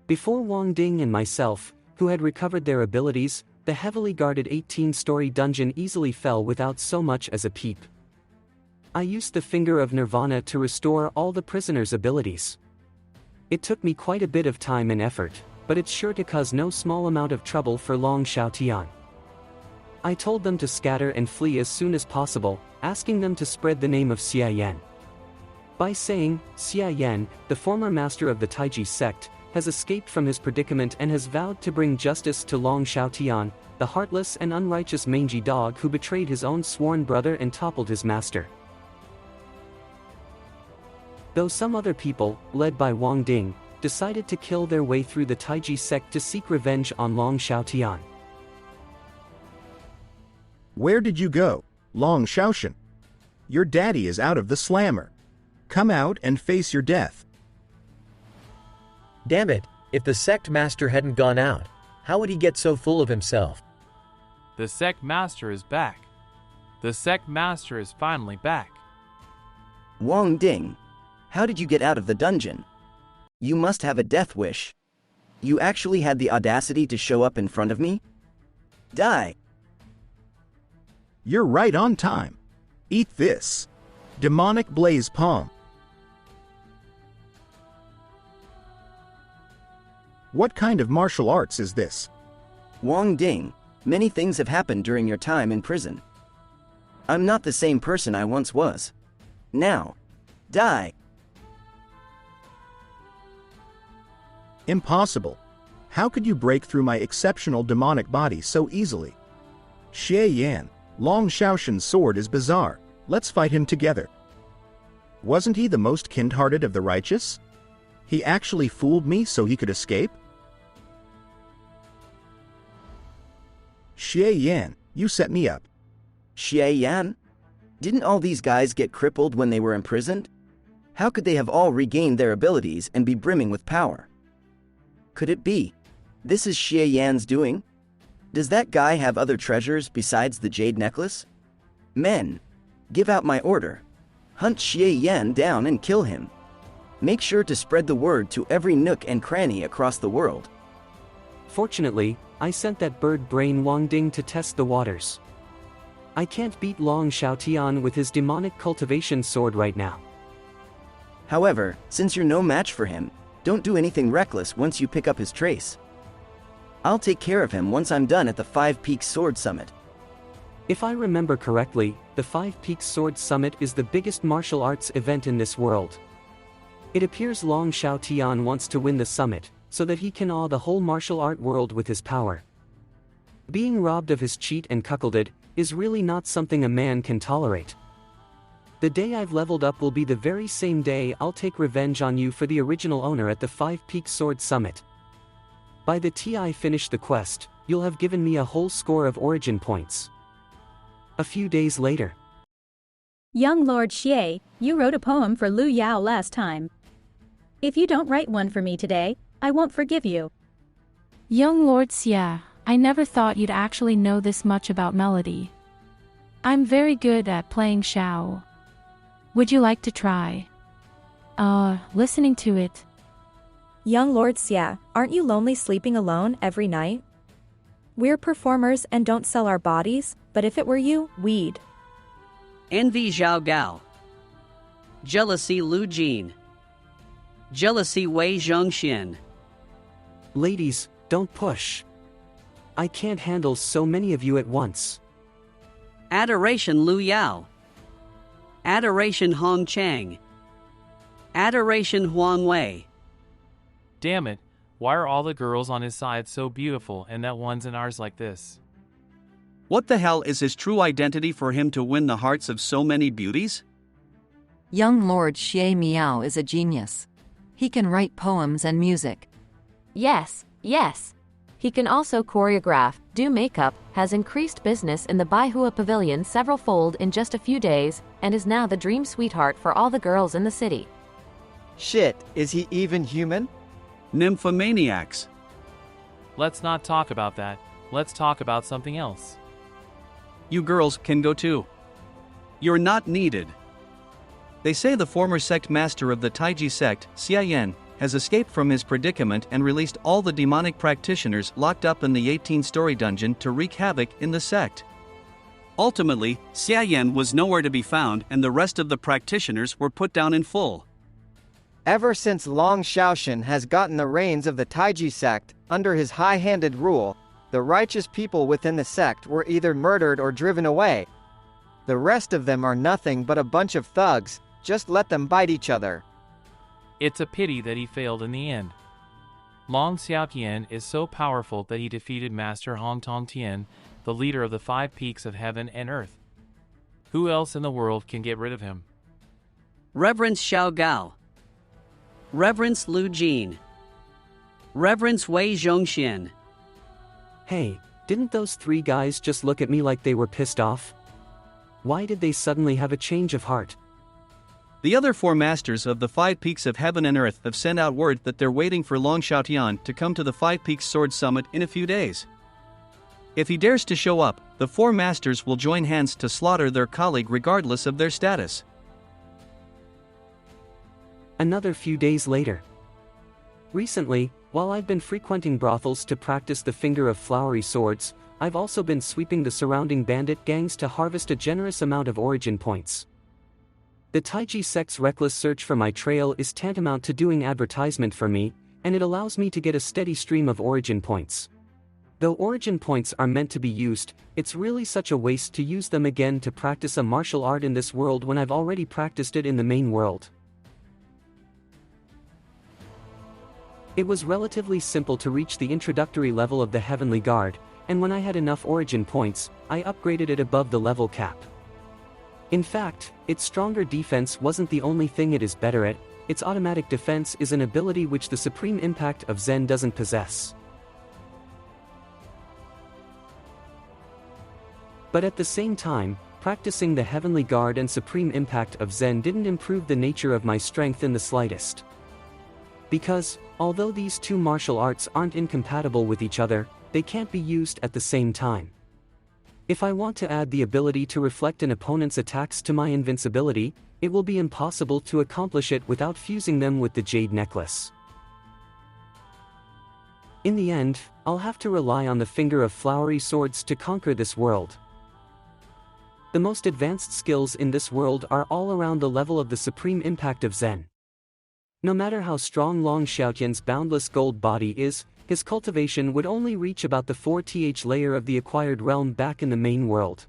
Before Wang Ding and myself, who had recovered their abilities, the heavily guarded 18-story dungeon easily fell without so much as a peep. I used the finger of Nirvana to restore all the prisoners' abilities. It took me quite a bit of time and effort, but it's sure to cause no small amount of trouble for Long Xiaotian. I told them to scatter and flee as soon as possible, asking them to spread the name of Xie Yan. By saying, Xie Yan, the former master of the Taiji sect, has escaped from his predicament and has vowed to bring justice to Long Xiaotian, the heartless and unrighteous mangy dog who betrayed his own sworn brother and toppled his master. Though some other people, led by Wang Ding, decided to kill their way through the Taiji sect to seek revenge on Long Xiaotian. Where did you go, Long Shaoshan? Your daddy is out of the slammer. Come out and face your death. Damn it, if the sect master hadn't gone out, how would he get so full of himself? The sect master is back. The sect master is finally back. Wang Ding, how did you get out of the dungeon? You must have a death wish. You actually had the audacity to show up in front of me? Die! You're right on time. Eat this. Demonic Blaze Palm. What kind of martial arts is this? Wang Ding, many things have happened during your time in prison. I'm not the same person I once was. Now, die! Impossible. How could you break through my exceptional demonic body so easily? Xie Yan, Long Shaoshan's sword is bizarre. Let's fight him together. Wasn't he the most kind-hearted of the righteous? He actually fooled me so he could escape? Xie Yan, you set me up. Xie Yan? Didn't all these guys get crippled when they were imprisoned? How could they have all regained their abilities and be brimming with power? Could it be this is Xie Yan's doing? Does that guy have other treasures besides the jade necklace? Men, give out my order. Hunt Xie Yan down and kill him. Make sure to spread the word to every nook and cranny across the world. Fortunately, I sent that bird brain Wang Ding to test the waters. I can't beat Long Xiaotian with his demonic cultivation sword right now. However, since you're no match for him, don't do anything reckless once you pick up his trace. I'll take care of him once I'm done at the Five Peaks Sword Summit. If I remember correctly, the Five Peaks Sword Summit is the biggest martial arts event in this world. It appears Long Xiaotian wants to win the summit, so that he can awe the whole martial art world with his power. Being robbed of his cheat and cuckolded is really not something a man can tolerate. The day I've leveled up will be the very same day I'll take revenge on you for the original owner at the Five Peaks Sword Summit. By the time I finish the quest, you'll have given me a whole score of origin points. A few days later. Young Lord Xie, you wrote a poem for Lu Yao last time. If you don't write one for me today, I won't forgive you. Young Lord Xie, I never thought you'd actually know this much about melody. I'm very good at playing Shao. Would you like to try? Listening to it. Young Lord Xie, aren't you lonely sleeping alone every night? We're performers and don't sell our bodies, but if it were you, we'd. Envy Zhao Gao. Jealousy Lu Jin. Jealousy Wei Zhongxian. Ladies, don't push. I can't handle so many of you at once. Adoration Lu Yao. Adoration Hong Chang. Adoration Huang Wei. Damn it, why are all the girls on his side so beautiful and that one's in ours like this? What the hell is his true identity for him to win the hearts of so many beauties? Young Lord Xie Miao is a genius. He can write poems and music. Yes. He can also choreograph, do makeup, has increased business in the Manhua pavilion several-fold in just a few days, and is now the dream sweetheart for all the girls in the city. Shit, is he even human? Nymphomaniacs. Let's not talk about that. Let's talk about something else. You girls can go too. You're not needed. They say the former sect master of the Taiji sect, Xie Yan, has escaped from his predicament and released all the demonic practitioners locked up in the 18-story dungeon to wreak havoc in the sect. Ultimately, Xie Yan was nowhere to be found and the rest of the practitioners were put down in full. Ever since Long Shaoxin has gotten the reins of the Taiji sect, under his high-handed rule, the righteous people within the sect were either murdered or driven away. The rest of them are nothing but a bunch of thugs, just let them bite each other. It's a pity that he failed in the end. Long Xiaotian is so powerful that he defeated Master Hong Tongtian, the leader of the Five Peaks of Heaven and Earth. Who else in the world can get rid of him? Reverence Xiao Gao. Reverence Lu Jin. Reverence Wei Zhongxian. Hey, didn't those three guys just look at me like they were pissed off? Why did they suddenly have a change of heart? The other four masters of the Five Peaks of Heaven and Earth have sent out word that they're waiting for Long Shaotian to come to the Five Peaks Sword Summit in a few days. If he dares to show up, the four masters will join hands to slaughter their colleague regardless of their status. Another few days later. Recently, while I've been frequenting brothels to practice the finger of flowery swords, I've also been sweeping the surrounding bandit gangs to harvest a generous amount of origin points. The Taiji sect's reckless search for my trail is tantamount to doing advertisement for me, and it allows me to get a steady stream of origin points. Though origin points are meant to be used, it's really such a waste to use them again to practice a martial art in this world when I've already practiced it in the main world. It was relatively simple to reach the introductory level of the Heavenly Guard, and when I had enough origin points, I upgraded it above the level cap. In fact, its stronger defense wasn't the only thing it is better at, its automatic defense is an ability which the supreme impact of Zen doesn't possess. But at the same time, practicing the Heavenly Guard and supreme impact of Zen didn't improve the nature of my strength in the slightest. Because, although these two martial arts aren't incompatible with each other, they can't be used at the same time. If I want to add the ability to reflect an opponent's attacks to my invincibility, it will be impossible to accomplish it without fusing them with the jade necklace. In the end, I'll have to rely on the finger of flowery swords to conquer this world. The most advanced skills in this world are all around the level of the supreme impact of Zen. No matter how strong Long Xiaotian's boundless gold body is, his cultivation would only reach about the 4th layer of the acquired realm back in the main world.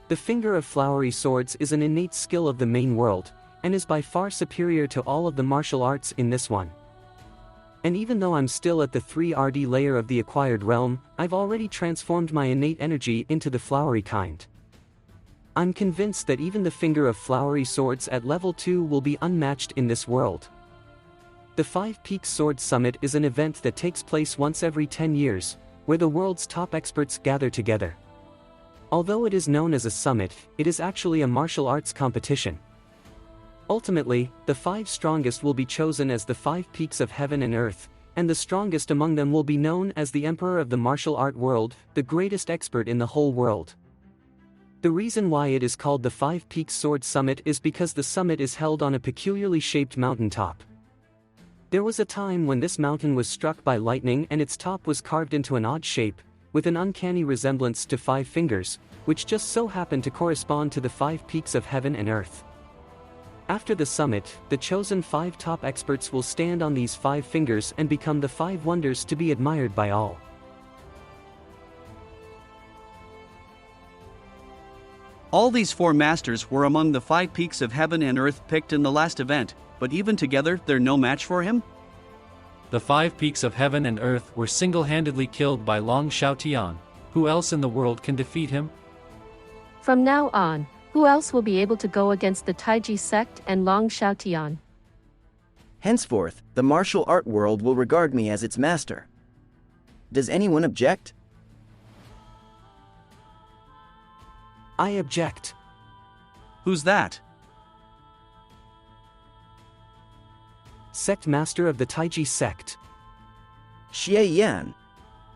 The finger of flowery swords is an innate skill of the main world, and is by far superior to all of the martial arts in this one. And even though I'm still at the 3rd layer of the acquired realm, I've already transformed my innate energy into the flowery kind. I'm convinced that even the finger of flowery swords at level 2 will be unmatched in this world. The 5 Peaks Sword Summit is an event that takes place once every 10 years, where the world's top experts gather together. Although it is known as a summit, it is actually a martial arts competition. Ultimately, the 5 strongest will be chosen as the 5 peaks of heaven and earth, and the strongest among them will be known as the Emperor of the martial art world, the greatest expert in the whole world. The reason why it is called the 5 Peaks Sword Summit is because the summit is held on a peculiarly shaped mountaintop. There was a time when this mountain was struck by lightning and its top was carved into an odd shape, with an uncanny resemblance to 5 fingers, which just so happened to correspond to the 5 peaks of heaven and earth. After the summit, the chosen 5 top experts will stand on these 5 fingers and become the 5 wonders to be admired by all. All these 4 masters were among the 5 peaks of heaven and earth picked in the last event, but even together they're no match for him? The 5 peaks of heaven and earth were single-handedly killed by Long Xiaotian. Who else in the world can defeat him? From now on, who else will be able to go against the Taiji sect and Long Xiaotian? Henceforth, the martial art world will regard me as its master. Does anyone object? I object. Who's that? Sect Master of the Taiji sect. Xie Yan,